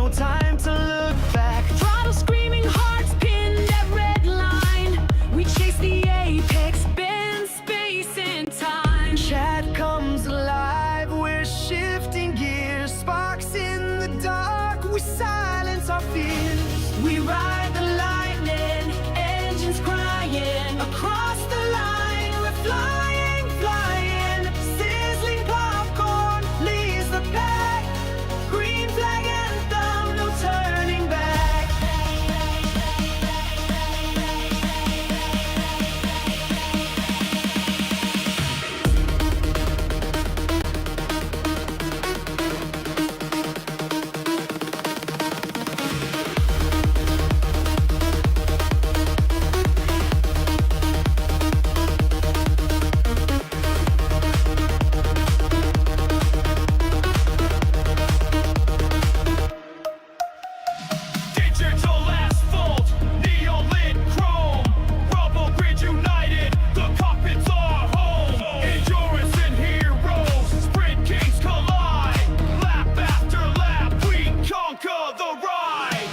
no time to look back. Throttle screaming, hearts pinned at red line. We chase the apex, bend space and time. Chat comes alive, we're shifting gears. Sparks in the dark, we silence our fears. We ride the lightning, engines crying. Across the line, we're flying, flying. Sizzling popcorn leads the pack. Green flag anthem, no turning back. Digital asphalt, neon lit chrome, rubble grid united, the cockpit's our home. Endurance and heroes, sprint kings collide. Lap after lap, we conquer the ride.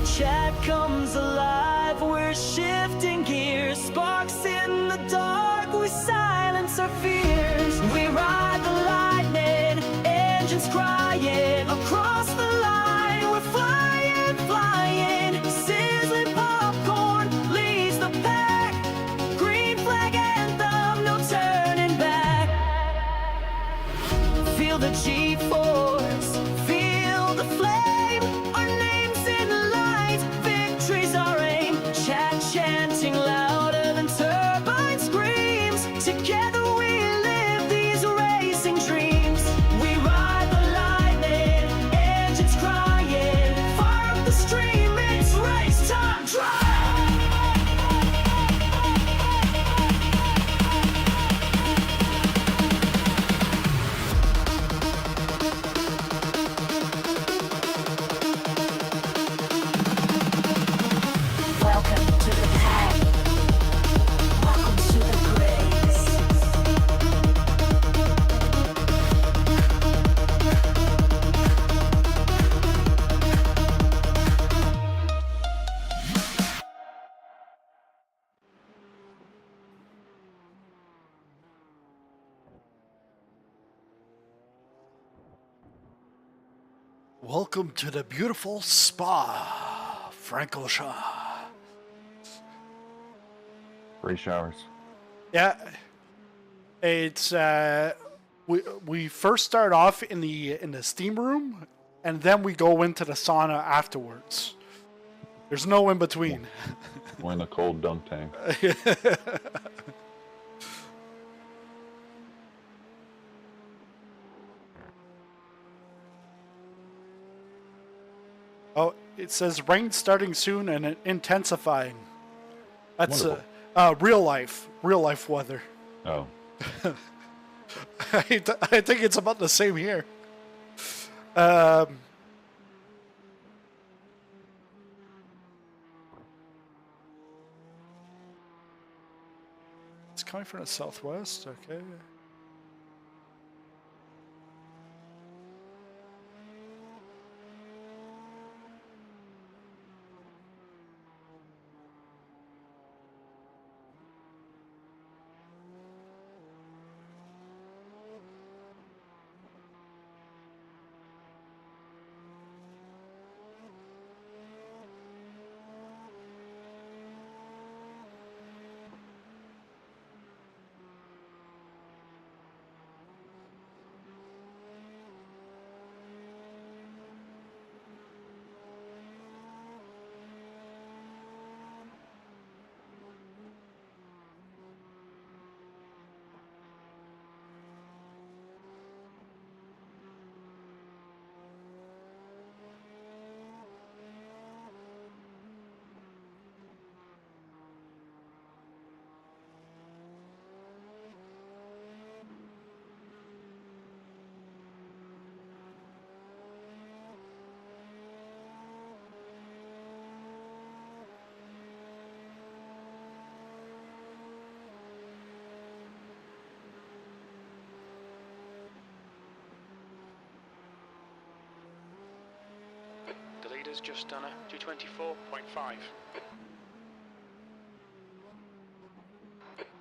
Chat comes alive, we're shifting gears. Sparks in the dark, we silence our fears. We ride the lightning, engines crying. Across the line, we're flying, flying. Sizzling popcorn leads the pack. Green flag anthem, no turning back. Feel the G-force, feel the flame. Our names in lights, victory's our aim. Chat chanting louder than turbine screams. Together we live these racing dreams. We ride the lightning, engines crying. Fire up the stream, it's race time, drive! Welcome to the pack. Welcome to the grace. Welcome to the beautiful Spa-Francorchamps. Great showers. Yeah, it's we first start off in the steam room, and then we go into the sauna afterwards. There's no in between. We're in a cold dunk tank. Oh, it says rain starting soon and it intensifying. That's real life weather. Oh, I think it's about the same here. It's coming from the southwest. Okay. leader's just done a 224.5.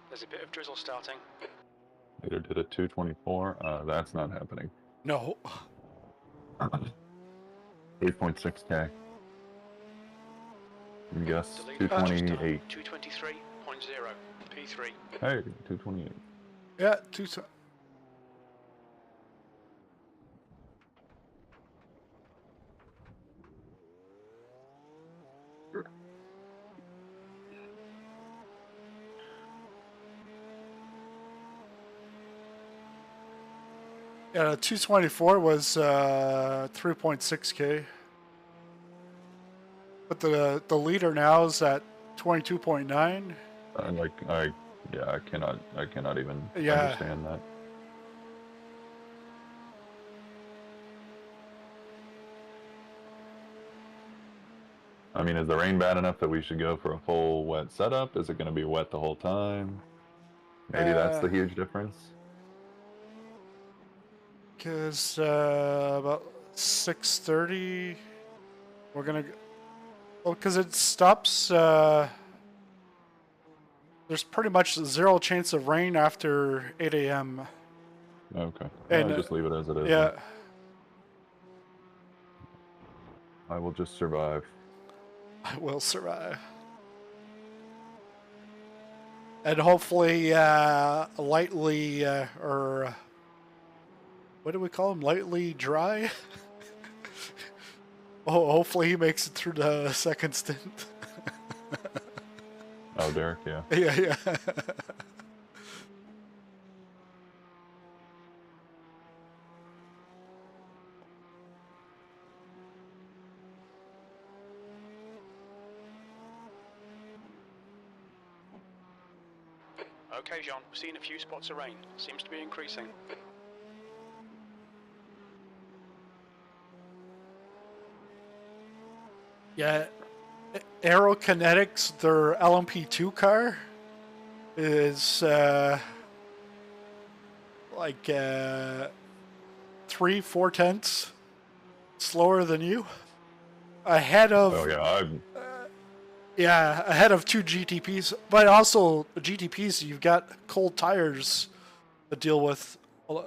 There's a bit of drizzle starting. Leader did a 224. That's not happening. No. 8.6K. Guess The leader has just done 228. 223.0. P3. Hey, 228. Yeah, Yeah, the 224 was 3.6K. But the leader now is at 22.9. I cannot even Yeah. understand that. I mean, is the rain bad enough that we should go for a full wet setup? Is it going to be wet the whole time? Maybe that's the huge difference. Because about 6:30, we're gonna. Well, because it stops. There's pretty much zero chance of rain after 8 a.m. Okay. And, I'll just leave it as it is. Yeah. then. I will just survive. I will survive. And hopefully, lightly, or what do we call him? Lightly dry? Oh, hopefully he makes it through the second stint. Oh, Derek, yeah. Yeah. Okay, John, we've seen a few spots of rain. Seems to be increasing. Yeah. Aerokinetics, their LMP2 car, is like 3-4 tenths slower than you. Ahead of Oh, yeah. ahead of 2 GTPs, but also the GTPs, you've got cold tires to deal with. Oh,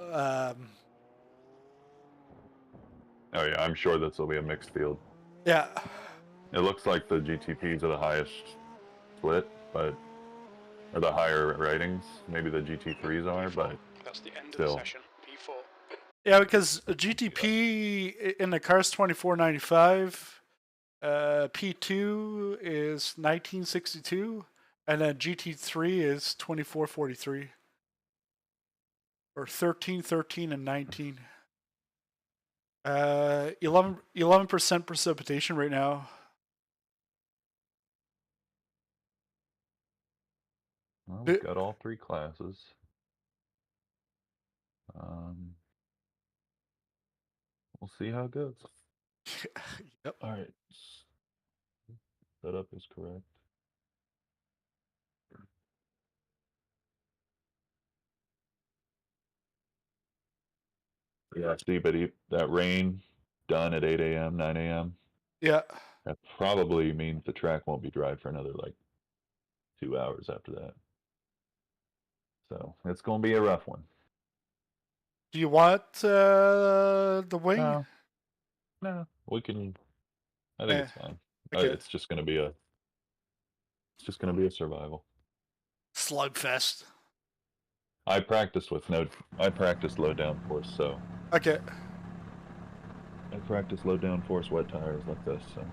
yeah. I'm sure this will be a mixed field. Yeah. It looks like the GTPs are the highest split, or the higher ratings. Maybe the GT3s are, but That's the end of still. the session. P4. Yeah, because a GTP in the car's 2495, P2 is 1962, and then GT3 is 2443. Or 13, 13, and 19. 11% precipitation right now. Well, we've got all 3 classes. We'll see how it goes. Yep. All right. Setup is correct. Yeah, see, but that rain done at 8 a.m., 9 a.m., Yeah. that probably means the track won't be dry for another, 2 hours after that. So, it's going to be a rough one. Do you want the wing? No, we can. I think it's fine. Okay. It's just going to be a survival. Slugfest. I practiced low downforce, so Okay. I practiced low downforce wet tires like this. So,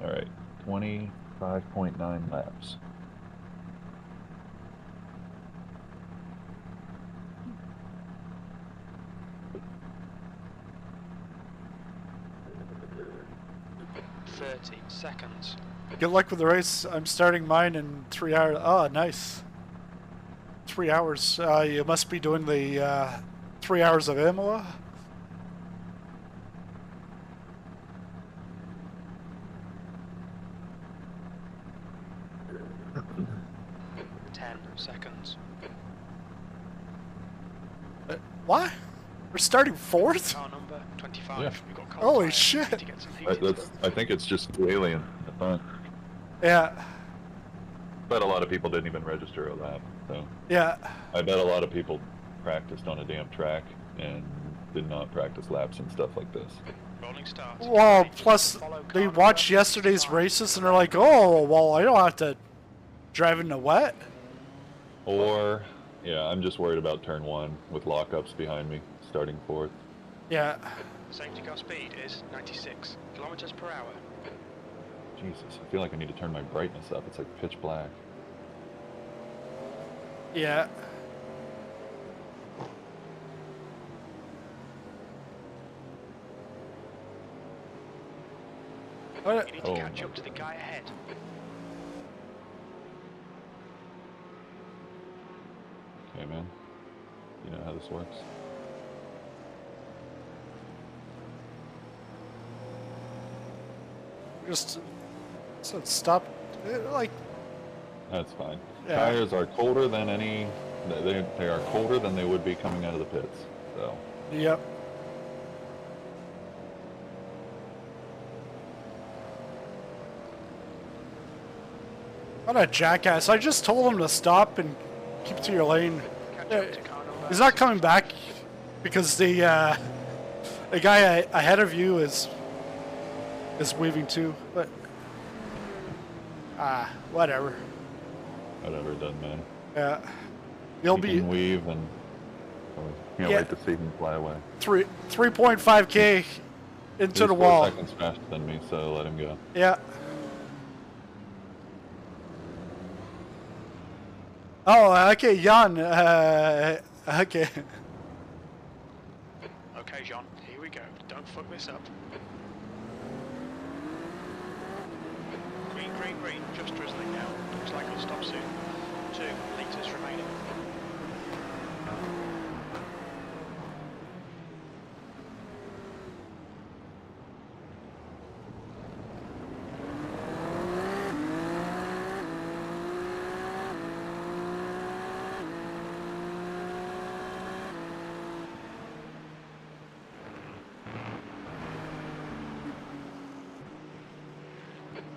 all right, 25.9 laps. Seconds. Good luck with the race. I'm starting mine in 3 hours. Oh, nice. 3 hours. You must be doing the 3 hours of Imola. Seconds. What? We're starting fourth? Car number 25. Yeah. We've got cold Holy tyres. shit. Need to get some heat I think it's just the alien at the front. Yeah. But a lot of people didn't even register a lap, so Yeah. I bet a lot of people practiced on a damn track and did not practice laps and stuff like this. Rolling start. Well, Ready to plus follow car they number watched yesterday's 65. races and they're like, oh, well, I don't have to drive in the wet. Or, yeah, I'm just worried about turn 1 with lockups behind me, starting 4th. Yeah. Safety car speed is 96 kilometers per hour. Jesus, I feel like I need to turn my brightness up. It's like pitch black. Yeah. What? You need to Oh catch my up to the guy ahead. Okay, man. You know how this works. Just so stop. Like, That's fine. Yeah. Tires are colder than any... They are colder than they would be coming out of the pits, so... yep. What a jackass. I just told him to stop and keep to your lane. Catch up to car number. He's not coming back because the guy ahead of you is weaving too. But whatever. Whatever, it doesn't matter. Yeah, you'll He be can weave and... Can't Yeah. wait to see him fly away. 3.5K into He's the 4 wall. seconds faster than me, so let him go. Yeah. Oh, okay, Jan. Okay. Okay, John, here we go. Don't fuck this up. Green, green, green. Just drizzling now. Looks like it'll stop soon. 2 litres remaining.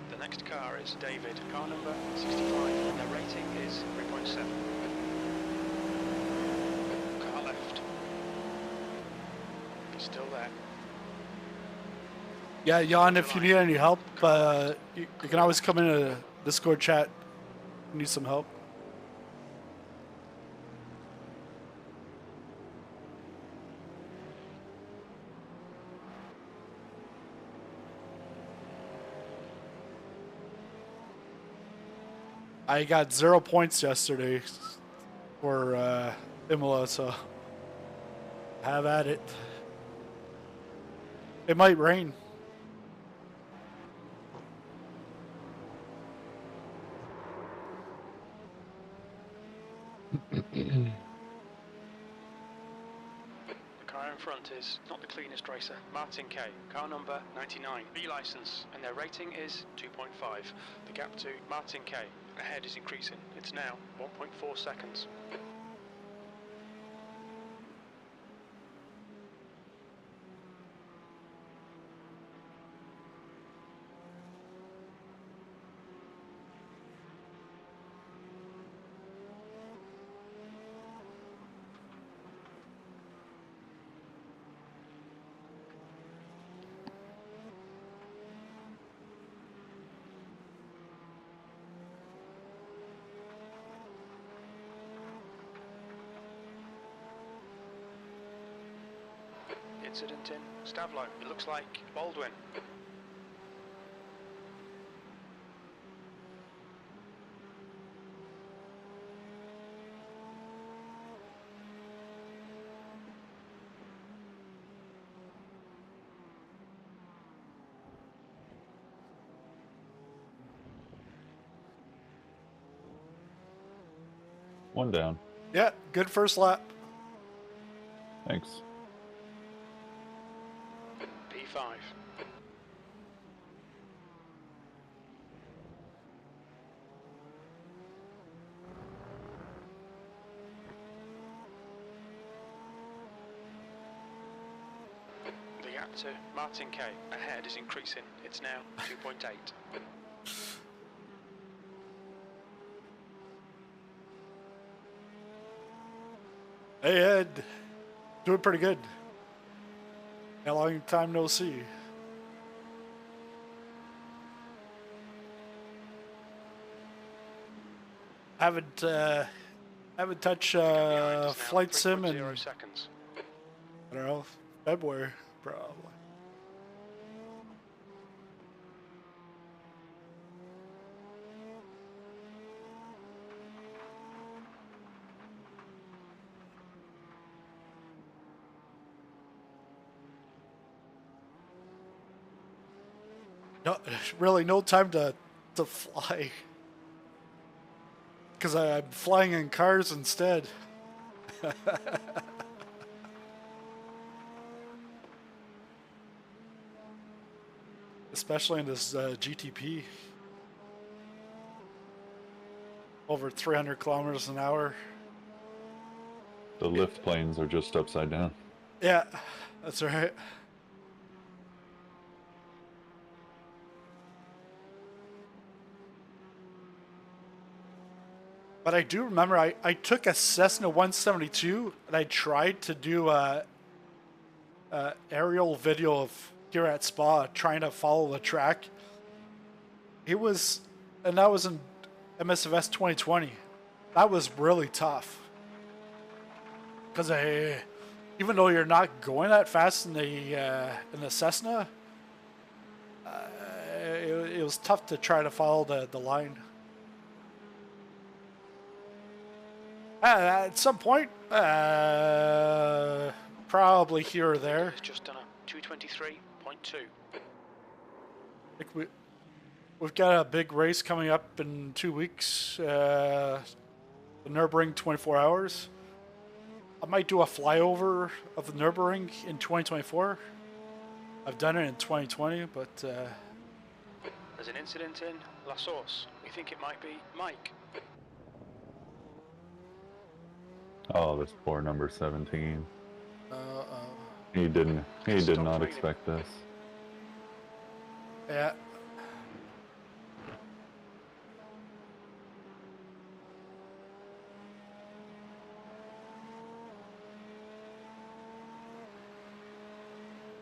The next car is David, car number 65, and their rating is 3.7. Car left. He's still there. Yeah, Jan, if you need any help, you can always come in a Discord chat. You need some help. I got 0 points yesterday for Imola, so have at it. It might rain. The car in front is not the cleanest racer. Martin K, car number 99, B license, and their rating is 2.5. The gap to Martin K ahead is increasing. It's now 1.4 seconds. Incident in Stavlo. It looks like Baldwin. One down. Yeah, good first lap. Thanks. P5. gap to Martin K ahead is increasing. It's now 2.8. Hey Ed, doing pretty good. A long time no see. Haven't touched Behind is now flight sim in 3.0 seconds. I don't know, February probably. No, really, no time to fly. Because I'm flying in cars instead. Especially in this GTP. Over 300 kilometers an hour. The lift planes are just upside down. Yeah, that's right. But I do remember I took a Cessna 172 and I tried to do a aerial video of here at Spa trying to follow the track. It was, and that was in MSFS 2020. That was really tough. Because even though you're not going that fast in the Cessna, it was tough to try to follow the line. At some point, probably here or there. It's just done a 223.2. We've got a big race coming up in 2 weeks. The Nürburgring 24 hours. I might do a flyover of the Nürburgring in 2024. I've done it in 2020, but There's an incident in La Source. We think it might be Mike. Oh, this poor number 17. uh-oh. He did not training. expect this. Yeah.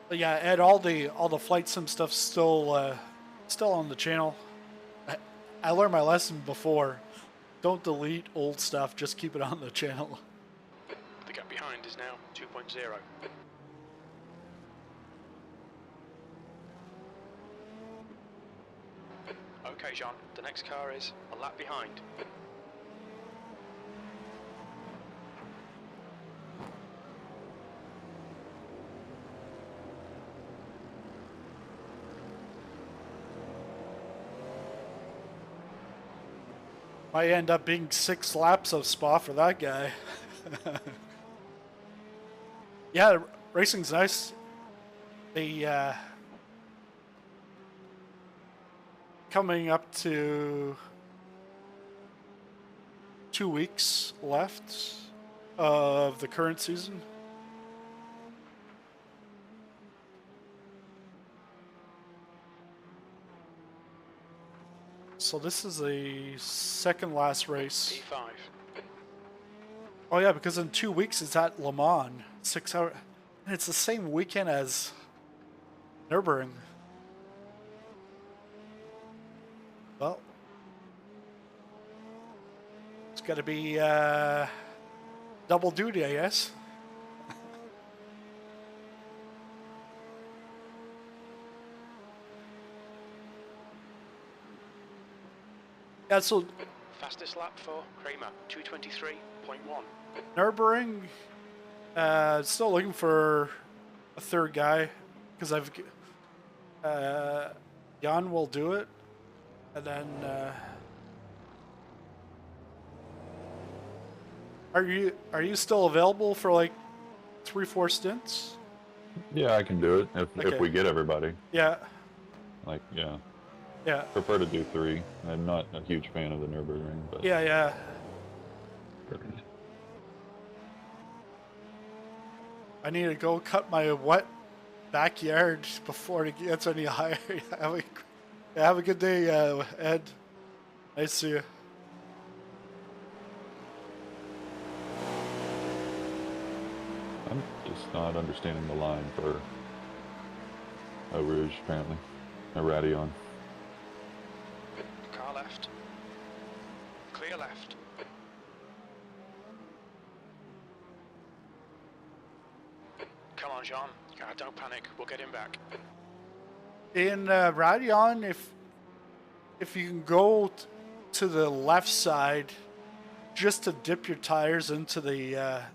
But yeah, Ed, all the flight sim stuff's still on the channel. I learned my lesson before. Don't delete old stuff, just keep it on the channel. The gap behind is now 2.0. Okay, John, the next car is a lap behind. Might end up being 6 laps of Spa for that guy. Yeah, racing's nice. The coming up to 2 weeks left of the current season. So this is the second last race. P5. Oh yeah, because in 2 weeks it's at Le Mans, 6 hours, and it's the same weekend as Nürburgring. Well, it's got to be double duty, I guess. Yeah, so Fastest lap for Kramer, 223.1. Nürburgring, still looking for a third guy because Jan will do it, and then are you still available for like 3-4 stints? Yeah, I can do it if Okay. we get everybody. Yeah, Like, yeah, yeah, prefer to do 3. I'm not a huge fan of the Nürburgring, but yeah. I need to go cut my wet backyard before it gets any higher. Have a good day, Ed. Nice to see you. I'm just not understanding the line for Eau Rouge, apparently. A Radion. Car left. Clear left. Come on, Jean. Don't panic. We'll get him back. In Radion, if you can go to the left side, just to dip your tires into the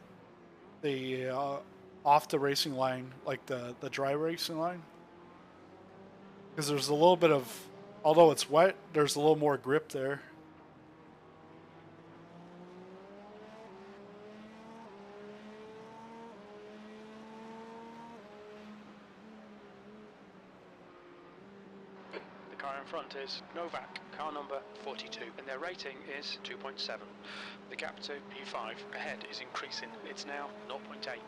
off the racing line, like the dry racing line, because there's a little bit of, although it's wet, there's a little more grip there. The car in front is Novak, car number 42, and their rating is 2.7. The gap to P5 ahead is increasing. It's now 0.8.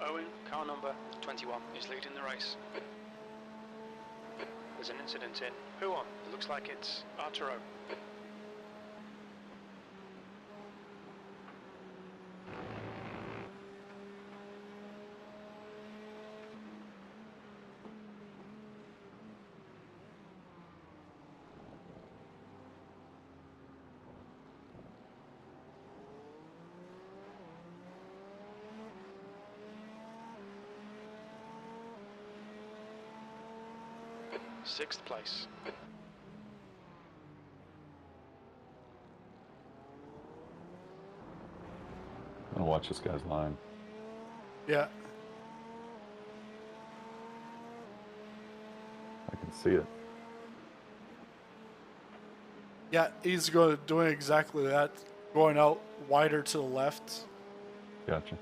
Owen, car number 21, is leading the race. There's an incident in. Who on? It looks like it's Arturo. Sixth place. I'm gonna watch this guy's line. Yeah. I can see it. Yeah, he's doing exactly that, going out wider to the left. Gotcha.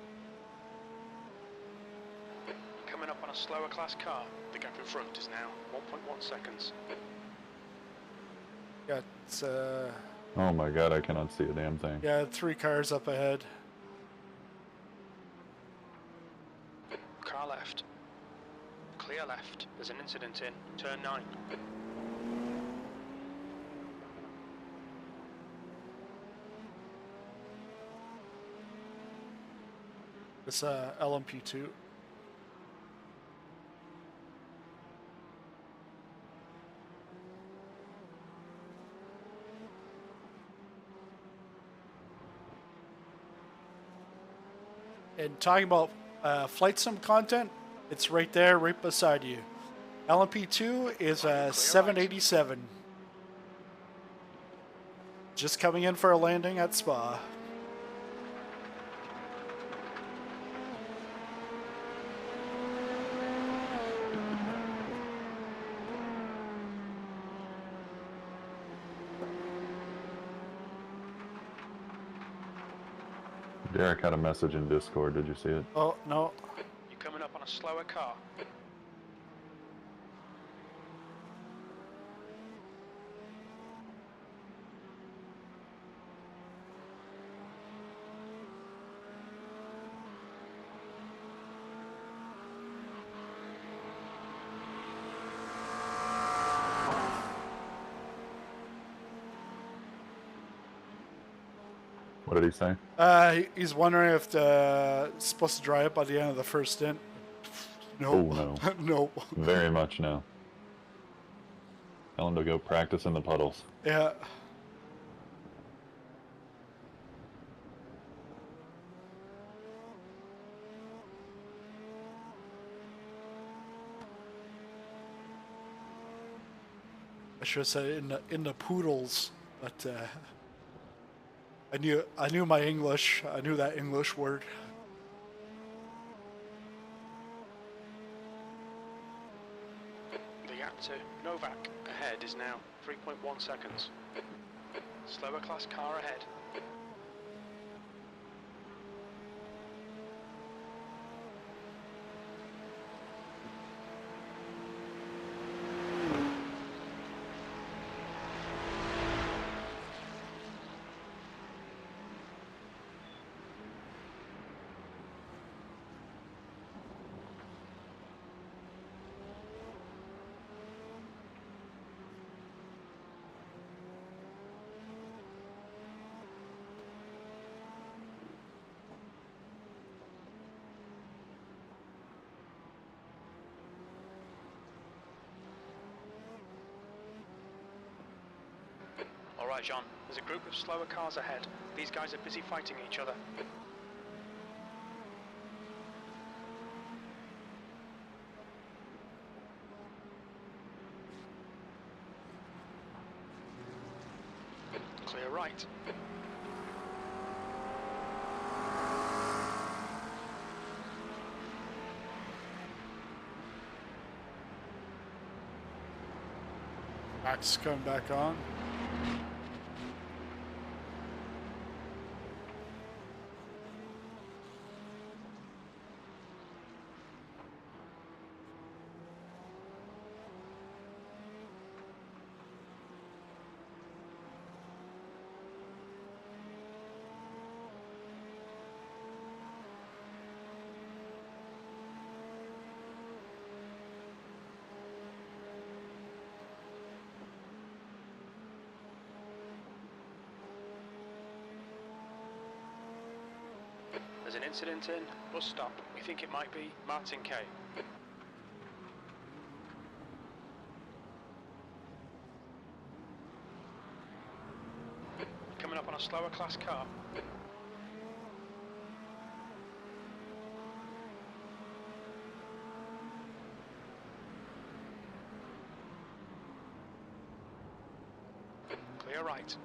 Coming up on a slower class car. The gap in front is now 1.1 seconds. Yeah, it's Oh my god, I cannot see a damn thing. yeah, 3 cars up ahead. Car left. Clear left. There's an incident in. Turn 9. It's LMP2. And talking about flight sim content, it's right there, right beside you. LMP2 is a 787. Just coming in for a landing at Spa. Derek had a message in Discord, did you see it? Oh, no. You're coming up on a slower car. What did he say? He's wondering if supposed to dry up by the end of the first stint. No. Oh, no. No. Very much no. Tell him to go practice in the puddles. Yeah. I should have said in the poodles, but I knew my English. I knew that English word. The gap to Novak ahead is now 3.1 seconds. Slower class car ahead. Alright John, there's a group of slower cars ahead. These guys are busy fighting each other. Clear right. Max coming back on. There's an incident in bus stop. We think it might be Martin K. Coming up on a slower class car. Clear right.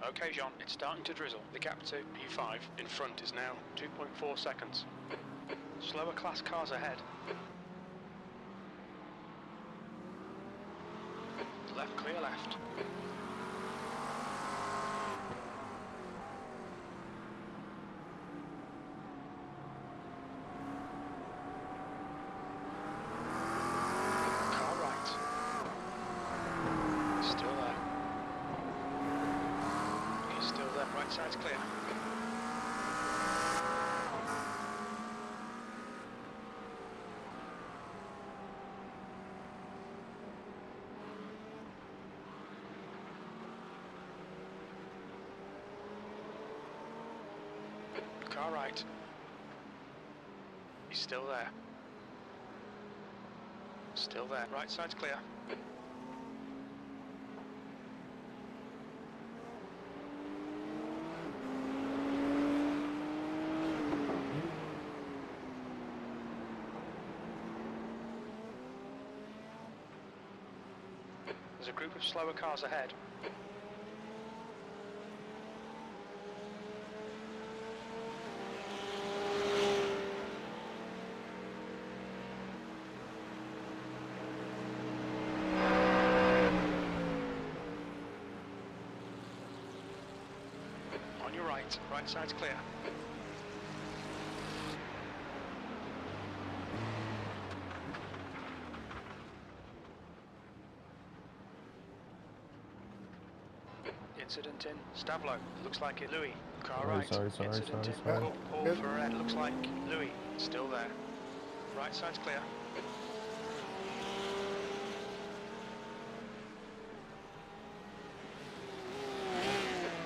Okay John, it's starting to drizzle. The gap to P5 in front is now 2.4 seconds. Slower class cars ahead. Left, clear left. Car right. Still there. He's still there. Right side's clear. Car right. He's still there. Still there. Right side's clear. There's a group of slower cars ahead. On your right, right side's clear. Incident in Stavlo. Looks like it. Louis. Car right. Sorry. Incident in Good. Paul Good. for red. Looks like Louis. Still there. Right side's clear.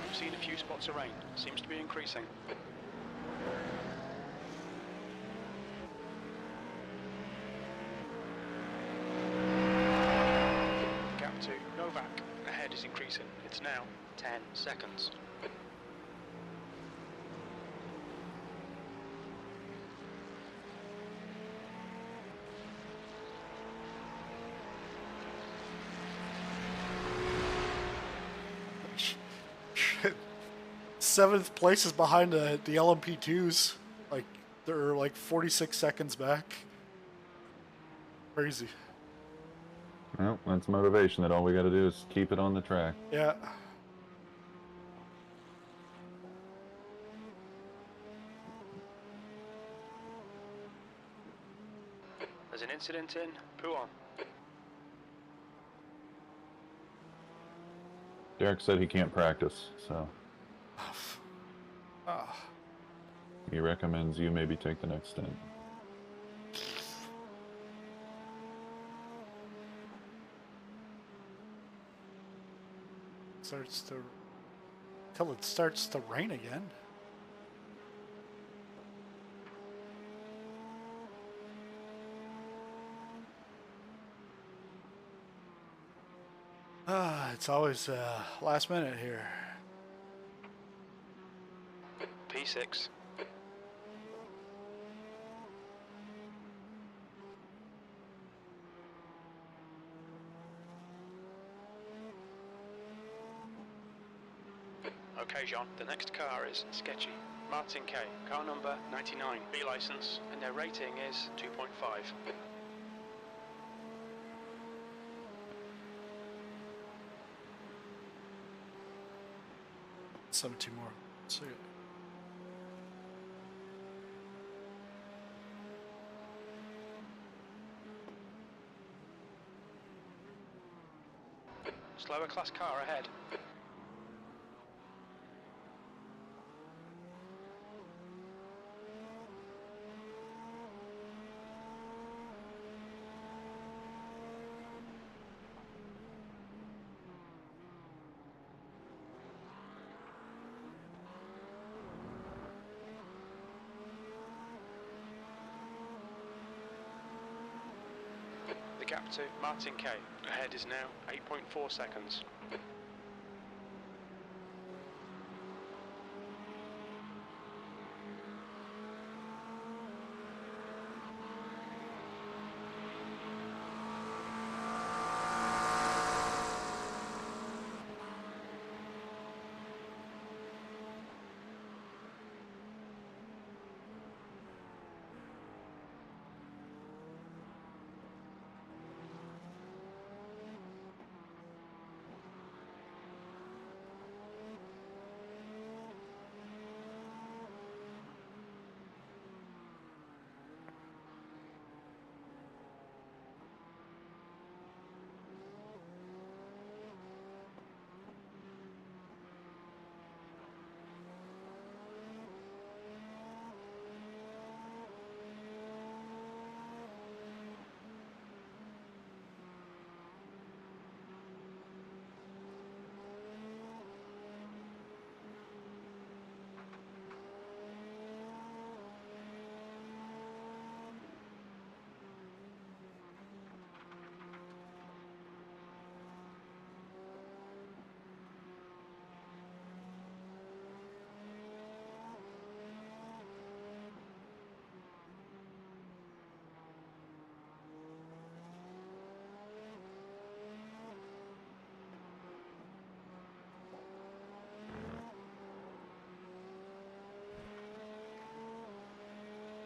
We've seen a few spots of rain. Seems to be increasing. gap to Novak. Ahead is increasing. It's now 10 seconds. Seventh place is behind the LMP2s. Like, they're like 46 seconds back. Crazy. Well, that's motivation. That all we got to do is keep it on the track. Yeah. There's an incident in Puon. Derek said he can't practice, so Ah. he recommends you maybe take the next stint. Starts to till it starts to rain again. It's always last minute here. P6. Okay, John, the next car is sketchy. Martin K, car number 99, B license, and their rating is 2.5. 17 more. So, Slower class car ahead. The gap to Martin K ahead is now 8.4 seconds.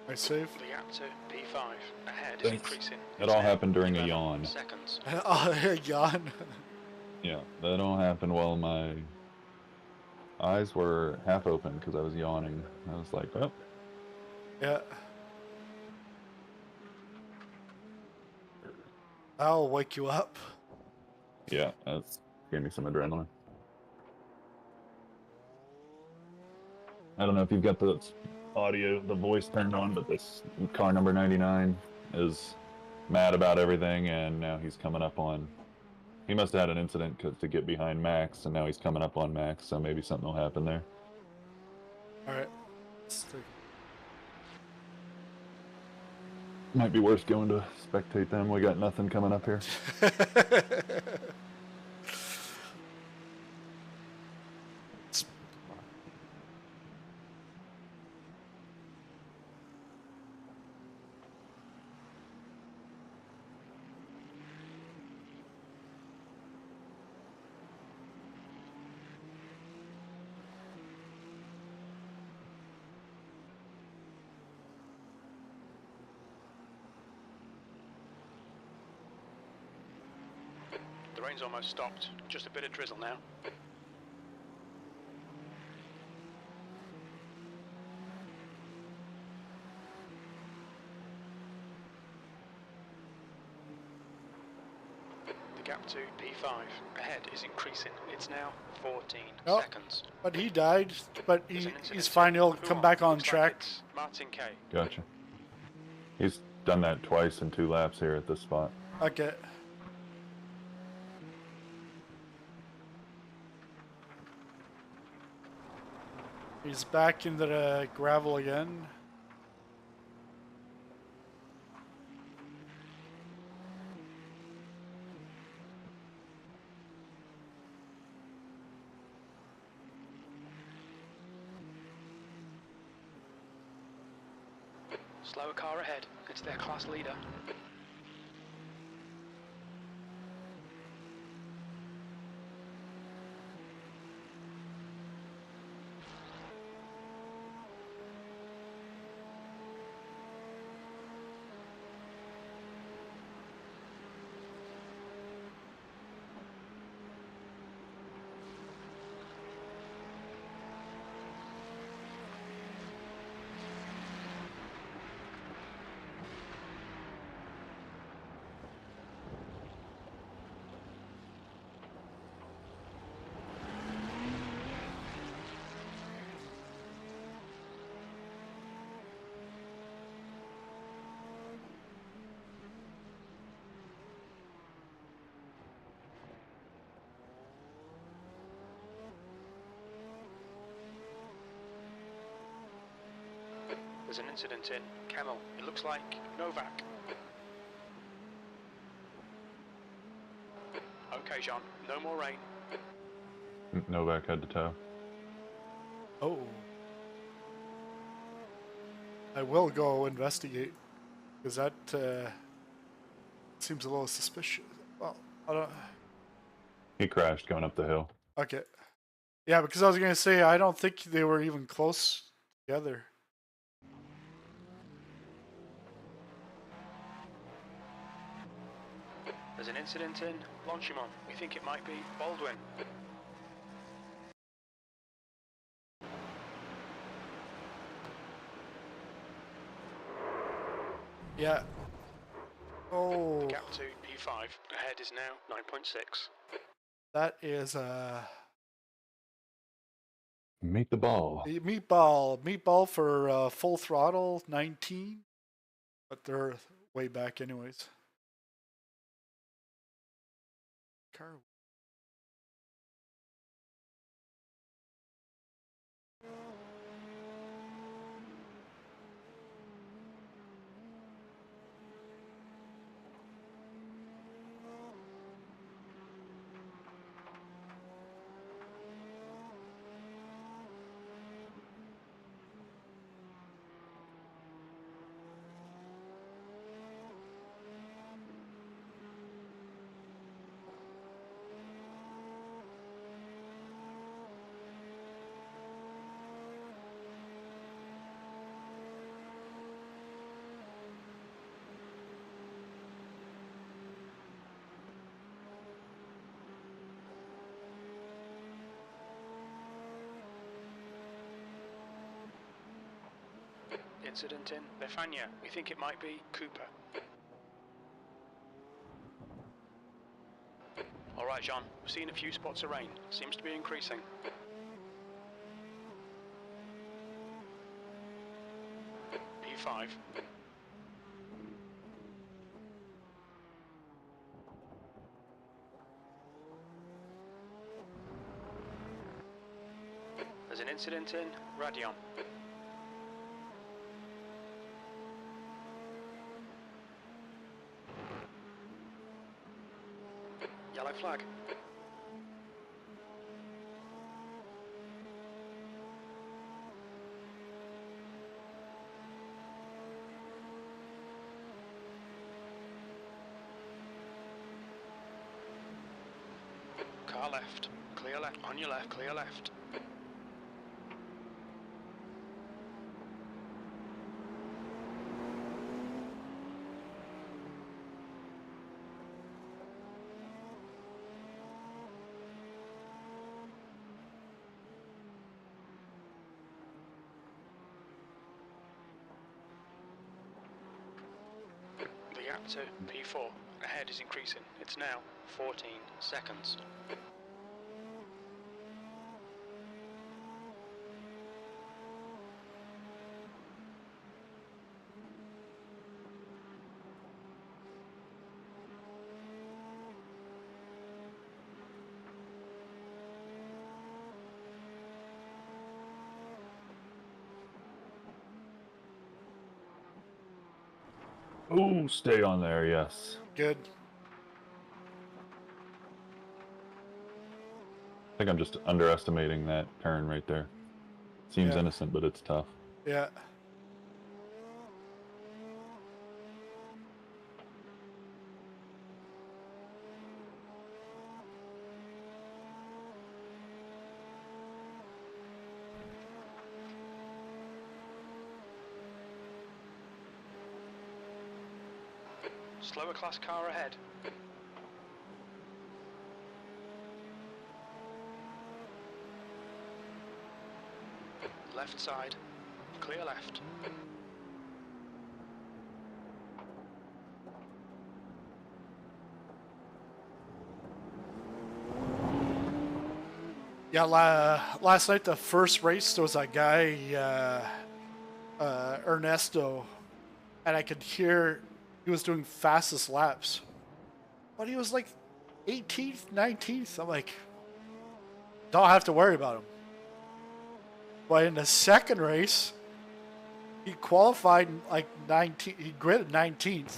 I save. The gap to P5 ahead is Thanks. increasing. That It's all now happened during a 11 yawn. Seconds. Oh, yawn. Yeah, that all happened while my eyes were half open because I was yawning. I was like, oh, Yeah. That'll wake you up. yeah, that's gave me some adrenaline. I don't know if you've got the audio, the voice turned on, but this car number 99 is mad about everything, and now he's coming up on. He must have had an incident to get behind Max, and now he's coming up on Max, so maybe something will happen there. All right. Might be worth going to spectate them. We got nothing coming up here. The rain's almost stopped. Just a bit of drizzle now. The gap to P5 ahead is increasing. It's now 14 Oh. seconds. But he died. But There's an he's incident fine. He'll in come Huon. back on Looks like track. it's Martin K. Gotcha. He's done that twice in 2 laps here at this spot. Okay. He's back into the gravel again. Slower car ahead. It's their class leader. There's an incident in Camel. It looks like Novak. Okay, John. No more rain. Novak had to tow. Oh. I will go investigate. Because that seems a little suspicious. Well, I don't... He crashed going up the hill. Okay. Yeah, because I was going to say, I don't think they were even close together. There's an incident in Longchamp. We think it might be Baldwin. Yeah. Oh. The gap to P5 ahead is now 9.6. That is Meet the ball. meatball for full throttle 19, but they're way back anyways. Car. Incident in Befania. We think it might be Cooper. Alright, John. We're seeing a few spots of rain. Seems to be increasing. P5. There's an incident in Radion. Yellow flag. Car left. Clear left. On your left. Clear left. Gap to P4. Ahead is increasing. It's now 14 seconds. Oh, stay on there, yes. Good. I think I'm just underestimating that turn right there. Seems Yeah. innocent, but it's tough. Yeah. Slower class car ahead. Left side. Clear left. Yeah, last night, the first race, there was a guy, Ernesto, and I could hear he was doing fastest laps. But he was like 18th, 19th. I'm like, don't have to worry about him. But in the second race, he qualified like 19th, he gridded 19th.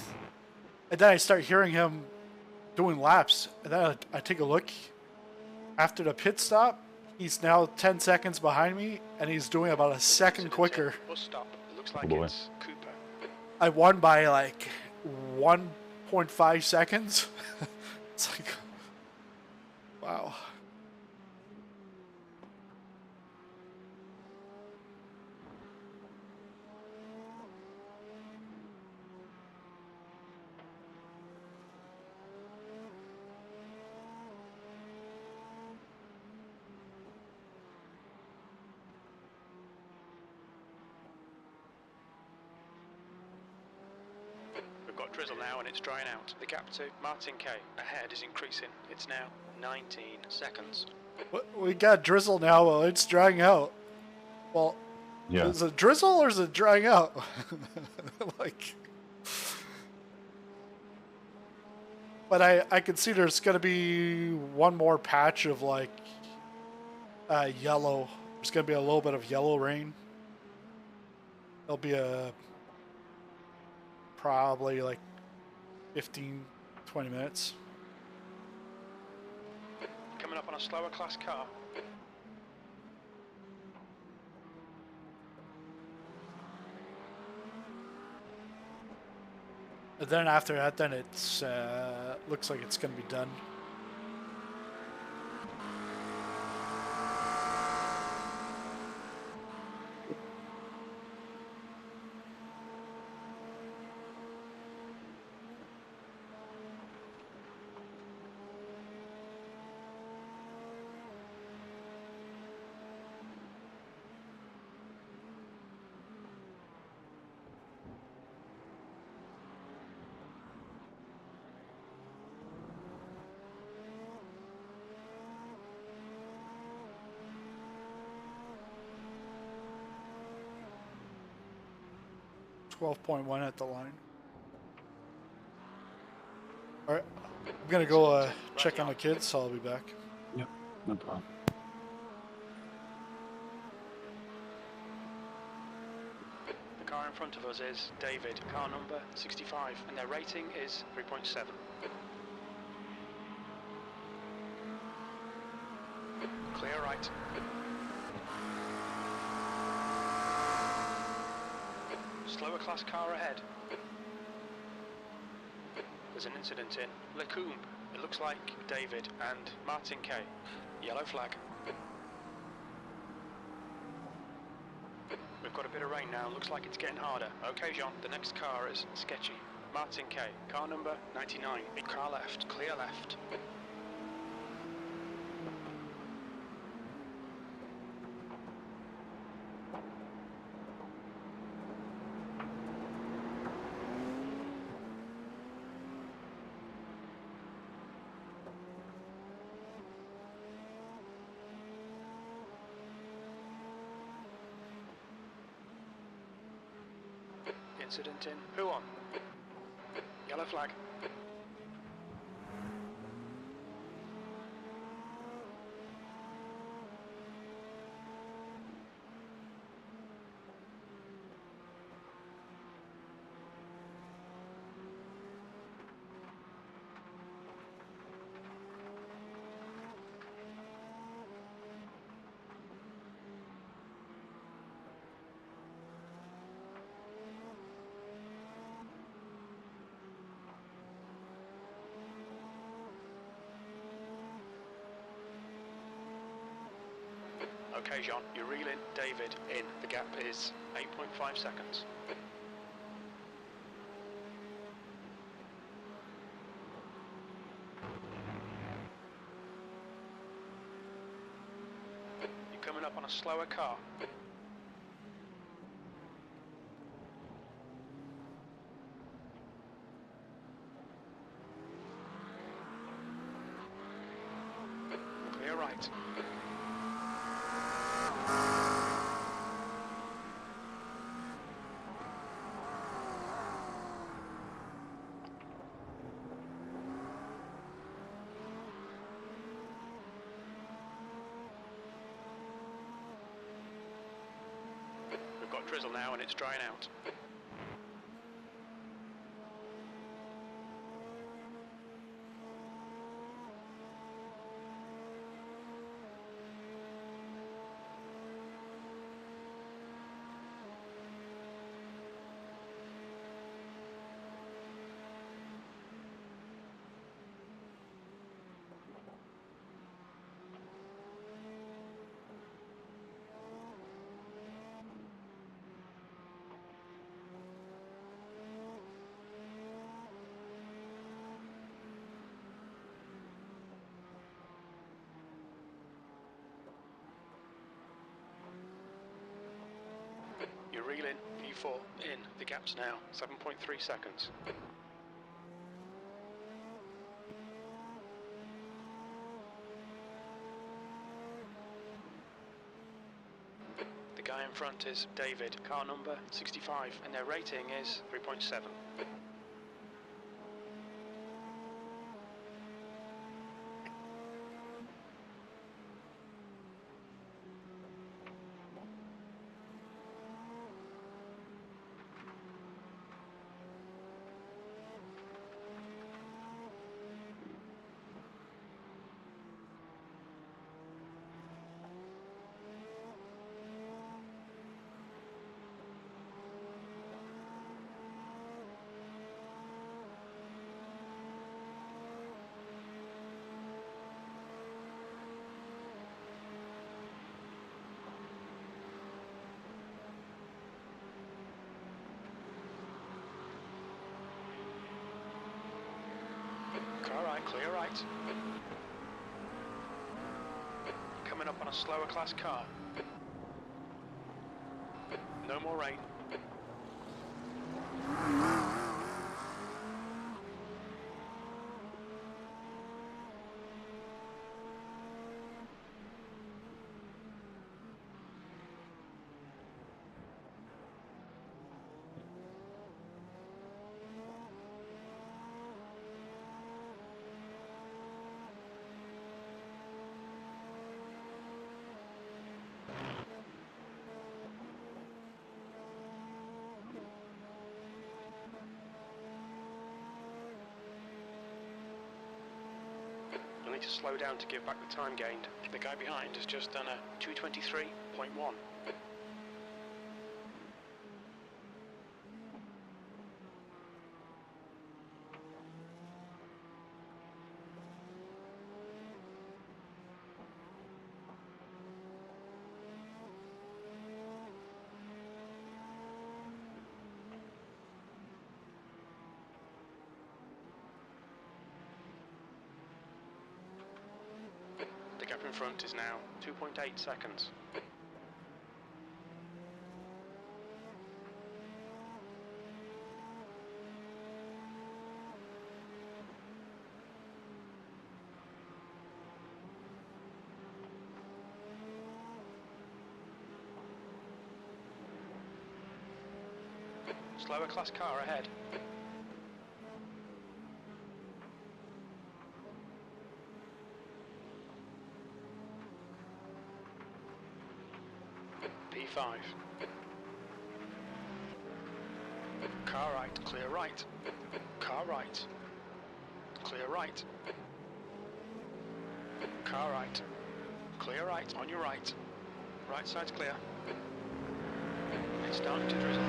And then I start hearing him doing laps. And then I take a look. After the pit stop, he's now 10 seconds behind me, and he's doing about a second quicker. Bus stop. It looks like boy. it's Cooper. I won by like 1.5 seconds. It's like, wow. We've got drizzle now and it's drying out. The gap to Martin K ahead is increasing. It's now 19 seconds. We got drizzle now. Well, it's drying out. Well, Yeah. is it drizzle or is it drying out? Like, but I can see there's gonna be one more patch of like yellow. There's gonna be a little bit of yellow rain. There'll be a probably like 15, 20 minutes. Coming up on a slower class car. And then after that, then it's looks like it's gonna be done. .1 at the line. All right, I'm gonna go check on the kids, so I'll be back. Yep, no problem. The car in front of us is David, car number 65, and their rating is 3.7. Clear right. Slower class car ahead. There's an incident in Lecombe. It looks like David and Martin K. Yellow flag. We've got a bit of rain now. Looks like it's getting harder. Okay, John. The next car is sketchy. Martin K. Car number 99. Car left. Clear left. incident in. Who on? Yellow flag. Okay, Jean, you're reeling David in. The gap is 8.5 seconds. You're coming up on a slower car. Clear right. We've got drizzle now and it's drying out. You're reeling P4 in. The gap's now 7.3 seconds. The guy in front is David, car number 65, and their rating is 3.7. Car right, clear right. Coming up on a slower class car. No more rain. You'll need to slow down to give back the time gained. The guy behind has just done a 2:23.1. The gap in front is now 2.8 seconds. Slower class car ahead. P5. Car right, clear right. Car right. Clear right. Car right. Clear right, on your right. Right side's clear. It's starting to drizzle.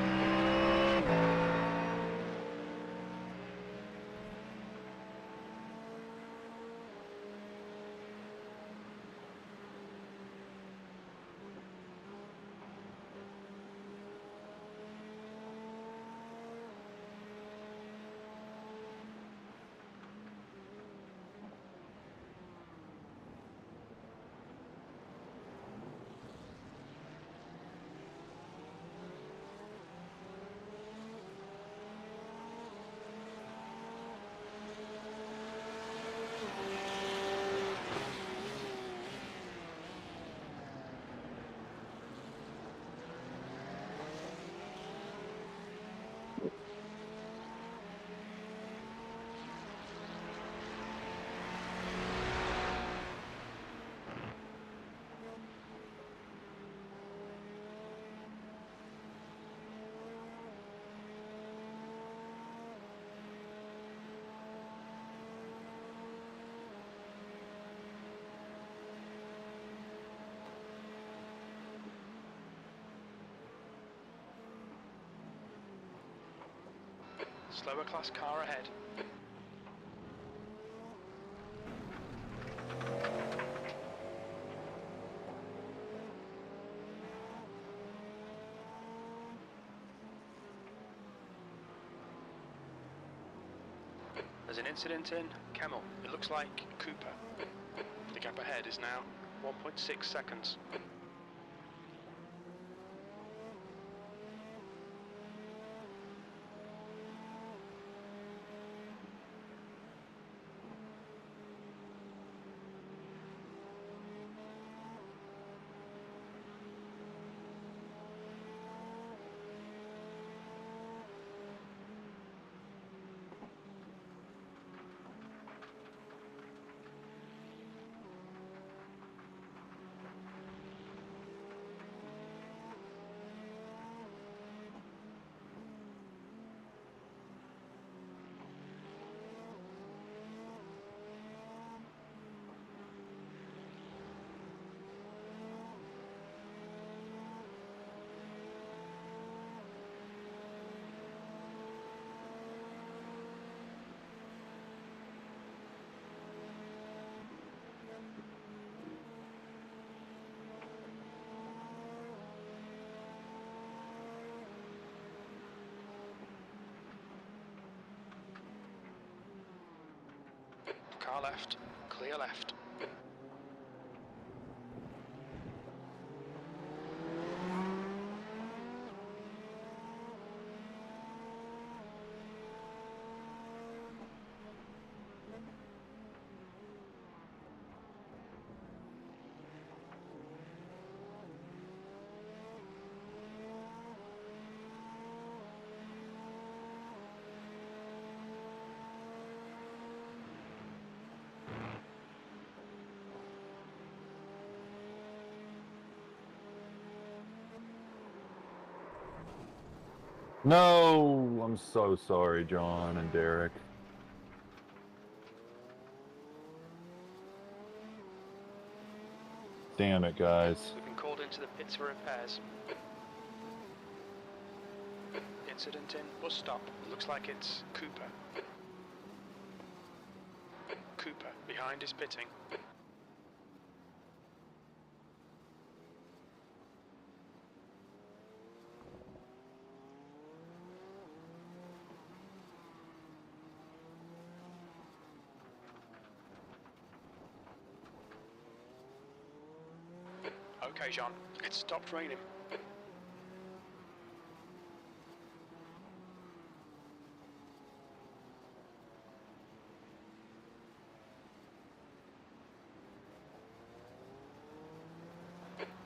Slower class car ahead. There's an incident in Camel. It looks like Cooper. The gap ahead is now 1.6 seconds. Car left, clear left. No, I'm so sorry, John and Derek. Damn it, guys. We've been called into the pits for repairs. Incident in bus stop. It looks like it's Cooper. Cooper, behind is pitting. Okay, John, it stopped raining.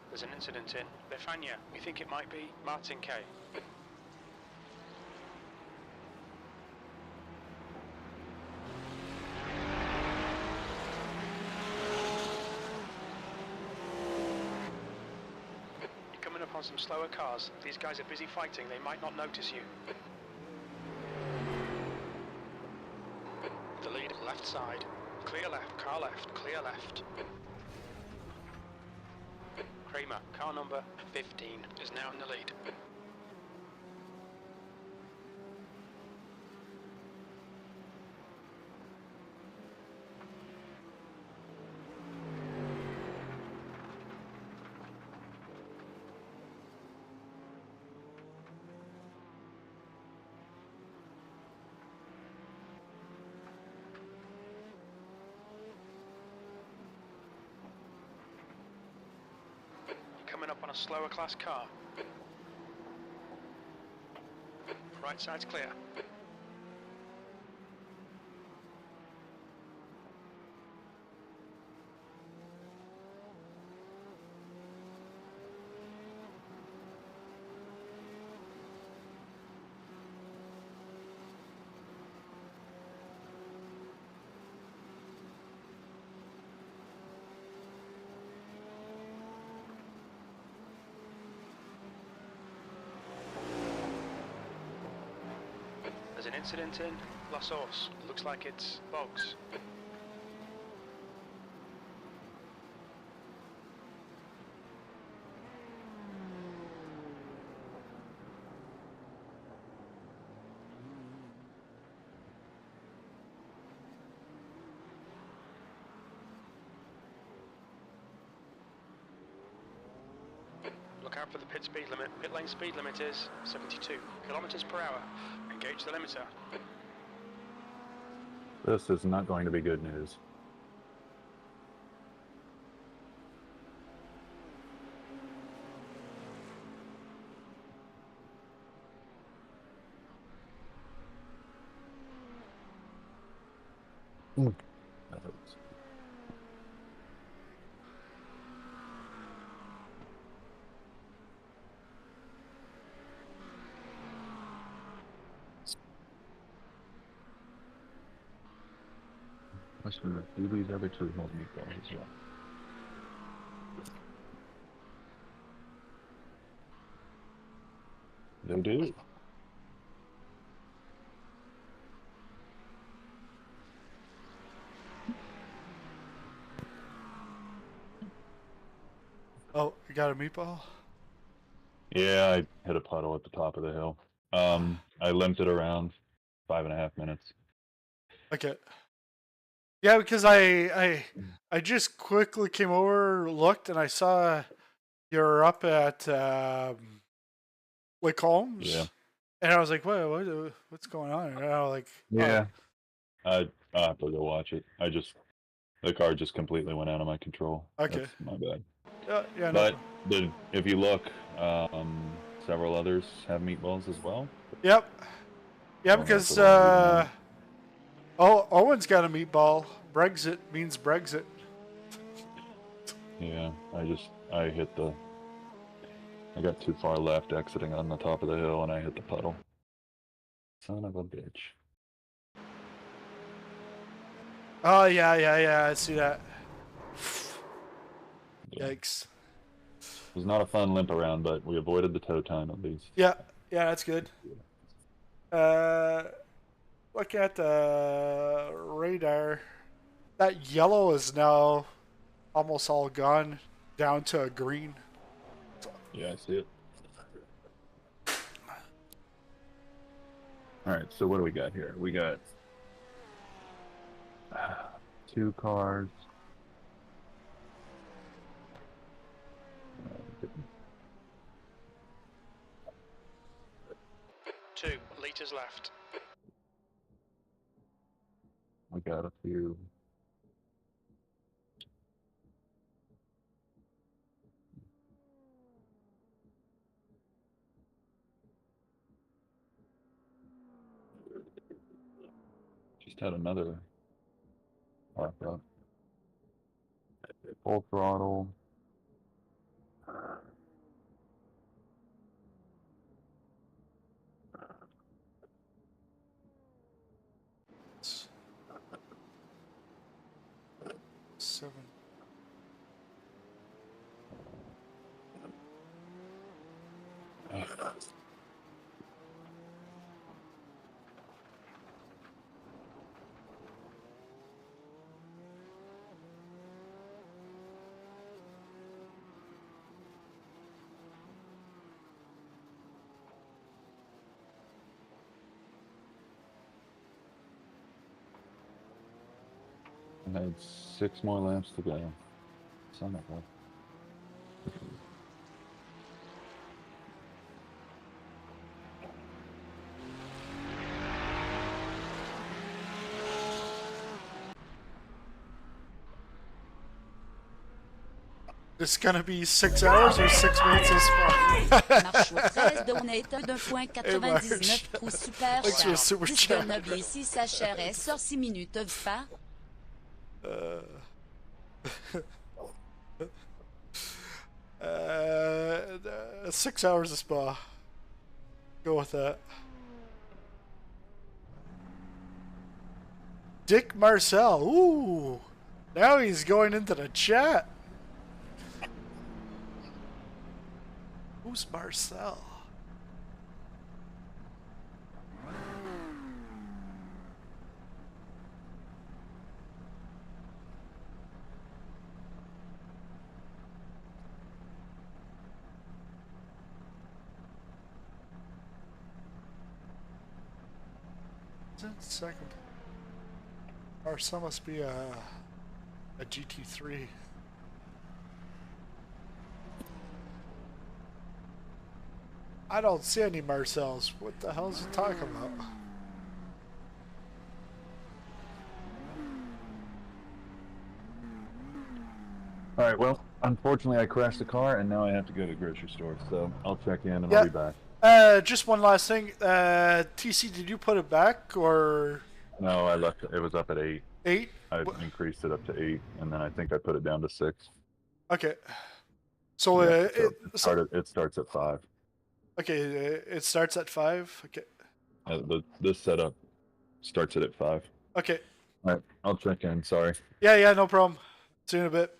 There's an incident in Befania. We think it might be Martin K. on some slower cars. These guys are busy fighting, they might not notice you. The lead, left side. Clear left, car left, clear left. Kramer, car number 15, is now in the lead. Coming up on a slower class car. Right side's clear. There's an incident in La Source. Looks like it's bogs. Look out for the pit speed limit. Pit lane speed limit is 72 kilometers per hour. Engage the limiter. This is not going to be good news. That hurts. Question: do these other two hold meatballs as well? They do. Oh, you got a meatball? Yeah, I hit a puddle at the top of the hill. I limped it around 5.5 minutes. Okay. Yeah, because I just quickly came over, looked, and I saw you're up at Lake Holmes. Yeah. And I was like, what's going on? And I was like, Yeah. I have to go watch it. The car just completely went out of my control. Okay. That's my bad. yeah, no. But if you look, several others have meatballs as well. Yep. Yeah, Well, because that's what Owen's got a meatball. Brexit means Brexit. Yeah, I got too far left exiting on the top of the hill and I hit the puddle. Son of a bitch. Oh yeah. I see that. Yeah. Yikes. It was not a fun limp around, but we avoided the tow time at least. Yeah, that's good. Look at the radar. That yellow is now almost all gone, down to a green. Yeah, I see it. All right, so what do we got here? We got 2 cars. 2 liters left. We got a few. Just had another park up. Full throttle. Seven. I had 6 more laps to go. Son of a... This is gonna be 6 hours or 6 minutes of Spa? Marche au 13 de honnête d'1.99 trou super Thanks for the cher. super 10 chat. de noble ici, ça chère sort 6 minutes of pas. 6 hours of Spa. Go with that. Dick Marcel. Ooh. Now he's going into the chat. Who's Marcel? Second. Marcel must be a GT3. I don't see any Marcels. What the hell is he talking about? Alright, well, unfortunately I crashed the car and now I have to go to the grocery store, so I'll check in and I'll be back. Just one last thing. TC, did you put it back or? No, I left it. It was up at 8. 8? I increased it up to 8, and then I think I put it down to 6. Okay. So, Yeah, so it starts at 5. Okay, it starts at 5. Okay. This setup starts it at 5. Okay. All right, I'll check in. Sorry. Yeah, no problem. See you in a bit.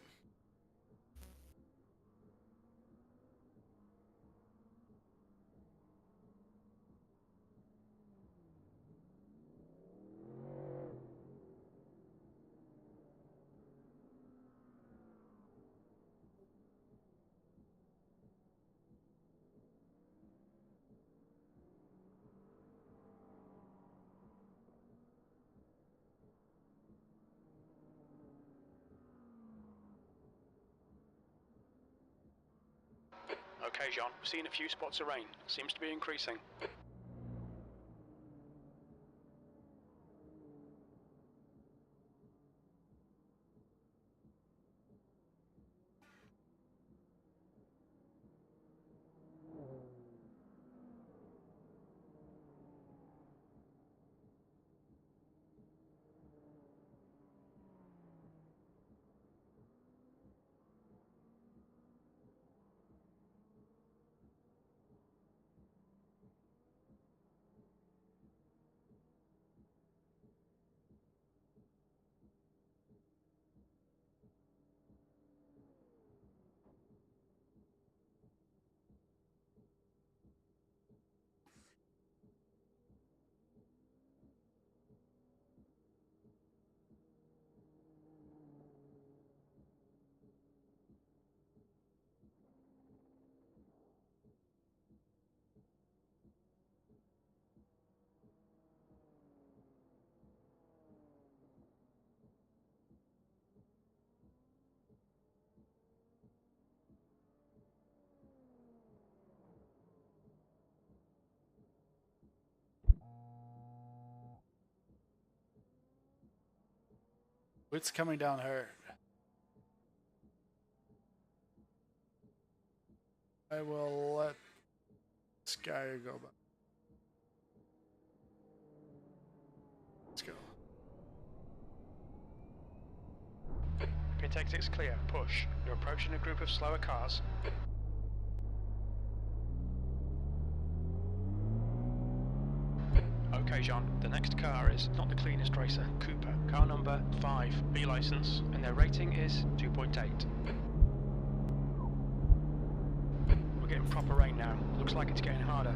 Okay, John, we're seeing a few spots of rain. Seems to be increasing. It's coming down hard. I will let this guy go back. Let's go. Pit exit's clear. Push. You're approaching a group of slower cars. Okay, John, the next car is not the cleanest racer. Cooper, car number 5, B license, and their rating is 2.8. We're getting proper rain now. Looks like it's getting harder.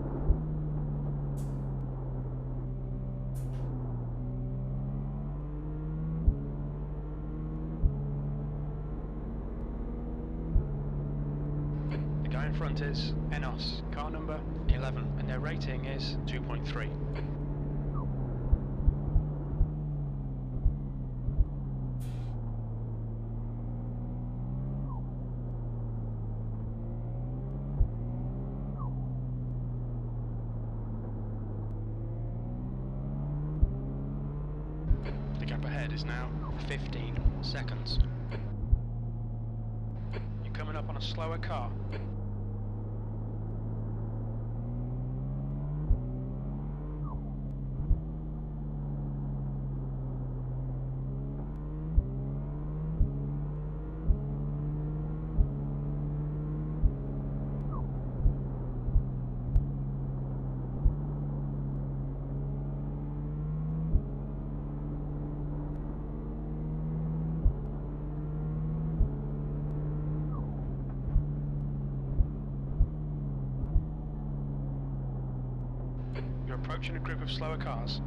in front is Enos, car number 11, and their rating is 2.3. The gap ahead is now 15 seconds. You're coming up on a slower car. You're approaching a group of slower cars.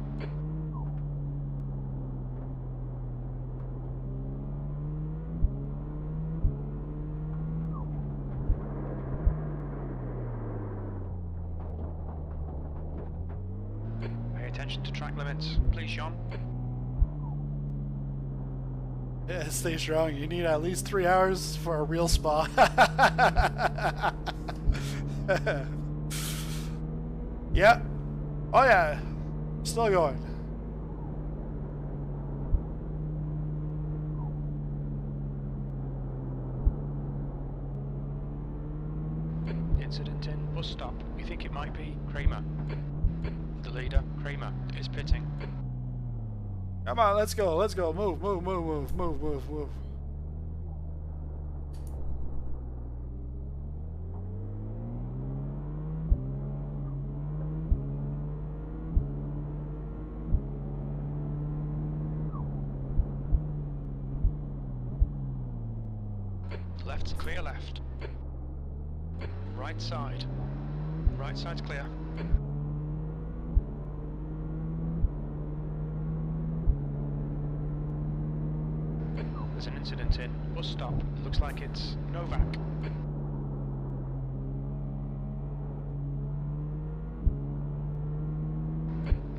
Pay attention to track limits, please, Sean. Yeah, stay strong. You need at least 3 hours for a real spa. Yeah. Oh yeah. Still going. Incident in bus stop. We think it might be Kramer. The leader, Kramer, is pitting. Come on, let's go. Let's go. Move, move, move, move, move, move, move. Left's clear left. Right side. Right side's clear. There's an incident in bus stop. It looks like it's Novak.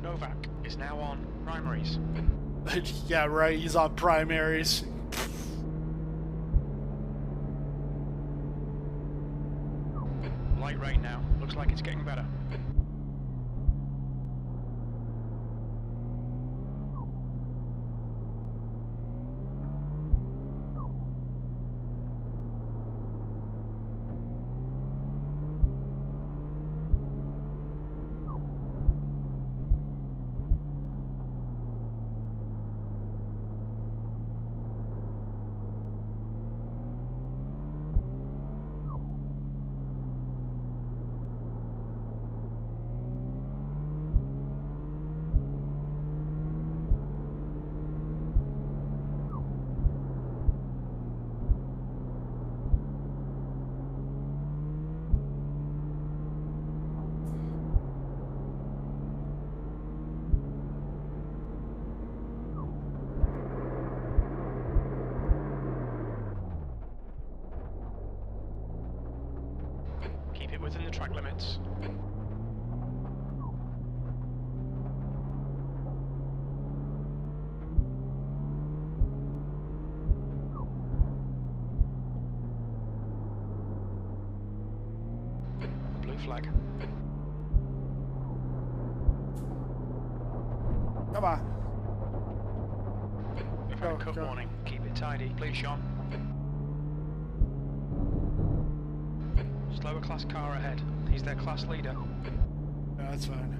Novak is now on primaries. Yeah, right. He's on primaries. Light rain now. Looks like it's getting better. Keep it within the track limits. Blue flag. Come on. We've had a Go, cut go. warning. Keep it tidy, please, Sean. Slower class car ahead. He's their class leader. Yeah, that's fine.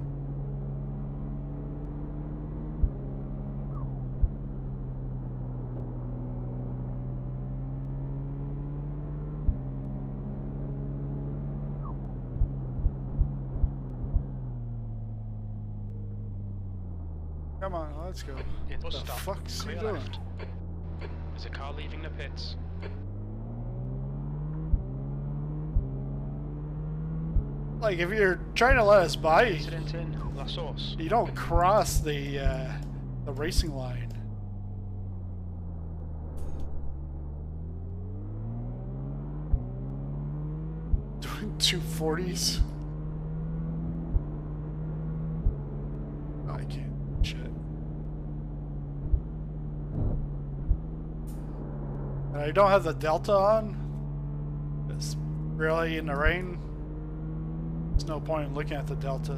Come on, let's go. It What bus the stop. fuck's he Clear doing? left. There's a car leaving the pits. Like, if you're trying to let us by, Incident in La Source. you don't cross the racing line. Doing 240s. I can't. Shit. And I don't have the Delta on. It's really in the rain. There's no point in looking at the Delta.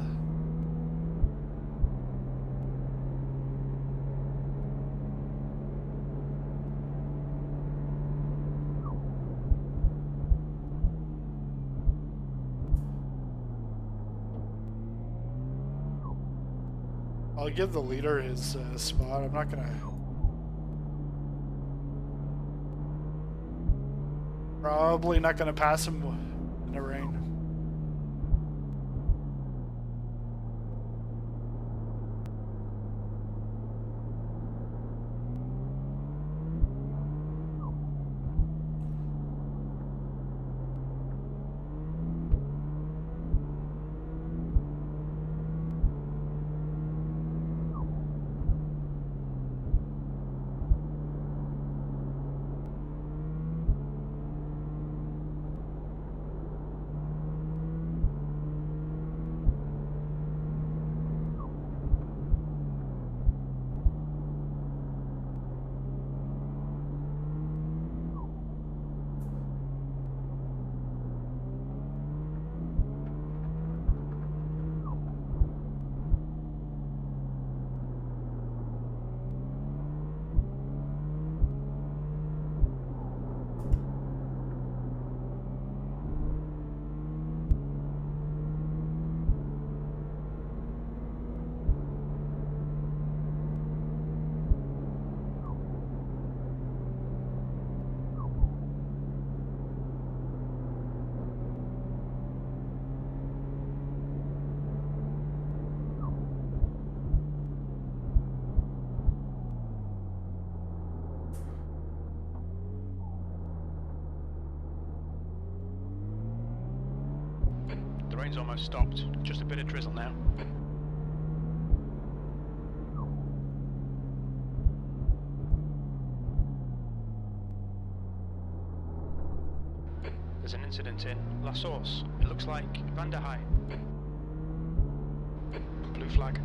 I'll give the leader his spot. I'm not gonna. Probably not gonna pass him in the rain. The rain's almost stopped, just a bit of drizzle now. There's an incident in La Source. It looks like Van der Heij. Blue flag.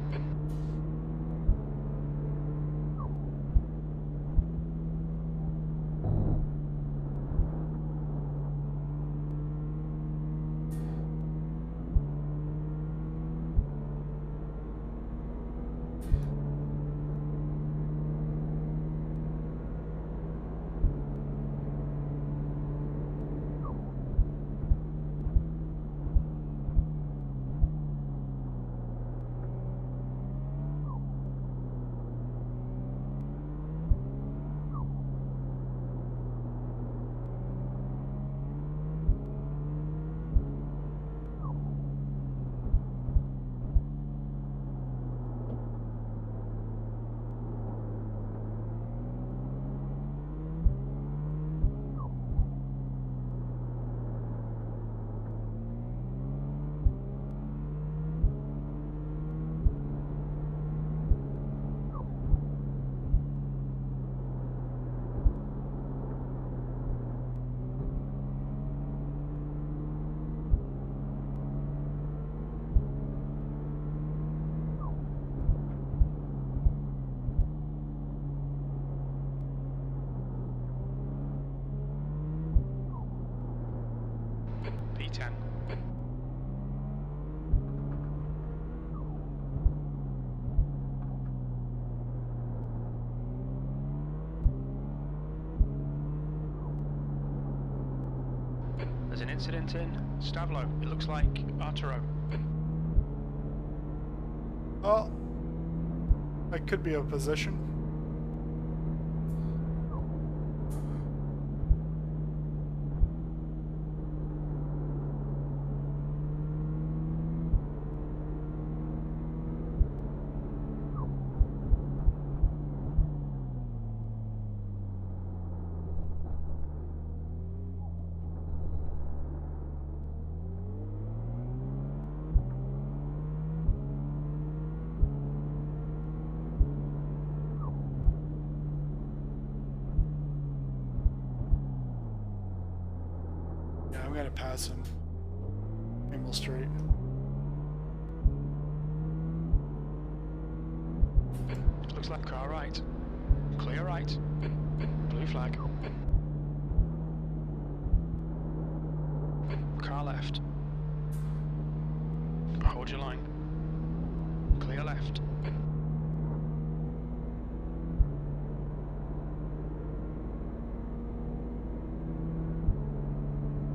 P10. There's an incident in Stavlo. It looks like Arturo. Well, that could be a position. I'm gonna pass him. almost straight. Looks like car right. Clear right. Blue flag. Car left. Hold your line. Clear left.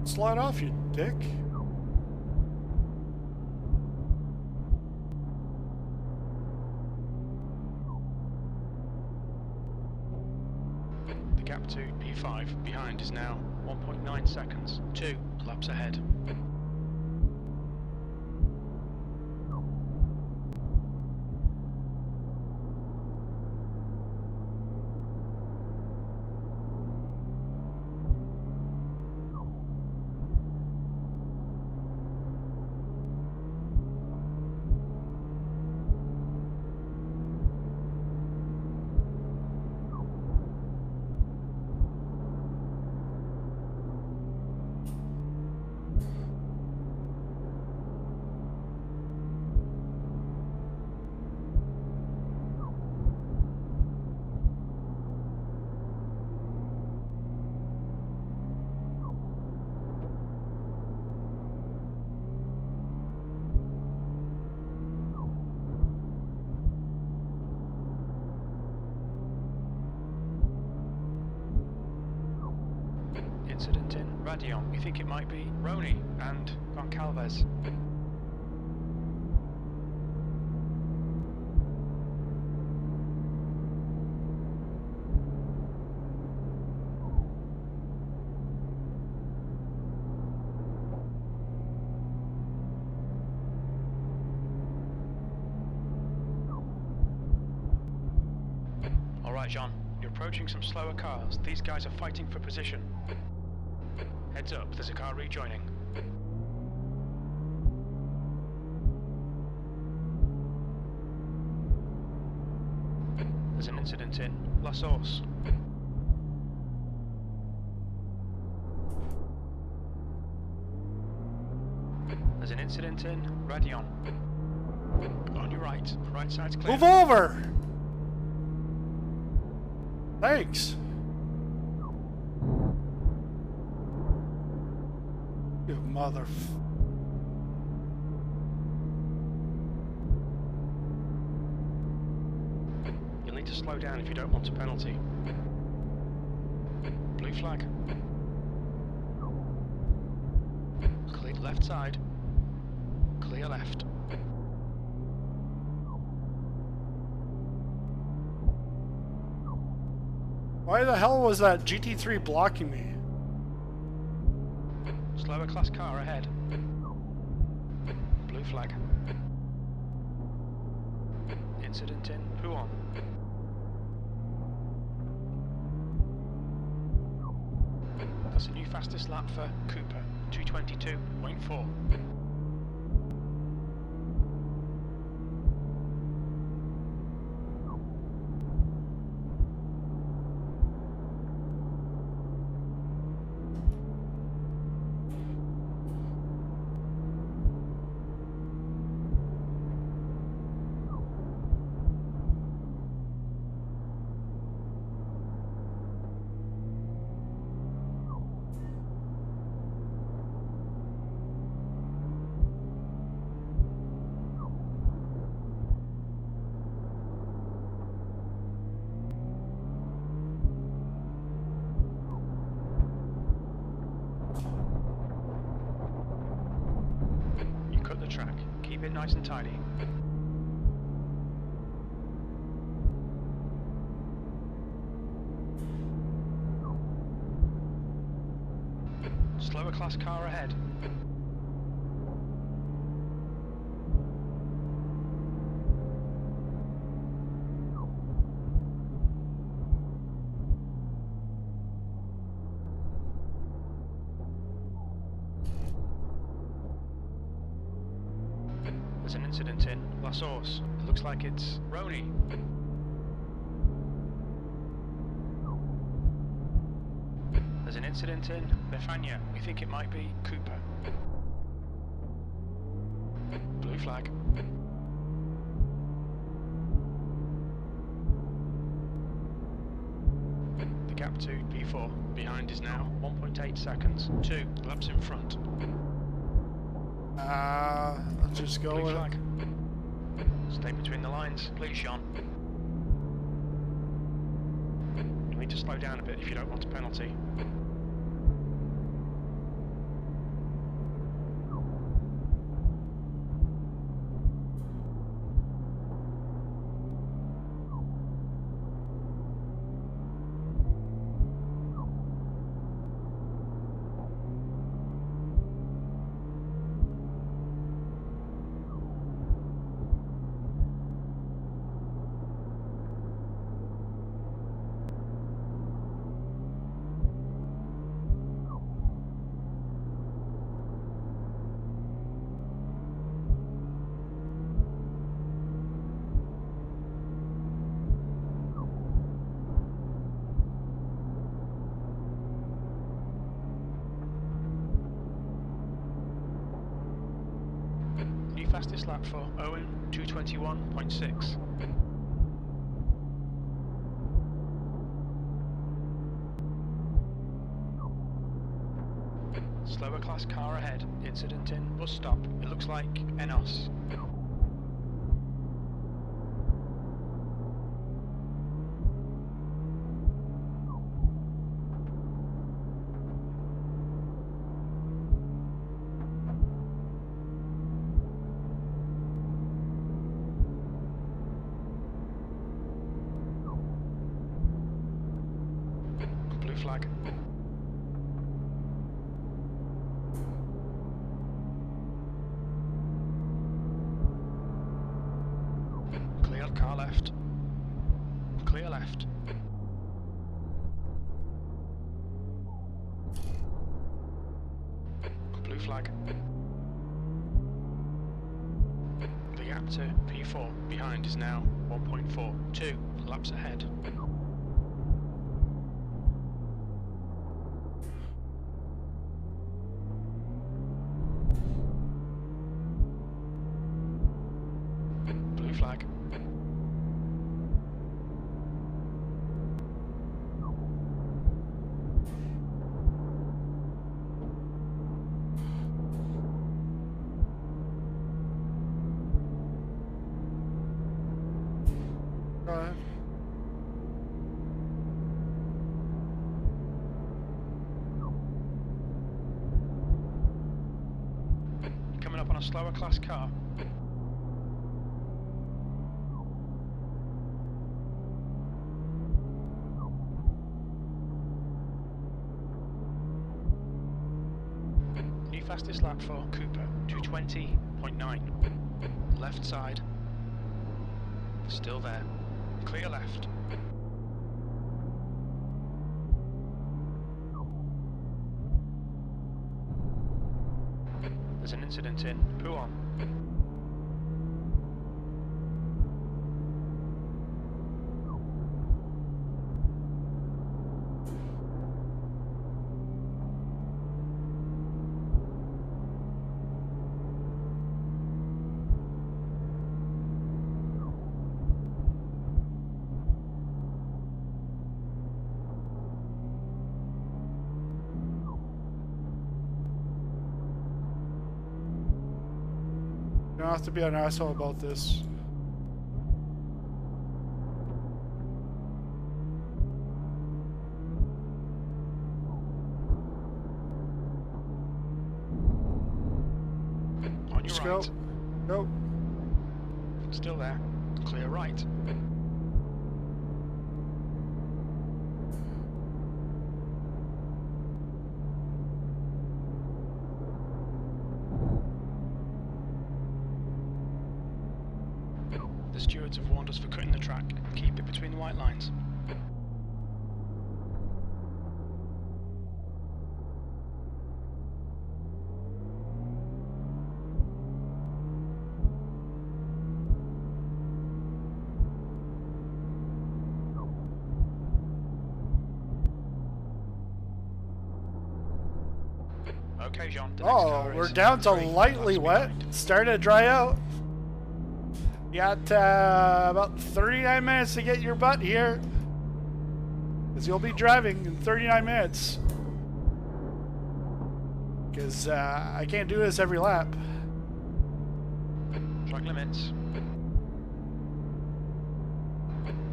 Slide off, you dick. The gap to P5 behind is now 1.9 seconds. 2 laps ahead. Incident in Radion. We think it might be Roni and Goncalves. Alright, John, you're approaching some slower cars. These guys are fighting for position. Heads up, there's a car rejoining. There's an incident in La Source. There's an incident in Radion. On your right, right side's clear. Move over! Thanks. You mother. You'll need to slow down if you don't want a penalty. Blue flag. Clear left side. Clear left. Why the hell was that GT3 blocking me? Slower class car ahead. Blue flag. Incident in Huon. That's a new fastest lap for Cooper. 2:22.4. Track. Keep it nice and tidy. Slower class car ahead. There's an incident in La Source. It looks like it's Roni. There's an incident in Befania. We think it might be Cooper. flag. The gap to P4 behind is now 1.8 seconds. 2 laps in front. Let's just go Blue with flag. Stay between the lines, please, Sean. You need to slow down a bit if you don't want a penalty. New fastest lap for Owen, 2:21.6. Slower class car ahead. Incident in bus stop. It looks like Enos. Blue flag. Clear car left. Clear left. Blue flag. The gap to P4 behind is now 1.4. 2 laps ahead. Blue flag. Go ahead. Coming up on a slower class car. New fastest lap for Cooper, 2:20.9. Left side. Still there. Clear left. There's an incident in Puon. You don't have to be an asshole about this. On your Just right. go. Go. Still there. Clear right. The stewards have warned us for cutting the track. Keep it between the white lines. Okay, Jean. The next car Oh, we're is down to 3 lightly laps wet. behind. Starting to dry out. You got about 39 minutes to get your butt here. Because you'll be driving in 39 minutes. Because I can't do this every lap. Track limits.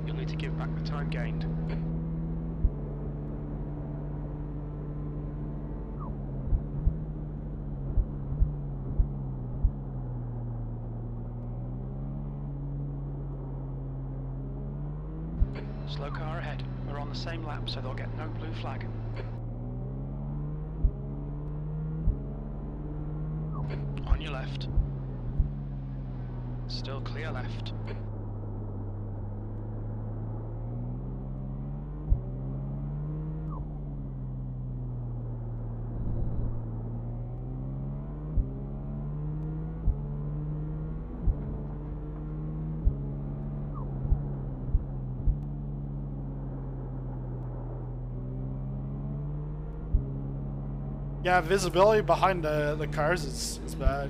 You'll need to give back the time gained. Slow car ahead. We're on the same lap, so they'll get no blue flag. On your left. Still clear left. Yeah, visibility behind the cars is bad.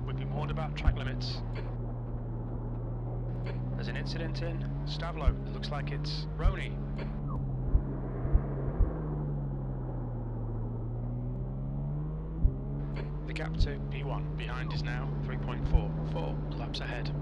We've been warned about track limits. There's an incident in Stavlo. It looks like it's Roni. The gap to P1 behind is now 3.4, 4 laps ahead.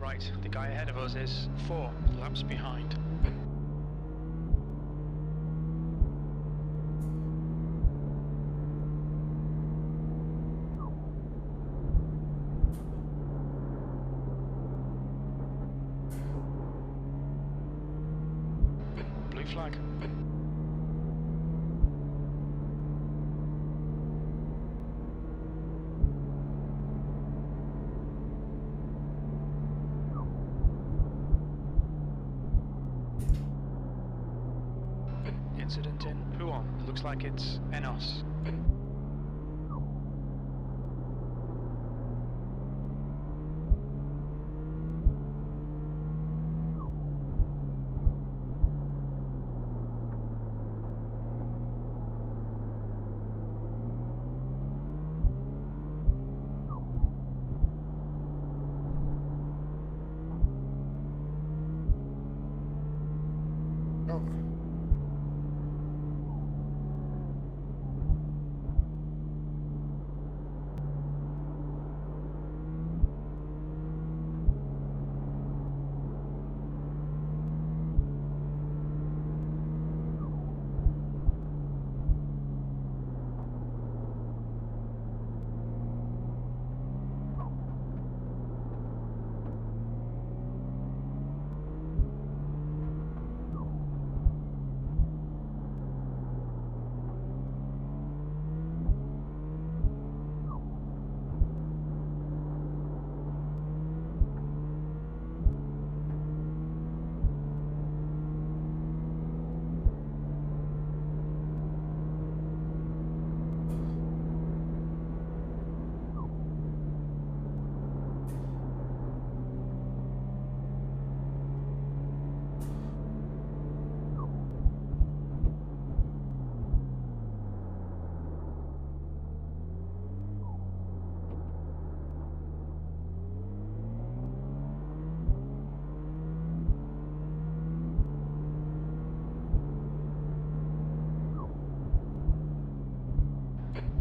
Right, the guy ahead of us is 4 laps behind. Blue flag. Incident in Puon. It looks like it's Enos. Oh.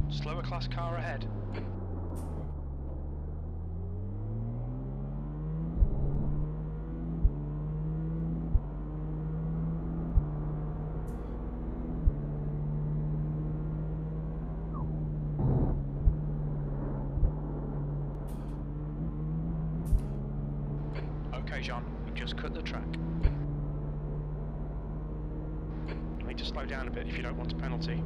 Slower class car ahead. Jean. We've just cut the track. You need to slow down a bit if you don't want a penalty.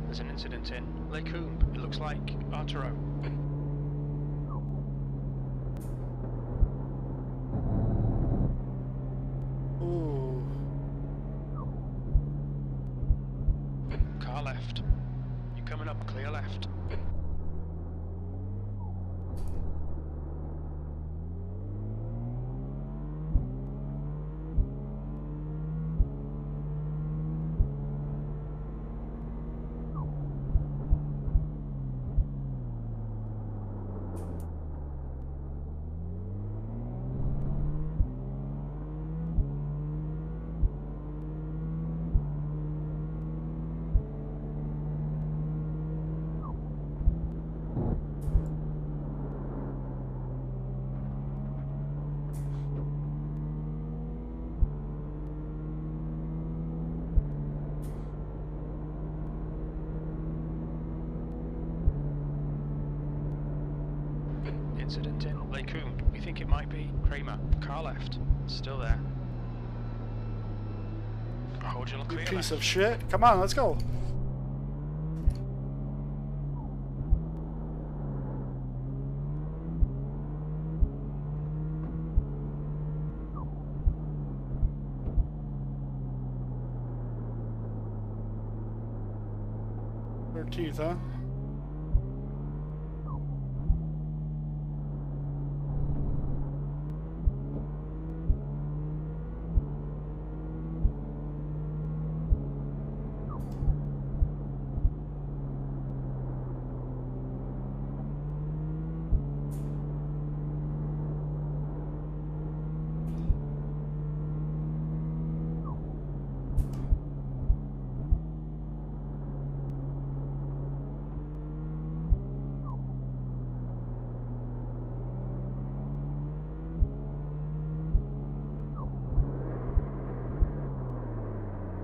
There's an incident in Lecombe. It looks like Arturo. Ooh. Car left. You're coming up, clear left. Incident in Lecombe. We think it might be Kramer. Car left. Still there. Hold your You clear piece left. of shit. Come on, let's go. Teeth, huh?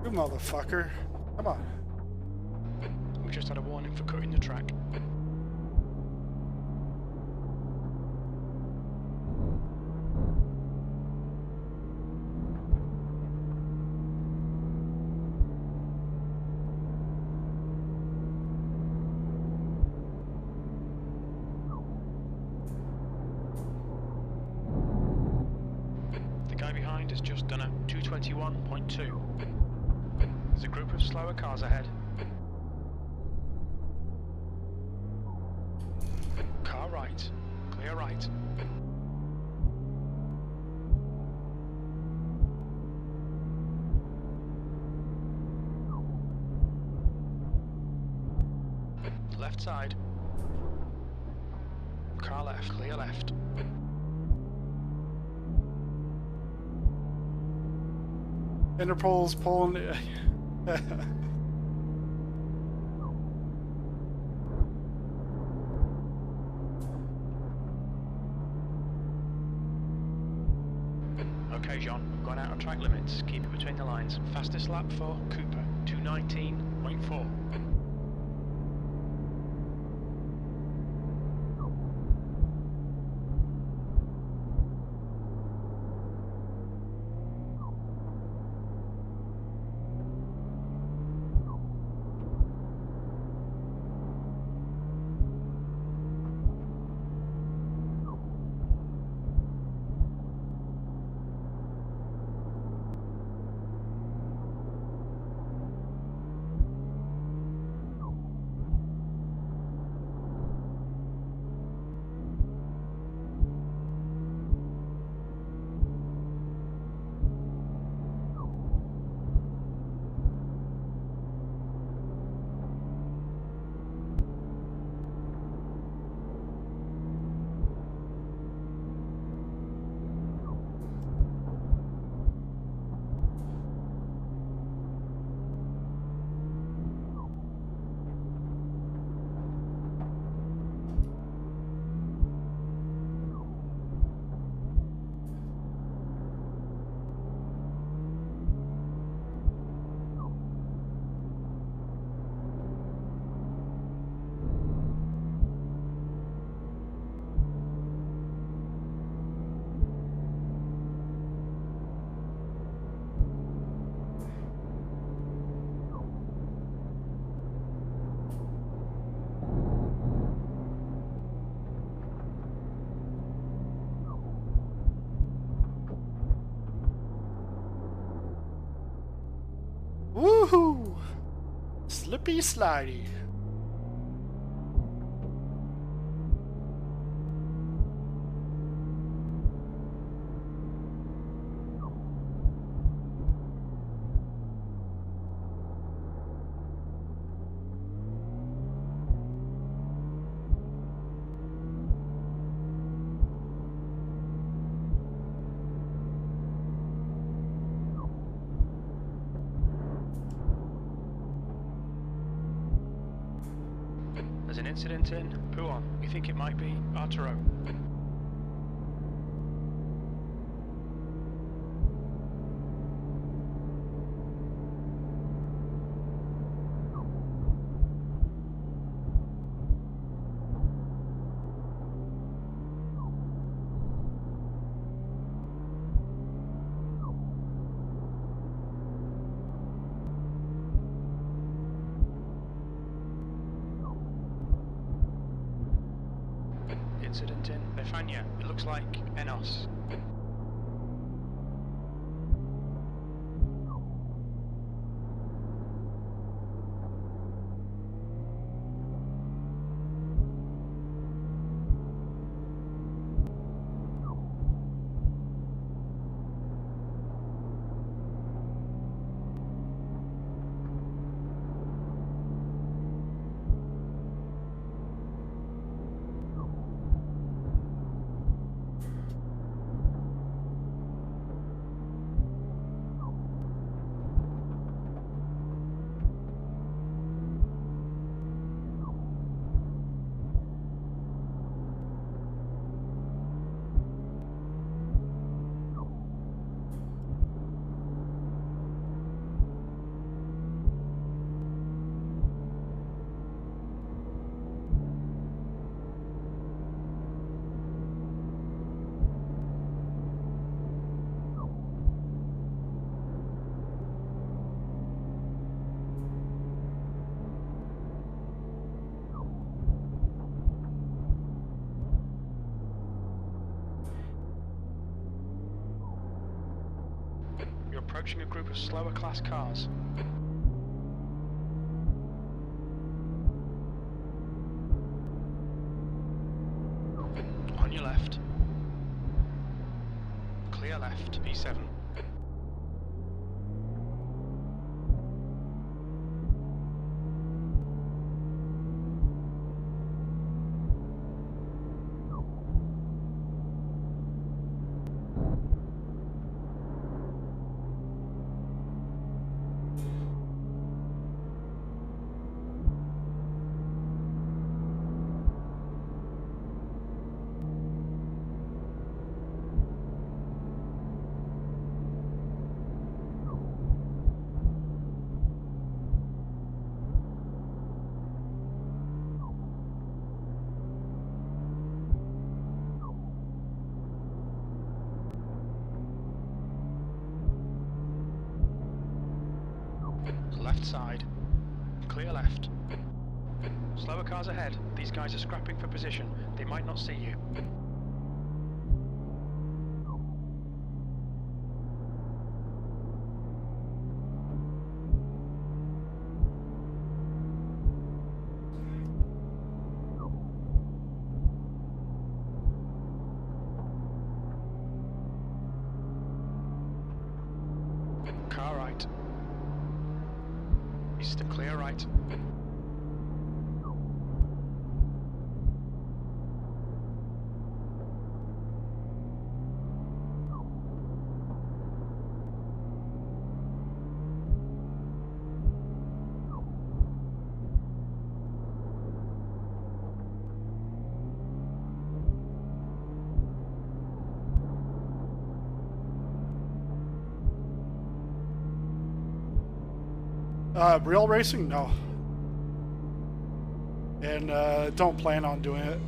You motherfucker. Come on. We've just had a warning for cutting the track. The guy behind has just done a 221.2. There's a group of slower cars ahead. Car right. Clear right. Left side. Car left. Clear left. Interpol's pulling. Okay, John, we've gone out of track limits. Keep it between the lines. Fastest lap for Cooper, 2:19.4. Woohoo! Slippy slidey. There's an incident in Pouon. We think it might be Arturo. Incident in Befania. It looks like Enos. You're approaching a group of slower class cars. On your left. Clear left, B7. inside. Clear left. Slower cars ahead. These guys are scrapping for position. They might not see you. Car right. East and clear right. Real racing? No. And don't plan on doing it.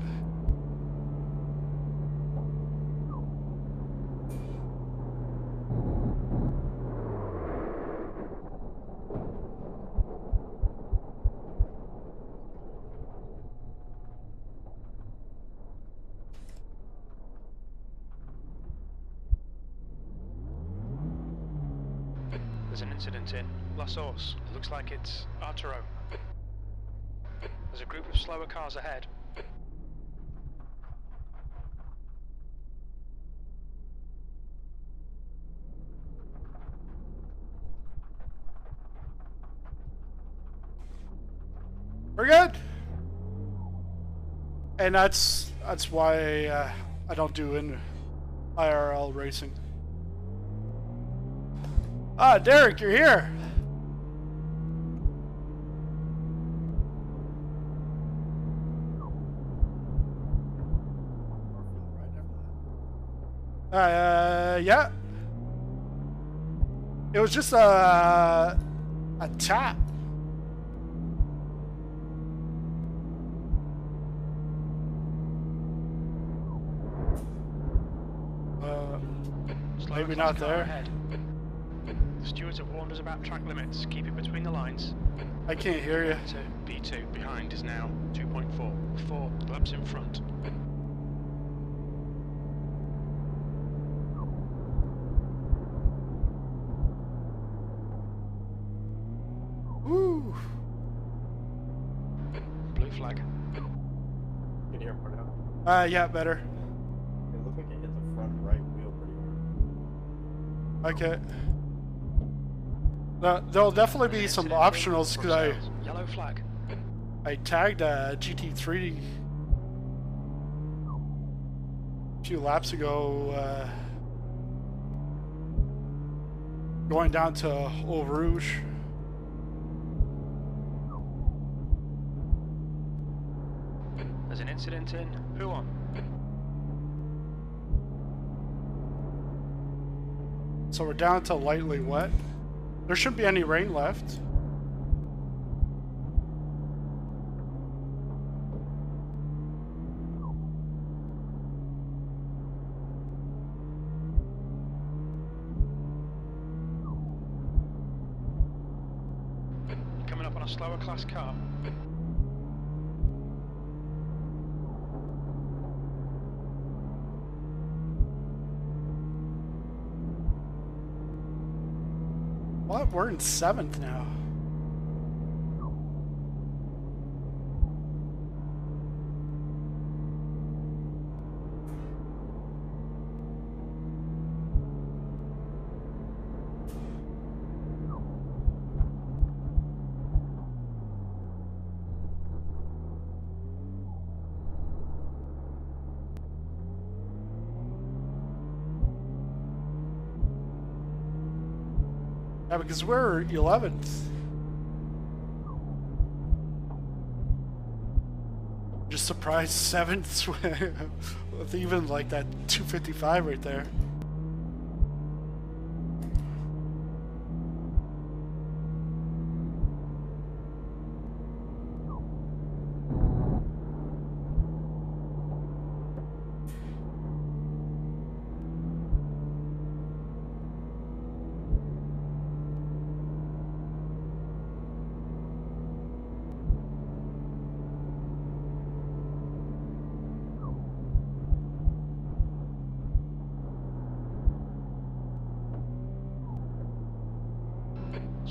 There's an incident in La Source. It looks like it's Arturo. There's a group of slower cars ahead. We're good. And that's why I don't do in IRL racing. Ah, Derek, you're here. Yeah. It was just a tap. Slower Maybe cars not car there. ahead. The stewards have warned us about track limits. Keep it between the lines. I can't hear you. So P2 behind is now 2.4. 4 laps in front. Woo. Blue flag. Can you hear more now? Yeah, better. It looked like it hit the front right wheel pretty hard. Okay. There'll definitely be some optionals because Yellow flag. I tagged a GT3 a few laps ago, going down to Eau Rouge. There's an incident in Huon. So we're down to lightly wet. There shouldn't be any rain left. Coming up on a slower class car. What? We're in 7th now. Yeah, because we're 11th. Just surprised 7th with even like that 255 right there.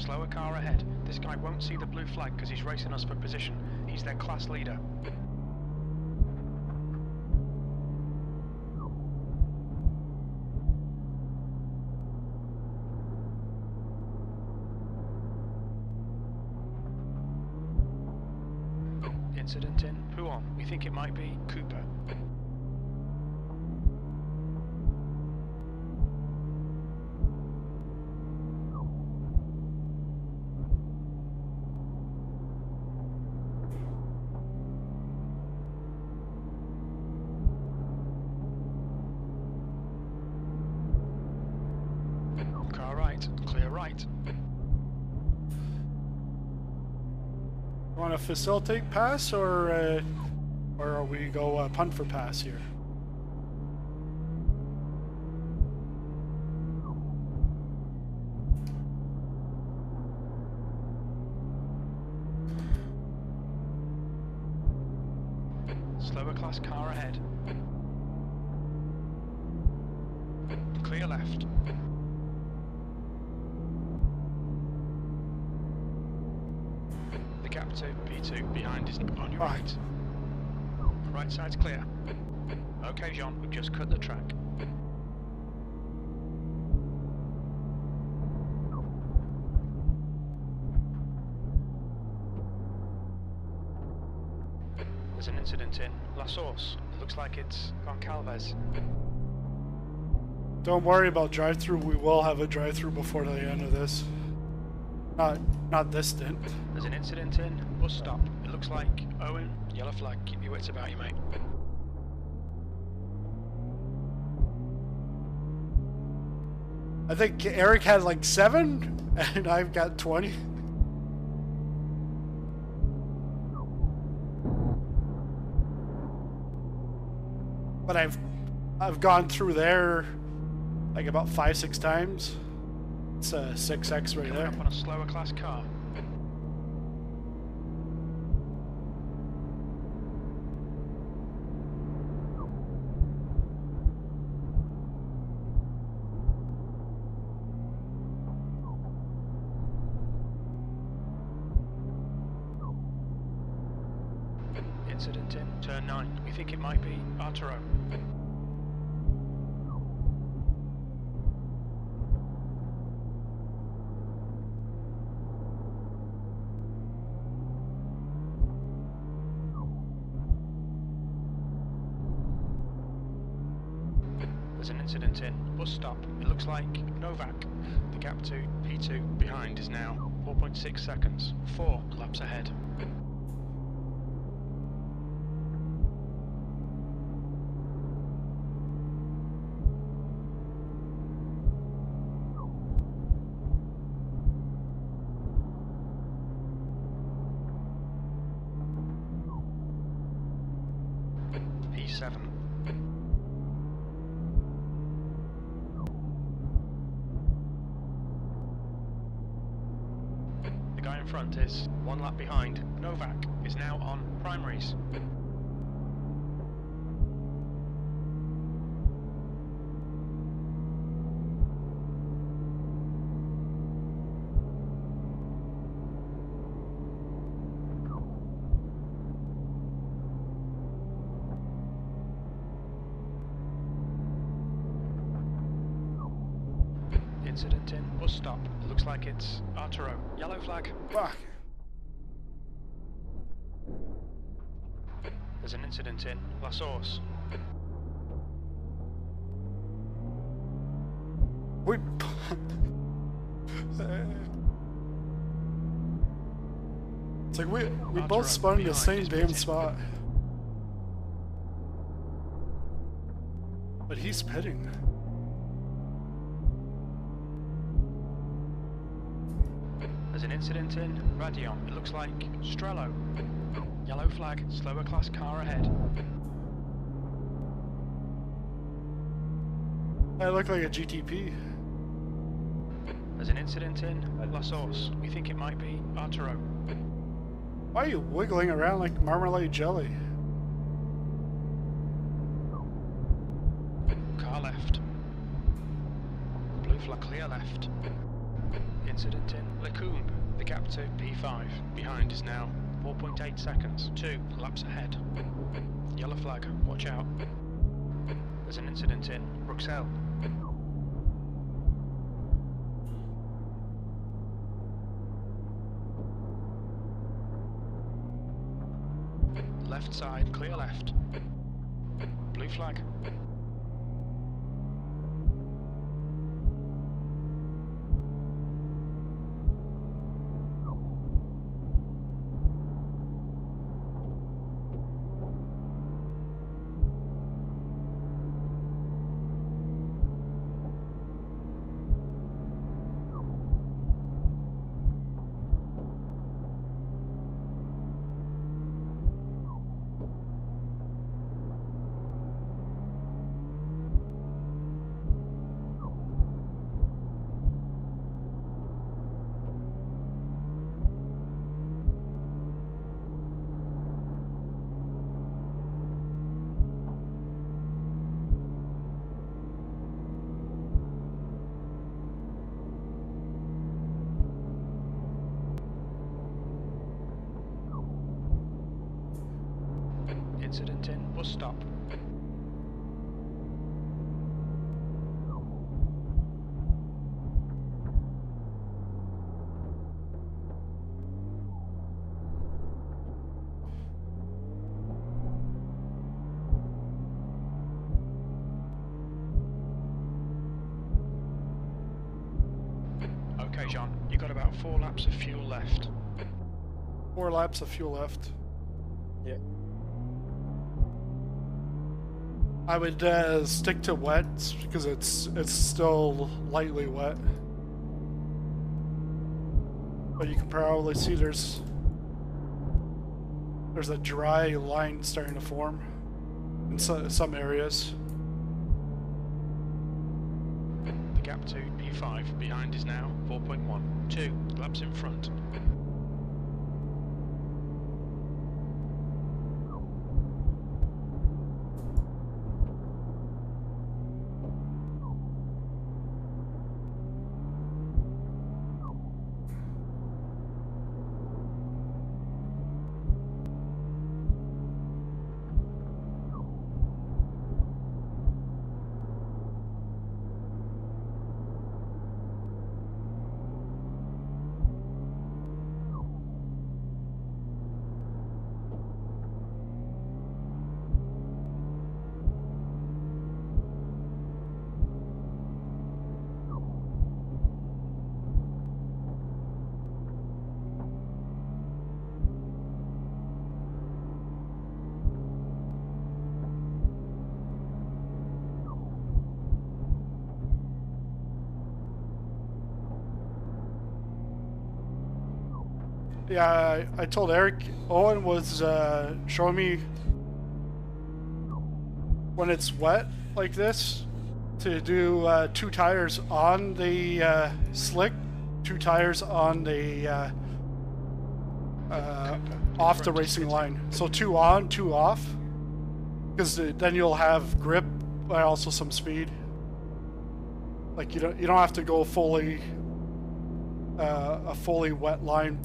Slower car ahead. This guy won't see the blue flag because he's racing us for position. He's their class leader. Incident in. Who on? We think it might be Cooper. Car right. Clear right. Want to facilitate pass or we go punt for pass here? Slower class car ahead. Clear left. The gap to P2 behind is on your right. Right side's clear. Okay, Jean, we've just cut the track. There's an incident in La Source. It looks like it's Goncalves. Don't worry about drive-through. We will have a drive-through before the end of this. Not this stint. There's an incident in bus stop. It looks like Owen. Yellow flag. Keep your wits about you, mate. I think Eric had like 7, and I've got 20. But I've gone through there like about 5-6 times. It's a 6X right Coming there. up on a slower class car. Incident in turn 9. We think it might be Arturo. There's an incident in bus stop. It looks like Novak. The gap to P2 behind is now 4.6 seconds. 4 laps ahead. P7. The guy in front is 1 lap behind. Novak is now on primaries. Incident in bus stop. It looks like it's Arturo. Yellow flag. Fuck. There's an incident in La Source. We. It's like we both spun in the same damn spot. But he's pitting. There's an incident in Radion. It looks like Strello. Yellow flag. Slower class car ahead. I look like a GTP. There's an incident in La Source. We think it might be Arturo. Why are you wiggling around like marmalade jelly? Car left. Blue flag clear left. incident in Lecumbe. The gap to P5 behind is now 4.8 seconds. 2 laps ahead. Yellow flag, watch out. There's an incident in Bruxelles. Left side, clear left. Blue flag. Incident in bus stop. Okay, John, you got about 4 laps of fuel left. 4 laps of fuel left. Yeah. I would stick to wet because it's still lightly wet. But you can probably see there's a dry line starting to form in some areas. The gap to P5 behind is now 4.1. 2 laps in front. Yeah, I told Eric, Owen was showing me when it's wet like this to do 2 tires on the slick, 2 tires on the off the racing line. So 2 on, 2 off, because then you'll have grip but also some speed. Like you don't have to go fully a fully wet line.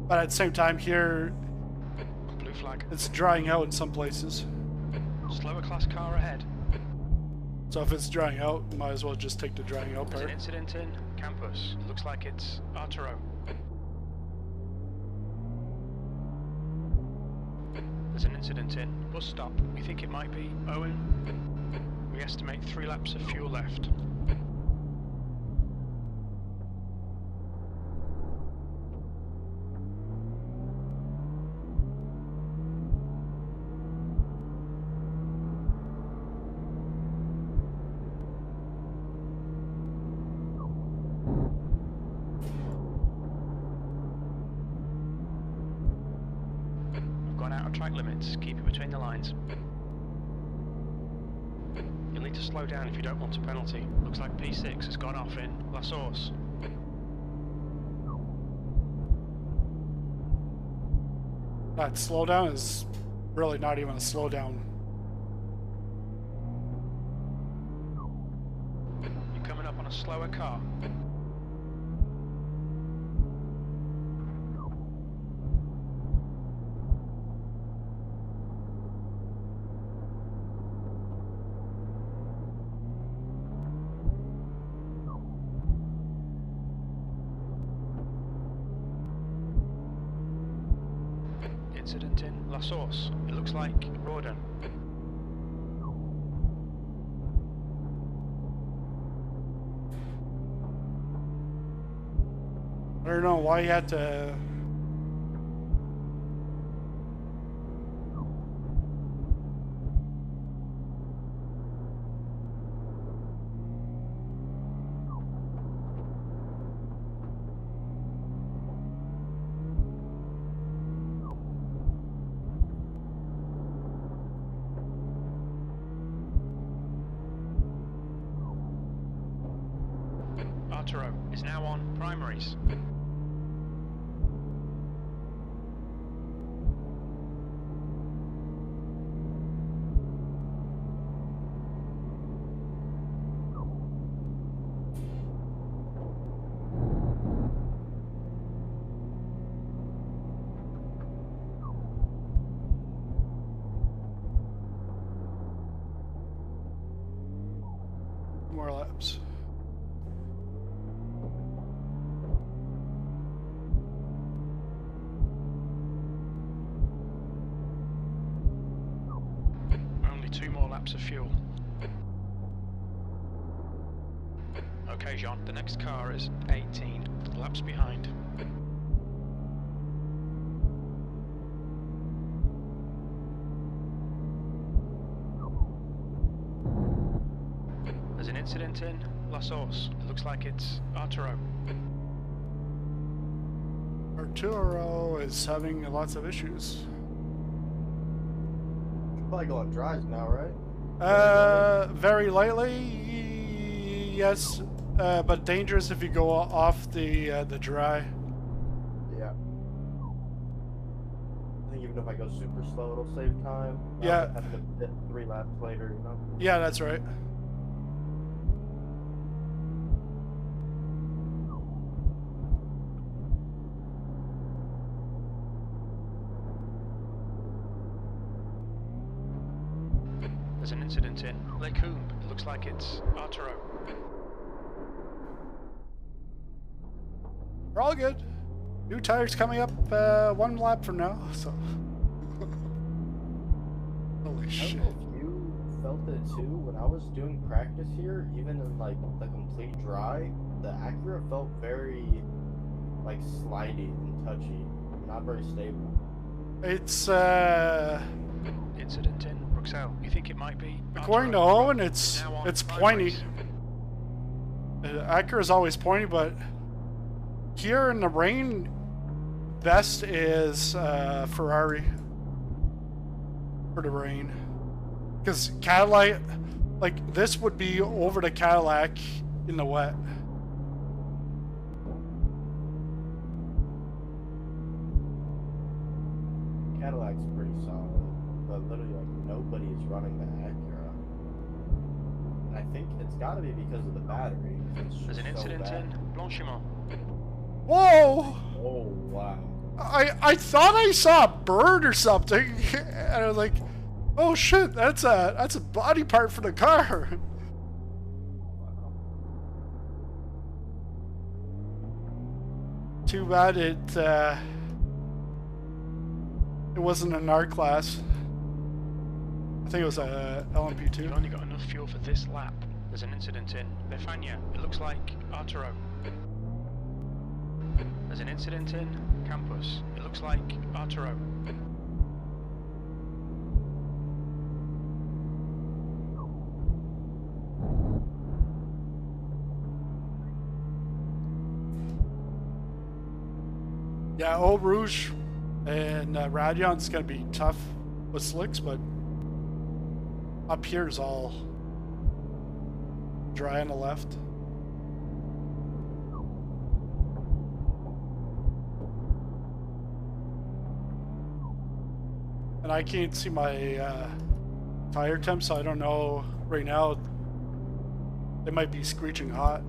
But at the same time here, Blue flag. it's drying out in some places. Slower class car ahead. So if it's drying out, you might as well just take the drying out There's part. an incident in campus. It looks like it's Arturo. There's an incident in bus stop. We think it might be Owen. We estimate 3 laps of fuel left. Out of track limits, keep it between the lines. You'll need to slow down if you don't want a penalty. Looks like P6 has gone off in La Source. That slowdown is really not even a slowdown. You're coming up on a slower car. incident in La Source. It looks like Rawdon. I don't know why you had to. Arturo is now on primaries. More laps. Only 2 more laps of fuel. Okay, Jean, the next car is 18 laps behind. There's an incident in La Source. It looks like it's Arturo. Arturo is having lots of issues. Probably go on drives now, right? Very lightly, yes, but dangerous if you go off the dry. Yeah. I think even if I go super slow, it'll save time. Yeah. Having to hit 3 laps later, you know? Yeah, that's right. There's an incident in Lake Coombe. It looks like it's Arturo. We're all good. New tires coming up 1 lap from now, so. Holy I shit. don't know if you felt it too. When I was doing practice here, even in like the complete dry, the Acura felt very like slidey and touchy, not very stable. It's, Incident in Bruxelles. You think it might be according to Arturo? Owen, it's Now on pointy. primaries. Acura is always pointy, but here in the rain, best is Ferrari for the rain. Because Cadillac, like this would be over the Cadillac in the wet. Cadillac's pretty solid, but literally like nobody is running the Acura. And I think it's got to be because of the battery. 'Cause it's There's an just so incident bad. in Blanchimont. Whoa! Oh wow! I thought I saw a bird or something, and I was like, "Oh shit, that's a body part for the car." Too bad it wasn't an R class. I think it was a You've LMP2. only got enough fuel for this lap. There's an incident in Lefania. It looks like Arturo. There's an incident in Campus. It looks like Arturo. Yeah, Eau Rouge and Radion's gonna be tough with slicks, but up here is all dry on the left. And I can't see my tire temp, so I don't know right now. They might be screeching hot.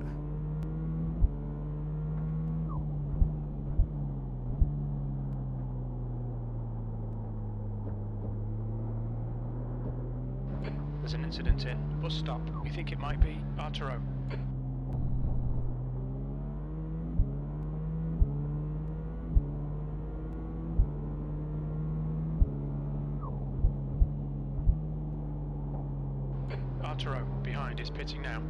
There's an incident in bus stop. We think it might be Arturo. Arturo, behind, is pitting now.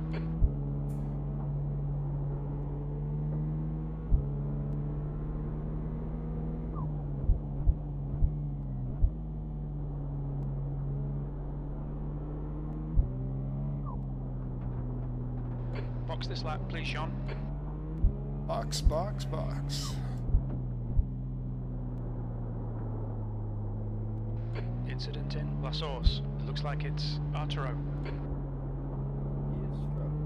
Box this lap, please, Sean. Box, box, box. Incident in La Source. It looks like it's Arturo. He is struggling.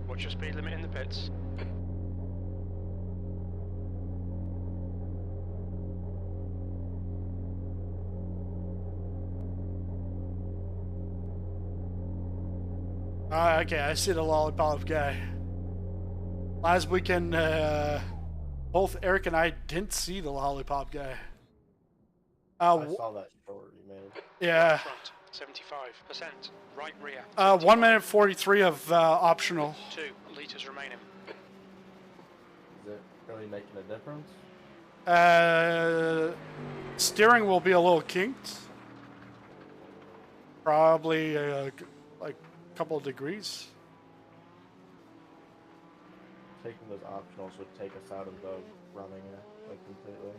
What's your speed limit in the pits? Okay, I see the lollipop guy. Last weekend, both Eric and I didn't see the lollipop guy. I saw that short you made. Yeah. Front, 75%. Right rear. 1 minute 43 of optional. 2 litres remaining. Is it really making a difference? Steering will be a little kinked. Probably like a couple of degrees. Taking those optionals would take us out of the running it like completely.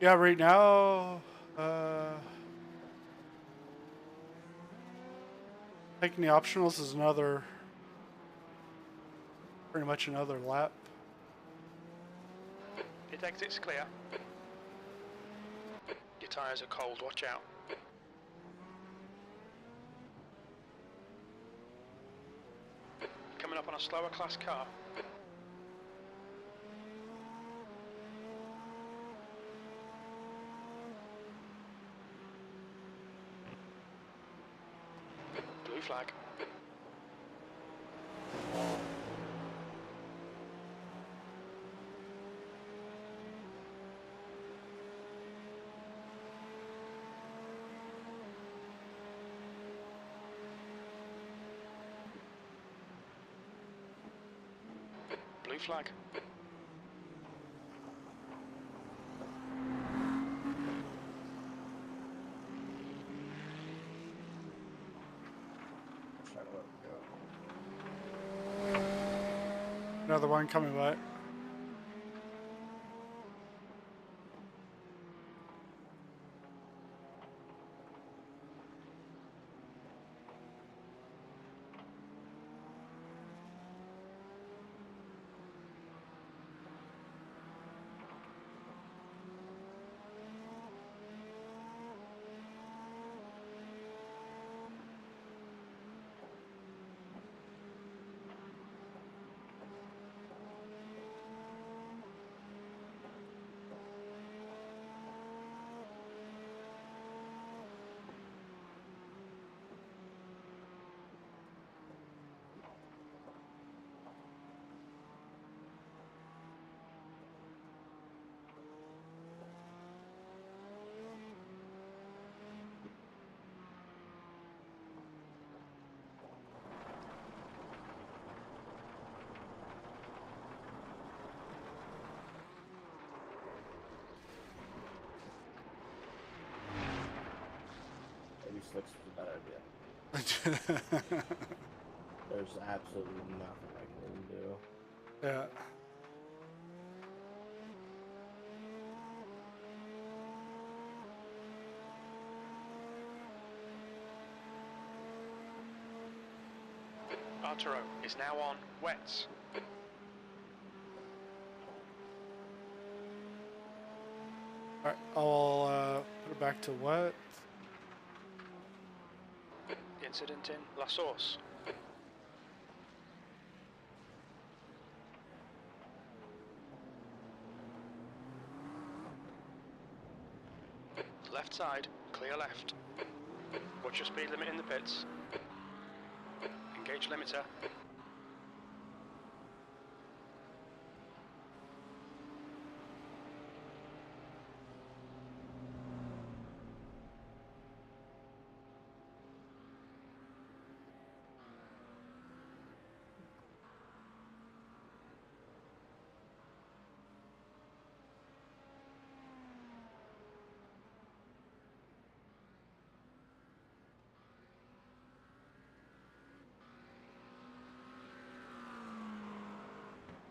Yeah, right now, taking the optionals is pretty much another lap. Pit exit's clear. Your tyres are cold, watch out. Coming up on a slower class car. Blue flag. Blue flag. Try to let it go. Another one coming by. Maybe slicks is a bad idea. There's absolutely nothing I can even do. Yeah. Arturo is now on wets. Alright, I'll put it back to what? Incident in La Source. Left side, clear left. Watch your speed limit in the pits. Engage limiter.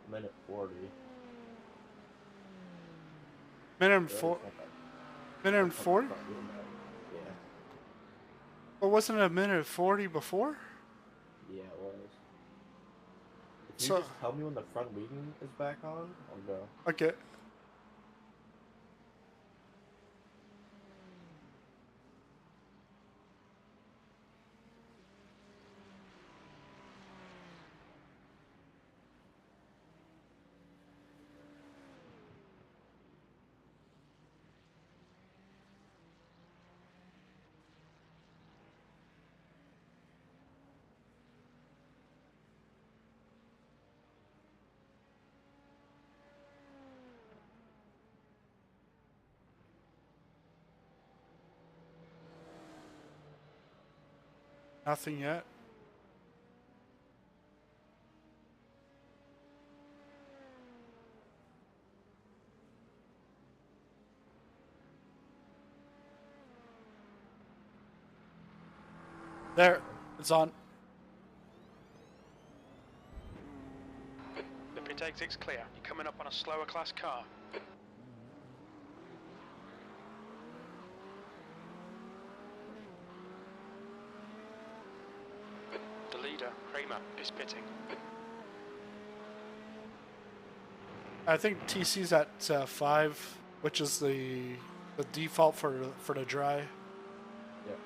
Minute 40. Minute and Really? four. It's not that- Minute and it's not that 40. far doing that. Or wasn't it a minute 40 before? Yeah, it was. If you So- just tell me when the front leading is back on, I'll go. Okay. Nothing yet. There, it's on. The pit exit's clear. You're coming up on a slower class car. The leader, Kramer, is pitting. I think TC's at 5, which is the default for the dry. Yep.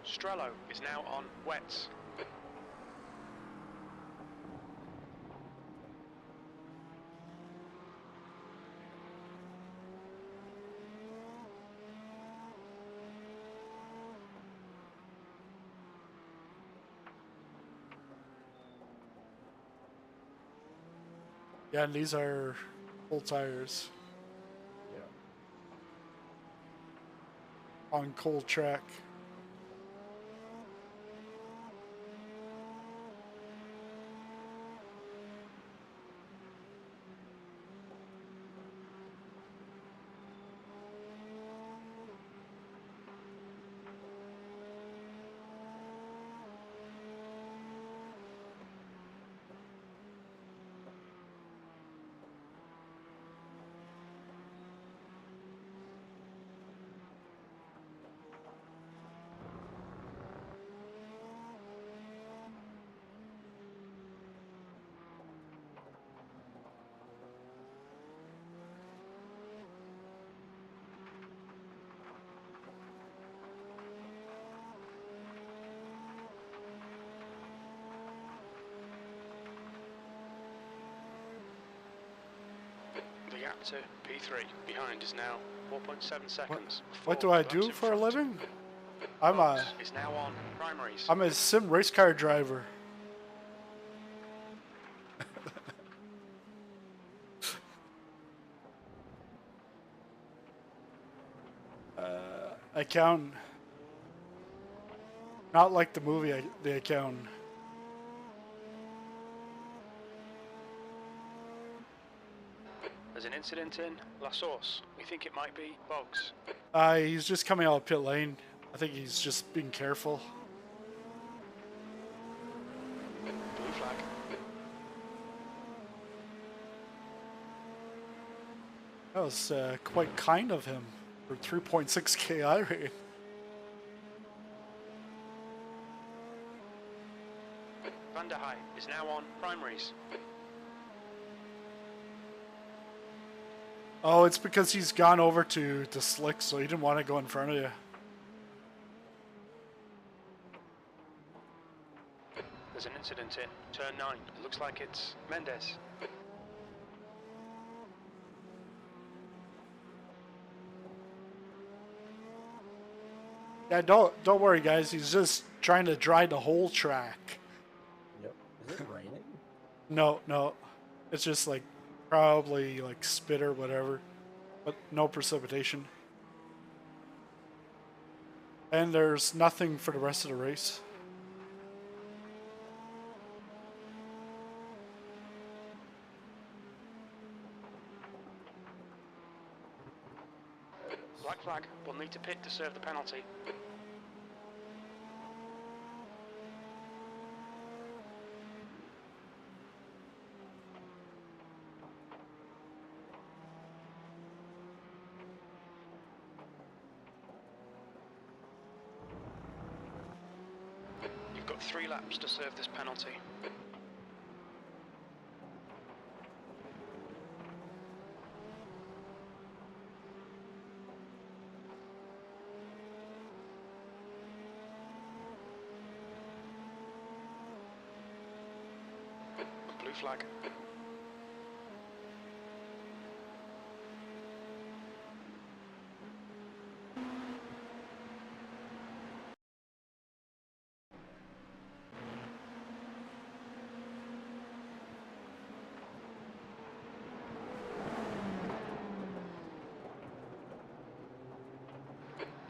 Strello is now on wets. Yeah, and these are full tires Yeah. on cold track. The gap to P3 behind is now 4.7 seconds. What do Four I laps do in for a front. living? I'm a Is now on primaries. I'm a sim race car driver. Account. Not like the movie, the account. There's an incident in La Source. We think it might be Boggs. He's just coming out of pit lane. I think he's just being careful. Blue flag. That was quite kind of him for 3.6k iRacing. Van der Heij is now on primaries. Oh, it's because he's gone over to Slick, so he didn't want to go in front of you. There's an incident in turn 9. It looks like it's Mendes. Yeah, don't worry, guys. He's just trying to dry the whole track. Yep. Is it raining? No, it's just like probably like spit or whatever, but no precipitation. And there's nothing for the rest of the race. Black flag. We'll need to pit to serve the penalty. You've got 3 laps to serve this penalty. Blue flag.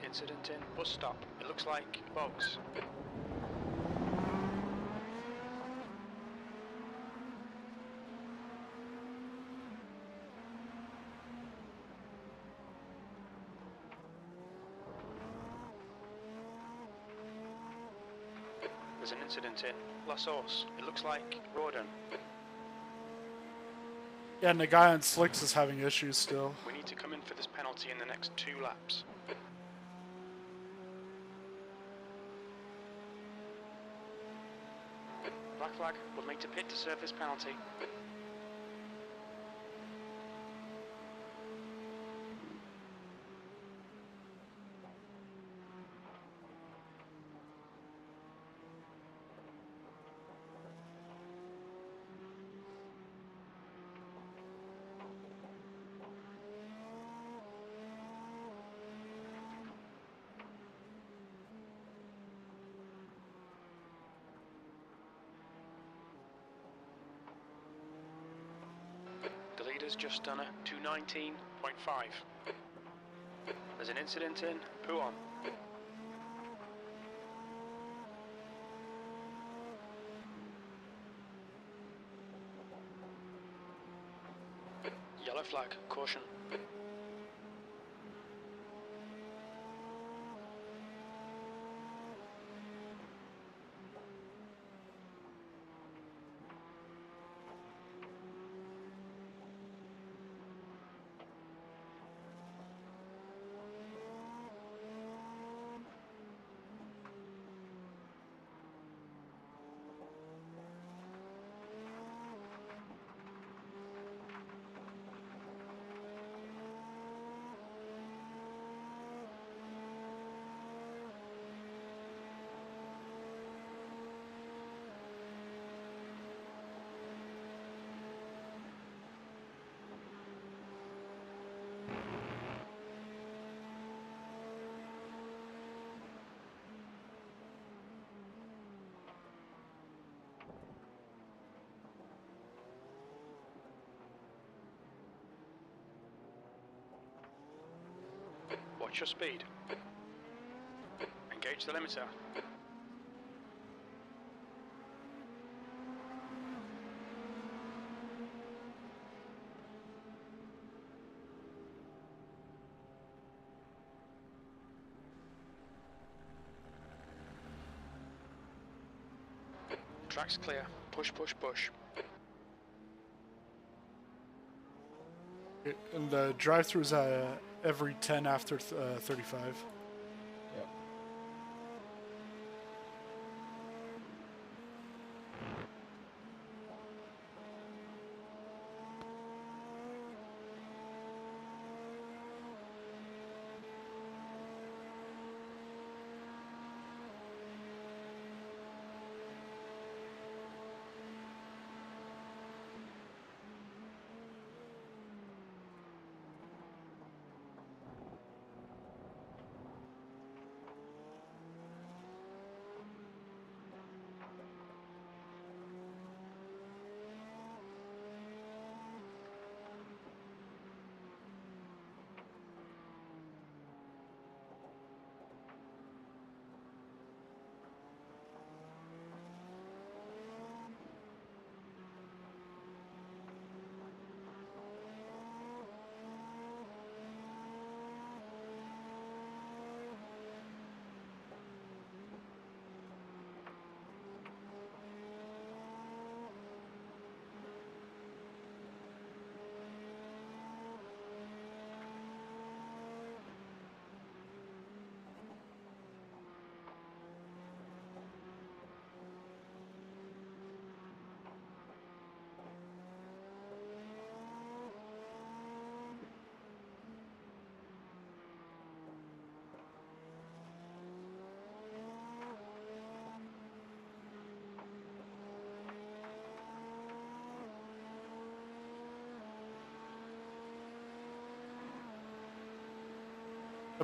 Incident in bus stop. It looks like bogs. There's an incident in La Source. It looks like Rawdon. Yeah, and the guy on slicks is having issues still. We need to come in for this penalty in the next 2 laps. Black flag. We'll need to pit to serve this penalty. The leader's just done a 219.5. There's an incident in Puon. Yellow flag, caution. Watch your speed. Engage the limiter. Track's clear. Push, push, push. And the drive-throughs every 10 after 35. Yep.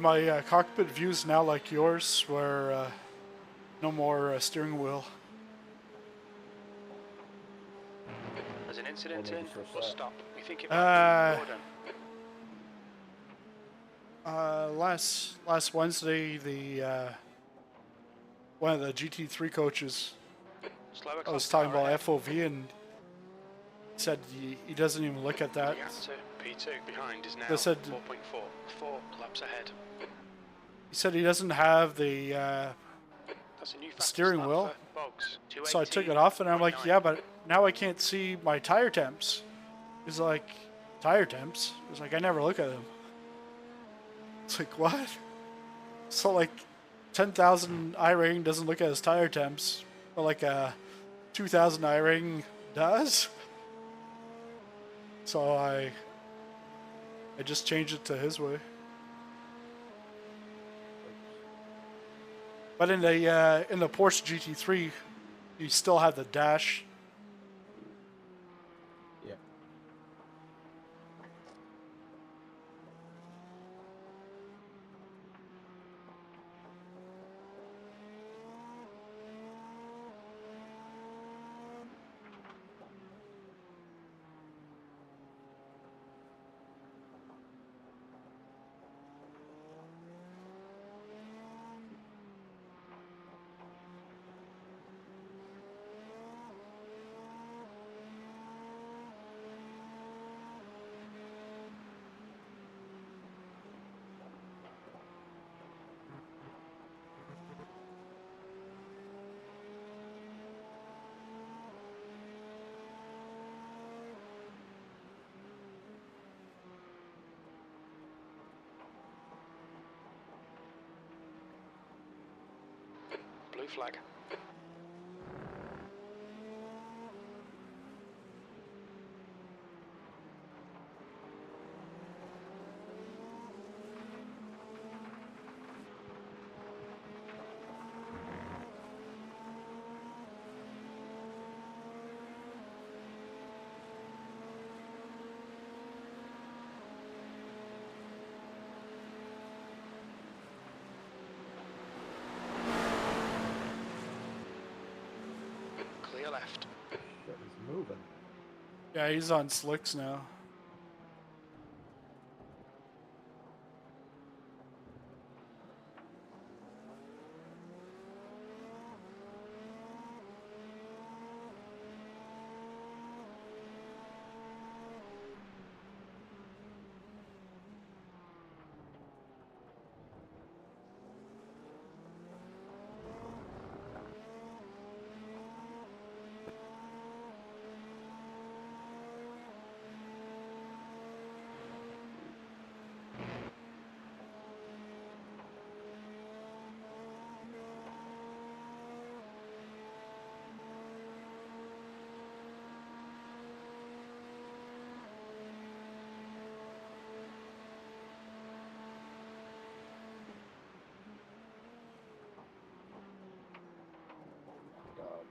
My cockpit views now like yours, where no more steering wheel. There's an incident Or in, maybe switch or that. stop. We think it might be Gordon. Last Wednesday, the one of the GT3 coaches, Slower I was clock talking car about ahead. FOV, and he said he doesn't even look at The that. gap to P2 behind is now They said 4.4. 4 laps ahead. he said he doesn't have the That's a new fastest steering lap wheel, for Boggs. so I took it off, and I'm like, 218.9. yeah, but now I can't see my tire temps. He's like, tire temps? He's like, I never look at them. It's like, what? So like 10,000 iRacing doesn't look at his tire temps, but like a 2,000 iRacing does. So I just changed it to his way. But in the Porsche GT3, you still have the dash. Yeah. Blue flag. Clear left. Shit, he's moving. Yeah, he's on slicks now. God.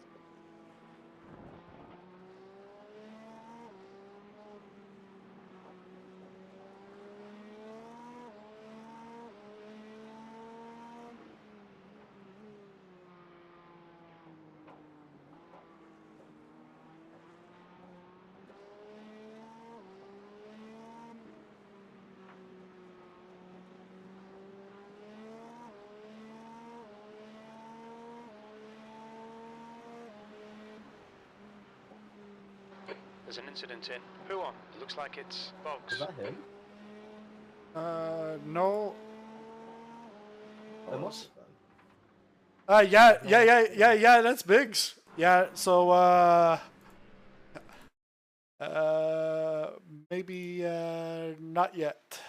There's an incident in. Who on? It looks like it's Boggs. Is that him? No. It must have been. Yeah, that's Biggs. Yeah, so, maybe, not yet.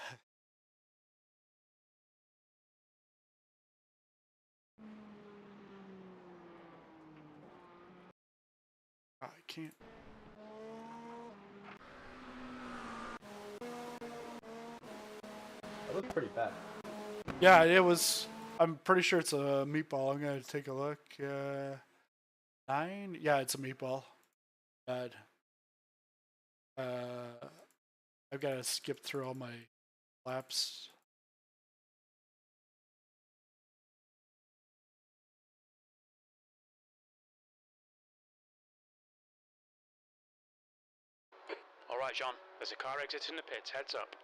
I can't. It looked pretty bad. Yeah, it was. I'm pretty sure it's a meatball. I'm gonna take a look. 9? Yeah, it's a meatball. Bad. I've got to skip through all my laps. Alright, John, there's a car exiting the pits, heads up.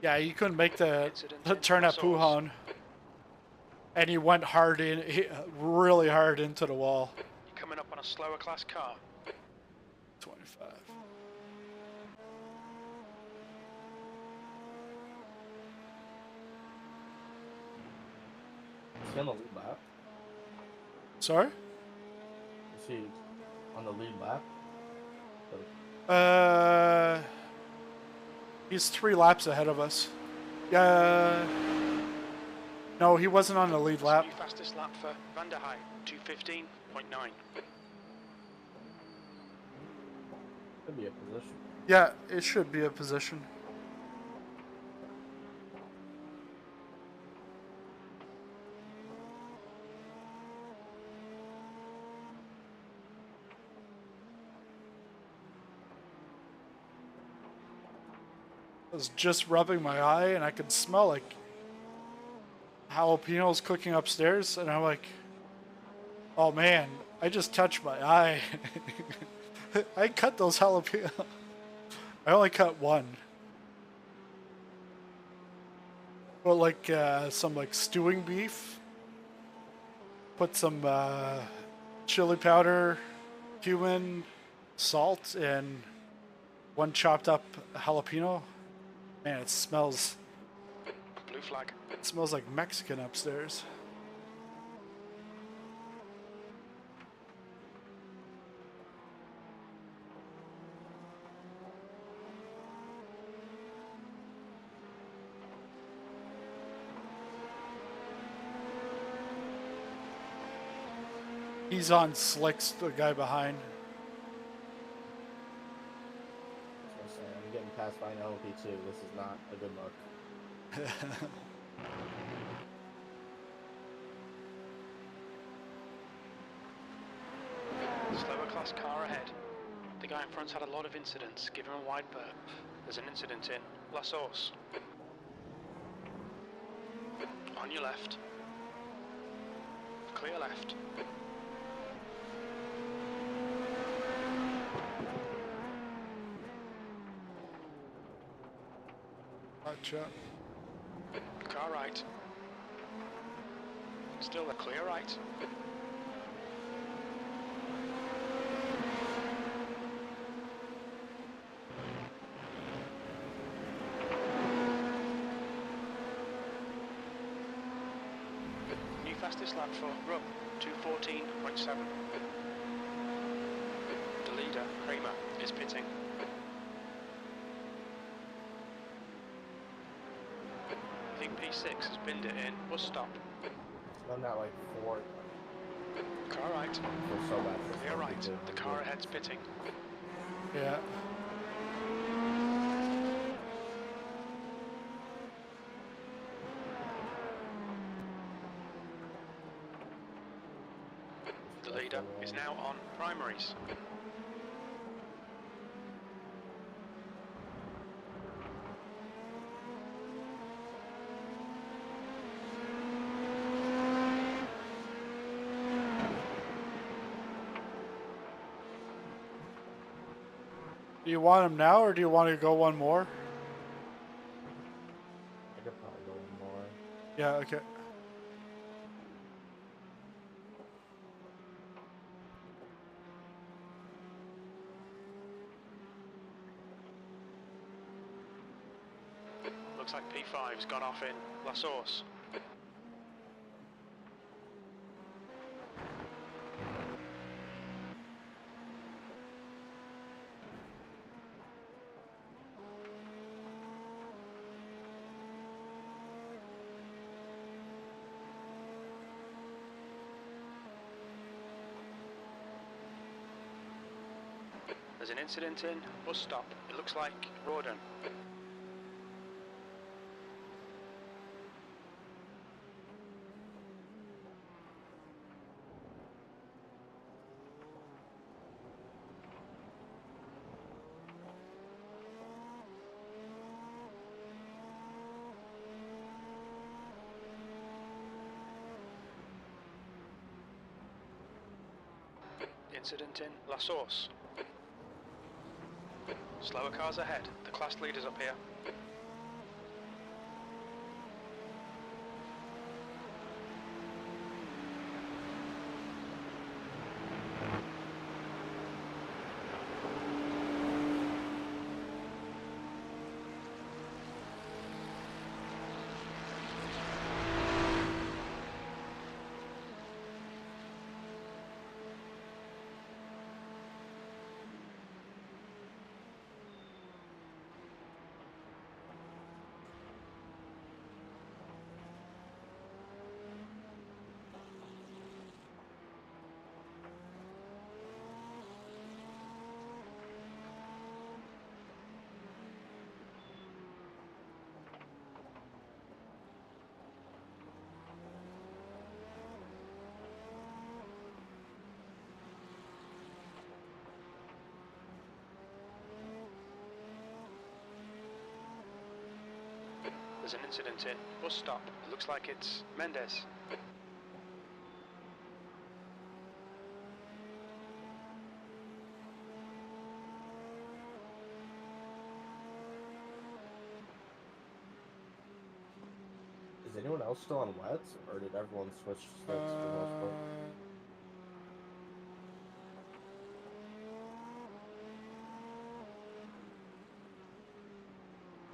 Yeah, you couldn't make the Incident turn in at La Source. Pujon. And he went hard really hard into the wall. You're coming up on a slower class car. 25. Is he on the lead lap? Sorry? Is he on the lead lap? He's 3 laps ahead of us. No, he wasn't on the lead lap. New fastest lap for Van der Heij, 2:15.9. Could be a position. Yeah, it should be a position. I was just rubbing my eye and I could smell like jalapenos cooking upstairs, and I'm like, oh man, I just touched my eye. I cut those jalapenos. I only cut one. But like some like stewing beef. Put some chili powder, cumin, salt, and 1 chopped up jalapeno. Man, it smells. Blue flag. It smells like Mexican upstairs. He's on slicks, the guy behind. I was saying, I'm getting passed by an LMP2. This is not a good look. Slower class car ahead. The guy in front's had a lot of incidents. Give him a wide berth. There's an incident in La Source. On your left. Clear left. Gotcha. Car right. Still a clear right. New fastest lap for Rupp, 2:14.7. The leader, Kramer, is pitting. I think P6 has binned it in. Bus stop. I'm not like 4. Car right. Feel so bad for Clear right. LMP2. The car ahead's pitting. Yeah. The leader is now on primaries. Do you want him now, or do you want to go one more? I could probably go one more. Yeah, okay. Looks like P5's gone off in La Source. There's an incident in bus stop. It looks like Rawdon. incident in La Source. Slower cars ahead. The class leaders up here. There's an incident in bus stop. It looks like it's Mendez. Is anyone else still on wets, or did everyone switch to slicks for the most part?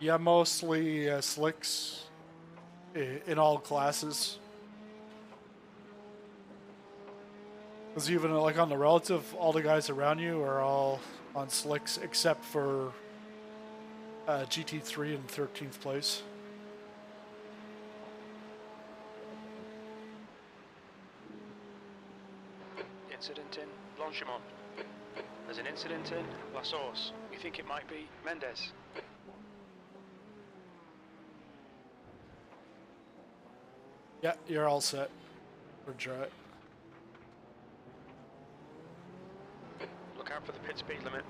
Yeah, mostly slicks in all classes. Because even like on the relative, all the guys around you are all on slicks except for GT3 in 13th place. Incident in Longchamp. There's an incident in La Source. We think it might be Mendez. Yeah, you're all set for dry. Look out for the pit speed limit.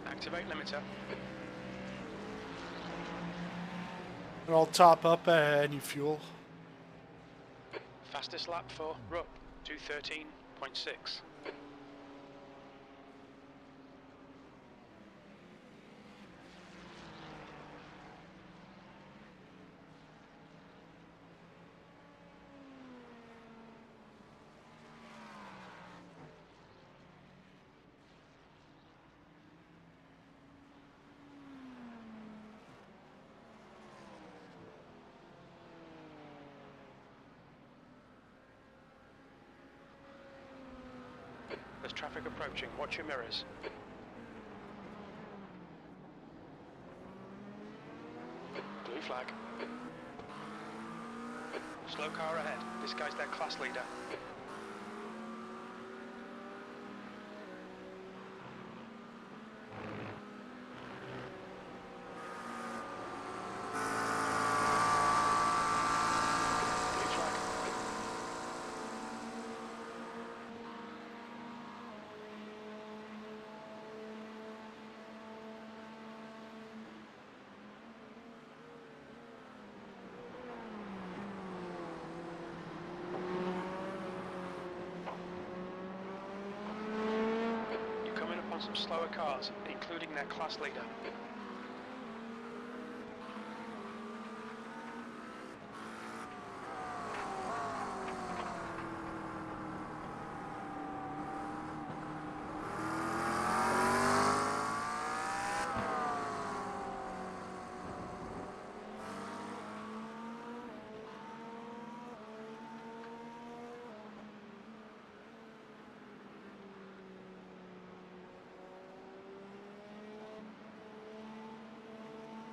Activate limiter. And I'll top up any fuel. Fastest lap for Rupp, 2:13.6. There's traffic approaching. Watch your mirrors. Blue flag. Slow car ahead. This guy's their class leader. Blue flag. You're coming up on some slower cars, including their class leader.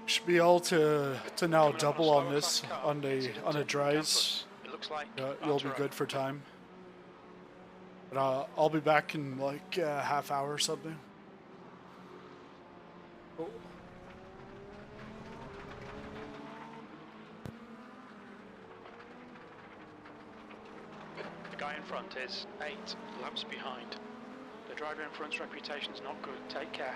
Should be able to now double on this on the dries. It looks like You'll be good for time. But I'll be back in like a half hour or something. Oh. The guy in front is 8 laps behind. The driver in front's reputation's not good. Take care.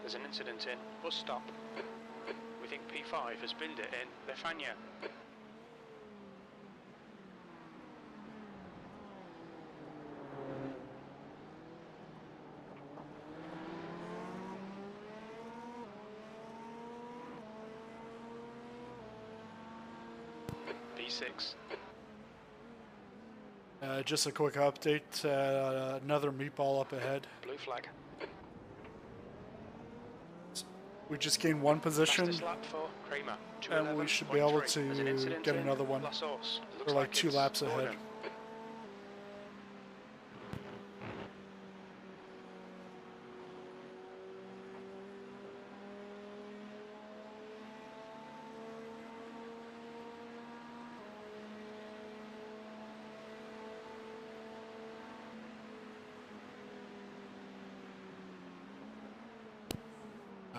There's an incident in bus stop. We think P5 has binned it in Lefania. P6. Just a quick update. Another meatball up ahead. Blue flag. We just gained one position, Fastest lap for Kramer. and we should be able 2:11.3. There's an to incident get in another one. La Source. Looks We're like 2 it's laps ahead. Gordon.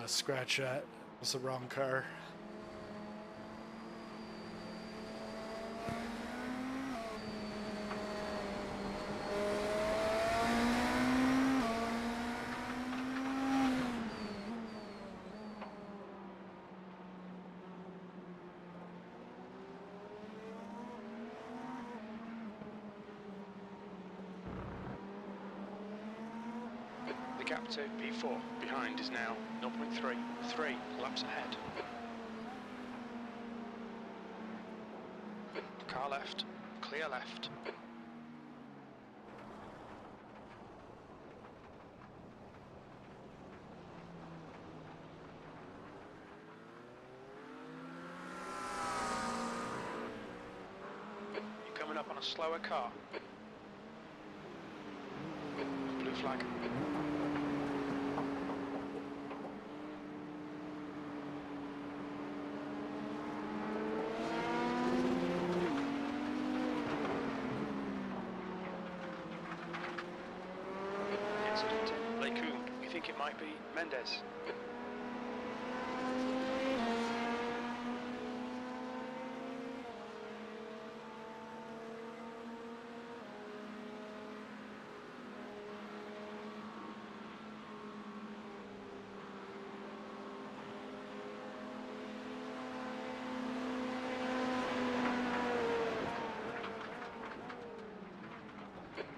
Scratch that. It was the wrong car. The gap to P4 behind is now 0.3. 3 laps ahead. Car left. Clear left. You're coming up on a slower car. Blue flag. Incident in Lacoon. We think it might be Mendez.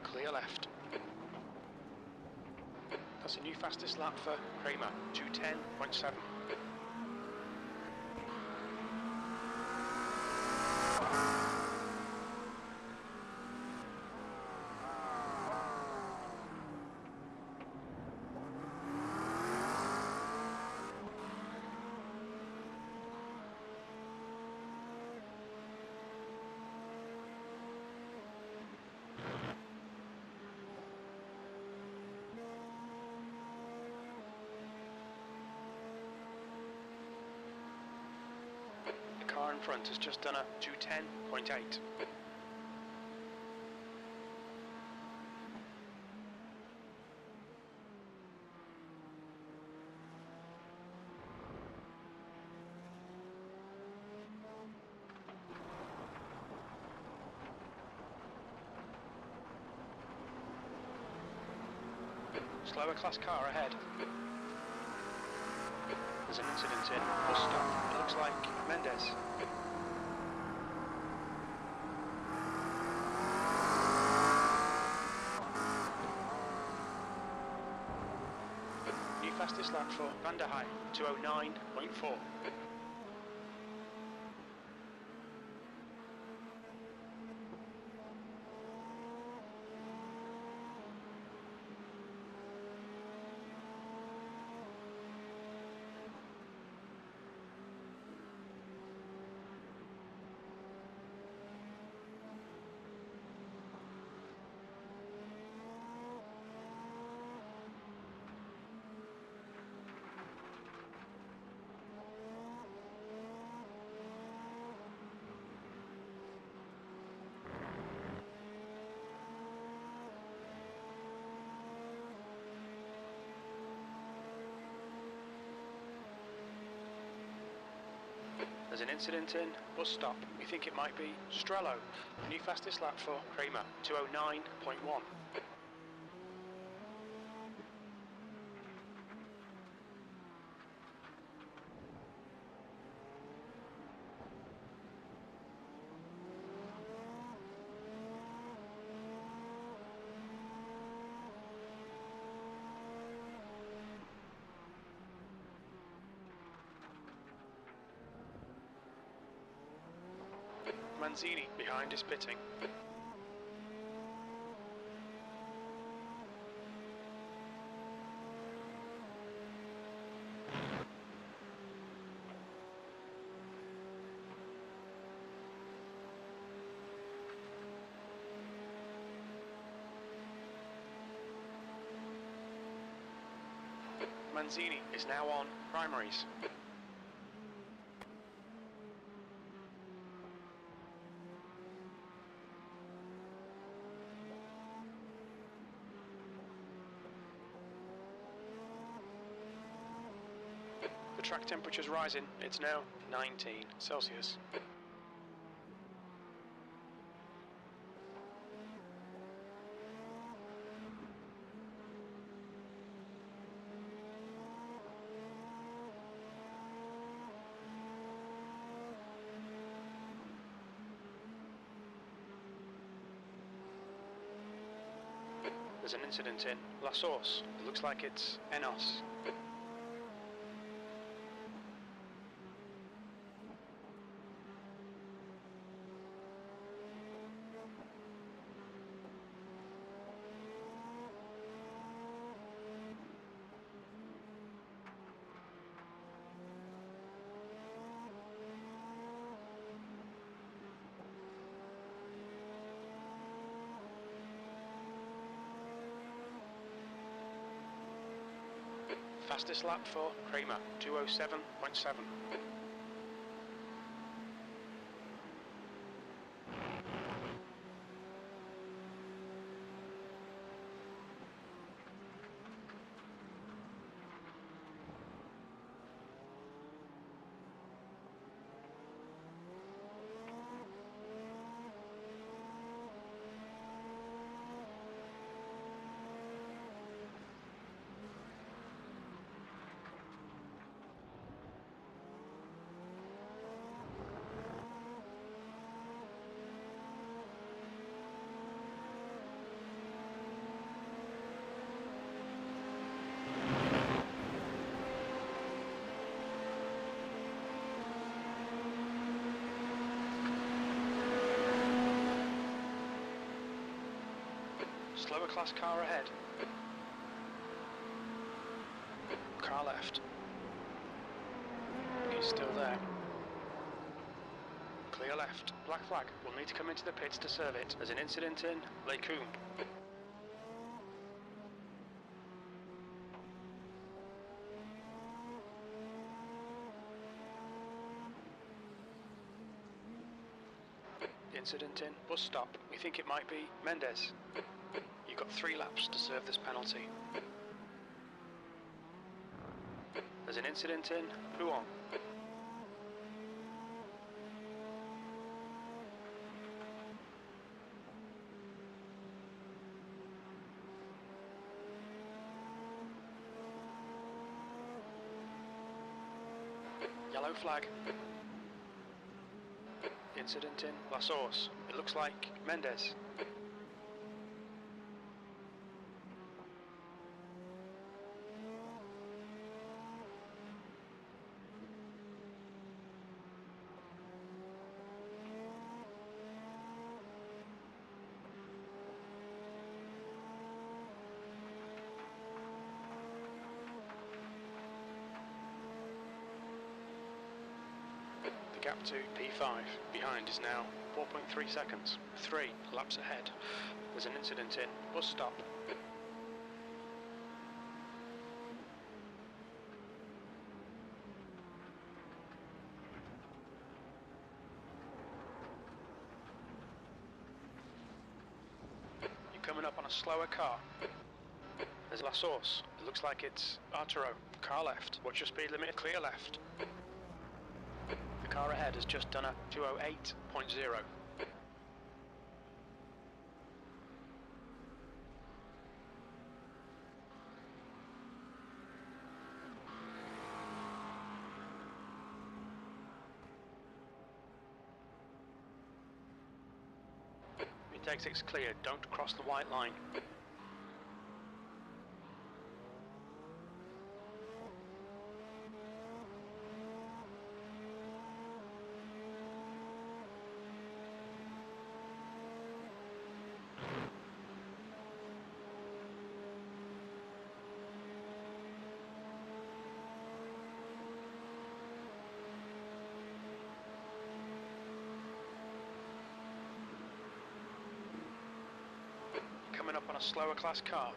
Clear left. That's a new fastest lap for Kramer, 2:10.7. The car in front has just done a 2:10.8. Slower class car ahead. There's an incident in bus stop. It looks like Mendez. New fastest lap for Van der Heim, 2:09.4. There's an incident in bus stop. We think it might be Strello. New fastest lap for Kramer, 2:09.1. Manzini behind is pitting. Manzini is now on primaries. The track temperature's rising. It's now 19 Celsius. There's an incident in La Source. It looks like it's Enos. Fastest lap for Kramer, 2:07.7. Slower class car ahead. Car left. He's still there. Clear left. Black flag. We'll need to come into the pits to serve it. There's an incident in Les Combes. Incident in bus stop. We think it might be Mendes. You've got 3 laps to serve this penalty. There's an incident in Huon. Yellow flag. Incident in La Source. It looks like Mendes. The gap to P5 behind is now 4.3 seconds, 3 laps ahead. There's an incident in bus stop. You're coming up on a slower car. There's La Source. It looks like it's Arturo. Car left. What's your speed limit? Clear left. The car ahead has just done a 2:08.0. Exit's clear. Don't cross the white line. a slower class car.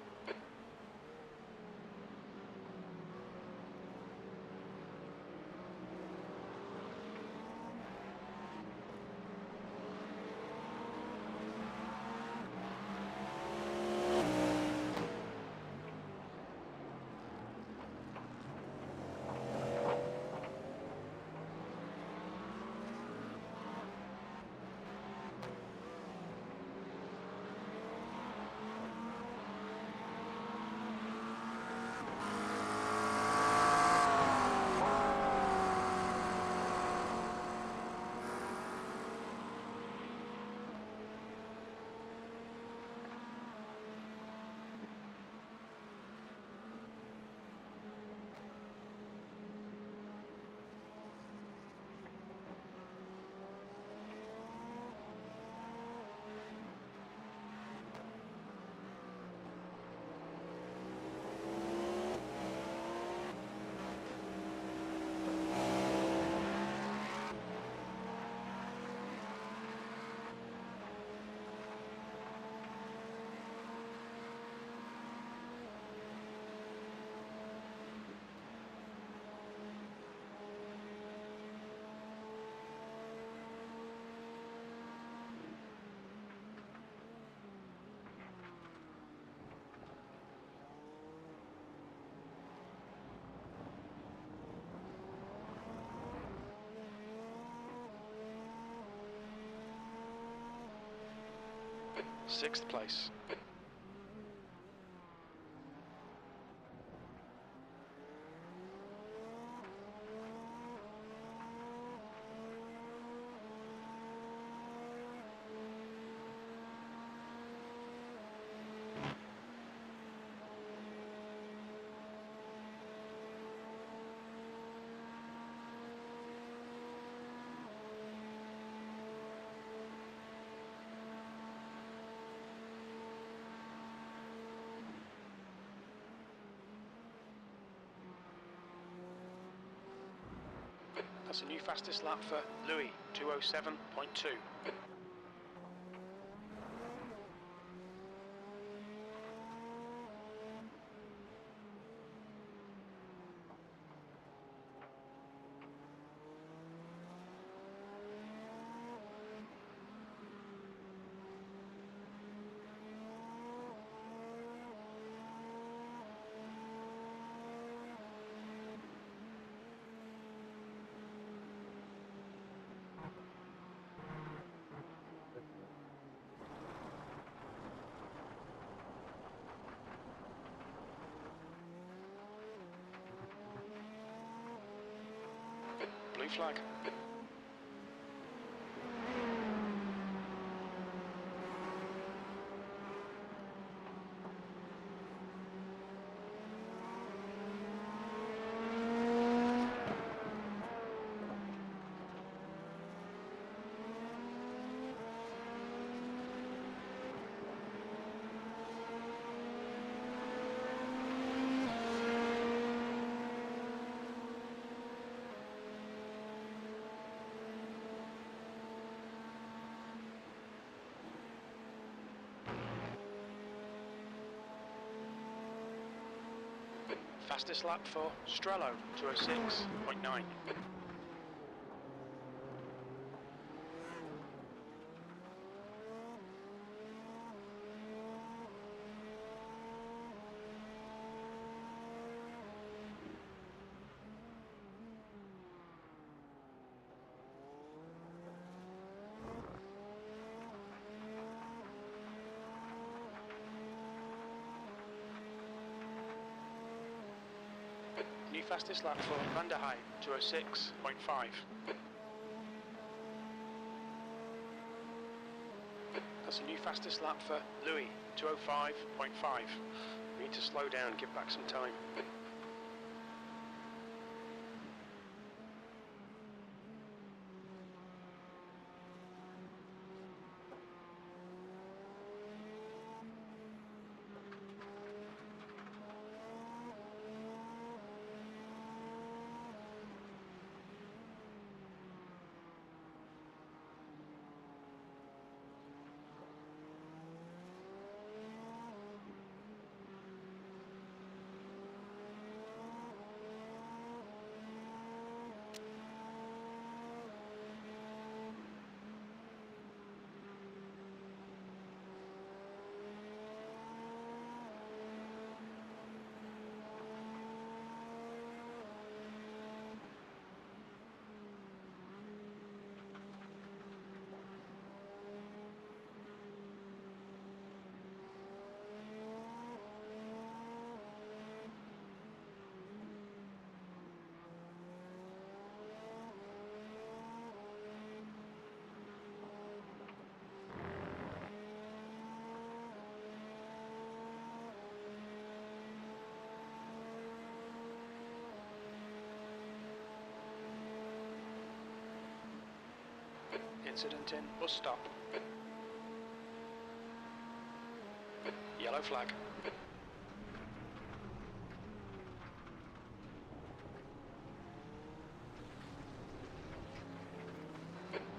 Sixth place. That's a new fastest lap for Louis, 207.2. Blue flag. Fastest lap for Strello, 206.9. New fastest lap for Van der Heij, 206.5. That's a new fastest lap for Louis, 205.5. We need to slow down, give back some time. Incident in bus stop. Yellow flag.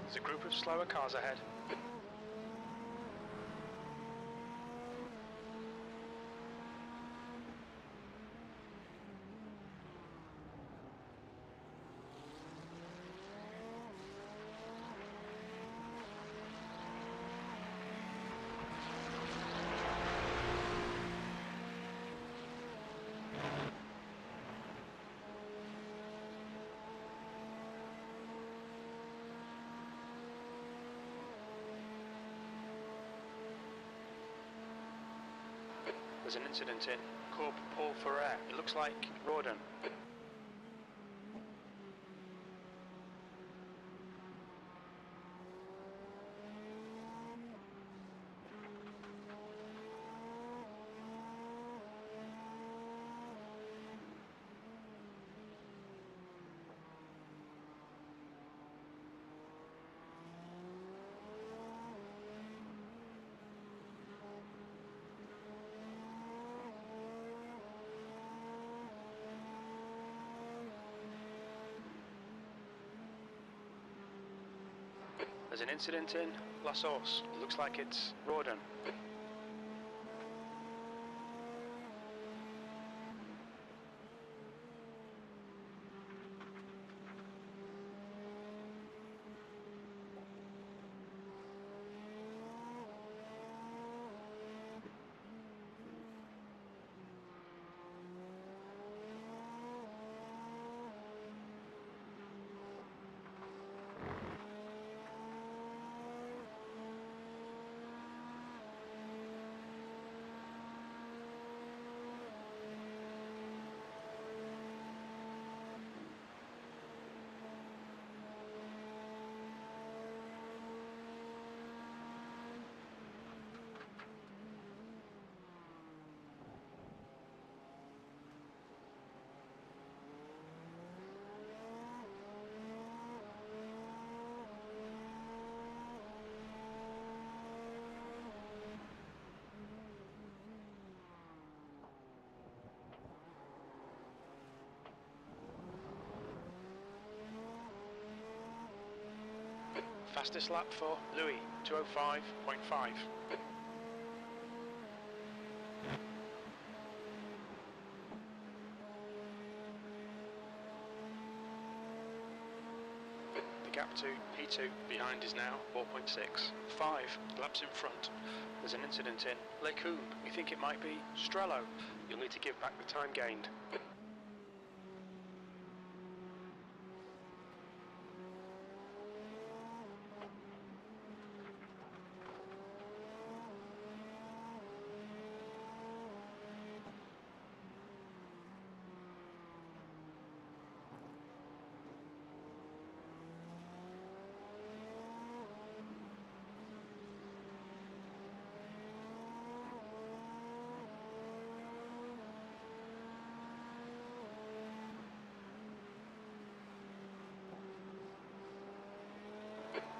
There's a group of slower cars ahead. There's an incident in Corp Paul Ferrer. It looks like Rawdon. There's an incident in La Source. It looks like it's Rawdon. Fastest lap for Louis, 2:05.5. The gap to P2 behind is now 4.6. 5 laps in front. There's an incident in Lecombe. We think it might be Strello. You'll need to give back the time gained.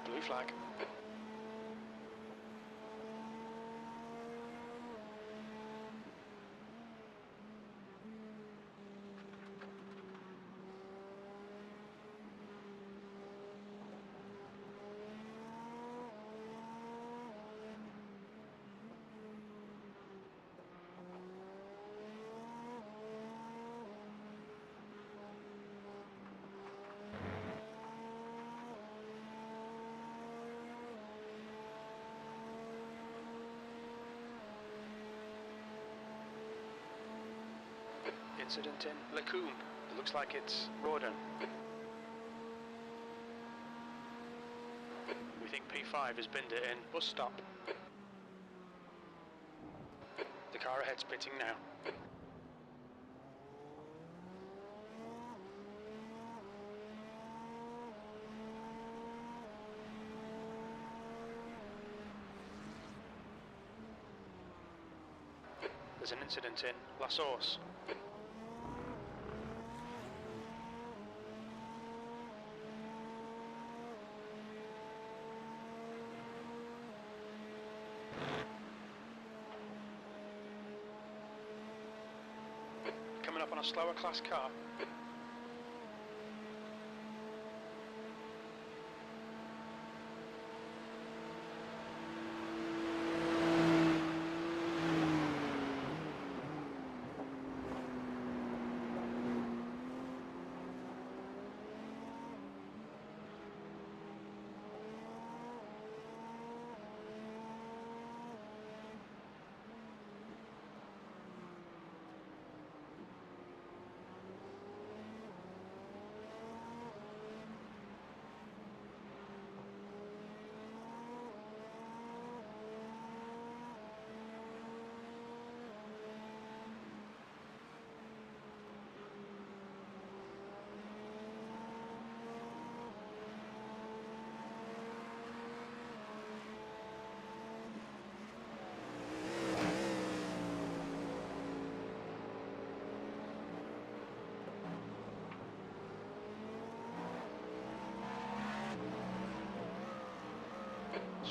Blue flag. Incident in Lecombe. It looks like it's Rawdon. We think P5 has binned it in bus stop. The car ahead's pitting now. There's an incident in La Source. a slower class car?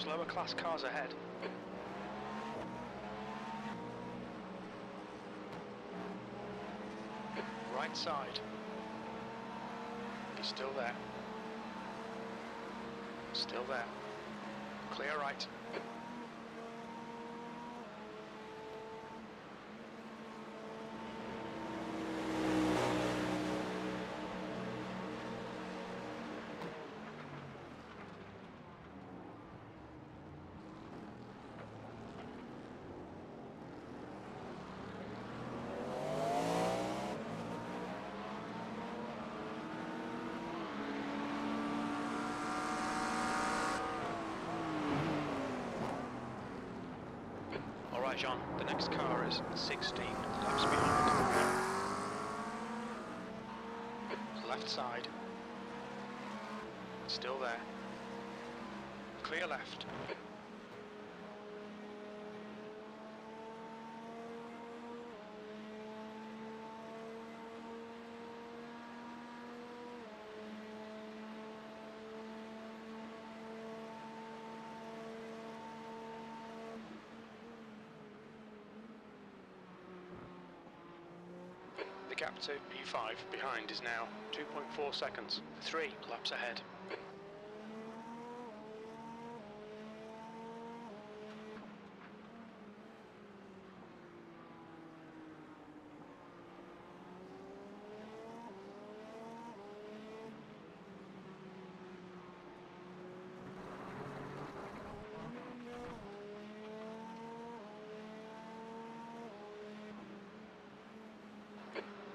Slower class cars ahead. Right side. He's still there. Still there. Clear right. Alright, John, the next car is 16 laps behind. Left side. Still there. Clear left. The gap to P5 behind is now 2.4 seconds, 3 laps ahead.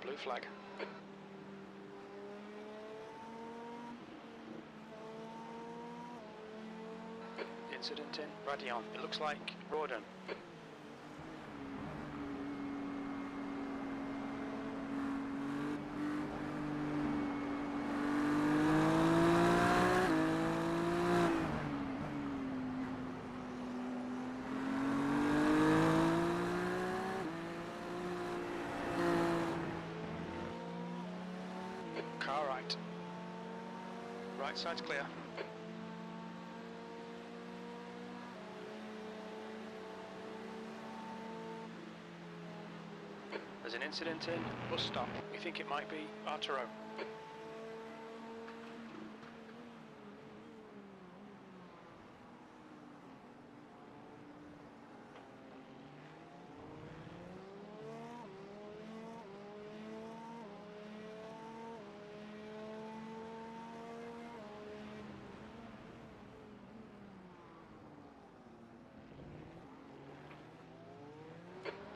Blue flag. Incident in Radion. It looks like Rawdon. Car right. Right side's clear. There's an incident in bus stop. We think it might be Arturo.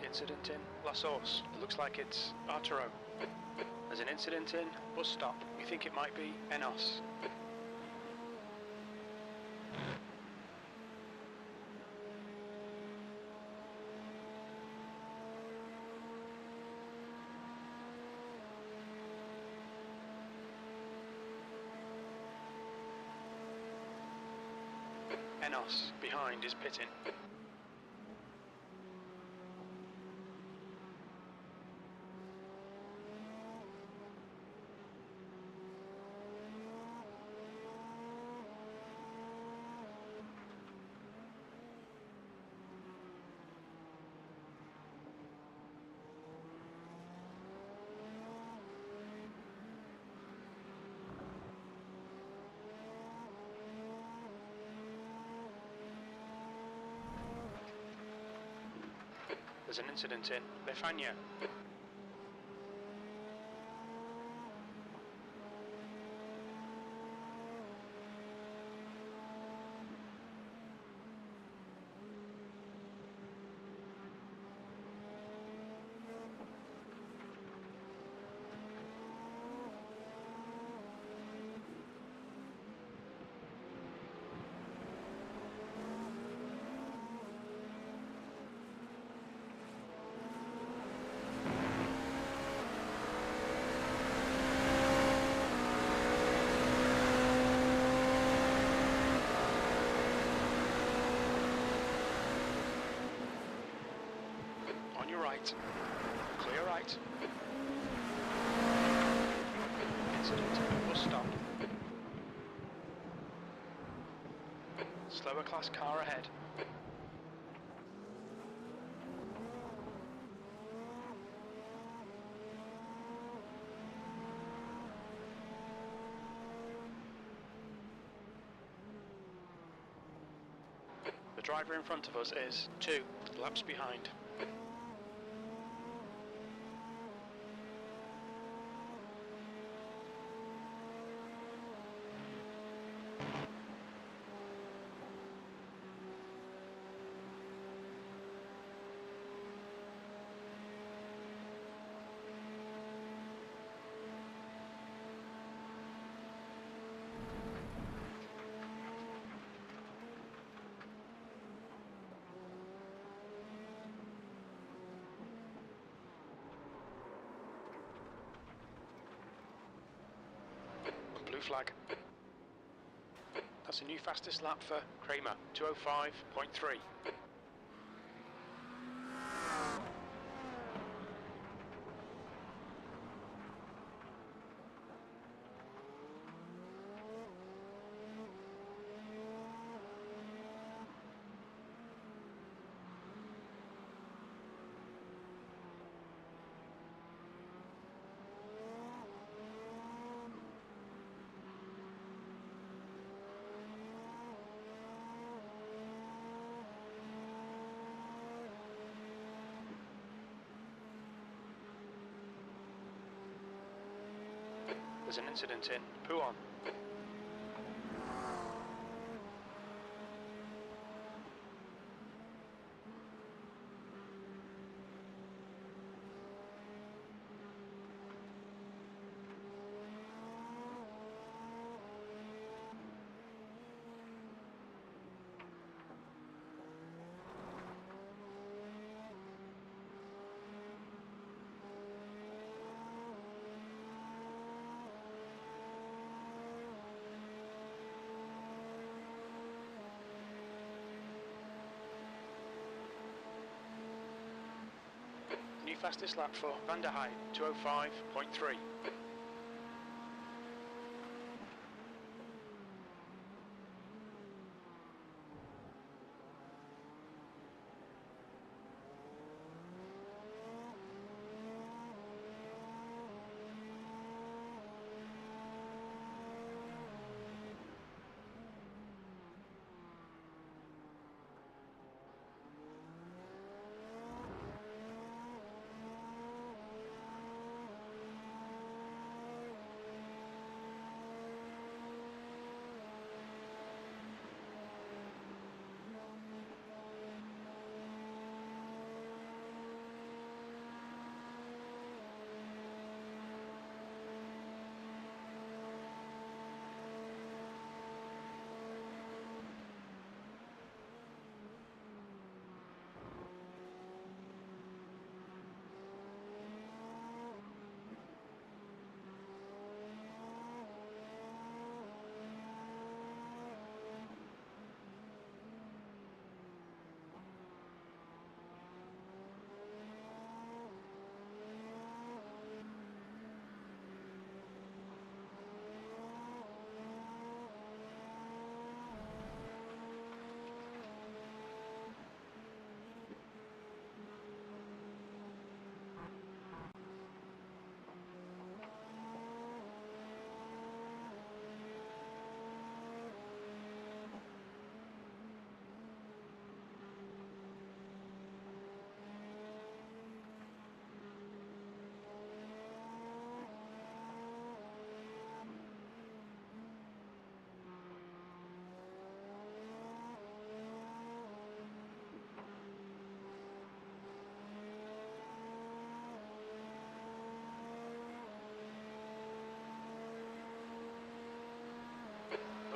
Incident in La Source. It looks like it's Arturo. There's an incident in bus stop. We think it might be Enos. Enos behind is pitting. There's an incident in Befania. On your right. Clear right. Incident. Bus stop. Slower class car ahead. The driver in front of us is 2 laps behind. Blue flag. That's a new fastest lap for Kramer, 2:05.3. There's an incident in Puon. New fastest lap for Van der Heide, 2:05.3.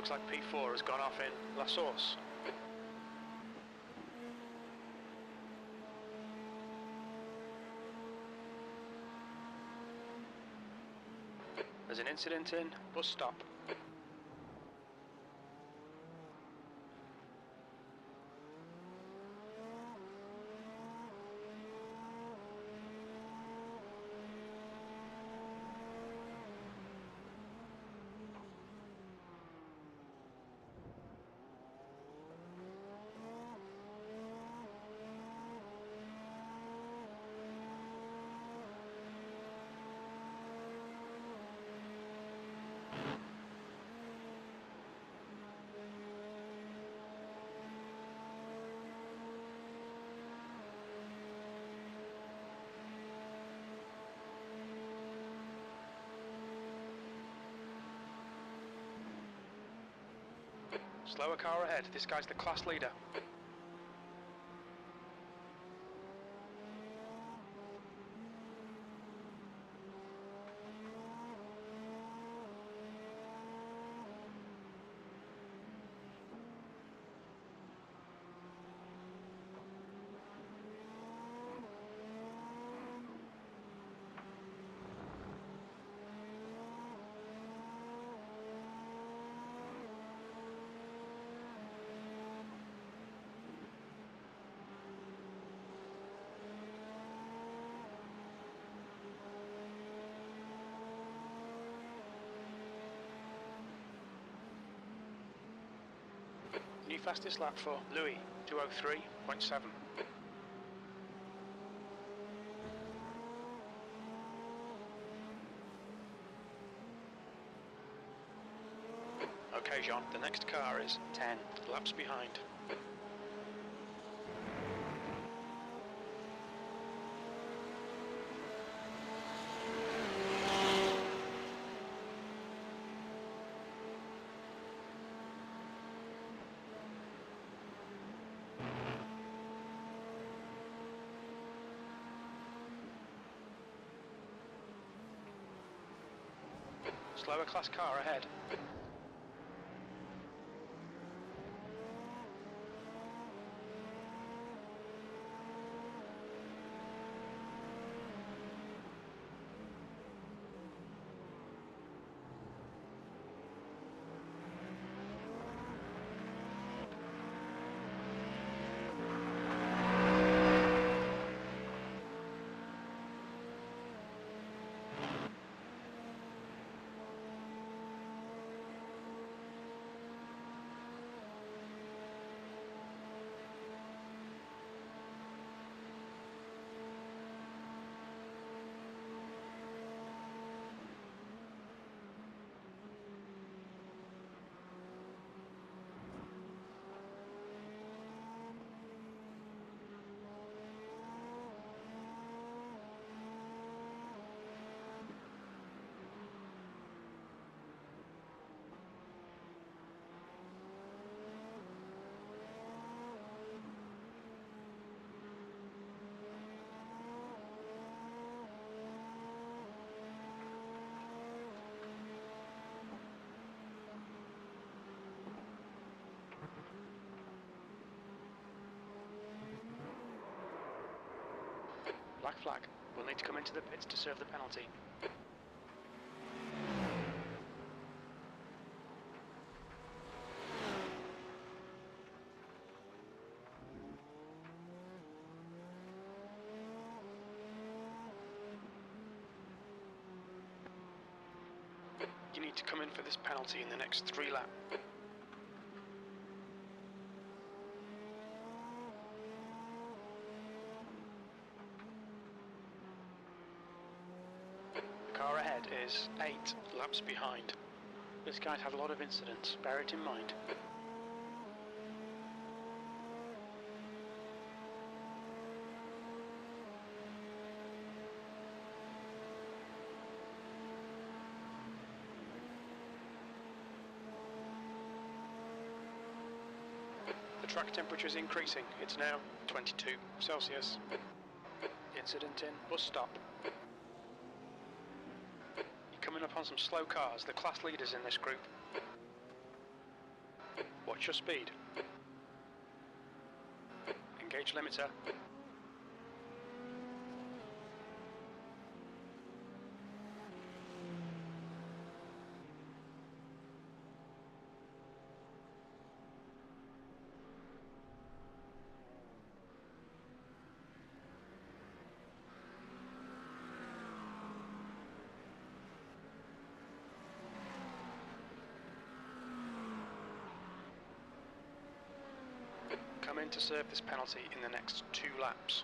Looks like P4 has gone off in La Source. There's an incident in bus stop. Slower car ahead, this guy's the class leader. New fastest lap for Louis, 203.7. Okay, Jean, the next car is 10 laps behind. Slower class car ahead. Black flag. We'll need to come into the pits to serve the penalty. You need to come in for this penalty in the next 3 laps. The car ahead is 8 laps behind. This guy's had a lot of incidents, bear it in mind. The track temperature is increasing. It's now 22 Celsius. Incident in bus stop. You're coming up on some slow cars, the class leaders in this group. Watch your speed. Engage limiter. Come in to serve this penalty in the next 2 laps.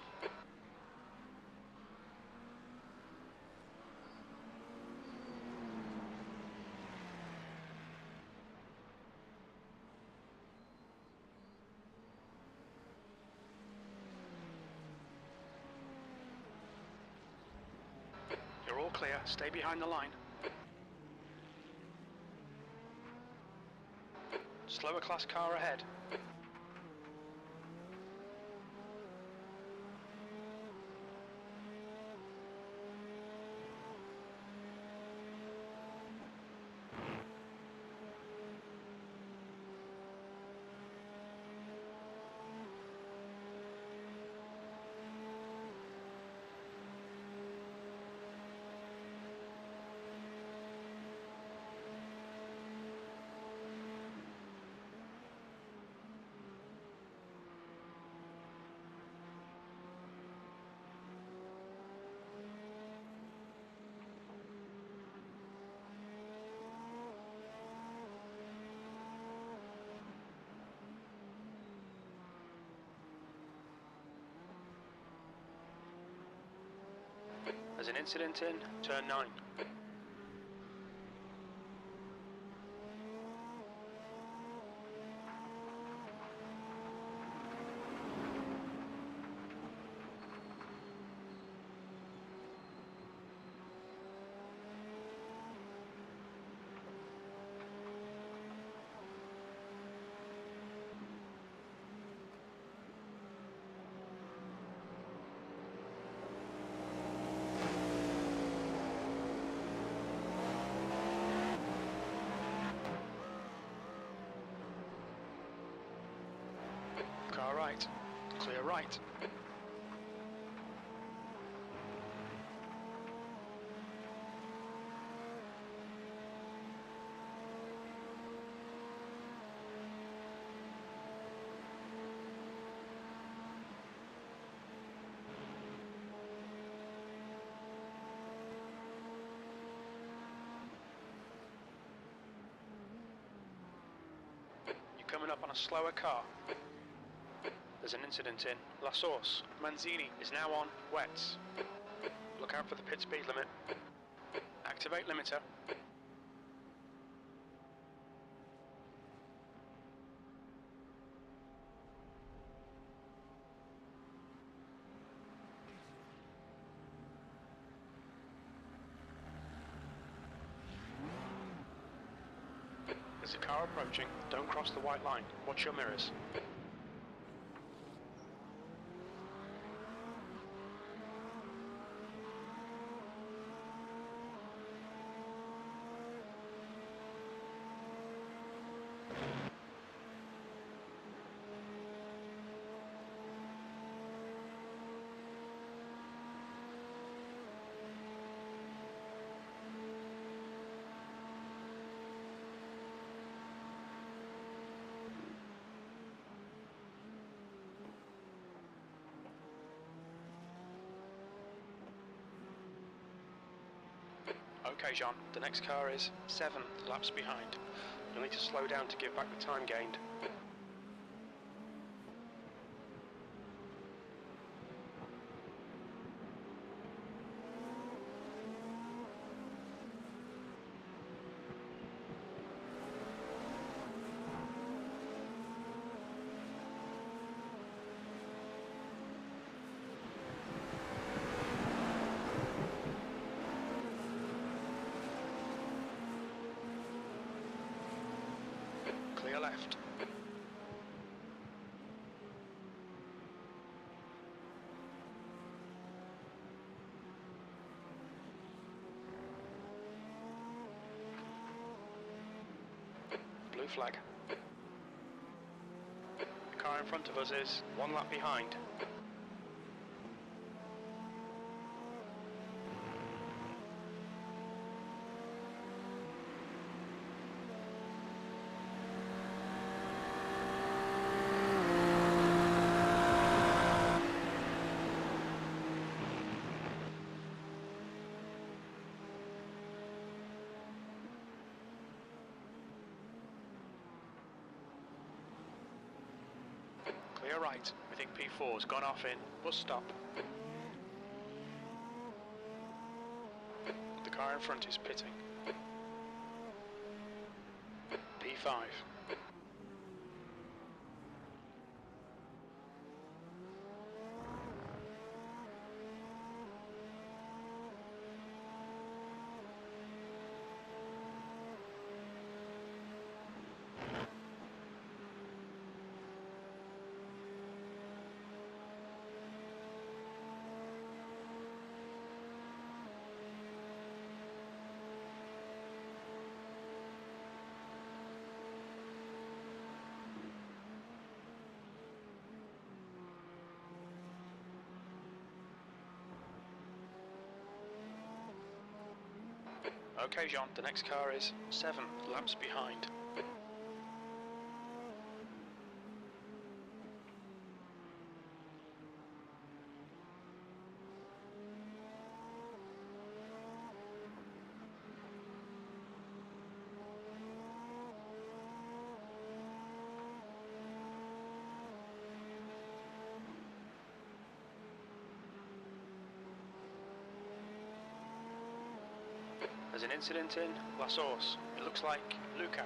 You're all clear, stay behind the line. Slower class car ahead. There's an incident in turn 9. Car right, clear right. You're coming up on a slower car. There's an incident in La Source. Manzini is now on wets. Look out for the pit speed limit. Activate limiter. There's a car approaching. Don't cross the white line. Watch your mirrors. Okay, John, the next car is 7 laps behind. You'll need to slow down to give back the time gained. Clear left. Blue flag. car in front of us is 1 lap behind. Clear right. We think P4's gone off in bus stop. The car in front is pitting. P5. Okay, Jean, the next car is 7 laps behind. There's an incident in La Source. It looks like Luca.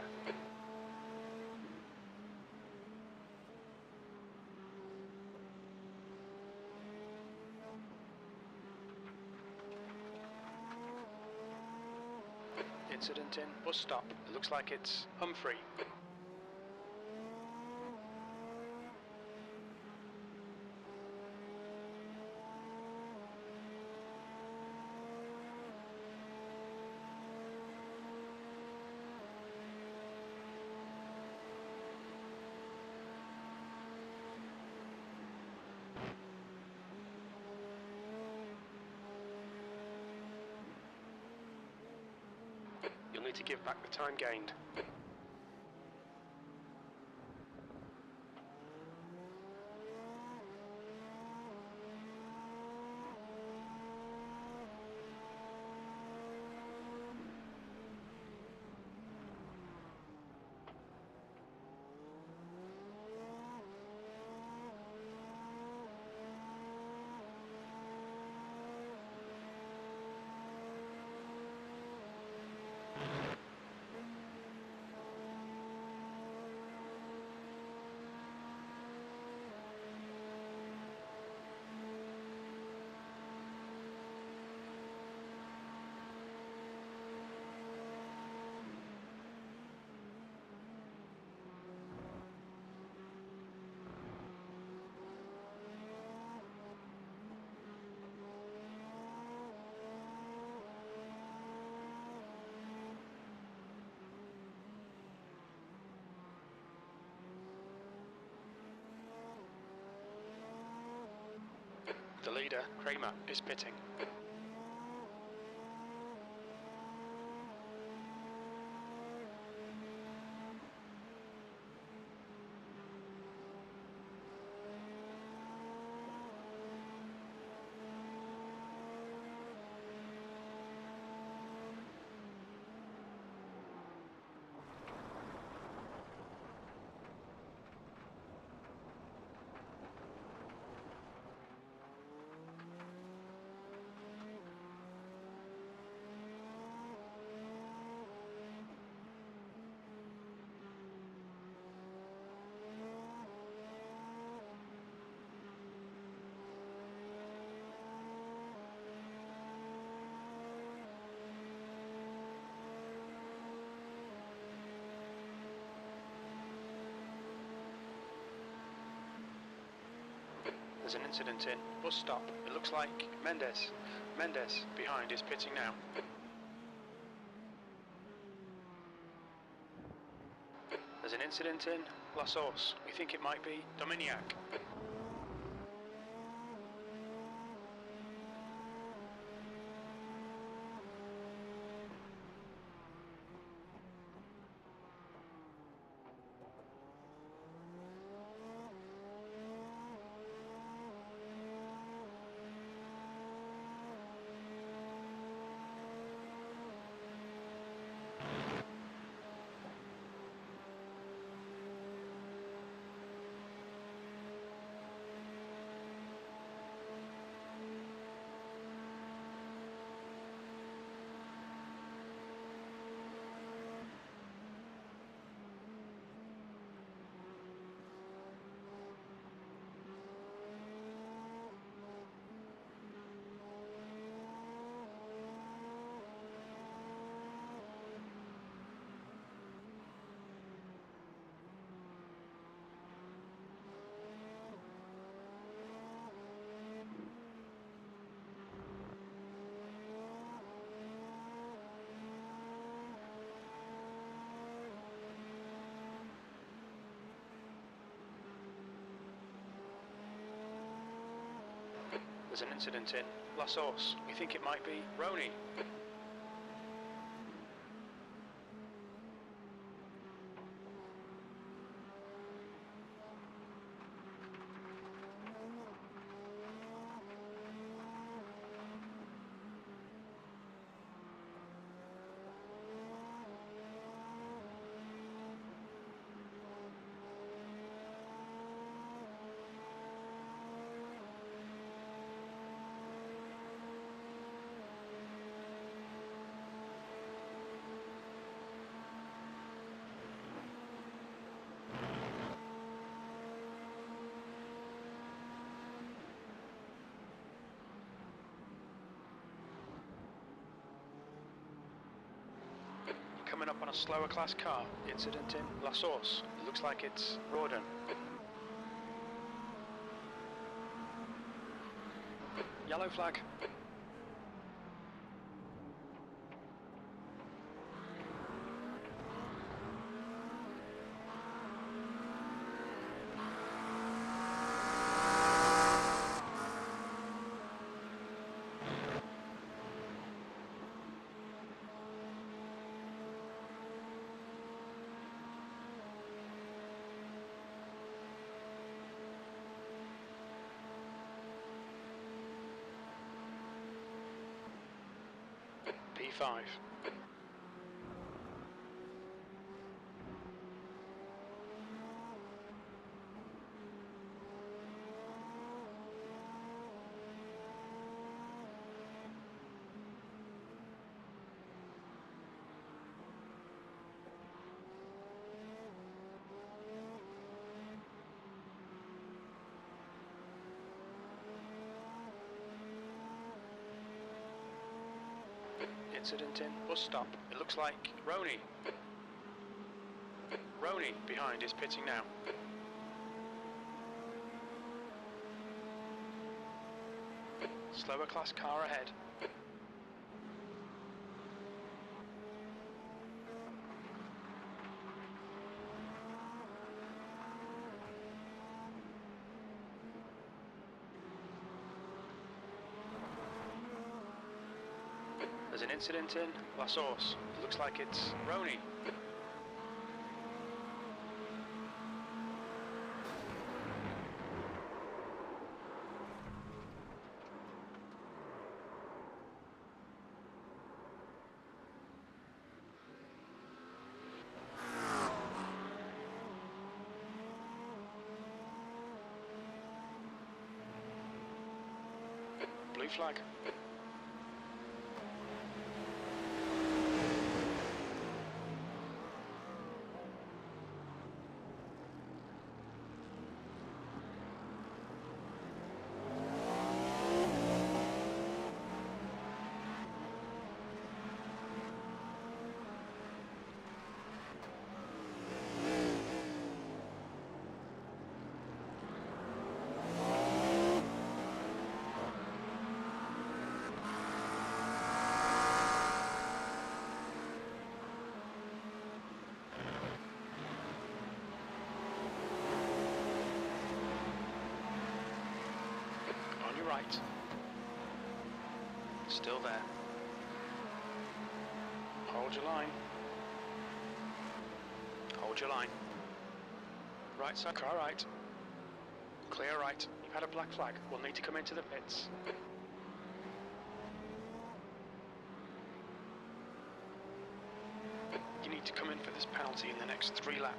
Incident in bus stop. It looks like it's Humphrey. You'll need to give back the time gained. The leader, Kramer, is pitting. There's an incident in bus stop. It looks like Mendes. Mendes behind is pitting now. There's an incident in La Source. We think it might be Dominiac. There's an incident in La Source. We think it might be Roni. Coming up on a slower class car. Incident in La Source. It looks like it's Rawdon. Yellow flag. P5. Incident in bus stop. It looks like Roni. Roni behind is pitting now. Slower class car ahead. There's an incident in La Source. It looks like it's Roni. Blue flag. right. Still there. Hold your line. Hold your line. Right side, car right. Clear right. You've had a black flag. We'll need to come into the pits. You need to come in for this penalty in the next 3 laps.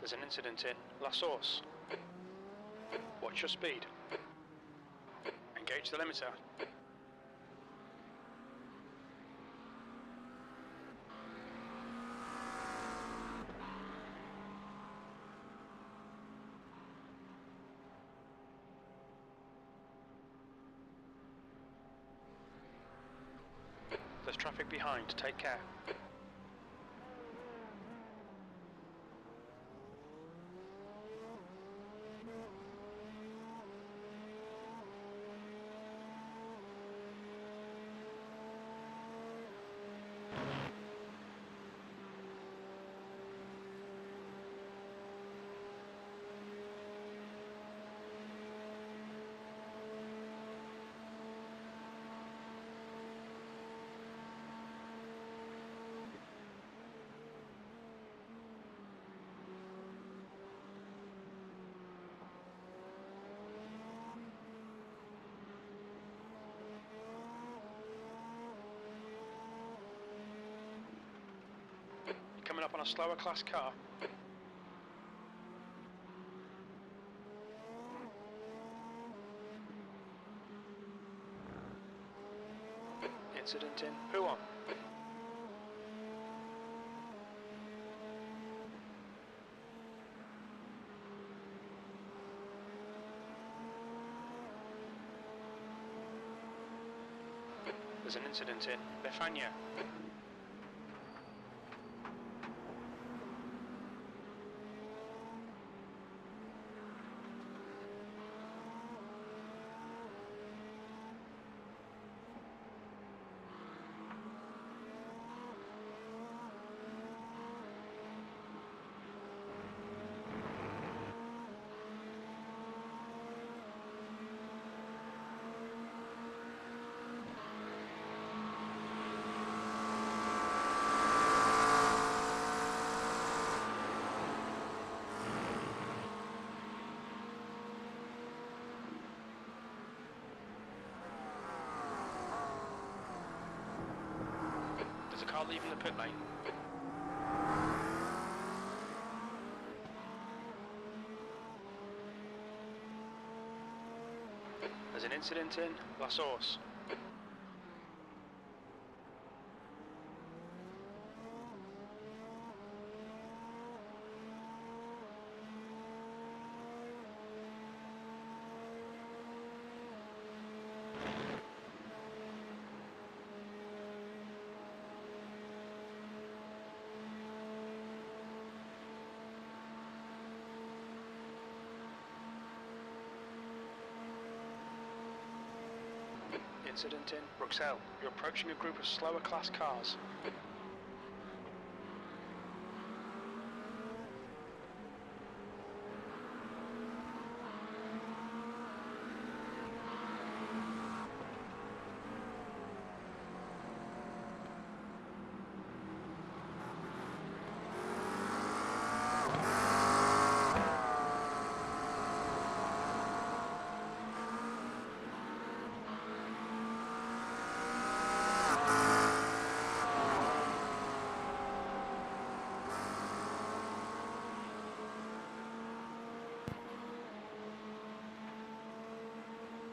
There's an incident in La Source. Watch your speed. Engage the limiter. There's traffic behind, take care. Coming up on a slower class car. Incident in Who on? There's an incident in Befania. There's a car leaving the pit lane. There's an incident in La Source. Incident in Bruxelles. You're approaching a group of slower class cars.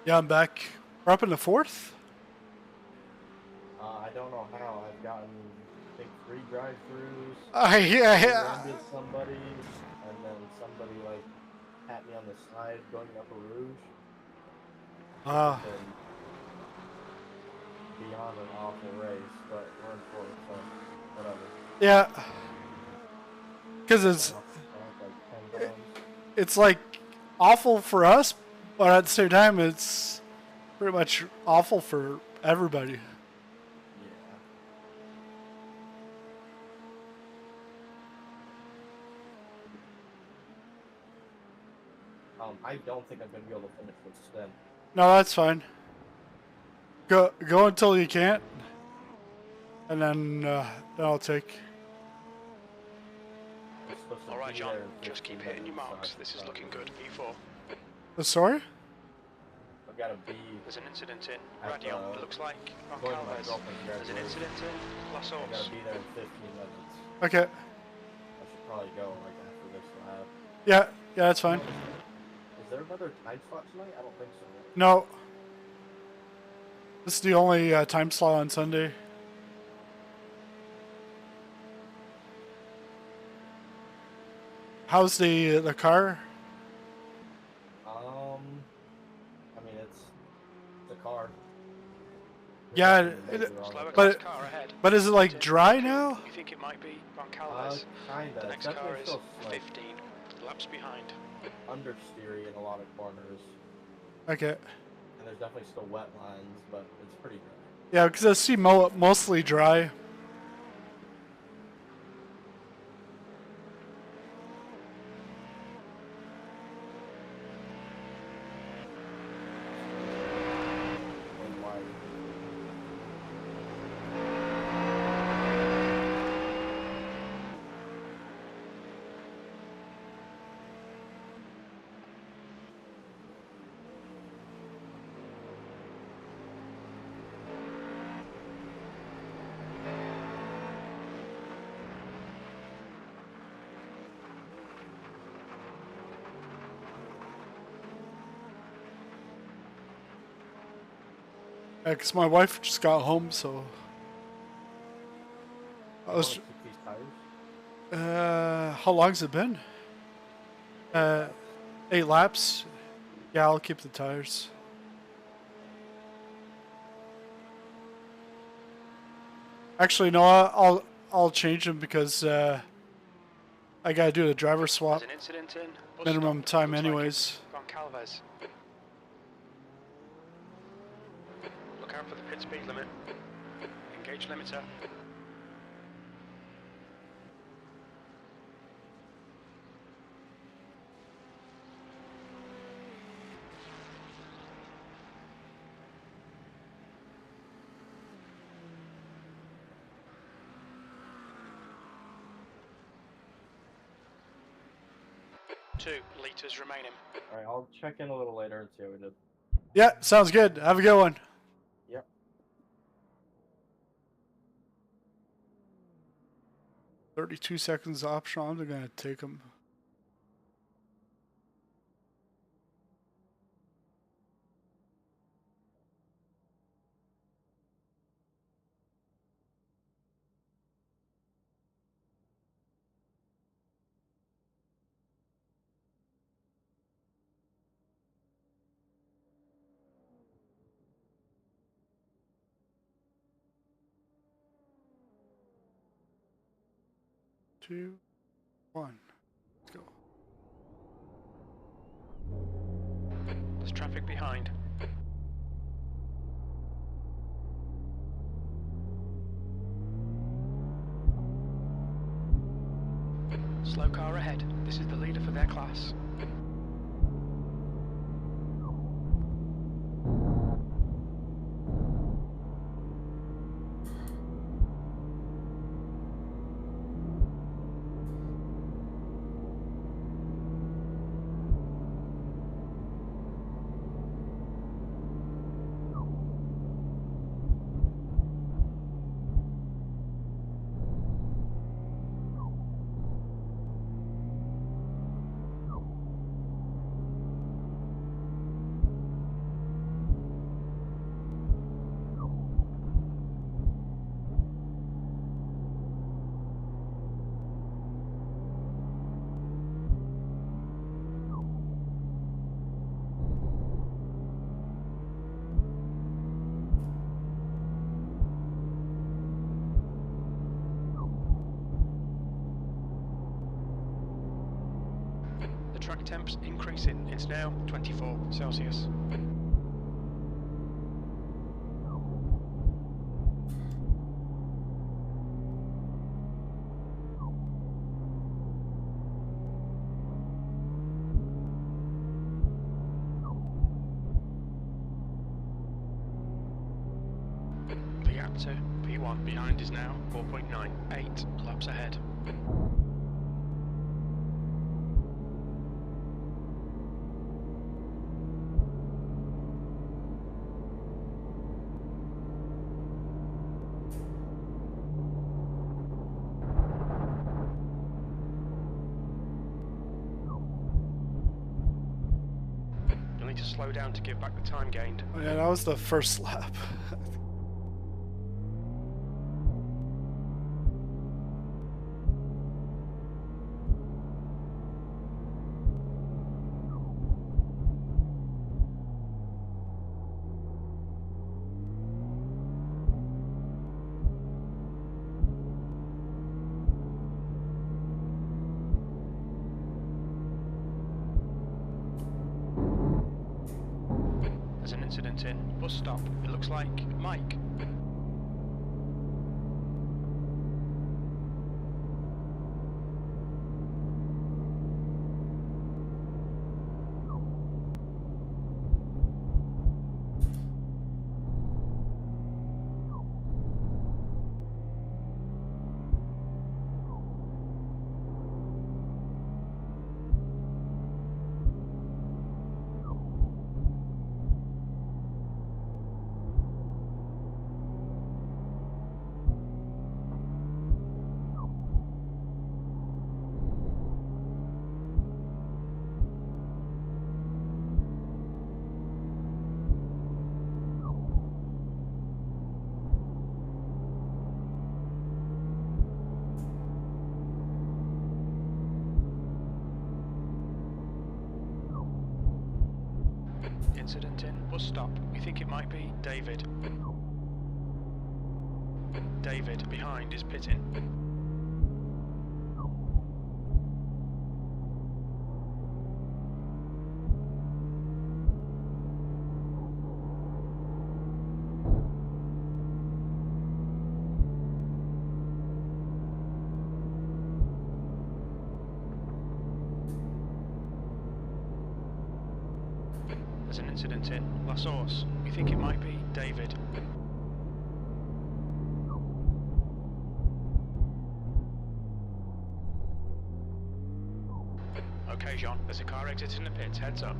Yeah, I'm back. We're up in the fourth? I don't know how. I've gotten, I think, 3 drive-throughs. Yeah. Ended somebody, and then somebody like pat me on the side going up a Rouge. Ah. It's been beyond an awful race, but we're in fourth, so whatever. Yeah. Because it's I'll have like 10 times. it's like awful for us, but at the same time, it's pretty much awful for everybody. Yeah. I don't think I'm gonna be able to finish this stint. No, that's fine. Go until you can't, and then I'll take. I'm supposed to All right, be John, there in just keep 15 hitting your minutes, marks. so This is I've looking good. E4. Sorry? I've got to be There's an incident in At, Radion. It looks like on going to my Calves. girlfriend's There's an graduation. incident in Las I gotta Olas. be there in 15 minutes. Okay. I should probably go like after this lab. Yeah, that's fine. Is there another time slot tonight? I don't think so. No. This is the only time slot on Sunday. How's the car? I mean it's a car. Yeah, There's nothing major wrong Slower with but- class car ahead. But is it like dry now? You think it might be on it. Calves? Kinda. The It's next car definitely is still like 15 laps behind. understeery in a lot of corners, Okay. and there's definitely still wet lines, but it's pretty dry. Yeah, because I see mostly dry. Going wide. Yeah, because my wife just got home, so I I was. wanna keep these tires. How long's it been? 8 laps. Yeah, I'll keep the tires. Actually, no, I'll change them because I gotta do the driver swap. There's an incident in bus Minimum stop. time Looks like anyways. it's on Calves. Look out for the pit speed limit. Engage limiter. Two litres remaining. Alright, I'll check in a little later and see how we did. Yeah, sounds good. Have a good one. Yep. 32 seconds optional. I'm gonna take them. Two, one. Let's go. There's traffic behind. Slow car ahead. This is the leader for their class. track temps increasing. It's now 24 Celsius. The gap to P1 behind is now 4.98 laps ahead. You'll need to slow down to give back the time gained. Oh, yeah, that was the first lap. There's an incident in bus stop. It looks like Mike. Incident in bus stop. We think it might be David. David behind is pitting. There's an incident in La Source. We think it might be David. Okay, John, there's a car exiting the pits. Heads up.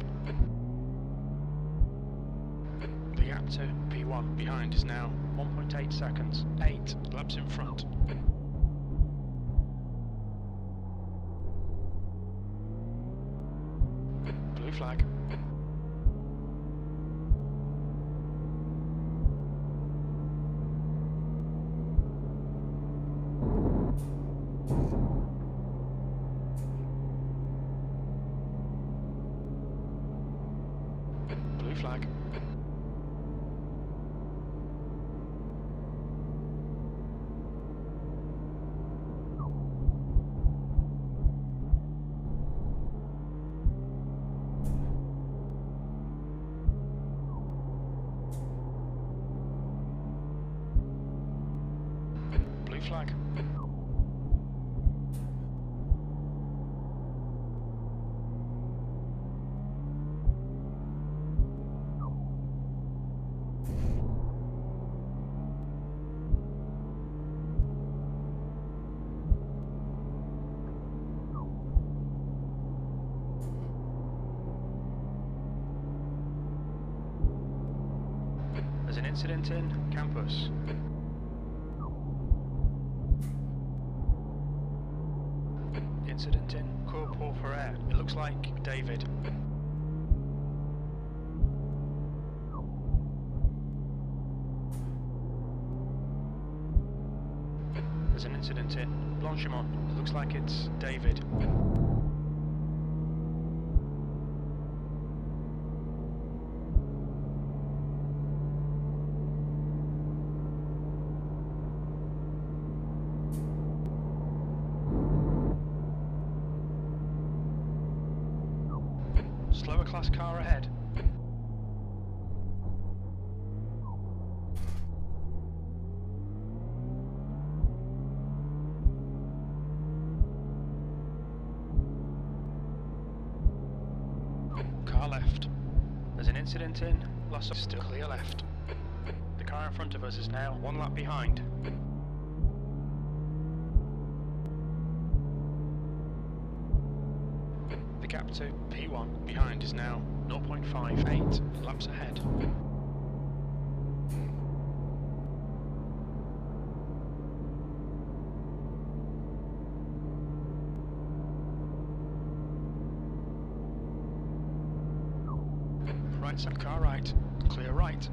The gap to P1 behind is now 1.8 seconds. 8 laps in front. Blue flag. Blue flag. Blue flag. There's an incident in campus. Incident in Cours Porphyre. It looks like David. There's an incident in Blanchimont. It looks like it's David. Slower class car ahead. Car left. There's an incident in Las Olas. Still clear left. The car in front of us is now 1 lap behind. The gap to P1 behind is now 0.58 laps ahead. Right side car right, clear right.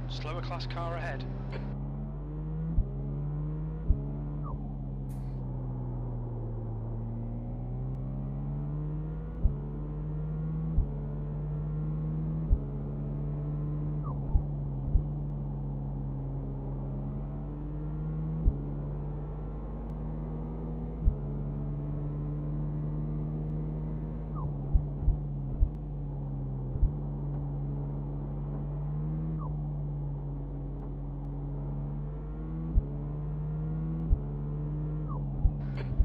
Slower class car ahead.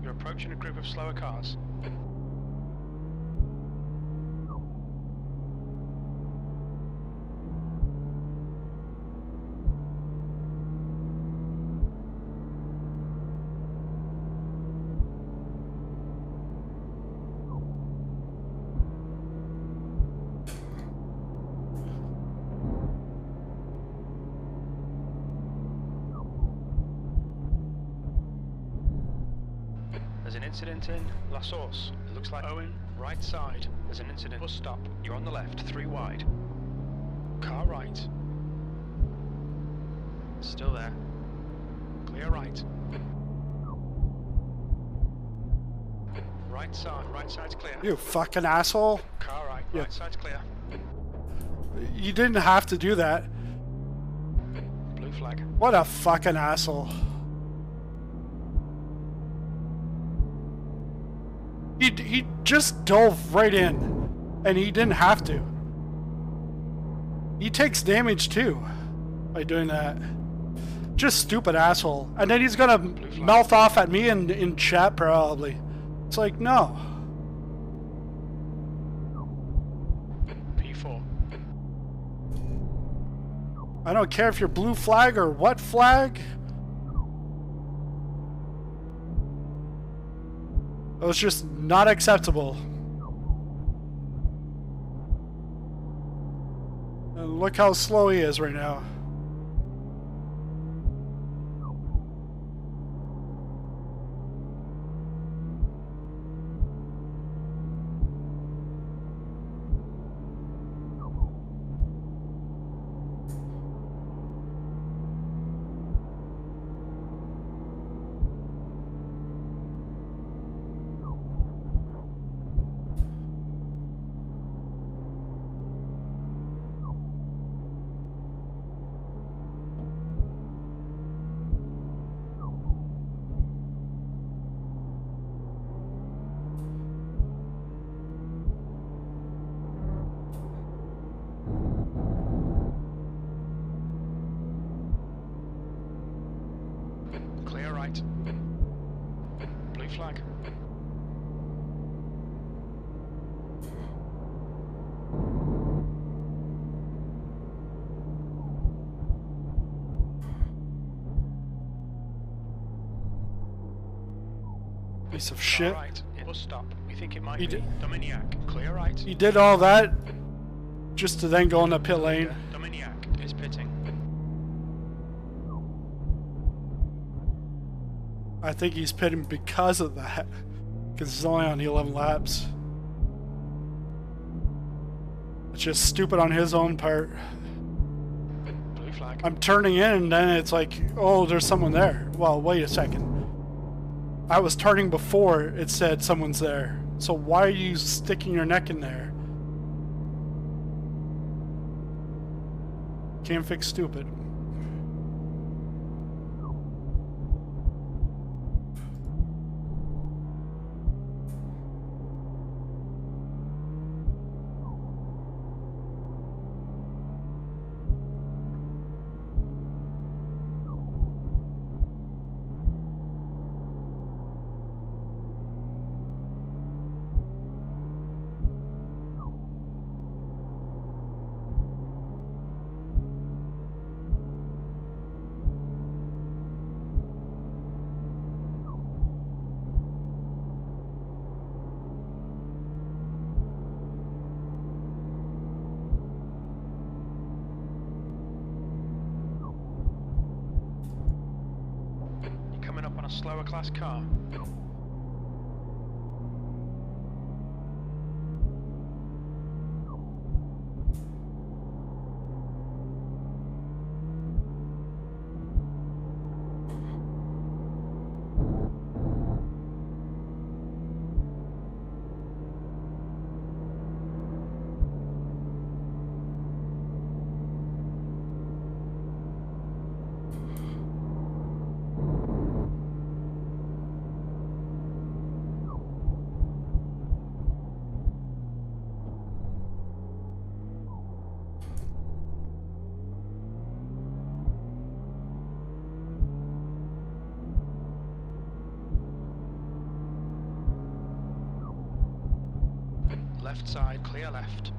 You're approaching a group of slower cars. There's an incident in Las Olas. It looks like Owen, right side. There's an incident. Bus stop. You're on the left, 3 wide. Car right. Still there. Clear right. Right side's clear. You fucking asshole. Car right, Yeah. right side's clear. You didn't have to do that. Blue flag. What a fucking asshole. He just dove right in, and he didn't have to. He takes damage too by doing that. Just stupid asshole. And then he's gonna mouth off at me in chat probably. It's like, no. P4. I don't care if you're blue flag or what flag. It was just not acceptable. And look how slow he is right now. Clear right. Blue flag. Piece of Car shit. right. It will stop. We think it might He be did- Dominiac. Clear right. He did all that just to then go in the pit lane. Dominiac is pitting. I think he's pitting because of that. Because he's only on the 11 laps. It's just stupid on his own part. Blue flag. I'm turning in and then it's like, oh, there's someone there. Well, wait a second. I was turning before it said someone's there. So why are you sticking your neck in there? Can't fix stupid. You're coming up on a slower class car. Left side, clear left.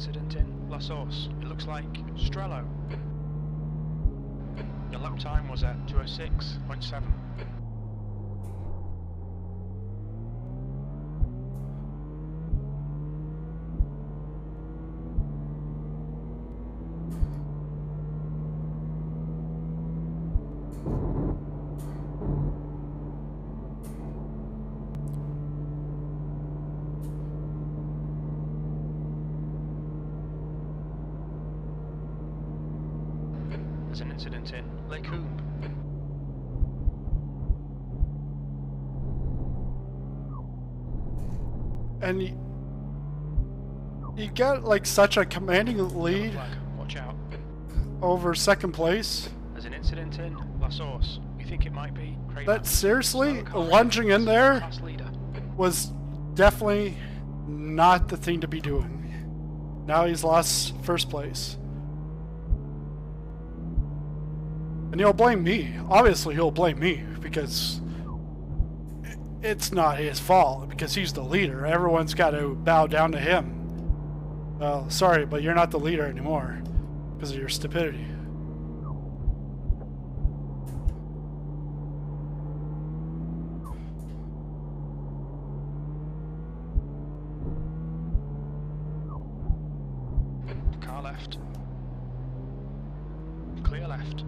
incident in La Source. It looks like Strello. Your lap time was at 2:06.7. There's an incident in Lake Coombe. And you get like such a commanding lead Flag, watch out. over second place. There's an incident in La Source. We think it might be Kramer. That seriously, Slower car lunging in there class leader. was definitely not the thing to be doing. Now he's lost first place. And he'll blame me. Obviously he'll blame me because it's not his fault because he's the leader. Everyone's got to bow down to him. Well, sorry, but you're not the leader anymore because of your stupidity. Car left. Clear left.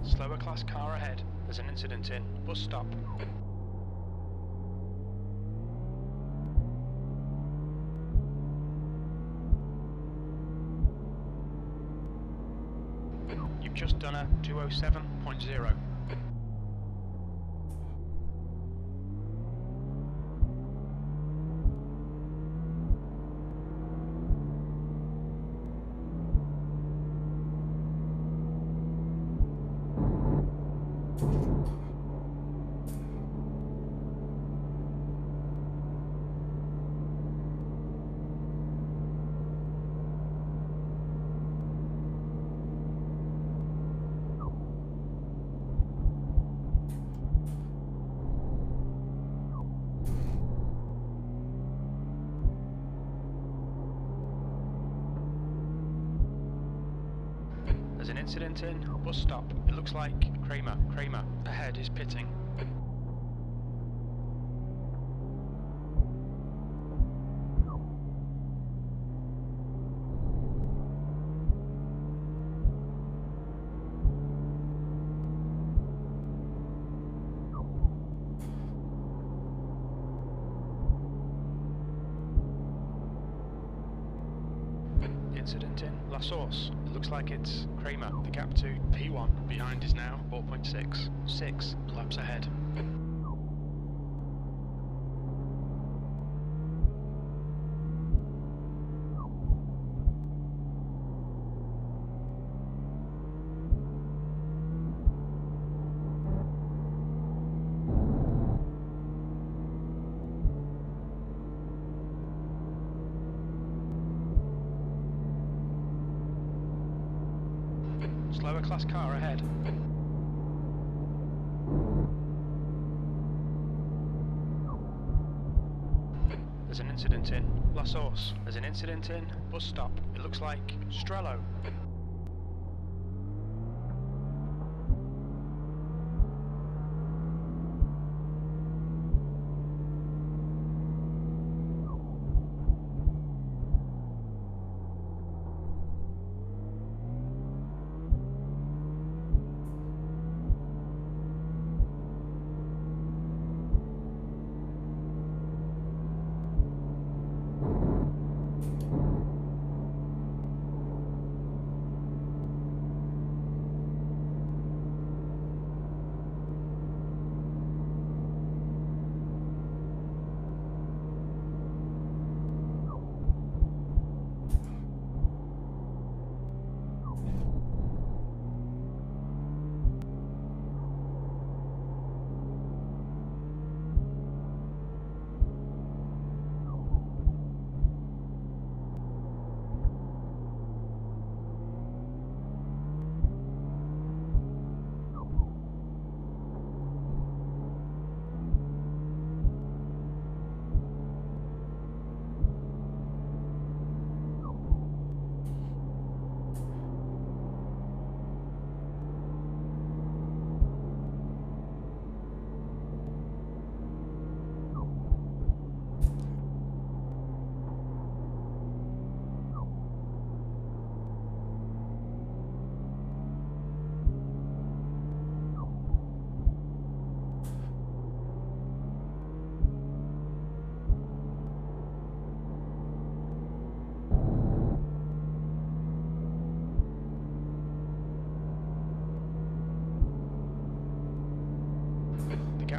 Slower class car ahead. There's an incident in bus stop. You've just done a 2:07.0. There's an incident in bus stop. It looks like Kramer. Ahead is pitting. Incident in La Source. It looks like it's Kramer. The gap to P1 behind is now 4.6. 6 laps ahead. Slower class car ahead. There's an incident in La Source. There's an incident in bus stop. It looks like Strello.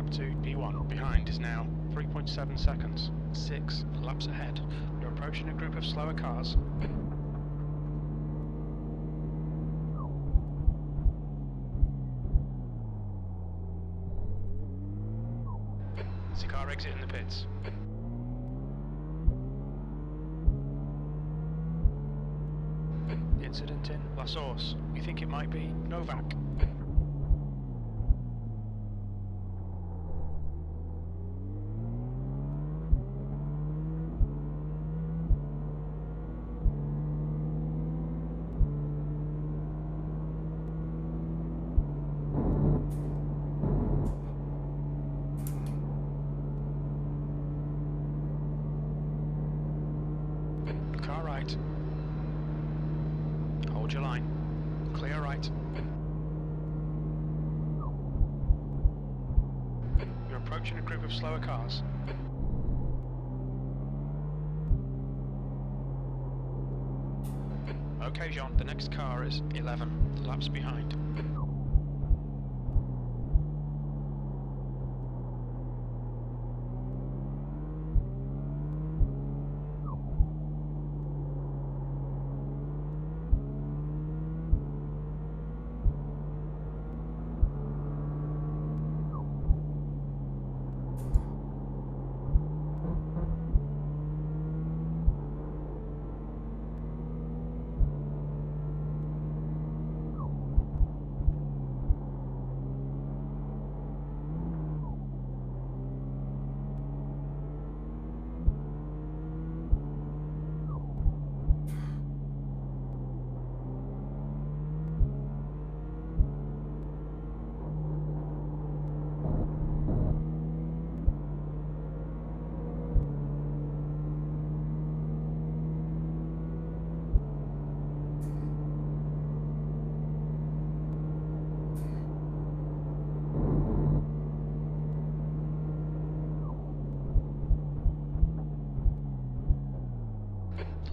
gap to P1 behind is now 3.7 seconds, 6 laps ahead. You're approaching a group of slower cars. There's a car exiting the pits. The incident in La Source. We think it might be Novak. Car right. Hold your line. Clear right. You're approaching a group of slower cars. Okay, Jean, the next car is 11 laps behind.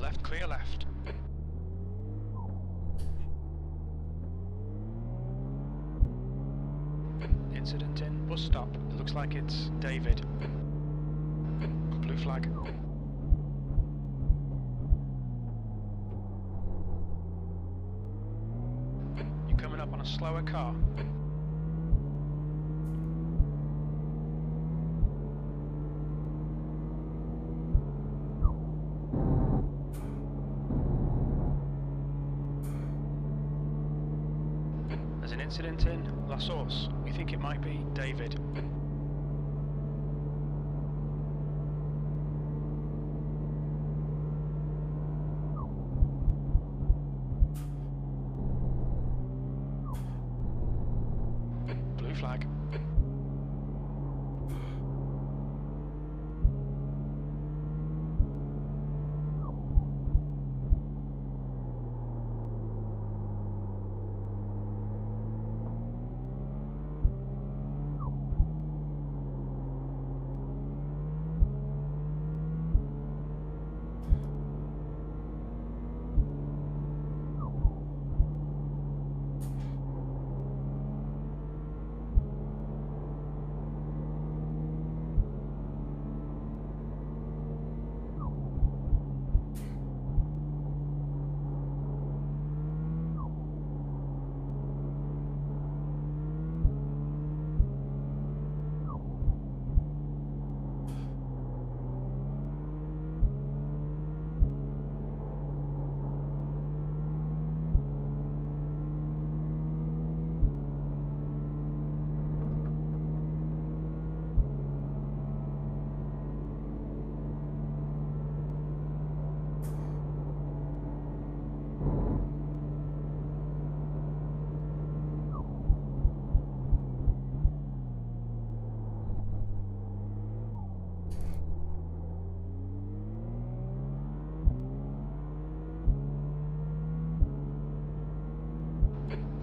Left, clear left. Incident in bus stop. It looks like it's David. Blue flag. You're coming up on a slower car. There's an incident in La Source. We think it might be David. Blue flag.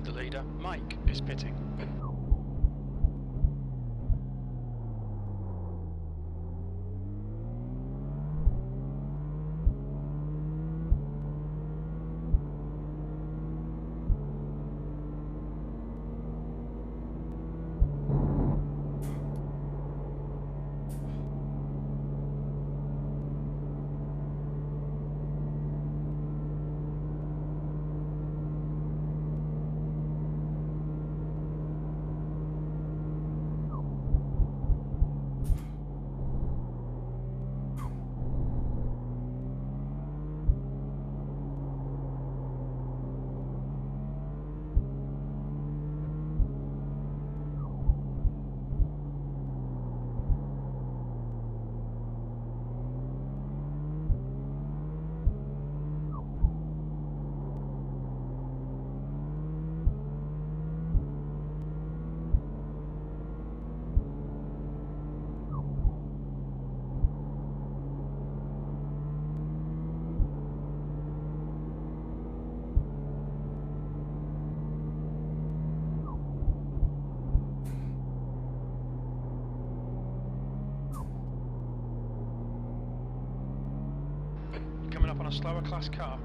The leader, Mike, is pitting. up on a slower class car.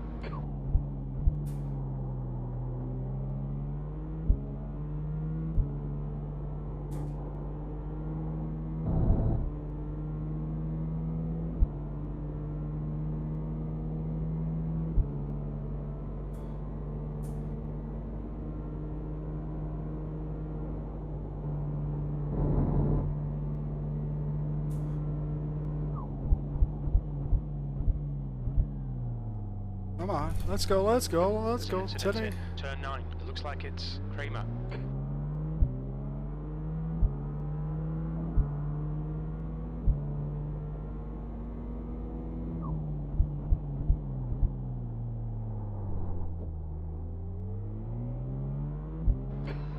Come on, let's go, let's go, let's go. Incident Today. in turn 9. It looks like it's Kramer.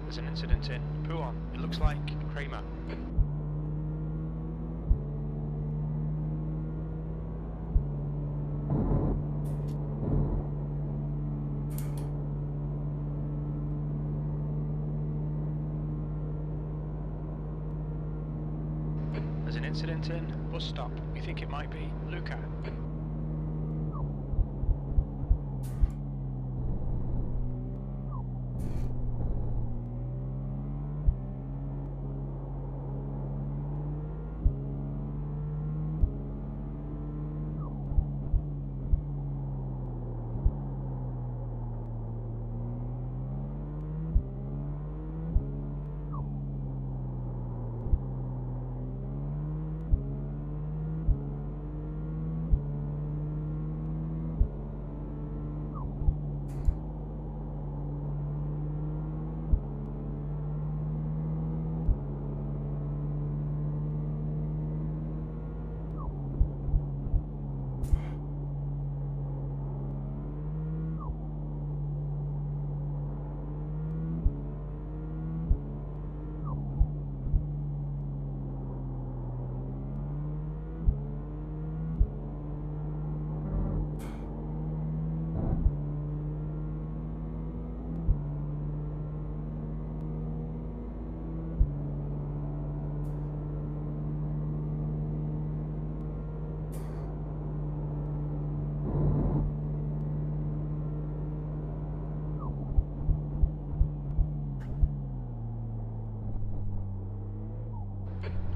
There's an incident in Puon. It looks like Kramer. There's an incident in bus stop. We think it might be Luca.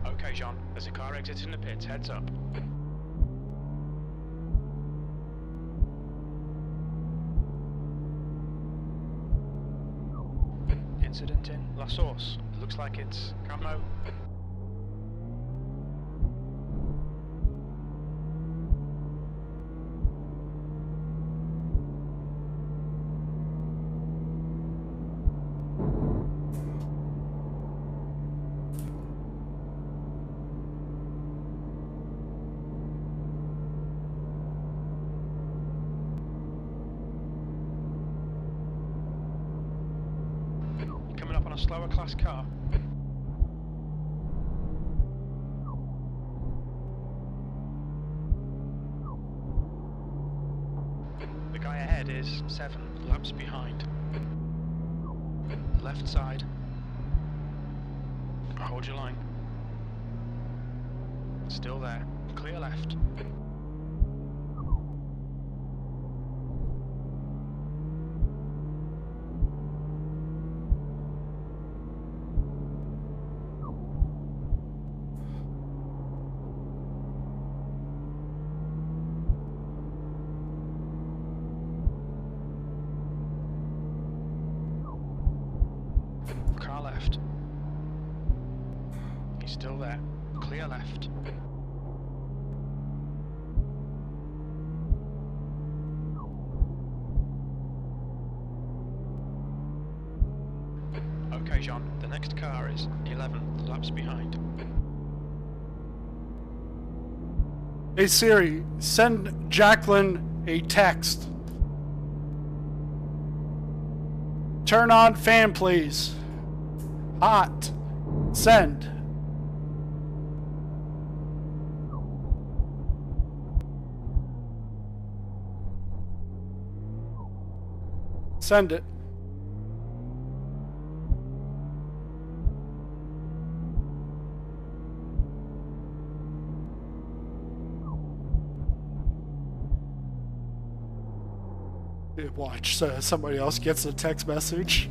Okay, John, there's a car exiting the pits, heads up. Incident in La Source. It looks like it's Camo. Coming up on a slower class car. The guy ahead is 7 laps behind. Left side. Hold your line. Still there. Clear left. Car left. He's still there. Clear left. Okay, John, the next car is 11 laps behind. Hey Siri, send Jacqueline a text. Turn on fan, please. Hot. Send. Send it. Watch, somebody else gets a text message.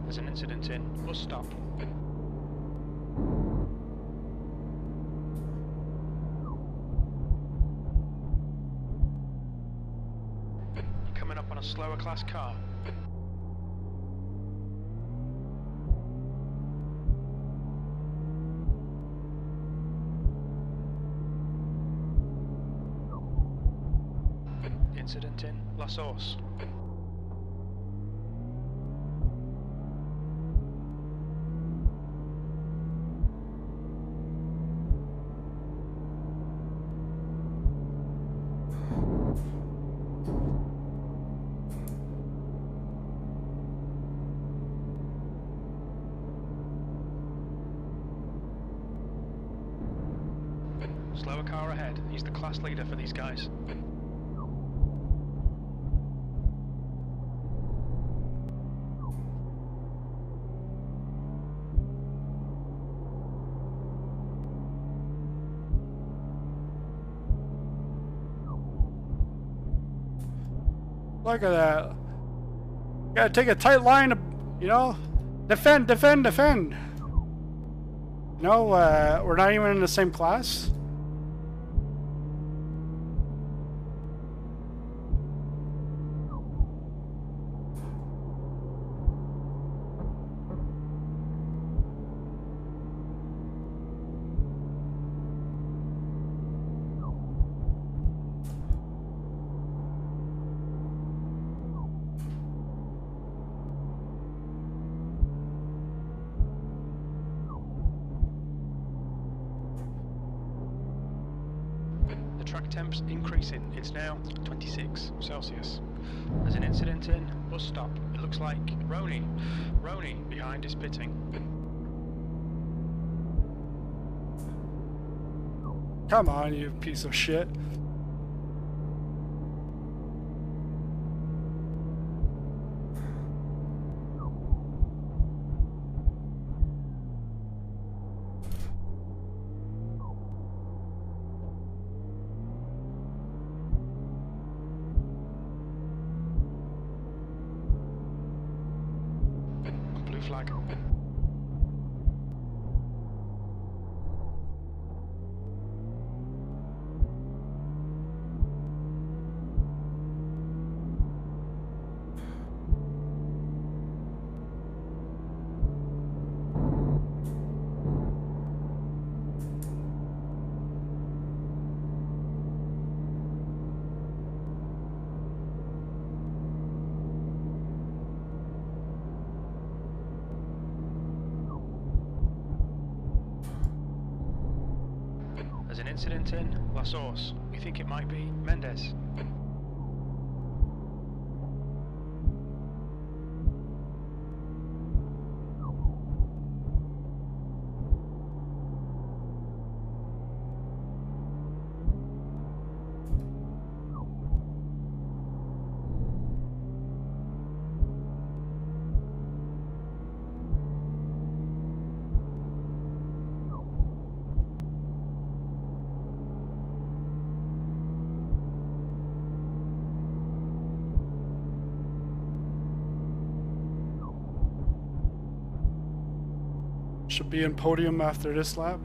There's an incident in bus stop. You're coming up on a slower class car. Incident in La Source. Slower car ahead. He's the class leader for these guys. Look at that. Gotta take a tight line to, you know, defend, defend, defend. No, we're not even in the same class. The track temp's increasing. It's now 26 Celsius. There's an incident in bus stop. It looks like Roni behind is pitting. Come on, you piece of shit. Blue flag. There's an incident in La Source. We think it might be Mendez. Should be in podium after this lap.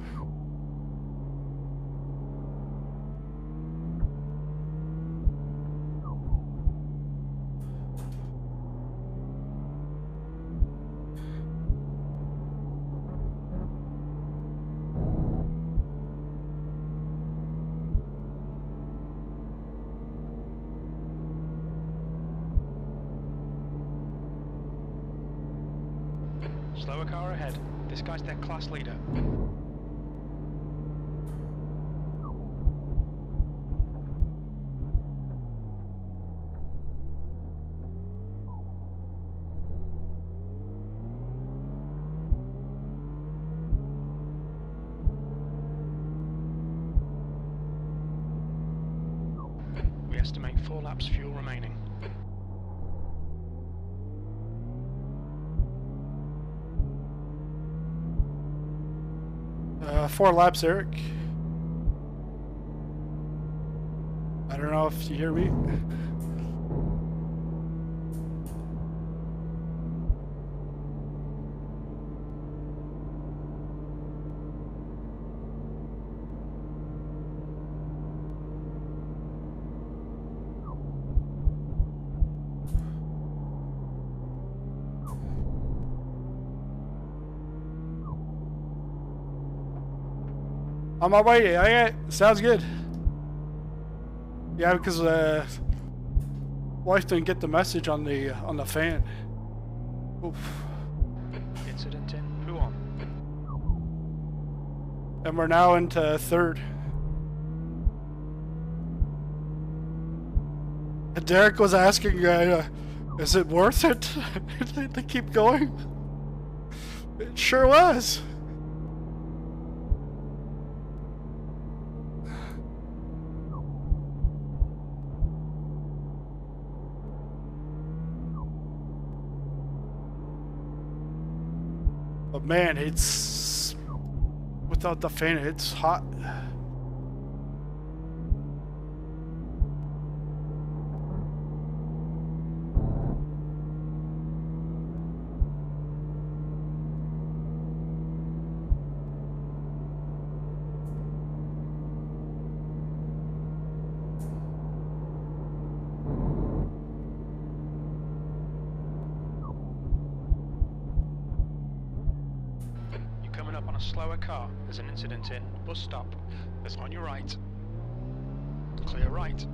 Slower car ahead. This guy's their class leader. We estimate 4 laps fuel remaining. 4 laps, Eric. I don't know if you hear me. On my way. Okay, sounds good. Yeah, because wife didn't get the message on the fan. Oof. Incident in. Who on? And we're now into third. And Derek was asking, is it worth it to keep going? It sure was. But man, it's without the fan, it's hot. A slower car. There's an incident in. Bus stop. That's on your right. Clear right.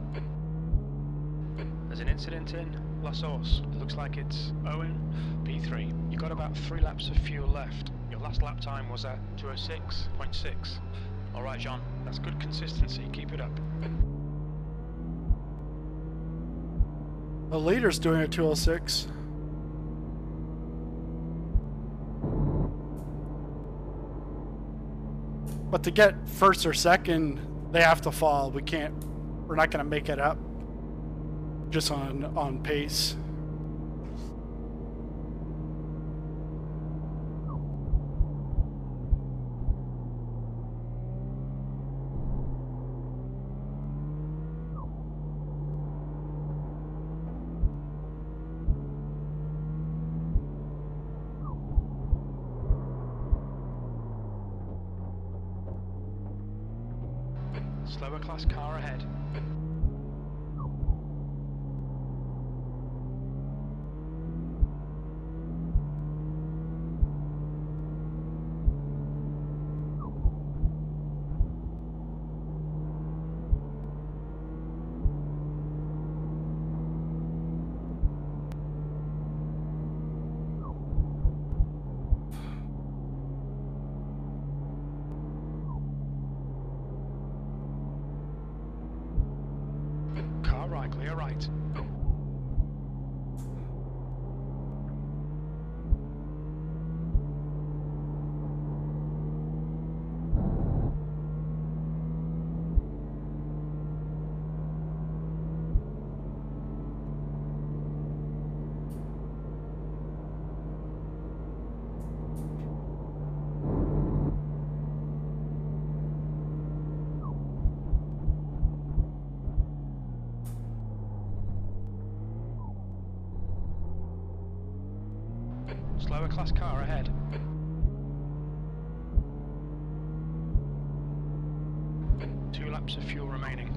There's an incident in La Source. It looks like it's Owen, P3. You got about 3 laps of fuel left. Your last lap time was at 206.6. Alright, John. That's good consistency. Keep it up. The leader's doing a 206. But to get first or second, they have to fall. We're not gonna make it up just on pace. Slower class car ahead. Car right, clear right. Slower class car ahead. 2 laps of fuel remaining.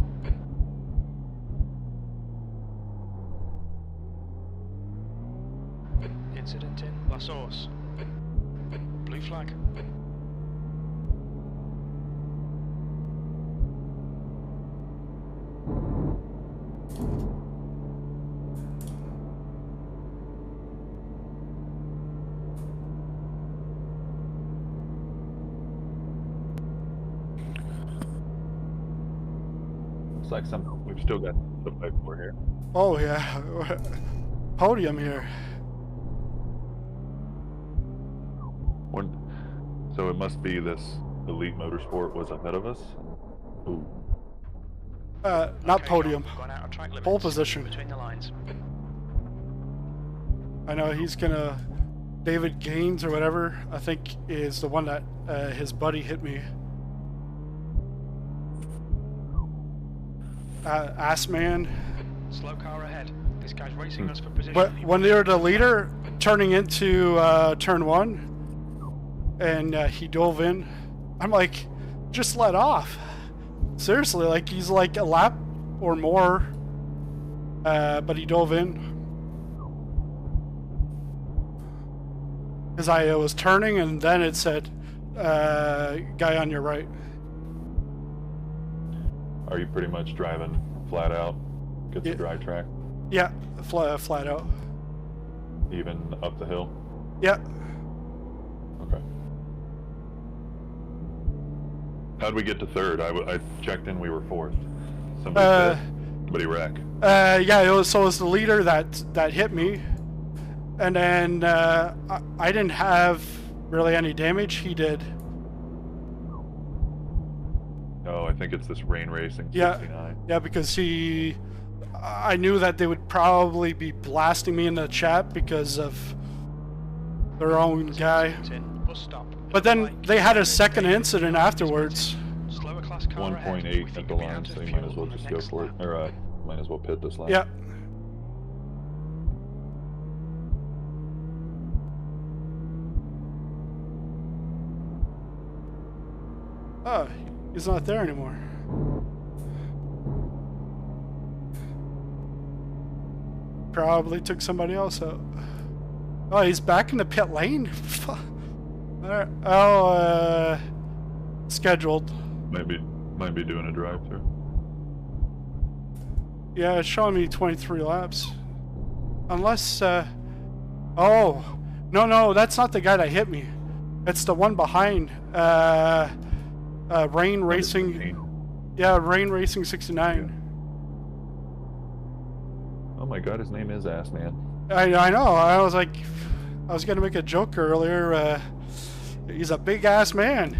Incident in La Source. Blue flag. Looks like we've still got the fight for here. Oh yeah, podium here. So it must be this Elite Motorsport was ahead of us. Ooh. Not Okay, podium. John, gone out of track limits. Pole position. Between the lines. I know he's gonna. David Gaines or whatever, I think, is the one that his buddy hit me. Ass man. Slow car ahead. This guy's racing us for position. But when they were the leader, turning into turn 1, and he dove in, I'm like, just let off. Seriously, like he's like a lap or more, but he dove in. Because I was turning and then it said, guy on your right. Are you pretty much driving flat out? Get the dry track? Yeah, flat out. Even up the hill? Yeah. Okay. How'd we get to third? I checked in, we were fourth. Somebody wreck. Yeah, it was the leader that hit me. And then I didn't have really any damage. He did. Oh, I think it's this Rain Racing 69. Yeah, because I knew that they would probably be blasting me in the chat because of their own guy. But then they had a second incident afterwards. 1.8 at the line, so you might as well just go for it. Or might as well pit this lap. Yeah. Oh, he's not there anymore. Probably took somebody else out. Oh, he's back in the pit lane? Oh, scheduled. Might be doing a drive-through. Yeah, it's showing me 23 laps. Unless, oh, no, that's not the guy that hit me. It's the one behind, Rain Racing. Yeah, Rain Racing 69. Oh my god, his name is Ass Man. I know. I was like, I was gonna make a joke earlier. He's a big ass man.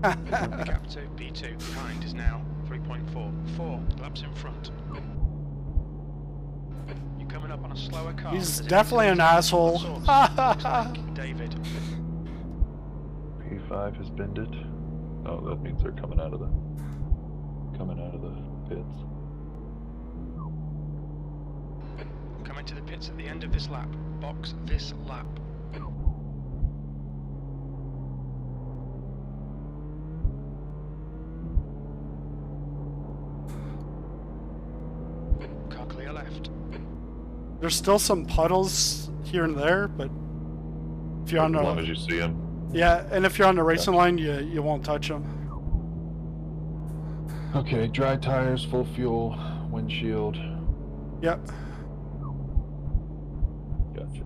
The gap to P2 behind is now 3.4. 4 laps in front. You're coming up on a slower car. He's definitely an asshole. Looks like David. P5 has bended. Oh, that means they're coming out of the pits. Coming to the pits at the end of this lap. Box this lap. Car clear left. There's still some puddles here and there, but if you're on As long as the you see him. yeah, and if you're on the racing line, you won't touch them. Okay, dry tires, full fuel, windshield. Yep. Gotcha.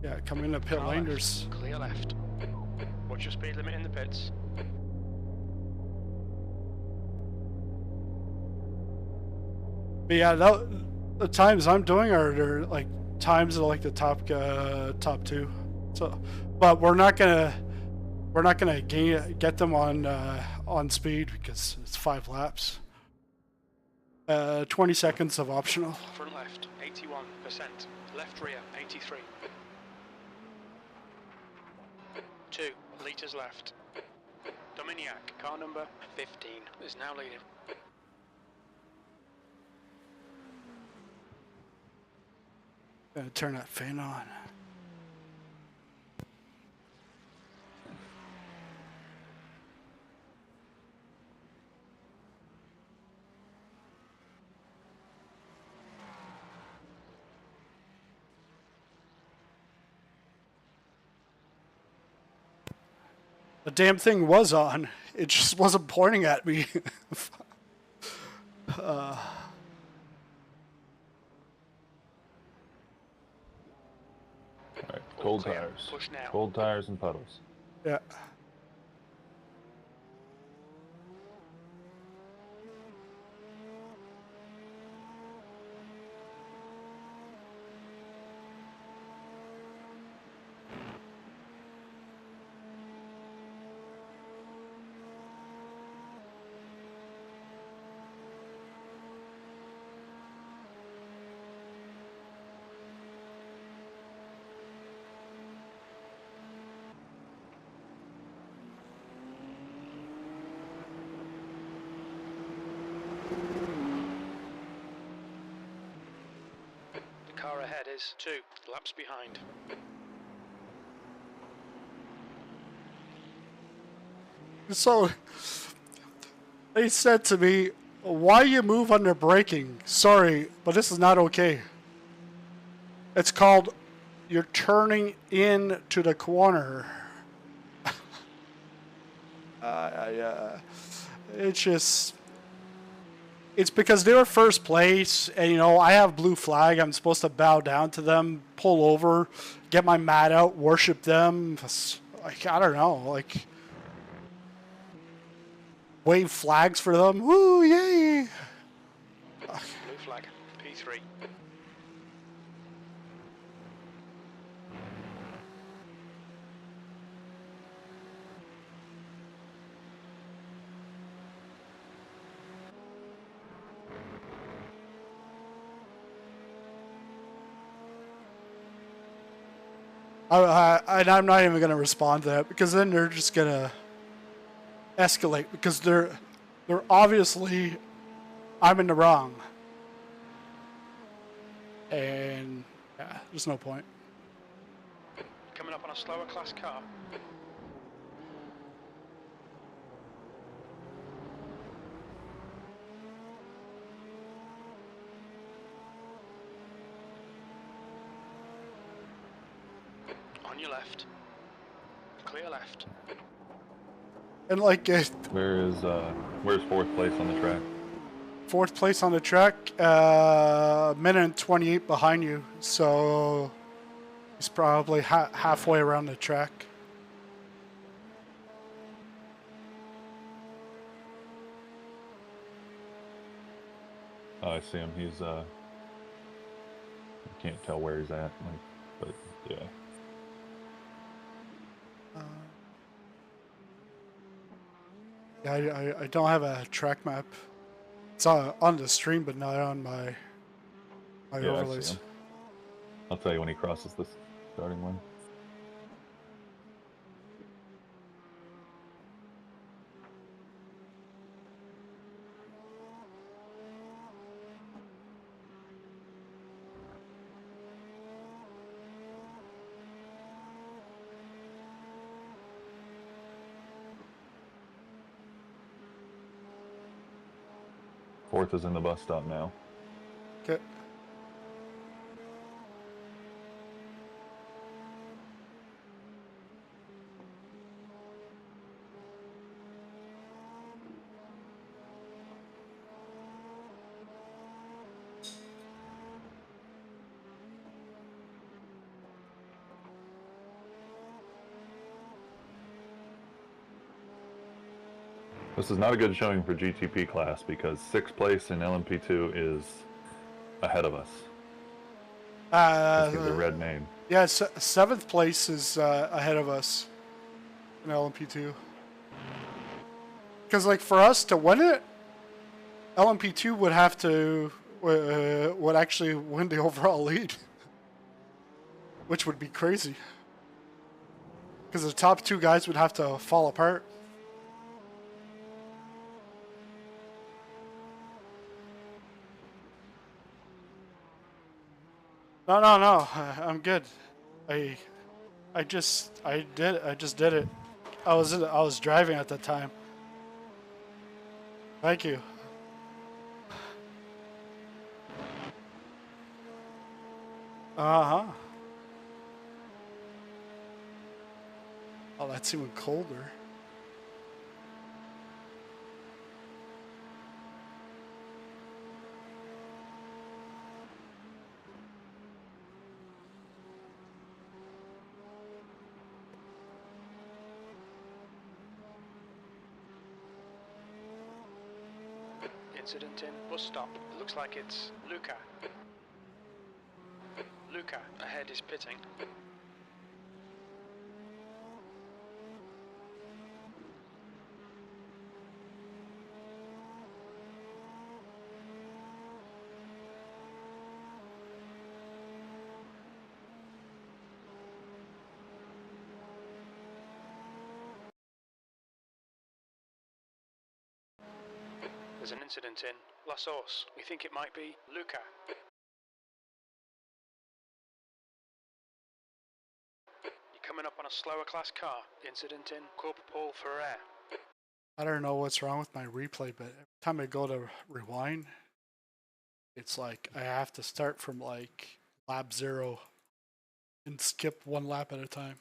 Yeah, come in the pit Car lane. left. There's Clear left. What's your speed limit in the pits? but yeah, the times I'm doing are like times of like the top 2. So, but we're not gonna get them on speed because it's 5 laps. 20 seconds of optional. Front left, 81%. Left rear, 83. 2 litres left. Dominiac, car number 15, is now leading. Gonna turn that fan on. The damn thing was on. It just wasn't pointing at me. Alright, cold clear. tires. Push now. Cold tires and puddles. Yeah. The car ahead is 2 laps behind. So they said to me, "Why you move under braking? Sorry, but this is not okay. It's called you're turning into the corner." It's just, it's because they were first place, and you know I have blue flag. I'm supposed to bow down to them, pull over, get my mat out, worship them. Like I don't know, like wave flags for them. Woo, yay! Blue flag, P3. And I'm not even gonna respond to that because then they're just gonna escalate because they're obviously I'm in the wrong, and yeah, there's no point. Coming up on a slower class car. On your left. Clear left. And like Where's fourth place on the track? fourth place on the track, minute and 28 behind you, so he's probably halfway around the track. Oh, I see him. He's I can't tell where he's at, like, but yeah. Yeah, I don't have a track map. It's on the stream, but not on my Yeah, I see overlays. him. I'll tell you when he crosses the starting line. Fourth is in the bus stop now. Okay. This is not a good showing for GTP class because 6th place in LMP2 is ahead of us. Let's give the red name. Yeah, 7th place is ahead of us in LMP2. Because, like, for us to win it, LMP2 would have to would actually win the overall lead, which would be crazy. Because the top 2 guys would have to fall apart. No. I'm good. I just did it. I was driving at that time. Thank you. Oh, that's even colder. incident in bus stop. It looks like it's Luca. Luca, ahead is pitting. There's an incident in La Source. We think it might be Luca. You're coming up on a slower class car. Incident in Corporal Paul Ferrer. I don't know what's wrong with my replay, but every time I go to rewind, it's like I have to start from like lap 0 and skip one lap at a time.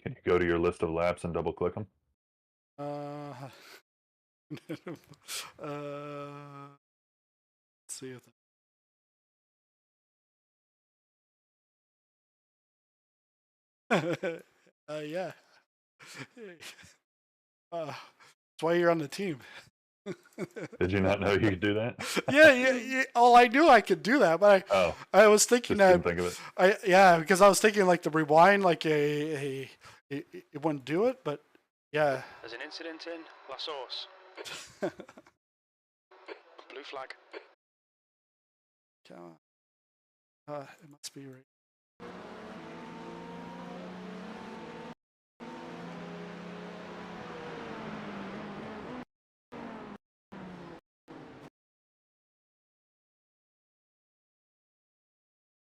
Can you go to your list of laps and double click them? Let's see if yeah. That's why you're on the team. Did you not know you could do that? yeah. Oh, I knew I could do that, but I was thinking just that couldn't think of it. because I was thinking like the rewind, like it wouldn't do it, but yeah. There's an incident in La Source. Blue flag. Come on. It must be right.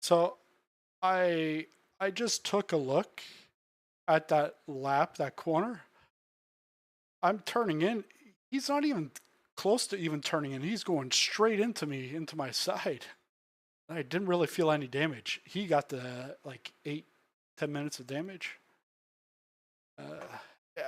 So I just took a look at that lap, that corner. I'm turning in. He's not even close to even turning in. He's going straight into me, into my side. I didn't really feel any damage. He got the like 8-10 minutes of damage. Yeah.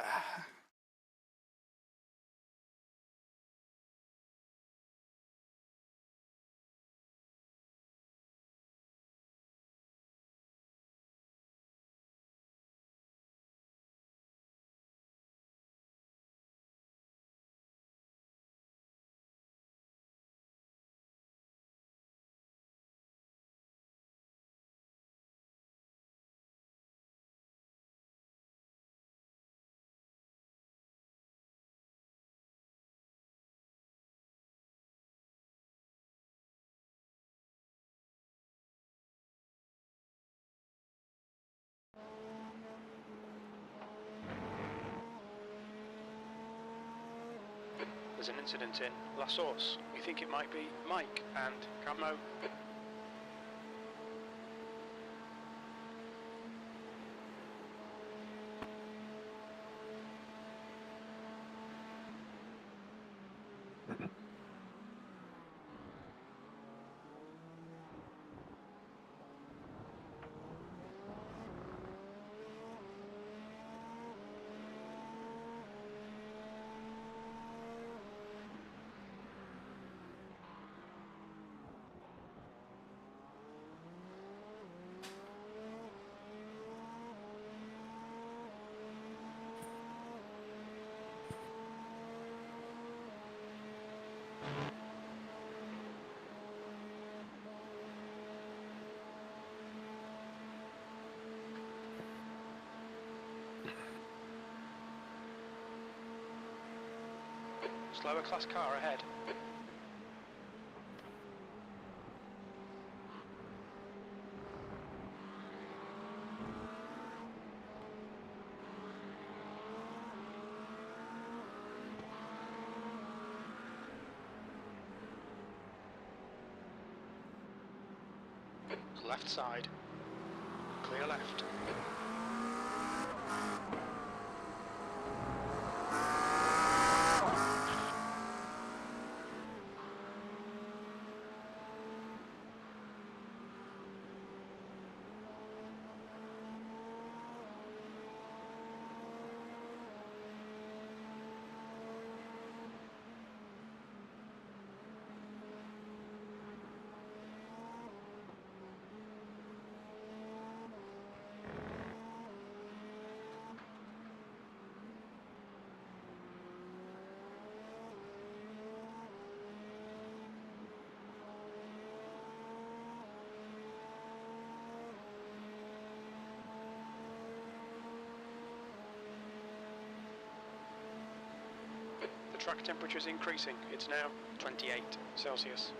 There's an incident in La Source. We think it might be Mike and Camo. Slower class car ahead. Left side. Clear left. Track temperature is increasing. It's now 28 Celsius.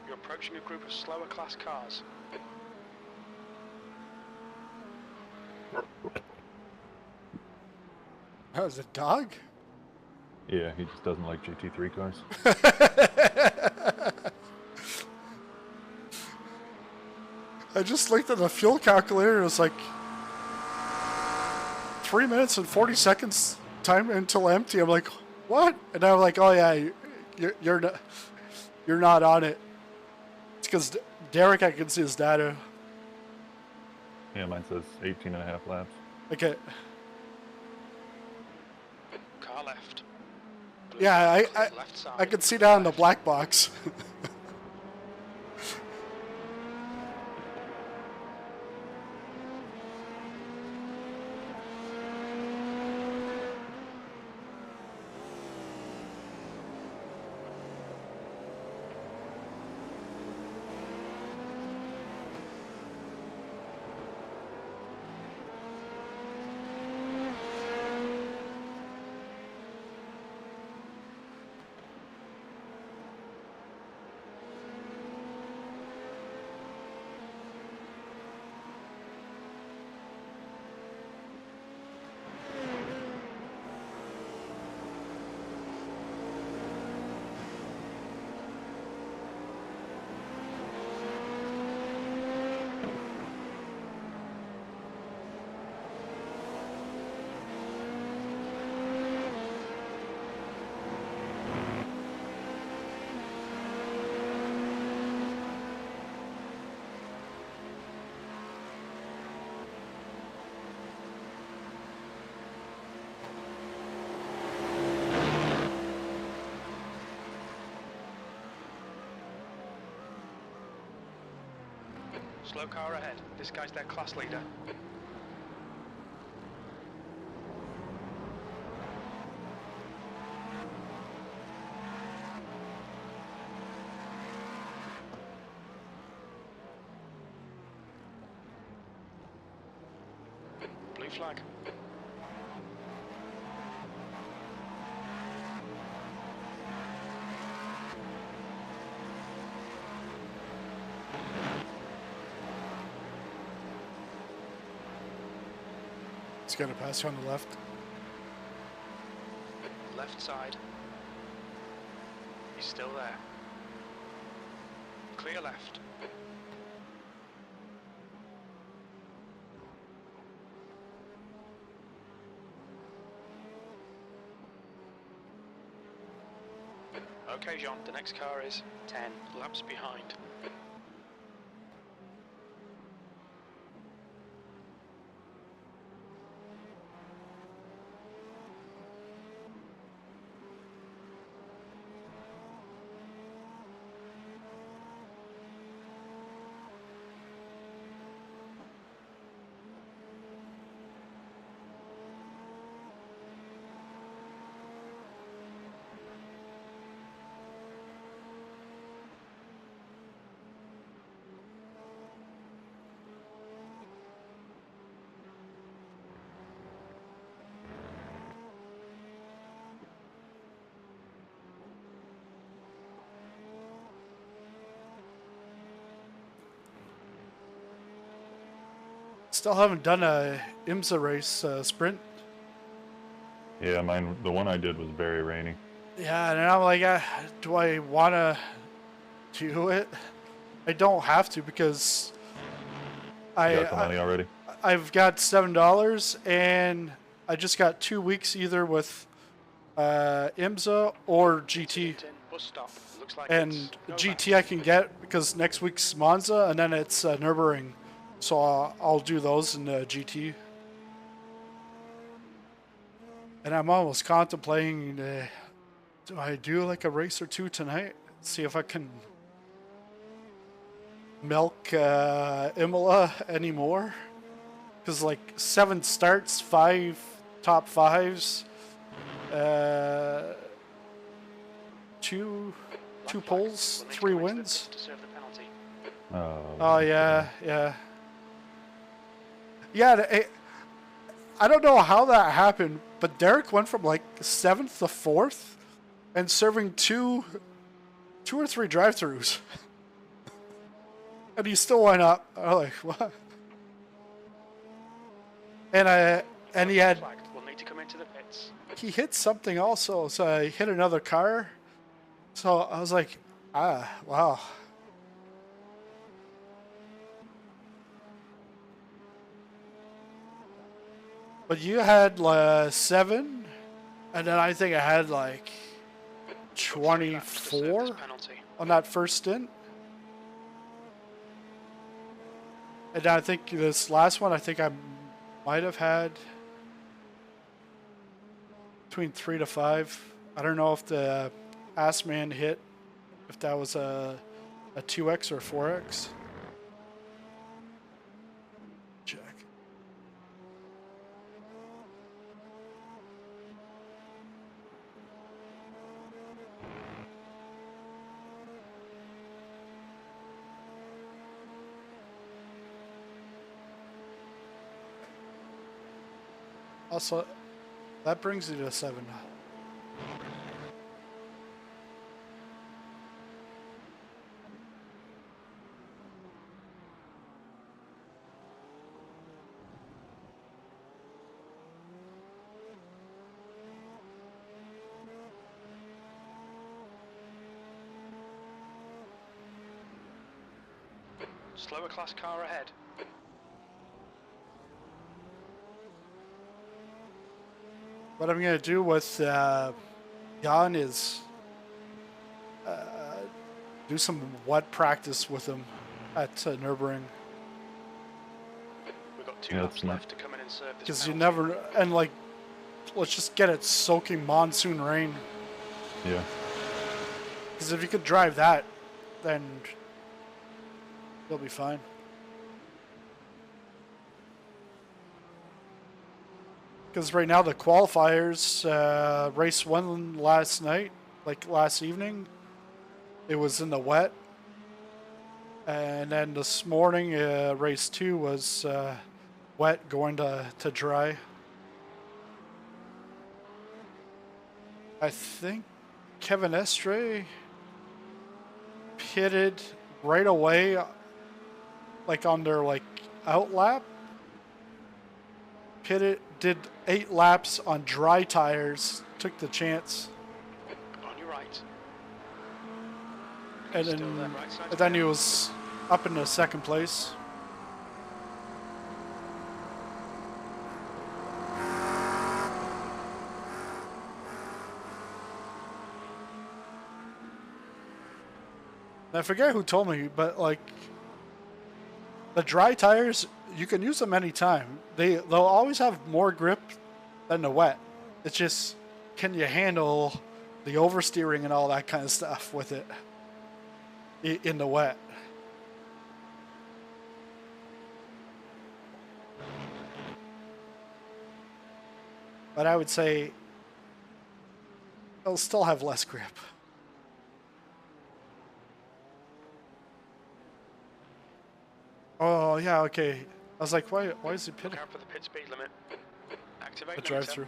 You're approaching a group of slower class cars. Oh, is it dog? Yeah, he just doesn't like GT3 cars. I just looked at the fuel calculator. It was like 3 minutes and 40 seconds time until empty. I'm like, what? And I'm like, oh yeah, you're not on it. It's because Derek, I can see his data. Yeah, mine says 18 and a half laps. Okay. Car left. Blue Yeah, flag, left side. I can see that on the black box. Slow car ahead. This guy's their class leader. Blue flag. It's gonna pass you on the left. Left side. He's still there. Clear left. Okay, Jean, the next car is 10 laps behind. Still haven't done a IMSA race sprint. Yeah, mine. The one I did was very rainy. Yeah, and I'm like, do I want to do it? I don't have to because You got the money already? I've got $7 and I just got 2 weeks either with IMSA or GT. Bus stop. Looks like And it's no GT I can get because next week's Monza and then it's Nürburgring. So I'll do those in GT. And I'm almost contemplating, do I do like a race or two tonight? See if I can milk Imola anymore. Because like 7 starts, 5 top 5s, 2 two Black flag. poles, We'll need to 3 come into the wins. pits to serve the penalty. Oh yeah, yeah. Yeah, I don't know how that happened, but Derek went from like 7th to 4th and serving two or three drive-throughs. And he still went up. I'm like, what? And he had Flagged. We'll need to come into the pits. he hit something also, so he hit another car. So I was like, wow. But you had 7, and then I think I had like 24 Penalty. on that first stint. And I think this last one, I think I might have had between 3 to 5. I don't know if the ass man hit, if that was a 2X or 4X. Check. Also, that brings you to 7. Slower class car ahead. What I'm going to do with Jan is do some wet practice with him at Nürburgring. We've got 2 Yeah, laps that's not- left to come in and serve this Because you penalty. never, and like, let's just get it soaking monsoon rain. Yeah. Because if you could drive that, then you'll be fine. Because right now the qualifiers, race 1 last night, like last evening, it was in the wet. And then this morning, race 2 was wet going to dry. I think Kevin Estre pitted right away, like on their like out lap. Pitted, did 8 laps on dry tires, took the chance, On your right. and Still then, there, right side and then he clear. was up in the 2nd place. And I forget who told me, but like the dry tires, you can use them anytime. They'll always have more grip than the wet. It's just, can you handle the oversteering and all that kind of stuff with it in the wet? But I would say it'll still have less grip. Oh yeah, okay. I was like, why is he Look pitting? out for the pit speed limit. Activate A limiter. drive-through.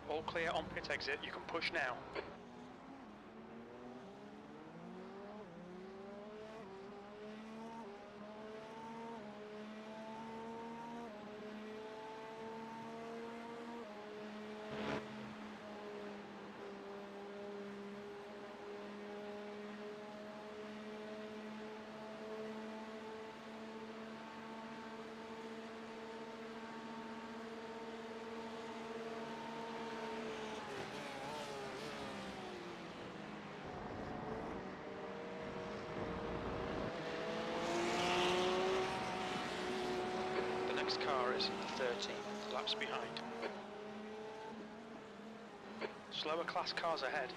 All clear on pit exit. You can push now. The next car is 13 laps behind. Slower class cars ahead.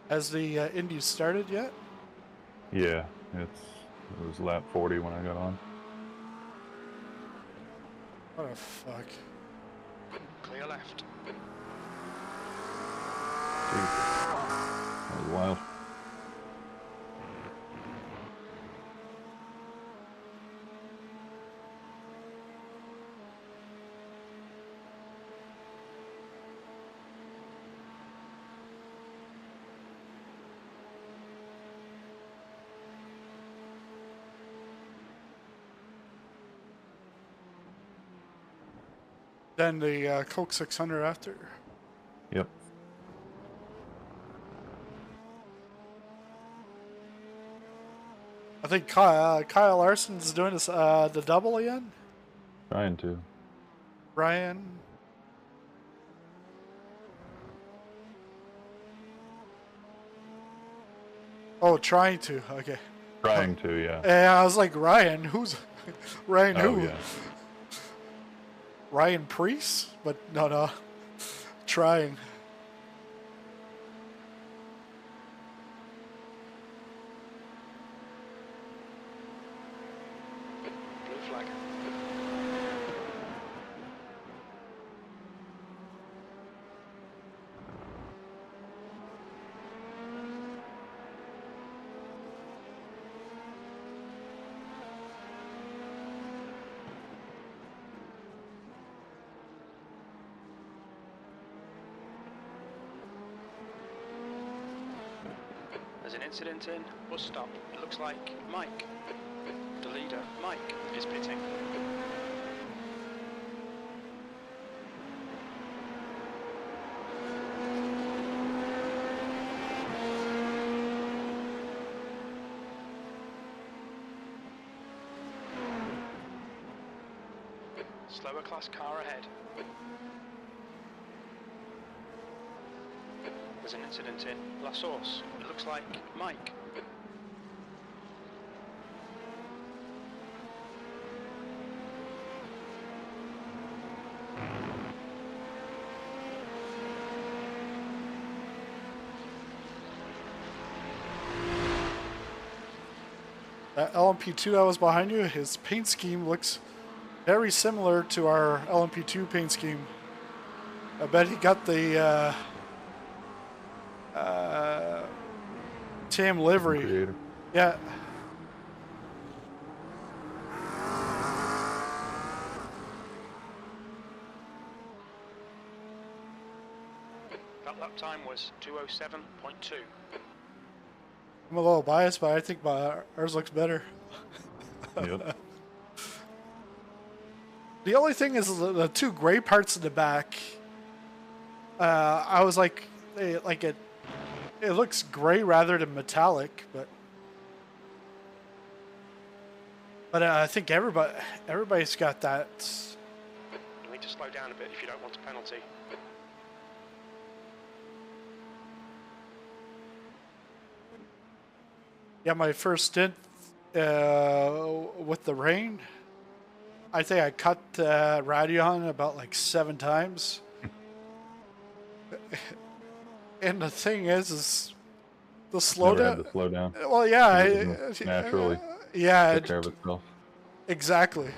Has the Indy started yet? Yeah, it was lap 40 when I got on. What a fuck. Clear left. That was wild. Then the Coke 600 after. Yep. I think Kyle Larson's doing this, the double again. Trying to. Ryan. Oh, trying to. Okay. Trying to, yeah. Yeah, I was like, Ryan, who's Ryan? Oh, Who? yeah. Ryan Priest? But no. Trying. Blue flag. There's an incident in bus stop. It looks like Mike, the leader, Mike, is pitting. Slower class car ahead. There's an incident in La Source. It looks like Mike. That LMP2 that was behind you, his paint scheme looks very similar to our LMP2 paint scheme. I bet he got the Tam livery. Creator. Yeah. That lap time was 2:07.2. I'm a little biased, but I think ours looks better. Yep. The only thing is the two gray parts in the back. I was like it looks gray rather than metallic, but I think everybody's got that. You need to slow down a bit if you don't want a penalty. Yeah, my first stint with the rain, I think I cut Radion about like 7 times. And the thing is the Never slowdown. had to slow down. Well, yeah, It naturally yeah, took care of itself. exactly.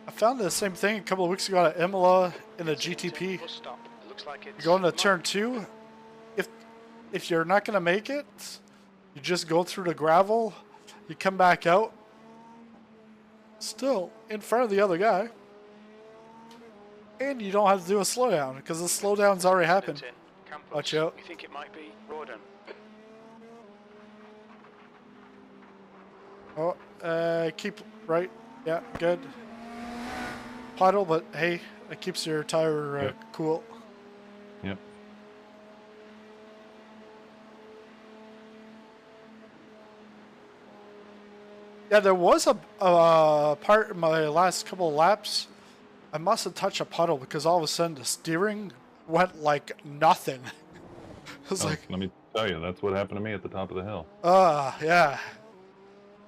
I found the same thing a couple of weeks ago at Imola in the GTP. Bus stop. It looks like it's Going to Mike. turn 2, if you're not gonna make it, you just go through the gravel, you come back out, still in front of the other guy, and you don't have to do a slowdown because the slowdown's already happened. Campus. Watch out. We think it might be Rawdon. Oh, keep right. Yeah, good. Puddle, but hey, it keeps your tire Yep. cool. Yep. Yeah, there was a part in my last couple of laps. I must have touched a puddle because all of a sudden the steering went like nothing. I was Oh, like, let me tell you, that's what happened to me at the top of the hill. yeah.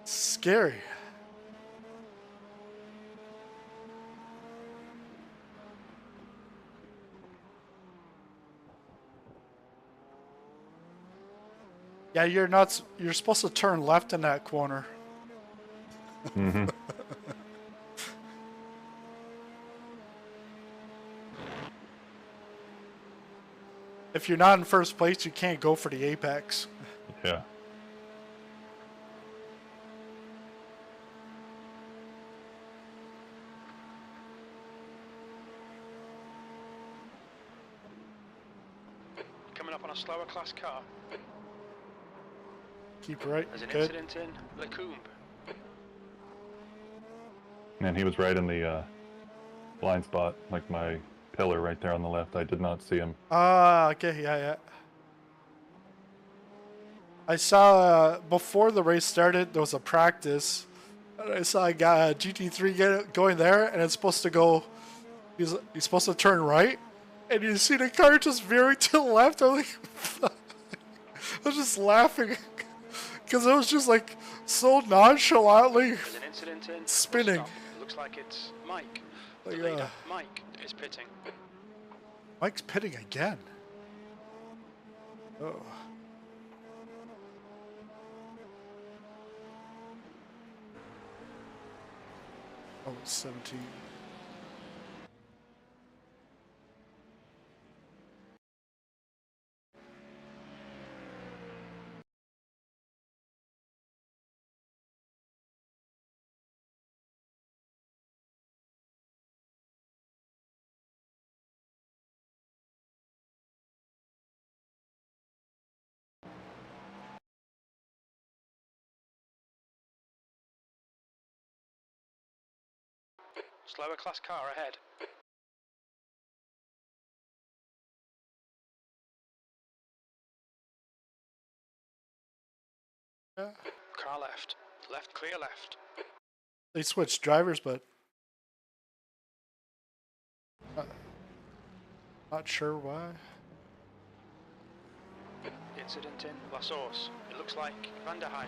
Scary. Yeah, you're supposed to turn left in that corner. Mm-hmm. If you're not in first place, you can't go for the apex. Yeah. Coming up on a slower class car. Keep right. There's an Good. incident in Lecombe. And he was right in the blind spot, like my pillar right there on the left. I did not see him. Okay, yeah. I saw before the race started, there was a practice. And I saw a guy, a GT3 going there, and it's supposed to go. He's supposed to turn right, and you see the car just veering to the left. I'm like, I was just laughing because it was just like so nonchalantly There's an incident in spinning. Stop. Looks like it's Mike. The Like, leader, Mike, is pitting. Mike's pitting again. Oh. Oh, 17. Slower class car ahead. Yeah. Car left. Left, clear left. They switched drivers, but not sure why. Incident in La Source. It looks like Van der Heijn.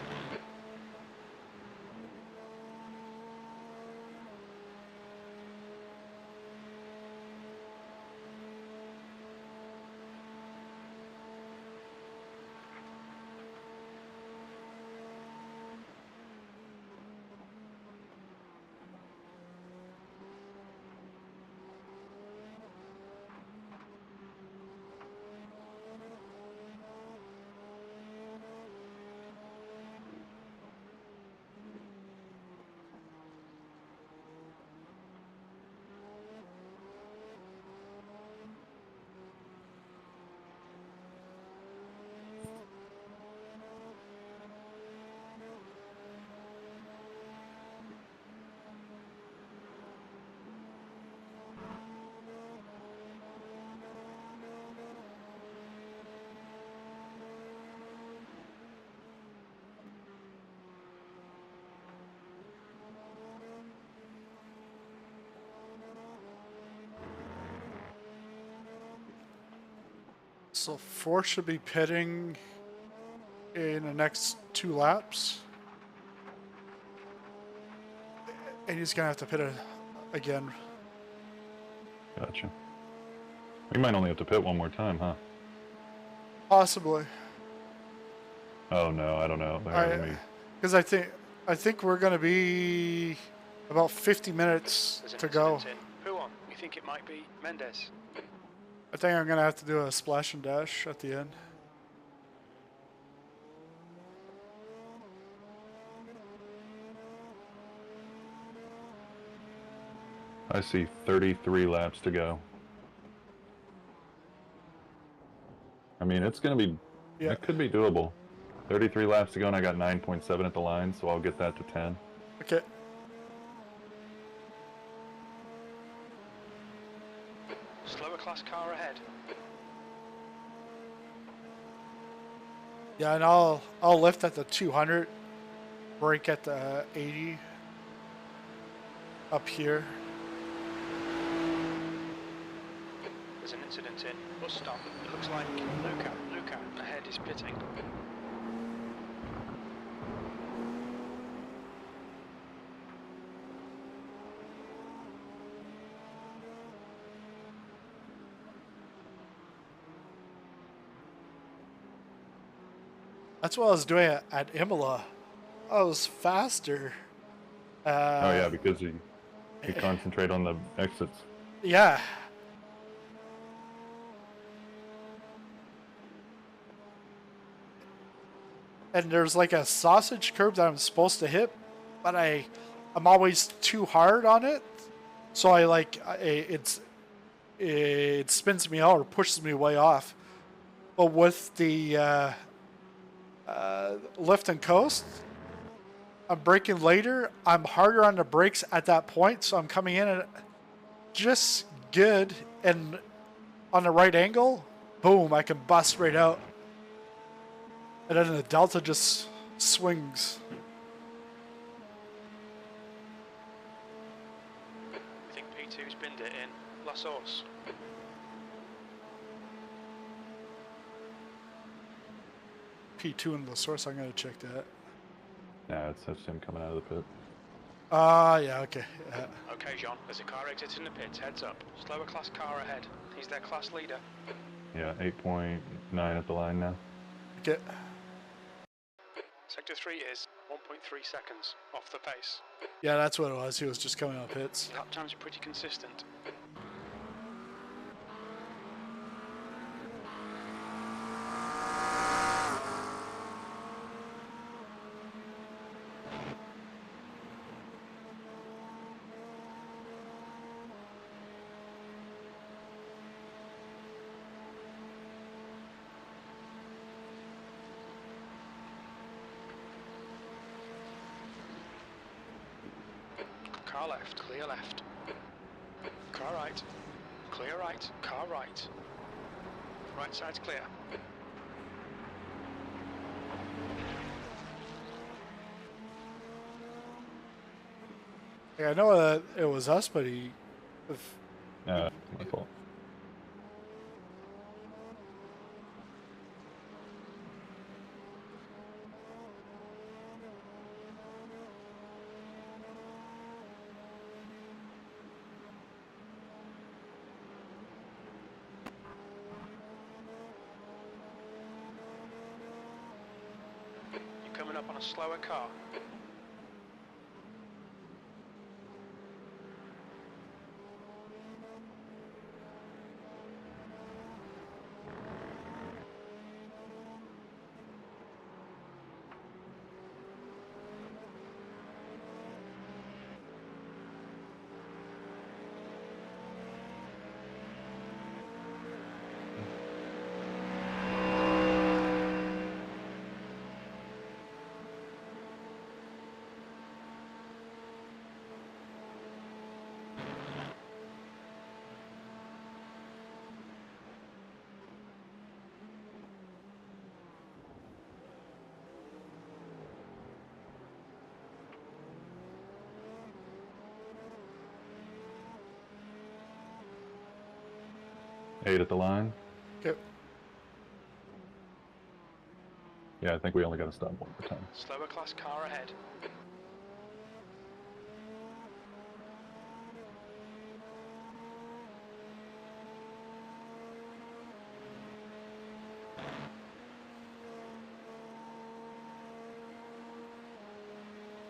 So 4 should be pitting in the next 2 laps. And he's gonna have to pit again. Gotcha. We might only have to pit one more time, huh? Possibly. Oh no, I don't know. Because I think we're gonna be about 50 minutes There's an to go. incident in. Who on? We think it might be Mendes. I think I'm gonna have to do a splash and dash at the end. I see 33 laps to go. I mean, it's gonna be. Yeah. It could be doable. 33 laps to go, and I got 9.7 at the line, so I'll get that to 10. Okay. Slower class car ahead. Yeah, and I'll lift at the 200, brake at the 80 up here. There's an incident in. Bus stop. It looks like Luca ahead is pitting. That's what I was doing at Imola. I was faster. Oh yeah, because you concentrate on the exits. Yeah. And there's like a sausage curb that I'm supposed to hit, but I'm always too hard on it. So it spins me out or pushes me way off. But with the lift and coast, I'm braking later. I'm harder on the brakes at that point, so I'm coming in at just good, and on the right angle, boom, I can bust right out. And then the Delta just swings. I think P2's binned it in La Source. P2 in the source, I'm going to check that. Nah, that's him coming out of the pit. Yeah, okay. Okay, Jean, there's a car exiting the pits, heads up. Slower class car ahead. He's their class leader. Yeah, 8.9 at the line now. Okay. Sector 3 is 1.3 seconds off the pace. Yeah, that's what it was. He was just coming out of pits. Lap times are pretty consistent. Car left, clear left. Car right, clear right, car right. Right side's clear. Like, I know that it was us, but My fault. You're coming up on a slower car. Eight at the line. okay. Yeah, I think we only got to stop one more time. Slower class car ahead.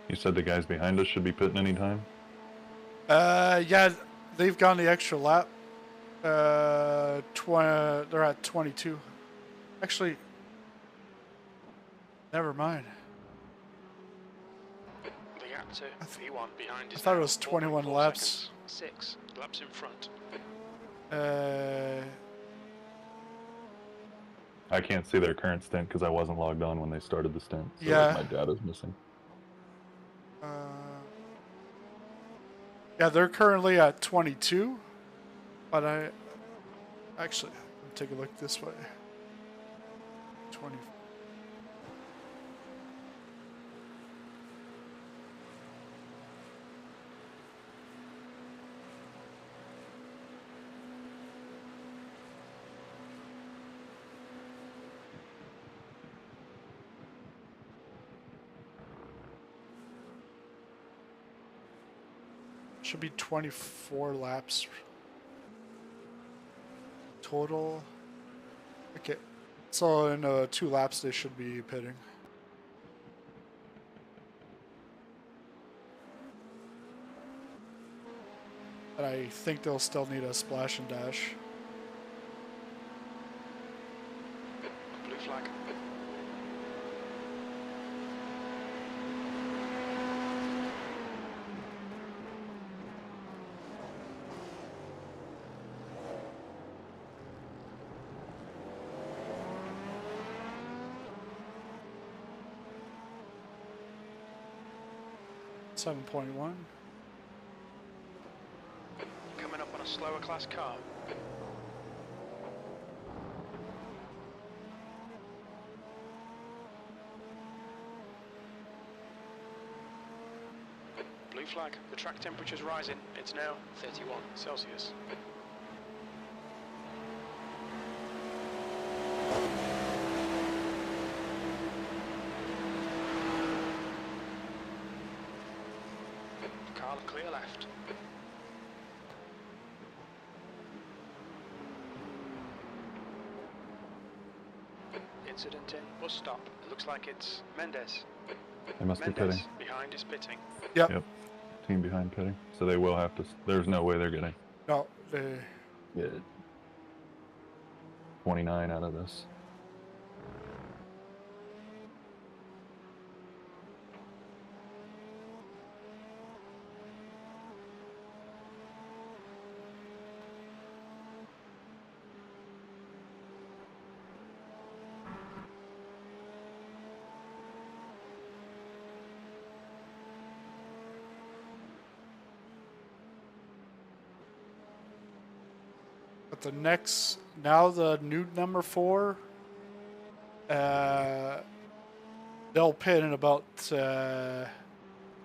You said the guys behind us should be pitting anytime? Yeah, they've gone the extra lap. They're at 22. Actually, never mind. The gap to V1 behind is I thought it now was 21 4.4 laps. seconds. 6 laps in front. I can't see their current stint because I wasn't logged on when they started the stint. So Yeah. my data's missing. Yeah, they're currently at 22, but I actually take a look this way. 20. Should be 24 laps total. Okay, so in 2 laps they should be pitting. But I think they'll still need a splash and dash. Blue flag. Seven 7.1. Coming up on a slower class car. Blue flag. The track temperature's rising. It's now 31 Celsius. Car clear left. Incident in bus stop. It looks like it's Mendes. They must be Mendes pitting. behind is pitting. Yep. Yep. Team behind pitting. So they will have to. There's no way they're getting No, they. 29 out of this. But the next, now the new number 4, they'll pit in about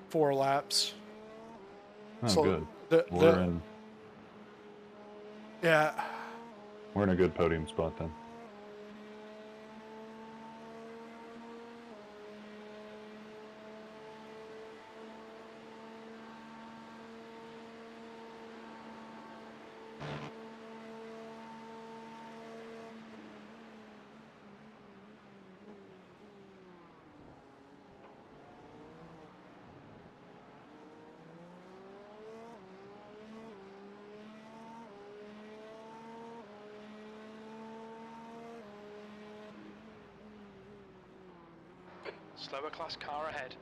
4 laps. Oh, So good. the- yeah, We're in a good podium spot then. Slower class car ahead.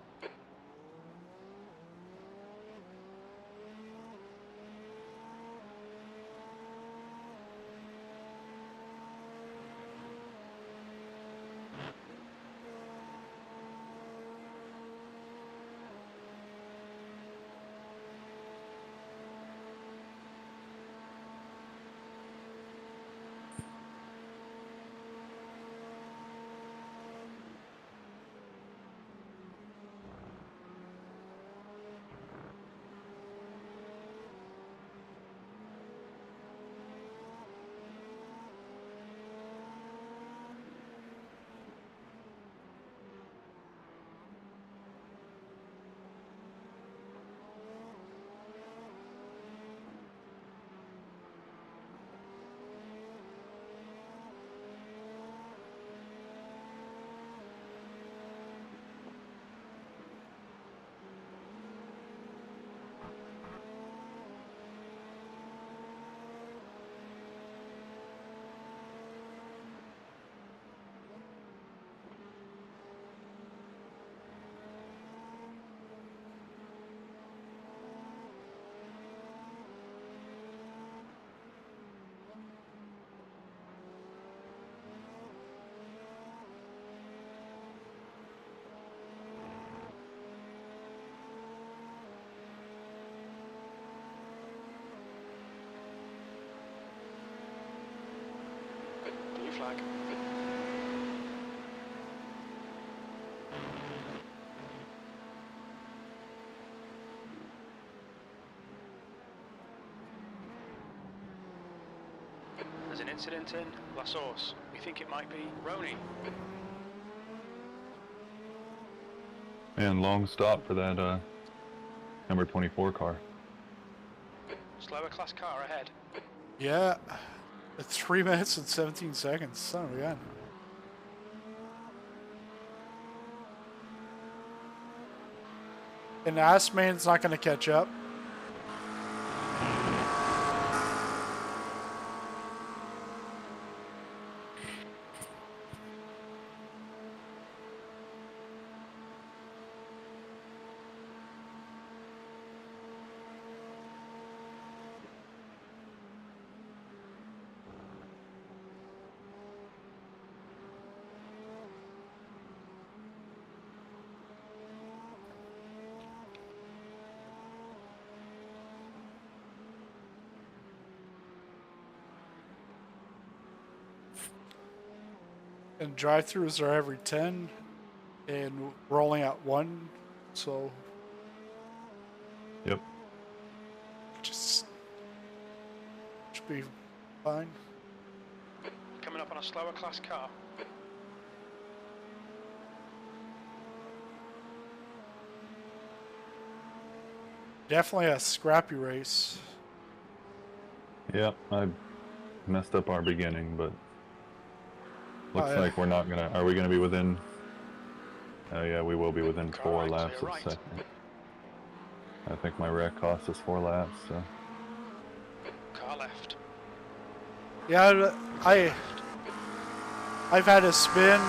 flag. There's an incident in La Source. We think it might be Roni. And long stop for that number 24 car. Slower class car ahead. Yeah. 3 minutes and 17 seconds. Son of a gun. And Assman's not going to catch up. And drive-thrus are every 10, and we're only at 1, so Yep. just should be fine. Coming up on a slower class car. Definitely a scrappy race. Yep. I messed up our beginning, but looks yeah. like we're not gonna. Are we gonna be within? Oh yeah, we will be within Car 4 right, laps clear of right. second. I think my wreck cost us 4 laps. So. Car left. Yeah, I've had a spin.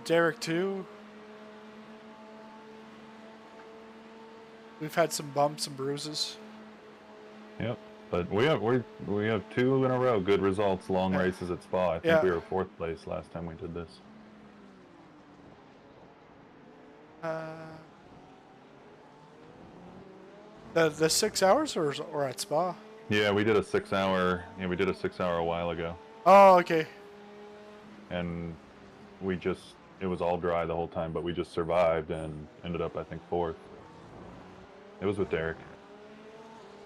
Derek too. We've had some bumps and bruises. Yep. But we have 2 in a row good results, long races at Spa. I think we were 4th place last time we did this. The 6 hours or at Spa? Yeah, we did a 6-hour. Yeah, we did a 6-hour a while ago, Oh, okay. and it was all dry the whole time, but we just survived and ended up, I think, 4th. It was with Derek.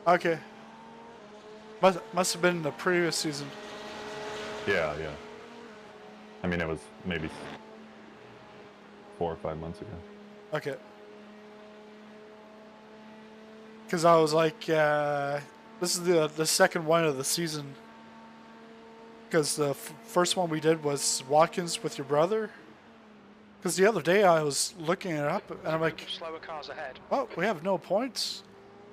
Okay. Must have been the previous season. Yeah, yeah. I mean, it was maybe 4 or 5 months ago. Okay. Because I was like, this is the second one of the season. Because the first one we did was Watkins with your brother. Because the other day I was looking it up and I'm like, Slower cars ahead. oh, we have no points.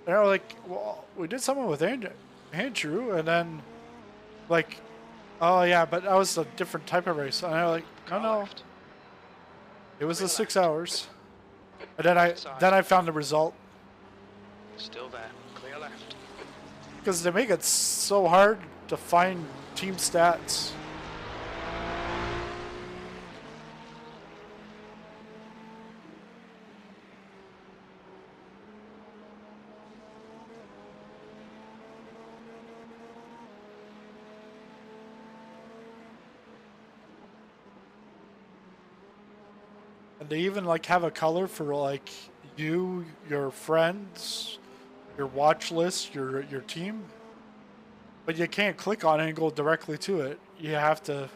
And I was like, well, we did something with Andrew, and then like, oh yeah, but that was a different type of race. And I was like, Car no, left. it was the Clear 6 left. hours. And then I found the result. Still there. Clear left. Because they make it so hard to find team stats. And they even like have a color for like you, your friends, your watch list, your team. But you can't click on it and go directly to it. You have to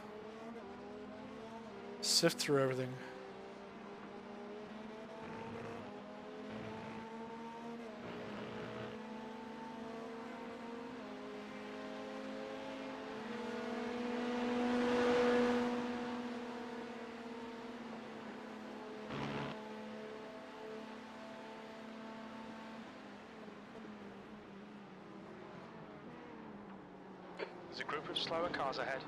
sift through everything. There's a group of slower cars ahead.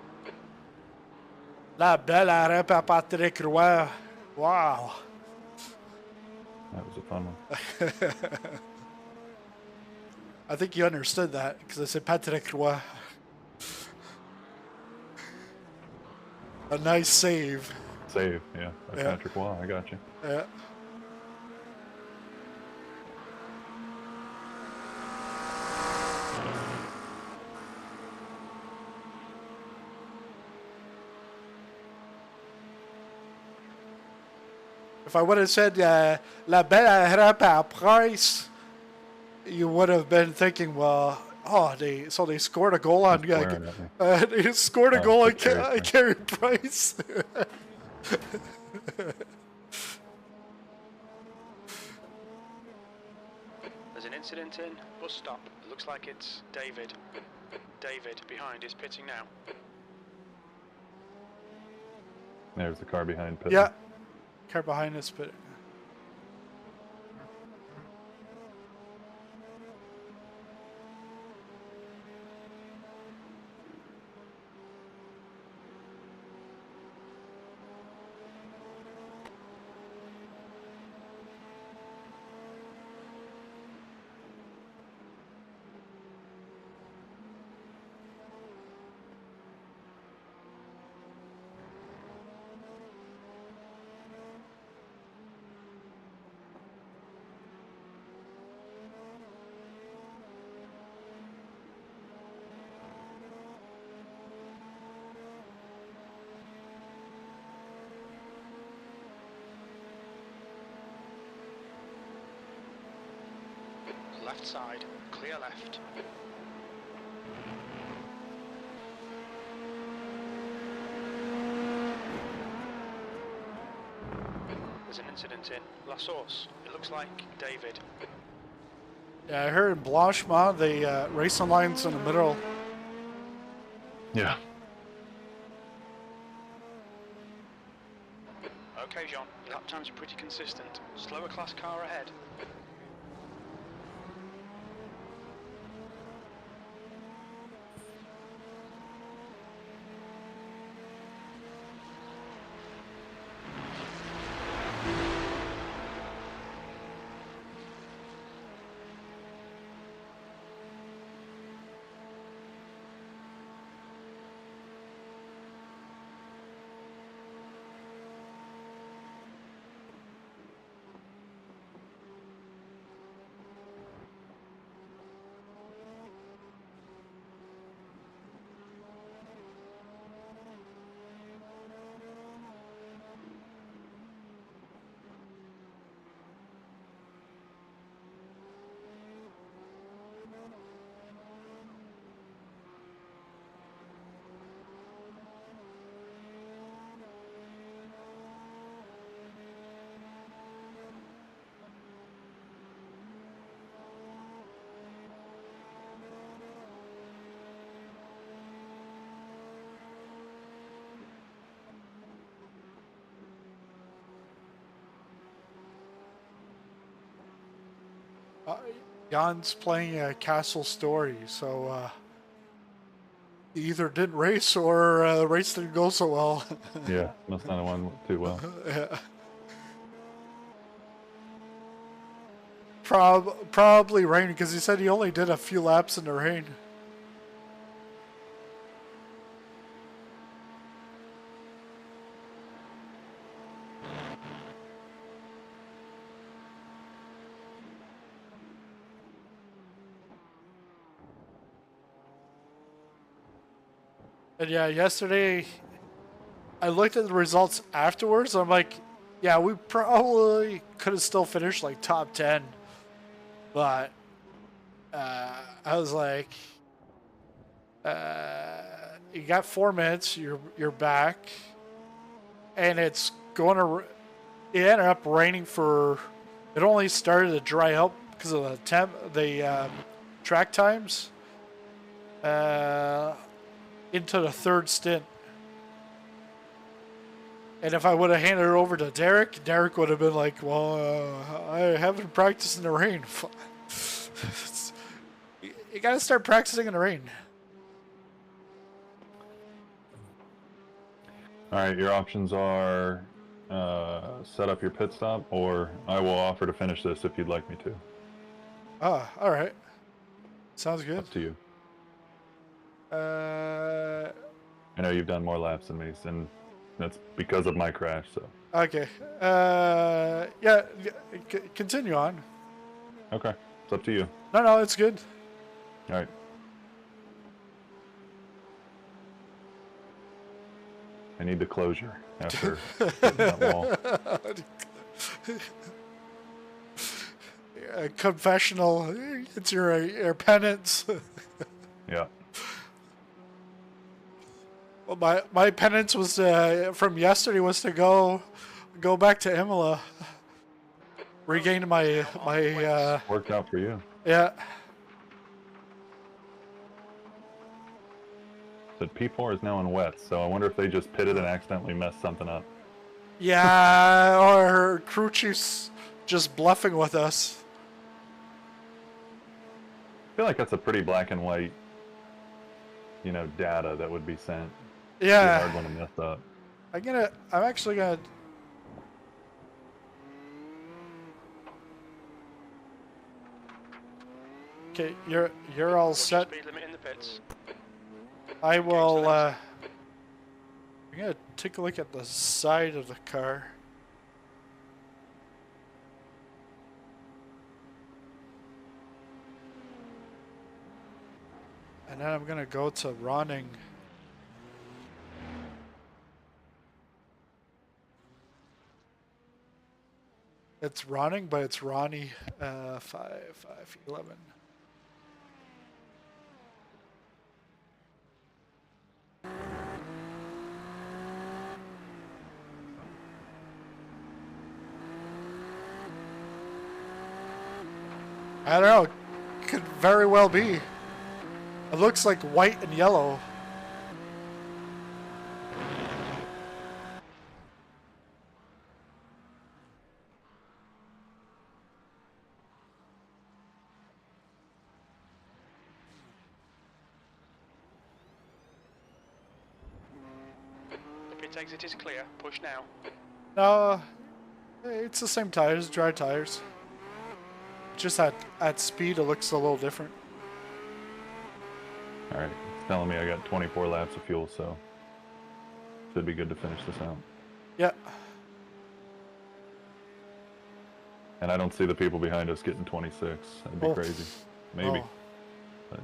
La belle arrêt par Patrick Roy. Wow. That was a fun one. I think you understood that because I said Patrick Roy. A nice save. Save, yeah. By Yeah. Patrick Waugh, I got you. Yeah. If I would have said La Belle Rap à Price, you would have been thinking, well, oh, they scored a goal on Swearing at me. they scored a Oh, goal on for Carey Carey Price. There's an incident in bus stop. It looks like it's David. David behind is pitting now. There's the car behind Pitt. Yeah, car behind us, but Left side, clear left. There's an incident in La Source. It looks like David. yeah, I heard in Blanchemont the racing lines in the middle. Yeah. Okay, John, lap times are pretty consistent. Slower class car ahead. Jan's playing a Castle Story, so he either didn't race or the race didn't go so well. Yeah. Must not have won too well. Yeah. Probably rain, because he said he only did a few laps in the rain. And yeah, yesterday I looked at the results afterwards. I'm like, yeah, we probably could have still finished like top 10. But I was like, you got 4 minutes, you're back, and it's going to. It ended up raining for. It only started to dry up because of the track times. Into the third stint. And if I would have handed it over to Derek would have been like, well, I haven't practiced in the rain. You gotta start practicing in the rain. All right, your options are set up your pit stop, or I will offer to finish this if you'd like me to. Ah, all right. Sounds good. Up to you. Uh, I know you've done more laps than me, and that's because of my crash. So. okay. Yeah. Continue on. Okay, it's up to you. No, it's good. All right. I need the closure after hitting that wall. A confessional. It's your penance. Yeah. Well, my penance was from yesterday was to go back to Imola, regain my Worked out for you. yeah. Said P4 is now in wets, so I wonder if they just pitted and accidentally messed something up. Yeah, or crew chief's just bluffing with us. I feel like that's a pretty black and white, you know, data that would be sent. Be a Yeah, hard one to mess up. I'm actually gonna. Okay, you're all What's the set. speed limit in the pits? I will. I'm gonna take a look at the side of the car. And then I'm gonna go to Ronning. It's Ronning, but it's Ronnie 511. I don't know. Could very well be. It looks like white and yellow. The pit exit is clear. Push now. No, it's the same tires, dry tires. Just at speed, it looks a little different. Alright, it's telling me I got 24 laps of fuel, so should be good to finish this out. Yeah. And I don't see the people behind us getting 26. That'd be Oh. crazy. Maybe. Oh. But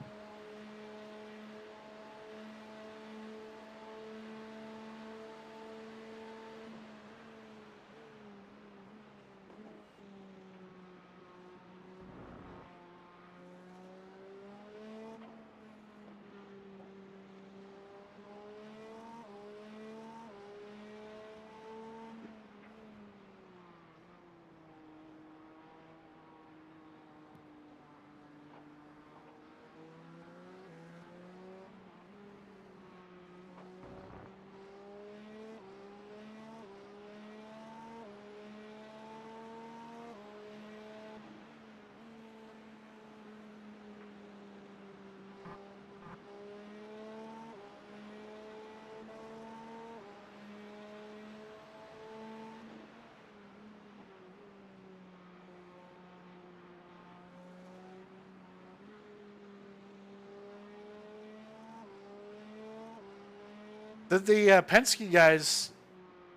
Did the Penske guys,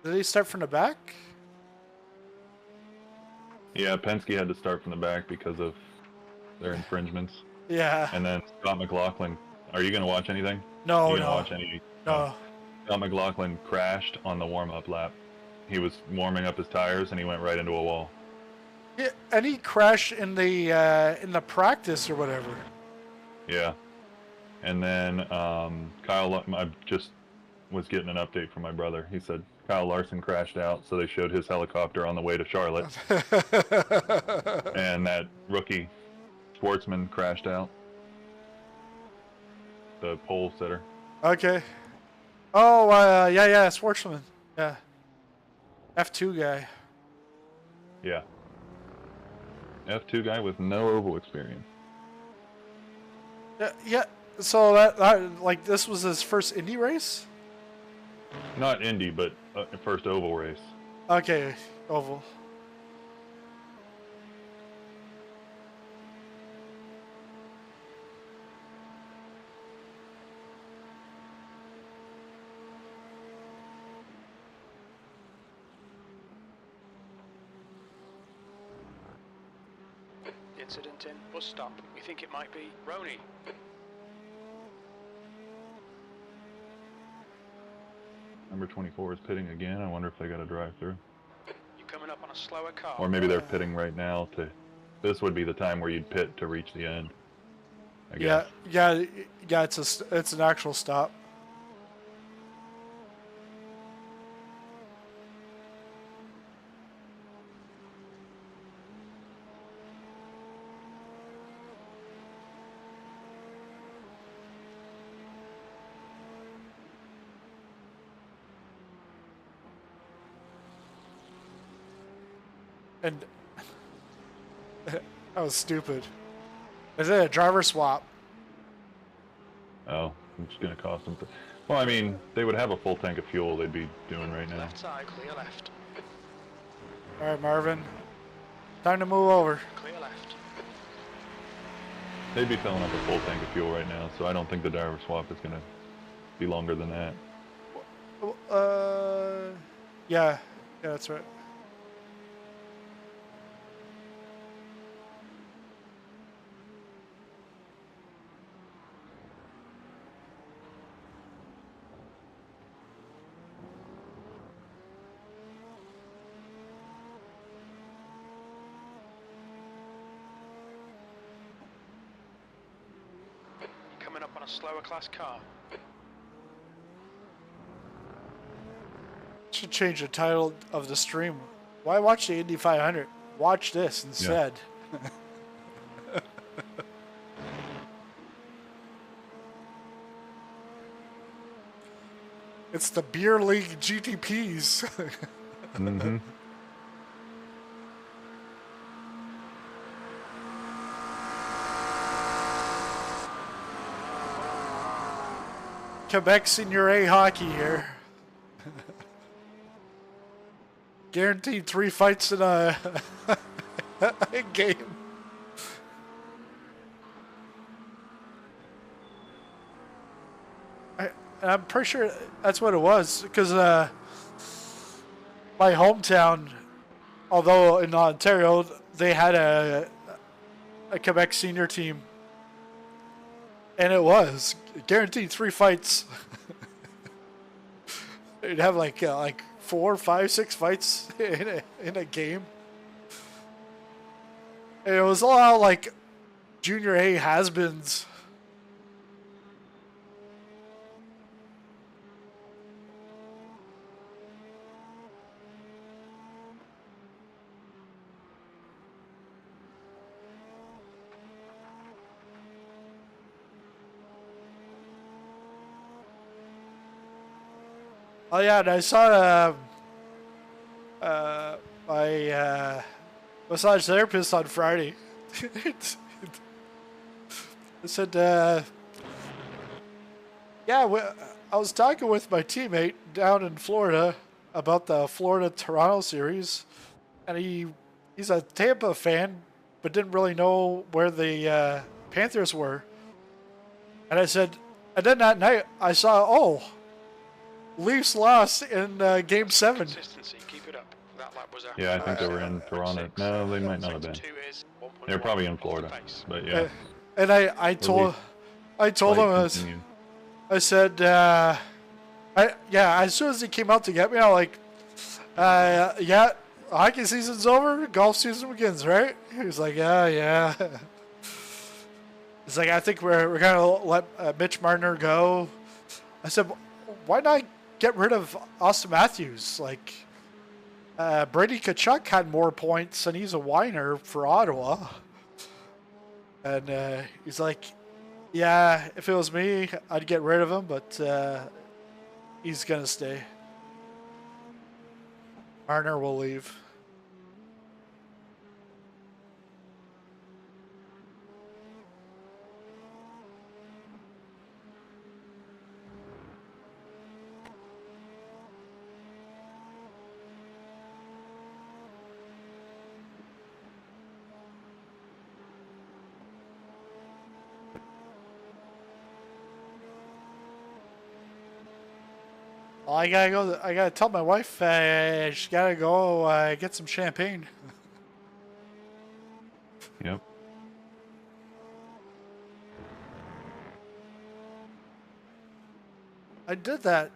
did they start from the back? yeah, Penske had to start from the back because of their infringements. Yeah. And then Scott McLaughlin. Are you going to watch anything? No, you gonna no. watch any? No. Scott McLaughlin crashed on the warm-up lap. He was warming up his tires and he went right into a wall. Yeah, and he crashed in the practice or whatever. Yeah. And then I just was getting an update from my brother. He said Kyle Larson crashed out, so they showed his helicopter on the way to Charlotte. And that rookie Schwartzman crashed out. The pole sitter. Okay. Oh, yeah, Schwartzman. Yeah. F2 guy. Yeah. F2 guy with no oval experience. Yeah. So that like this was his first Indy race? Not Indy, but first oval race. Okay, oval. Incident in bus stop. We think it might be Roney. Number 24 is pitting again. I wonder if they got a drive-through. You're coming up on a a slower car. Or maybe they're pitting right now to. This would be the time where you'd pit to reach the end. I guess. Yeah. It's an actual stop. And that was stupid. Is it a driver swap? Oh, it's going to cost them. Well, I mean, they would have a full tank of fuel they'd be doing right now. Left side, clear left. All right, Marvin. Time to move over. Clear left. They'd be filling up a full tank of fuel right now, so I don't think the driver swap is going to be longer than that. Yeah, that's right. Coming up on a slower class car. Should change the title of the stream. Why watch the Indy 500? Watch this instead. It's the Beer League GTPs. Mm-hmm. Quebec Senior A hockey here. Guaranteed 3 fights in a game. I'm pretty sure that's what it was, because my hometown, although in Ontario, they had a Quebec senior team, and it was guaranteed 3 fights. They'd have like 4, 5, 6 fights in a game. And it was all like junior A has-beens. Oh yeah, and I saw my massage therapist on Friday. I said, yeah, I was talking with my teammate down in Florida about the Florida-Toronto series, and he's a Tampa fan, but didn't really know where the Panthers were. And I said, and then that night I saw, Leafs lost in Game 7. Consistency, keep it up. That lap was Yeah, I think they were in Toronto. No, they might not have been. They're probably in Florida, but yeah. And I told him, I said, as soon as he came out to get me, I'm like, yeah, hockey season's over, golf season begins, right? He was like, yeah. He's like, I think we're gonna let Mitch Marner go. I said, why not get rid of Austin Matthews? Like, Brady Tkachuk had more points, and he's a whiner for Ottawa. And he's like, yeah, if it was me, I'd get rid of him, but he's gonna stay. Marner will leave. Well, I gotta tell my wife she gotta go get some champagne. Yep. I did that.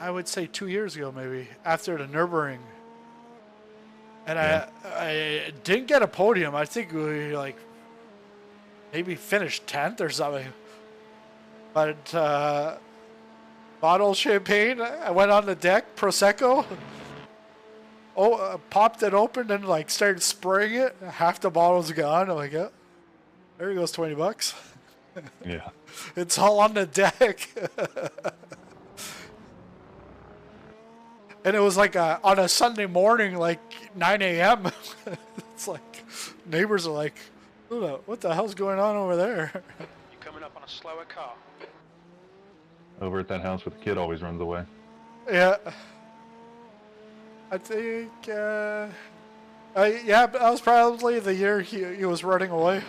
I would say 2 years ago, maybe after the Nürburgring, and I didn't get a podium. I think we like maybe finished 10th or something. But bottle of champagne. I went on the deck, prosecco. Popped it open and like started spraying it. Half the bottle's gone. I'm like, oh, there goes $20. Yeah. It's all on the deck. And it was like on a Sunday morning, like 9 a.m. It's like neighbors are like, what the hell's going on over there? You're coming up on a slower car. Over at that house with the kid always runs away. Yeah. I think, yeah, but that was probably the year he was running away.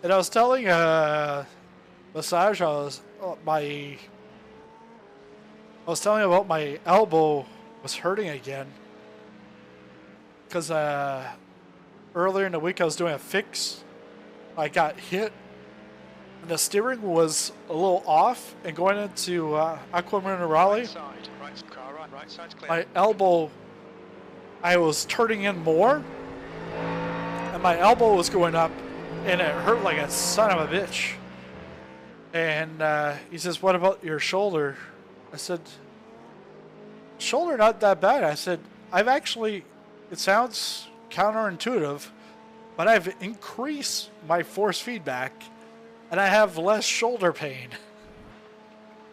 And I was telling Massage, I was telling him about my elbow was hurting again. Because earlier in the week I was doing a fix. I got hit. And the steering was a little off. And going into Acqua Minerale, Right side, right side's clear. my elbow, I was turning in more. And my elbow was going up. And it hurt like a son of a bitch. And he says, what about your shoulder? I said, shoulder not that bad. I said, I've actually, it sounds counterintuitive, but I've increased my force feedback and I have less shoulder pain.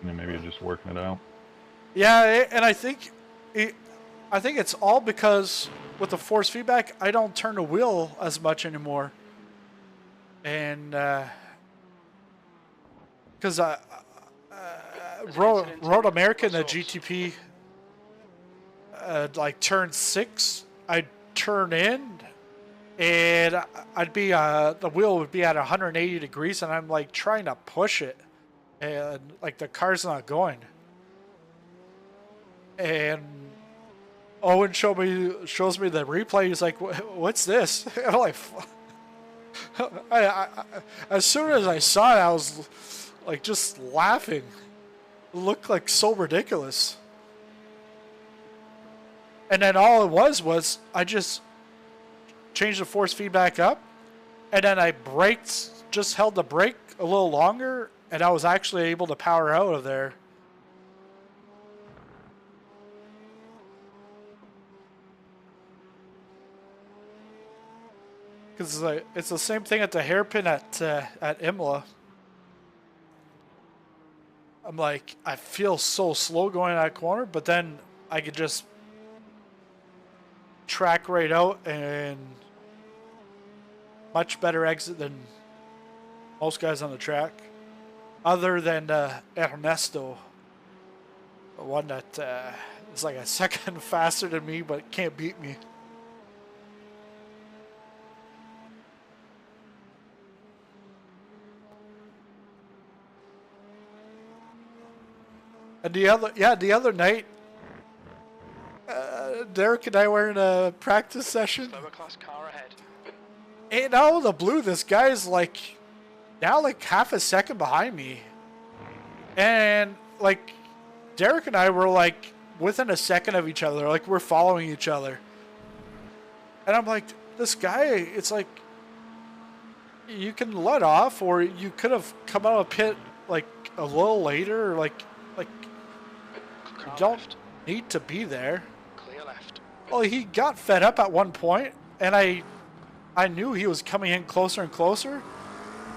And maybe you're just working it out. Yeah, and I think it's all because with the force feedback, I don't turn the wheel as much anymore. And because Road America in the GTP, like turn 6, I'd turn in, and I'd be the wheel would be at 180 degrees, and I'm like trying to push it, and like the car's not going. And Owen shows me the replay. He's like, "What's this?" And I'm like, as soon as I saw it, I was like just laughing. It looked like so ridiculous. And then all it was I just changed the force feedback up, and then I braked, just held the brake a little longer, and I was actually able to power out of there. Because it's the same thing at the hairpin at Imola. I'm like, I feel so slow going that corner, but then I could just track right out and much better exit than most guys on the track. Other than Ernesto, the one that is like a second faster than me but can't beat me. And the other night, Derek and I were in a practice session. Slower class car ahead. And out of the blue, this guy's like now like half a second behind me. And like Derek and I were like within a second of each other, like we're following each other. And I'm like, this guy, it's like you can let off, or you could have come out of pit like a little later, or like you don't need to be there. Clear left. Well, he got fed up at one point, and I knew he was coming in closer and closer.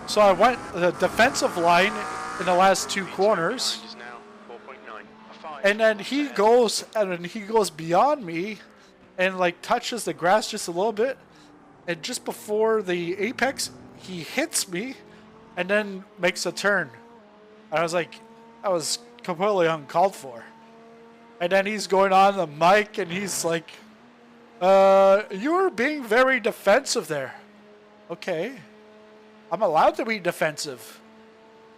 So I went the defensive line in the last two corners. Is now 4.9. A 5. And then he goes beyond me and like touches the grass just a little bit. And just before the apex, he hits me and then makes a turn. I was like, that was completely uncalled for. And then he's going on the mic and he's like, you're being very defensive there. Okay. I'm allowed to be defensive.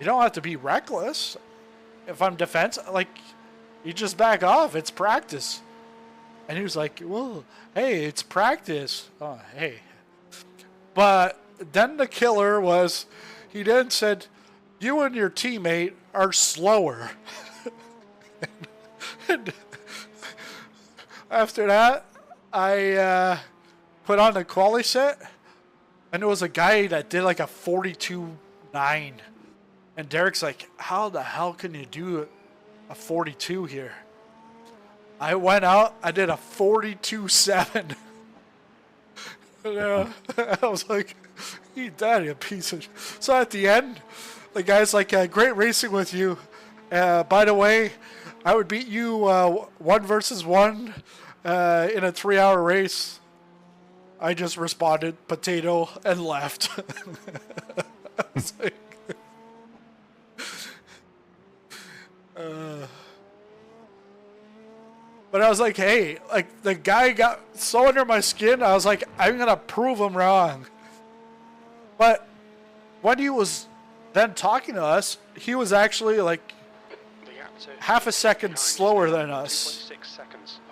You don't have to be reckless. If I'm defensive, like, you just back off. It's practice. And he was like, well, hey, it's practice. Oh, hey. But then the killer was, he then said, you and your teammate are slower. And after that, I put on the quali set, and there was a guy that did like a 42.9. And Derek's like, how the hell can you do a 42 here? I went out, I did a 42.7. I was like, eat that, you piece of... So at the end, the guy's like, great racing with you. By the way, I would beat you 1 versus 1 in a 3-hour race. I just responded, potato, and left. I was like... But I was like, hey, like, the guy got so under my skin, I was like, I'm going to prove him wrong. But when he was then talking to us, he was actually like half a second slower than us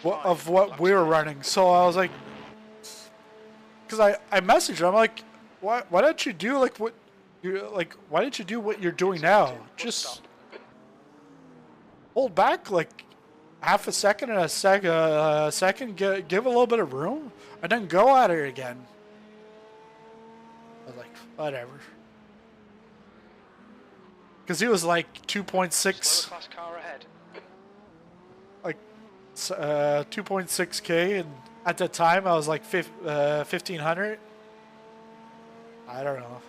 of what we were running. So I was like, because I messaged him, I'm like, why don't you do like what you like? Why didn't you do what you're doing now? Just hold back like half a second and a second, give a little bit of room, and then go at it again. I was like, whatever. Because he was like 2.6, like 2.6K, and at the time I was like 1,500. I don't know.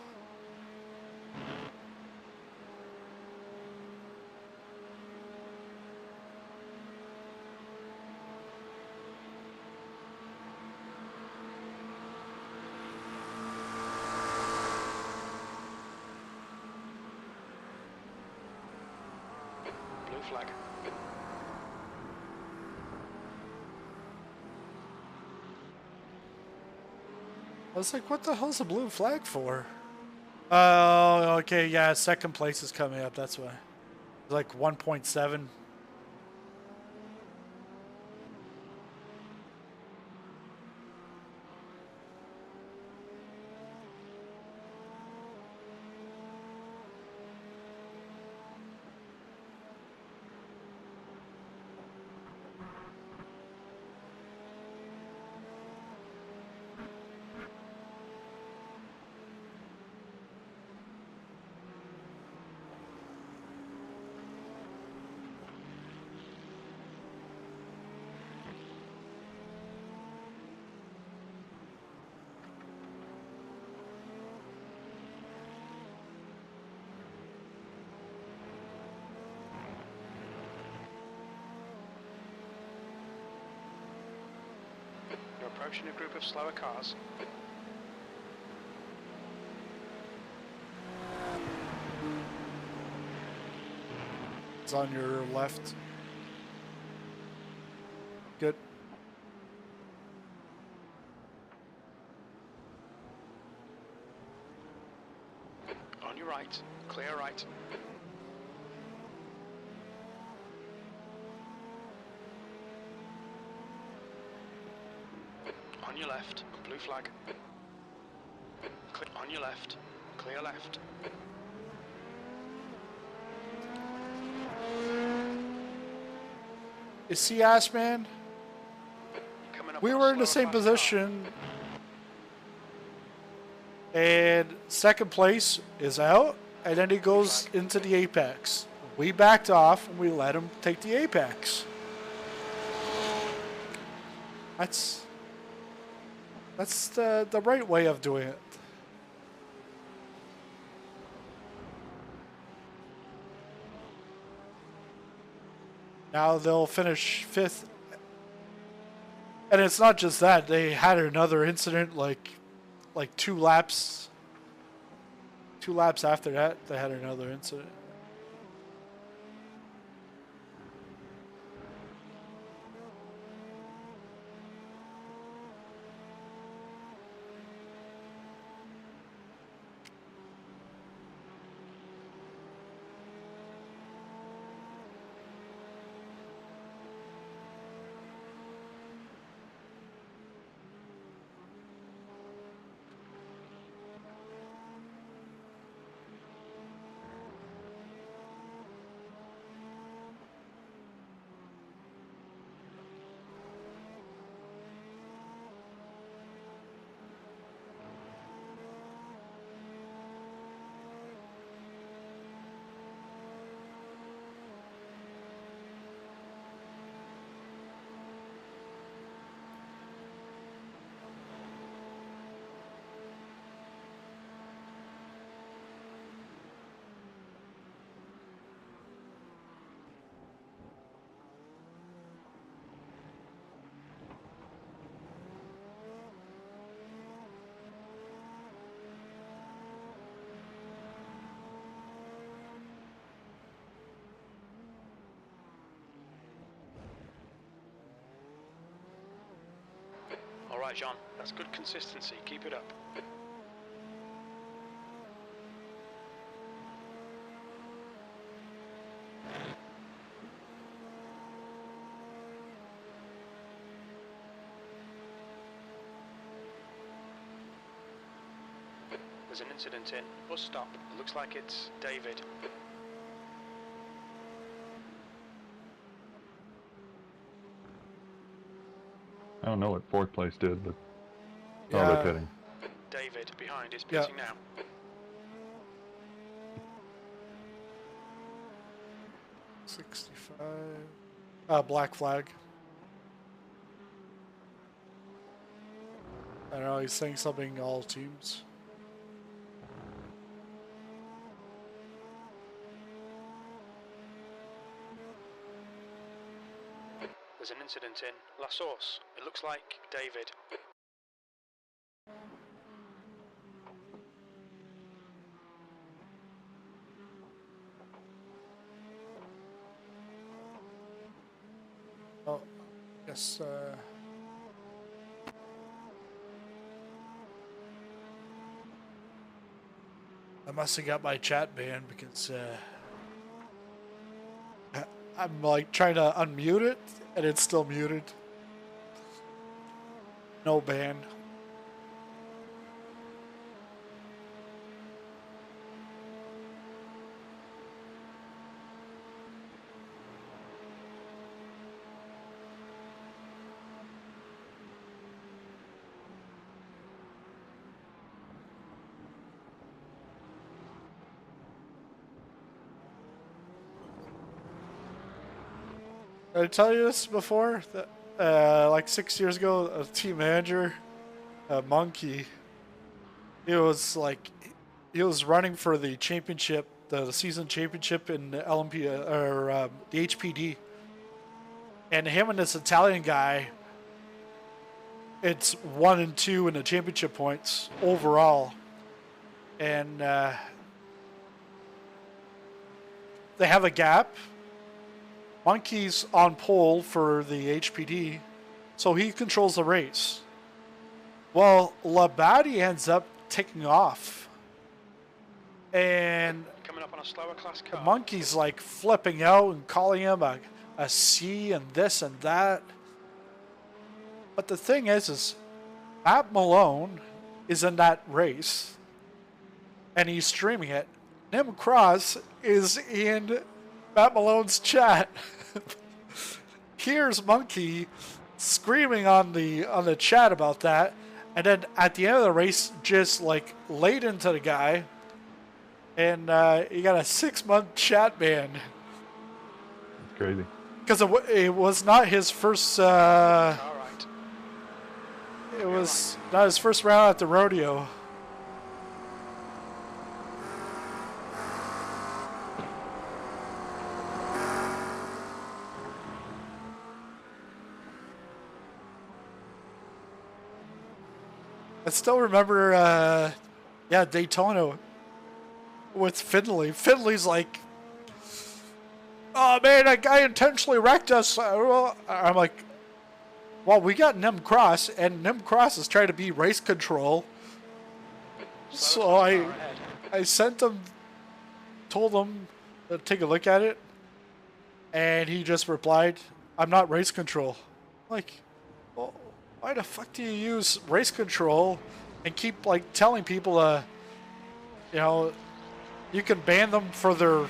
Flag. I was like, what the hell's a blue flag for? Oh, okay, yeah, second place is coming up, that's why. It's like 1.7. You're approaching a group of slower cars. It's on your left. Good. On your right, clear right. On your left, blue flag. On your left, clear left. You see, ass man? We were in the same position. And second place is out, and then he goes into the apex. We backed off and we let him take the apex. That's the right way of doing it. Now they'll finish 5th. And it's not just that. They had another incident like 2 laps 2 laps after that, they had another incident. All right, John, that's good consistency. Keep it up. There's an incident in. Bus stop. It looks like it's David. I don't know what fourth place did, but Yeah. they're pitting. David behind is Yeah. pitting now. Black flag. I don't know, he's saying something all teams. There's an incident in La Source. It looks like David. Oh, yes, I must have got my chat banned because I'm like trying to unmute it and it's still muted. No ban. Did I tell you this before? That, like 6 years ago, a team manager, Monkey, he was running for the championship, the season championship in the LMP or the HPD, and him and this Italian guy, it's 1 and 2 in the championship points overall, and they have a gap. Monkey's on pole for the HPD, so he controls the race. Well, Labadie ends up taking off, and Coming up on a slower class the car. Monkey's like flipping out and calling him a C and this and that. But the thing is Matt Malone is in that race, and he's streaming it. Nim Cross is in Matt Malone's chat. Here's Monkey screaming on the chat about that, and then at the end of the race, just like laid into the guy, and he got a 6-month chat ban It's crazy. because it was not his first. All right. It was not his first round at the rodeo. I still remember, Daytona. with Finley. Finley's like, oh man, that guy intentionally wrecked us. I'm like, well, we got Nim Cross, and Nim Cross is trying to be race control. So I sent him, told him to take a look at it, and he just replied, I'm not race control. Like, well, why the fuck do you use race control and keep like telling people you know, you can ban them for their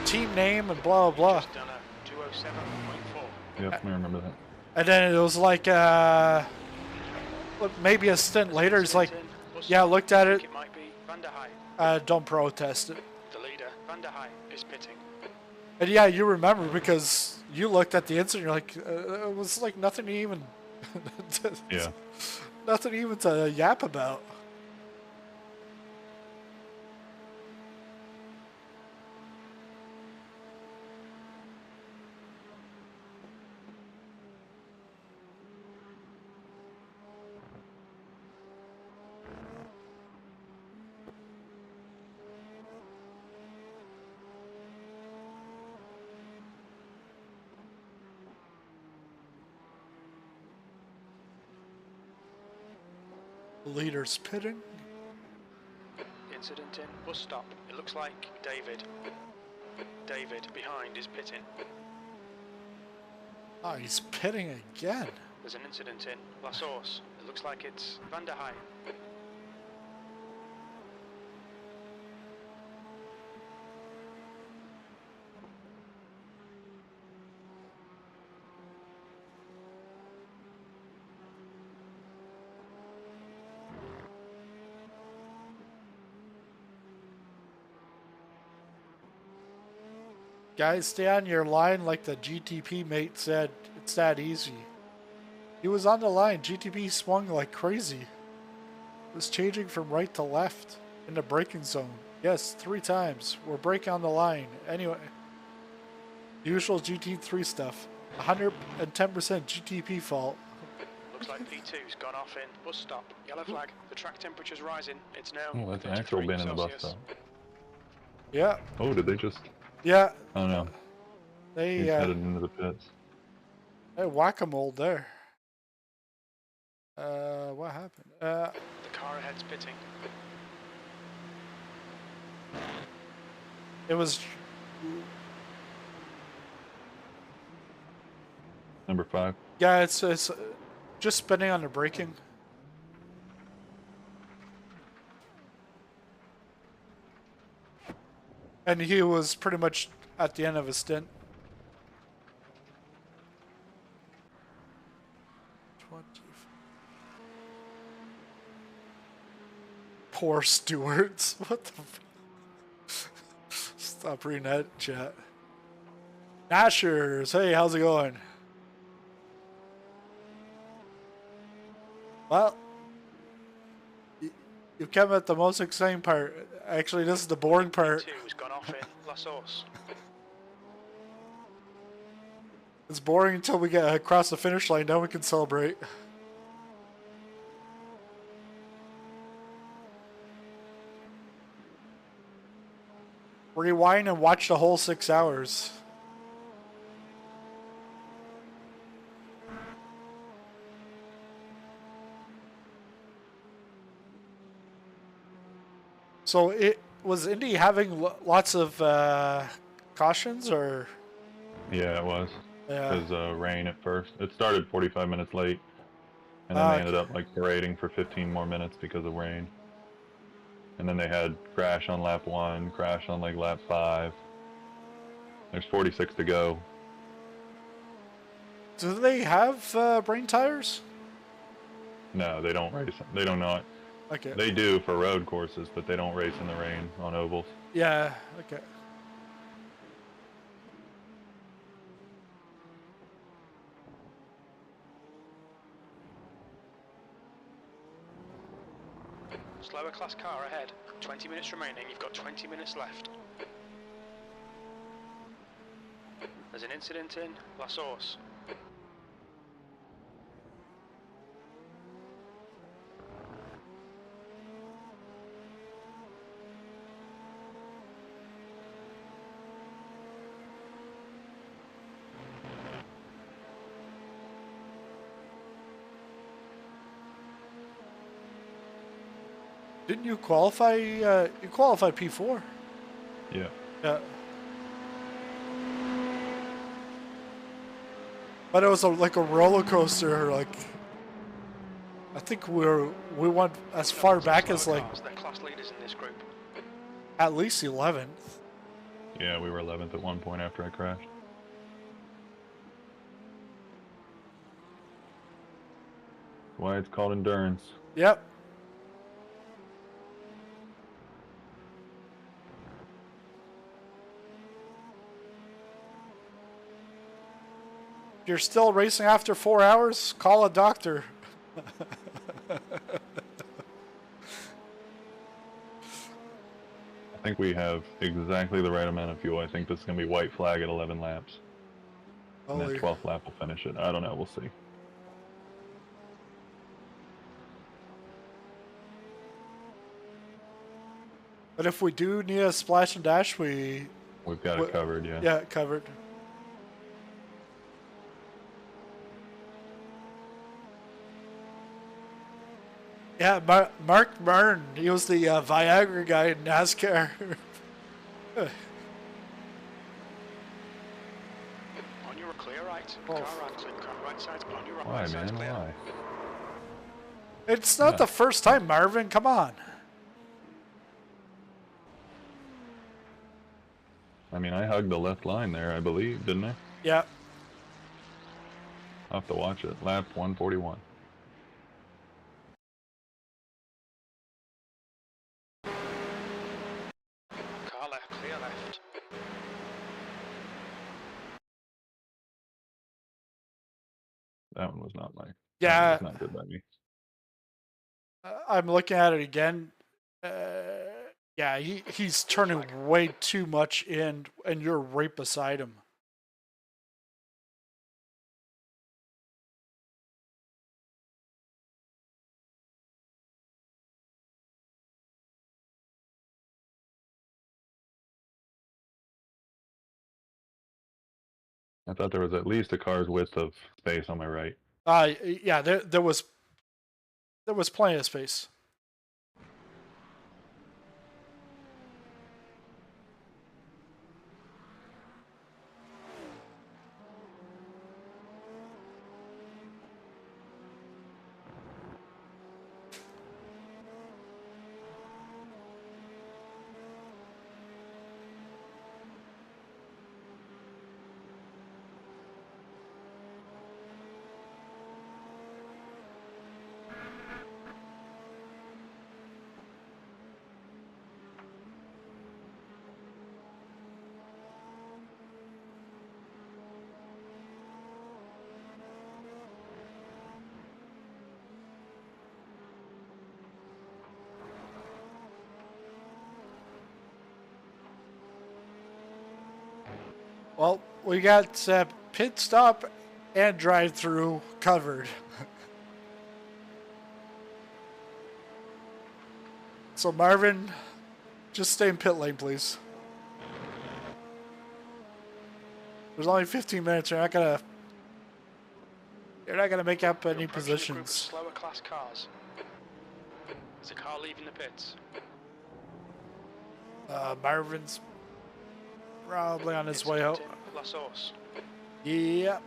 team name and blah blah blah. Just done a 207.4. Yep, I remember that. And then it was like maybe a stint later, it's like, yeah, I looked at it, It might be Van der Heij. don't protest it. The leader, Van der Heij, is pitting. And yeah, you remember because you looked at the incident, you're like, it was like nothing to even, Yeah. nothing even to yap about. Leaders pitting. Incident in bus stop. It looks like David. David behind is pitting. Oh, he's pitting again. There's an incident in La Source. It looks like it's Van der Heij. Guys, stay on your line like the GTP mate said. It's that easy. He was on the line. GTP swung like crazy. Was changing from right to left in the braking zone. Yes, 3 times. We're braking on the line. Anyway, usual GT3 stuff. 110% GTP fault. Looks like P2's gone off in bus stop. Yellow flag. The track temperature's rising. It's now Oh, that's 33 actual bin in the bus Celsius. stop. Yeah, Oh, did they just? yeah. Oh no. They He's headed into the pits. whack-a-mole there. What happened? The car ahead's pitting. It was Number 5. yeah. It's just spinning on the braking. And he was pretty much at the end of his stint. 20. Poor stewards. What the Stop reading that chat. Nashers, hey, how's it going? Well, you came at the most exciting part. Actually, this is the boring part. P2's gone off in La Source. It's boring until we get across the finish line. Then we can celebrate. Rewind and watch the whole 6 hours. So it was Indy having lots of cautions, or Yeah, it was. yeah. Because rain at first. It started 45 minutes late, and then they ended up like parading for 15 more minutes because of rain. And then they had crash on lap 1, crash on like lap 5. There's 46 to go. Do they have brain tires? No, they don't race. They don't know it. Okay. They do for road courses, but they don't race in the rain on ovals. Yeah. Okay. Slower class car ahead. 20 minutes remaining. You've got 20 minutes left. There's an incident in La Source. Didn't you qualify? You qualified P4. Yeah. Yeah. But it was like a roller coaster. Like, I think we went as far back as like They're class leaders in this group. at least 11th. Yeah, we were 11th at one point after I crashed. Why it's called endurance. Yep. If you're still racing after 4 hours, call a doctor. I think we have exactly the right amount of fuel. I think this is going to be white flag at 11 laps. And Holy. that 12th lap will finish it. I don't know. We'll see. But if we do need a splash and dash, We've got it covered, yeah. Yeah, covered. Yeah, Mark Martin, he was the Viagra guy in NASCAR. On your clear right. Oh. Car right, clear car right side. On your Why, right side, man? clear. Why? It's not Yeah. the first time, Marvin. Come on. I mean, I hugged the left line there, I believe, didn't I? Yeah. I'll have to watch it. Lap 141. Car left, clear left. That one was not my. Yeah. That was not good by me. I'm looking at it again. Yeah, he's turning way too much in, and you're right beside him. I thought there was at least a car's width of space on my right. Yeah, there was plenty of space. Well, we got pit stop and drive-through covered. So Marvin, just stay in pit lane, please. There's only 15 minutes. You're not gonna make up any You're approaching the group of positions. slower class cars. There's a car leaving the pits. Marvin's probably on his way out. La Source. Yeah,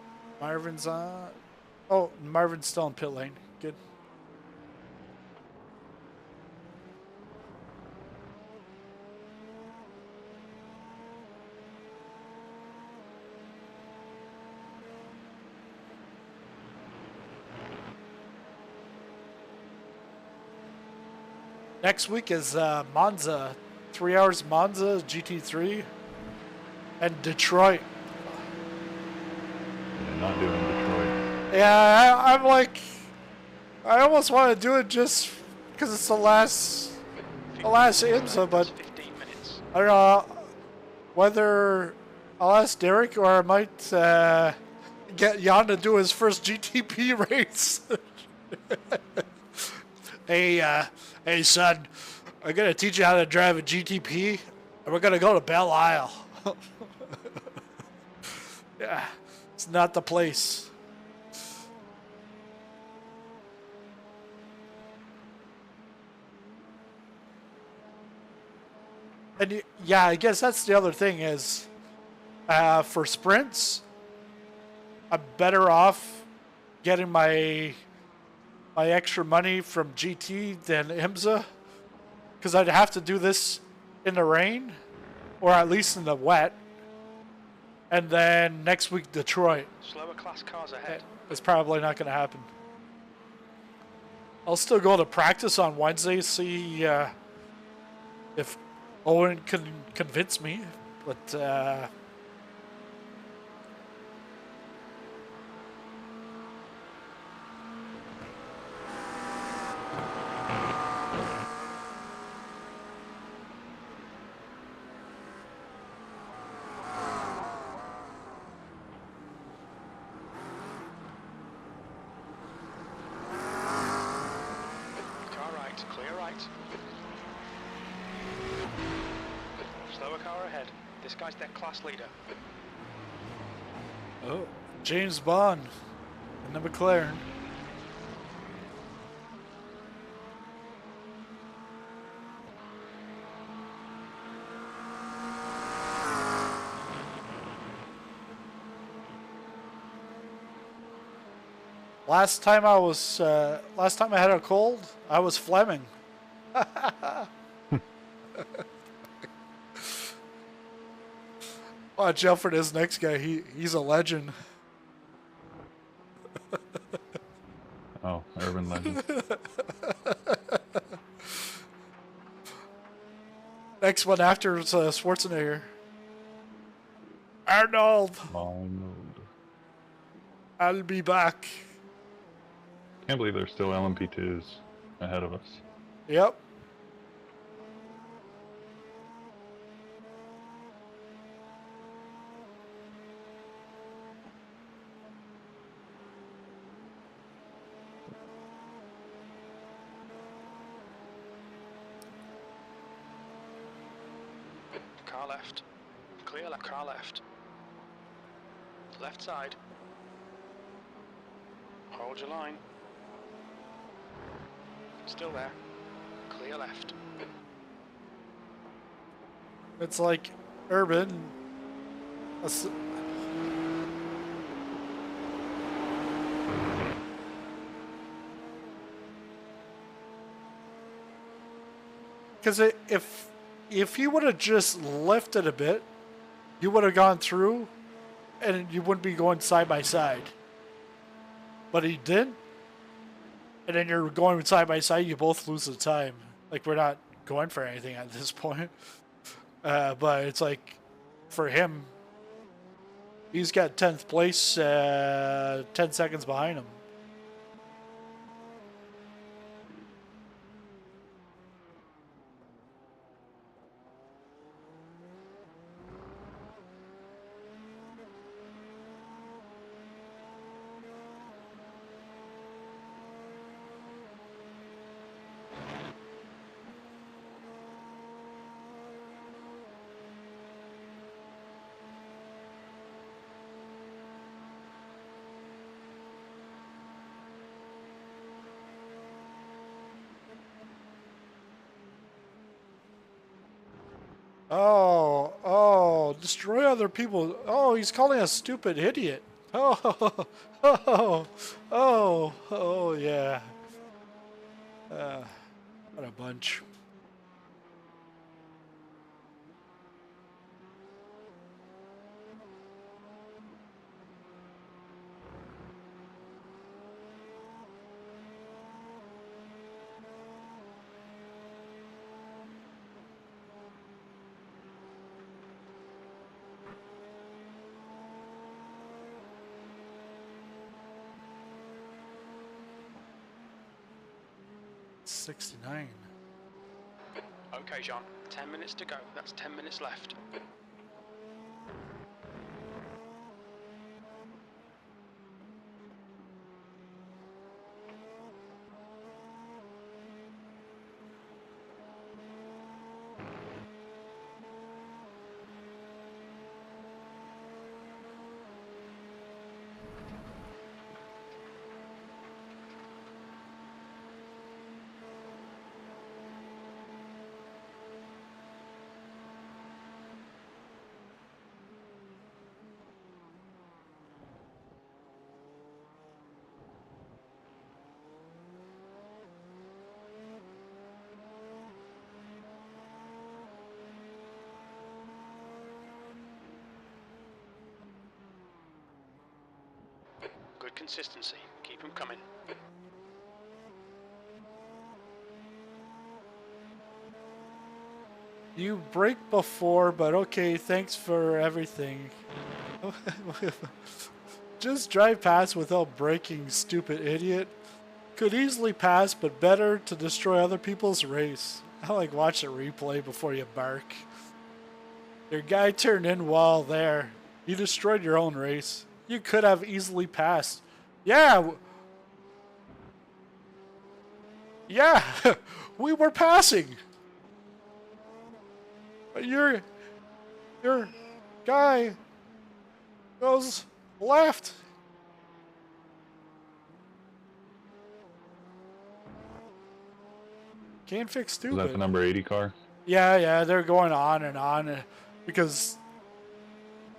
Marvin's on. Oh, Marvin's still in pit lane. Good. Next week is Monza, 3 hours Monza GT3, and Detroit. Yeah, not doing Detroit. Yeah, I'm like, I almost want to do it just because it's the last IMSA, but 15 minutes. I don't know whether I'll ask Derek or I might get Jan to do his first GTP race. Hey son, I'm gonna teach you how to drive a GTP, and we're gonna go to Belle Isle. Yeah, it's not the place. Yeah, I guess that's the other thing is, for sprints, I'm better off getting my extra money from GT than IMSA, because I'd have to do this in the rain, or at least in the wet, and then next week Detroit. Slower class cars ahead. It's probably not going to happen. I'll still go to practice on Wednesday, see if Owen can convince me, but Car right, clear right. Slower car ahead. This guy's their class leader. oh, James Bond in the McLaren. Last time I had a cold, I was Fleming. Watch out for this next guy. He's a legend. Oh, urban legend. Next one after is Schwarzenegger. Arnold, Arnold. I'll be back. Can't believe there's still LMP2s ahead of us. Yep. Car left. Clear left, car left. Left side. Hold your line. Still there. Clear left. It's like urban. Because if he would have just lifted a bit, you would have gone through, and you wouldn't be going side by side. But he didn't, and then you're going side by side. You both lose the time. Like, we're not going for anything at this point. But it's like, for him, he's got 10th place, 10 seconds behind him. Oh, destroy other people. Oh, he's calling us stupid idiot. Oh, yeah. What a bunch. $69. Okay, Jean. 10 minutes to go. That's 10 minutes left. with consistency. Keep them coming. You break before, but okay, thanks for everything. Just drive past without braking, stupid idiot. Could easily pass, but better to destroy other people's race. I like watch a replay before you bark. Your guy turned in while there. You destroyed your own race. You could have easily passed. Yeah. Yeah, we were passing. But your guy goes left. Can't fix stupid. Is that the number 80 car? Yeah, they're going on and on because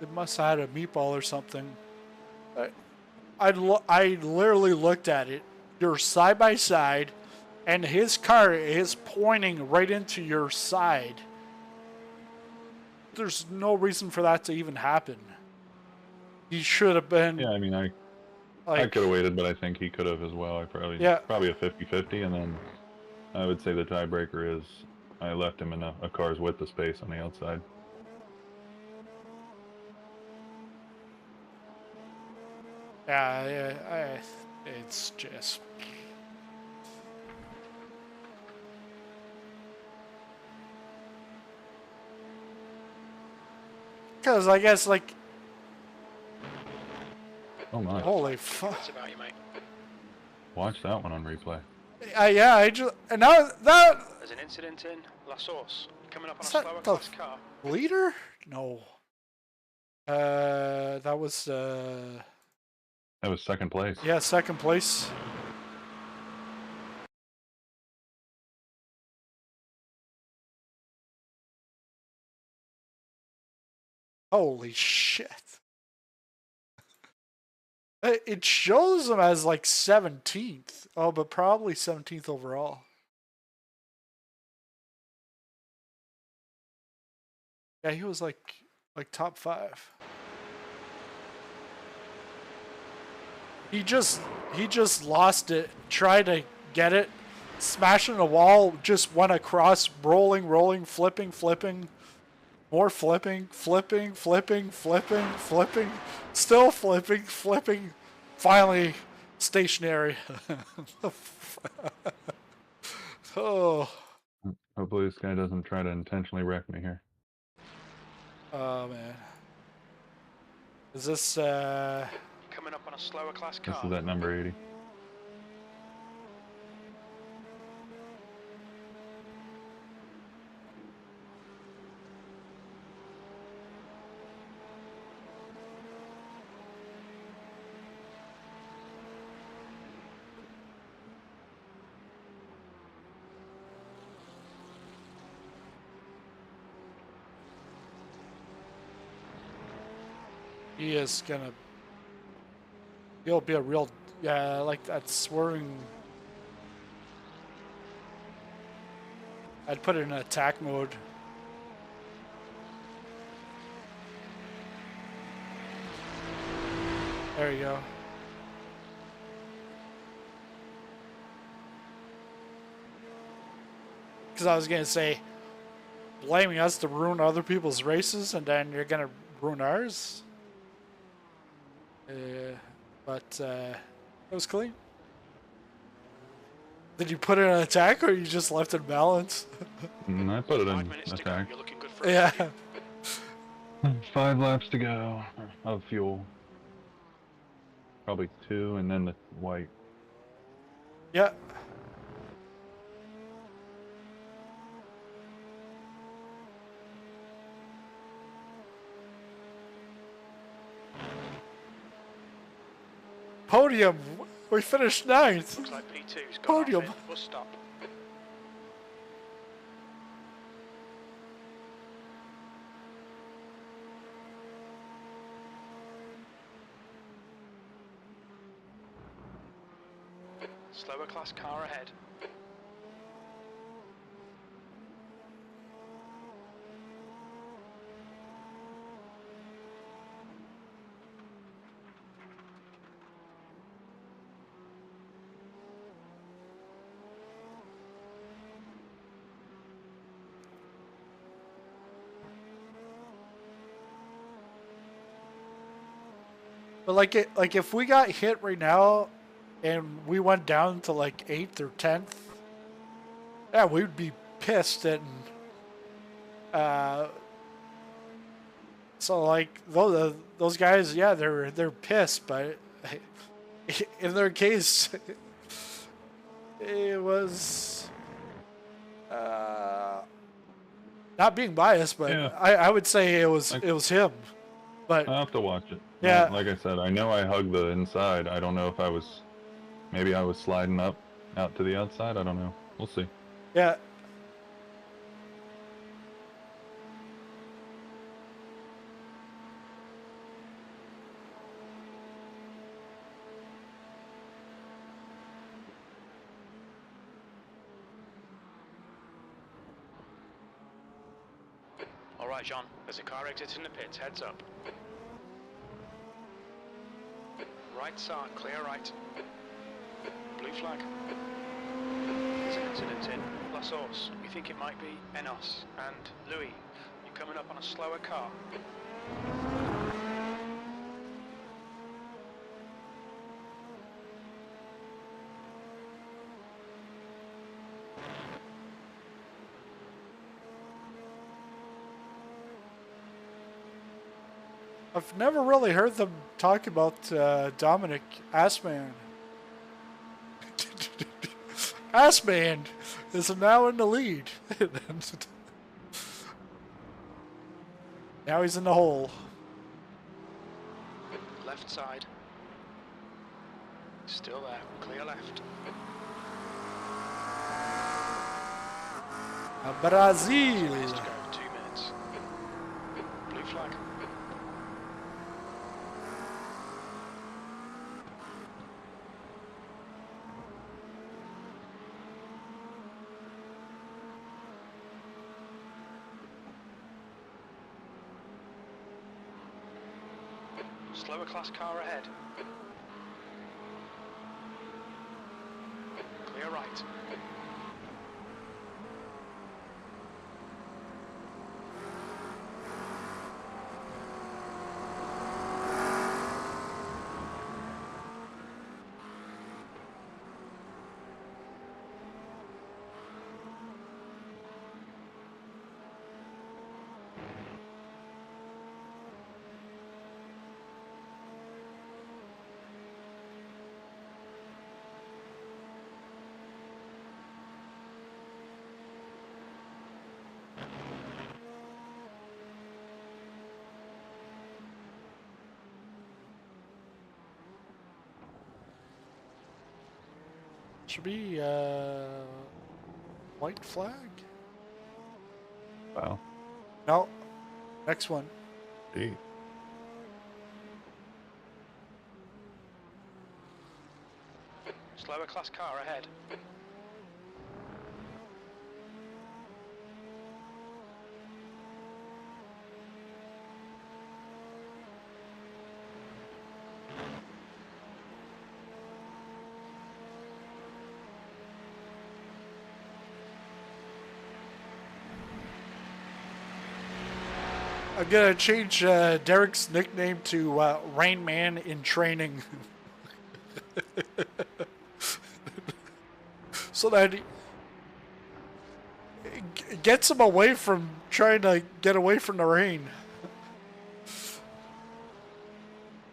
it must have had a meatball or something. I literally looked at it. You're side by side, and his car is pointing right into your side. There's no reason for that to even happen. He should have been. Yeah, I mean, I could have waited, but I think he could have as well. I probably a 50-50, and then I would say the tiebreaker is I left him in a car's width of space on the outside. Yeah, it's just. Because I guess, like. Oh my. Holy fuck. That's about you, mate. Watch that one on replay. Yeah, I just. And now that. There's an incident in La Source. Coming up on a Is that slower the class car. leader? No. That was. That was second place. Yeah, second place. Holy shit. It shows him as like 17th. Oh, but probably 17th overall. Yeah, he was like top 5. He just lost it, tried to get it, smashing the wall, just went across, rolling, flipping, more flipping, still flipping, finally stationary. Oh. Hopefully this guy doesn't try to intentionally wreck me here. Oh man. Is this Coming up on a slower class car. This is that number 80. he is gonna he'll be a real like that swerving. I'd put it in attack mode. There you go. Because I was gonna say, blaming us to ruin other people's races, and then you're gonna ruin ours. But it was clean. Did you put it in attack, or you just left it balance? I put it 5 in minutes to go. attack. You're looking good for Yeah. 5 laps to go of fuel. Probably 2, and then the white. Yeah. Podium. We finished 9th. Looks like P2's got Podium. off it. Bus stop. Slower class car ahead. But like if we got hit right now, and we went down to like 8th or 10th, yeah, we'd be pissed. And so like those guys, yeah, they're pissed, but in their case, it was not being biased, but Yeah. I would say it was him. But I'll have to watch it. yeah, Like I said, I know I hugged the inside. I don't know if maybe I was sliding up out to the outside. I don't know. We'll see. yeah. All right, John. There's a car exiting the pits. Heads up. Right side, clear right. Blue flag. There's an incident in La Source. We think it might be Enos. And Louis, you're coming up on a slower car. I've never really heard them talk about Dominic Assman. Assman is now in the lead. Now he's in the hole. Left side. Still there. Clear left. Brazil. Clears to go. 2 minutes. Blue flag. Slower class car ahead. Clear right. Should be white flag. Wow. No, next one. Gee. Slower class car ahead. I'm gonna change Derek's nickname to Rain Man in Training, so that he gets him away from trying to get away from the rain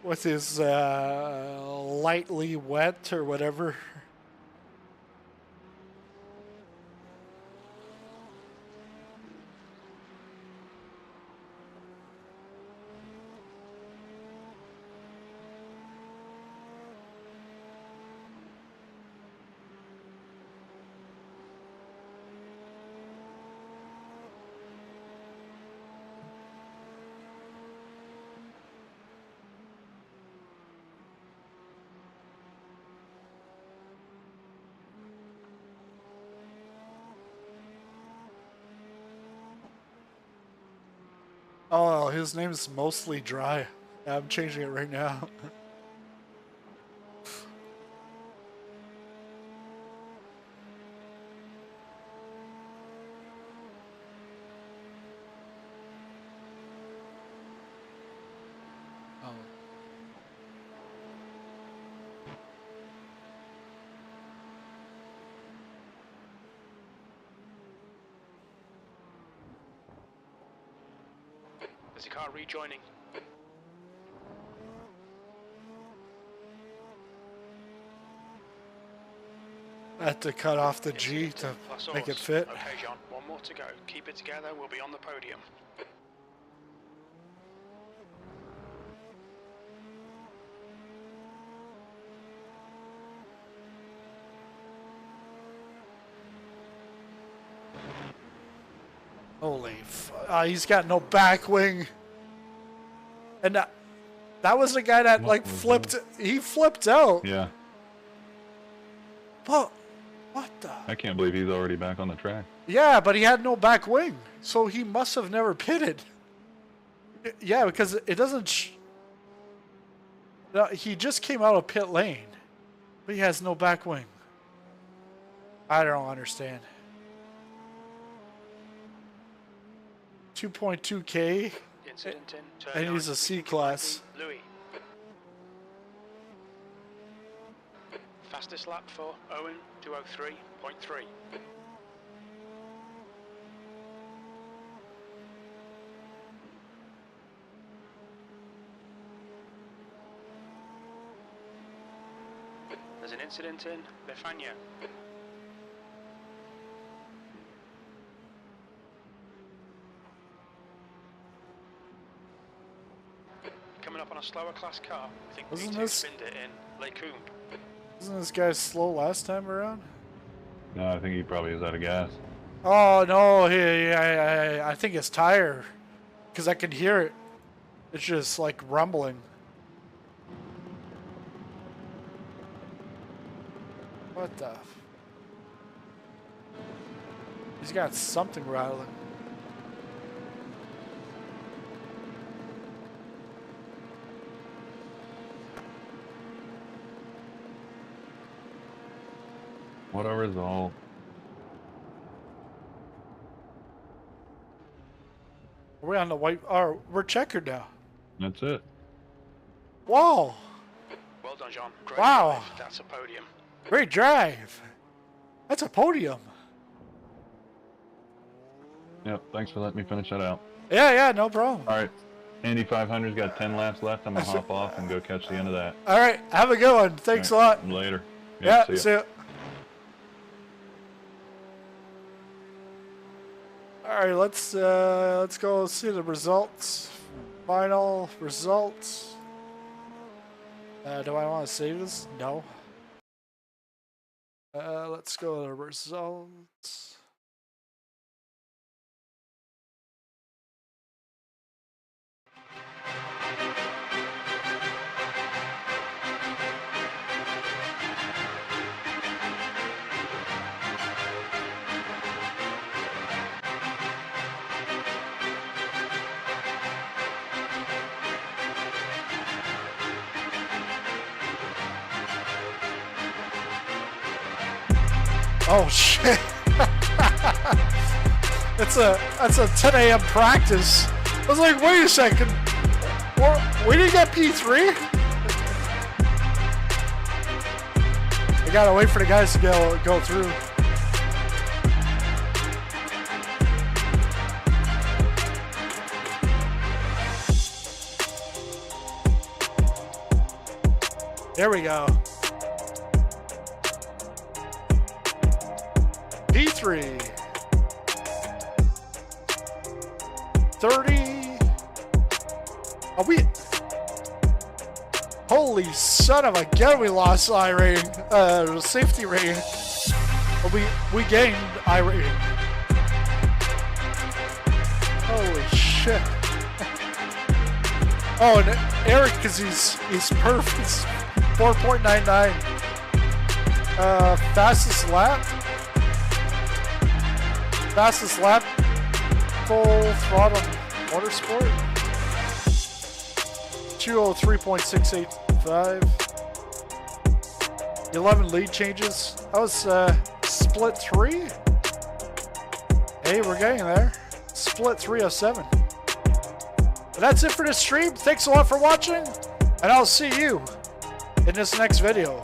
with his lightly wet or whatever. Oh, his name is Mostly Dry. I'm changing it right now. Oh. There's a car rejoining. I had to cut off the G to make it fit. Okay, John, one more to go. Keep it together, we'll be on the podium. Holy he's got no back wing. And that was the guy that like flipped. He flipped out. Yeah. But what the? I can't believe he's already back on the track. Yeah, but he had no back wing, so he must have never pitted. Yeah, because it doesn't. No, he just came out of pit lane, but he has no back wing. I don't understand. 2.2K, Incident in turn and he's 9. a C class. Louis. Fastest lap for Owen, 203.3. There's an incident in Befania. Coming up on a slower class car. I think Wasn't P2 this- spinned it in Lecombe. Wasn't this guy slow last time around? No, I think he probably is out of gas. Oh no, I think it's tire, because I can hear it. It's just like rumbling. What the? He's got something rattling. What a result. Are we on the white? Oh, we're checkered now. That's it. Wow, Well done, John. Great Wow. drive. That's a podium. great drive. That's a podium. Yep, thanks for letting me finish that out. Yeah, no problem. All right. Indy 500's got 10 laps left. I'm going to hop off and go catch the end of that. All right, have a good one. Thanks a lot. Later. Yeah, see ya. see ya. All right, let's go see the results. Final results. Do I want to save this? No. Let's go to the results. Oh shit! that's a 10 a.m. practice. I was like, wait a second, we didn't get P3. I gotta wait for the guys to go through. There we go. P3 30. Are we? Holy son of a gun! We lost iRacing, safety rating. We gained iRacing. Holy shit! Oh, and Eric, because he's perfect. 4.99. Fastest lap. Fastest lap, full throttle motorsport. 203.685. 11 lead changes. That was split 3. Hey, we're getting there. Split 307. But that's it for this stream. Thanks a lot for watching, and I'll see you in this next video.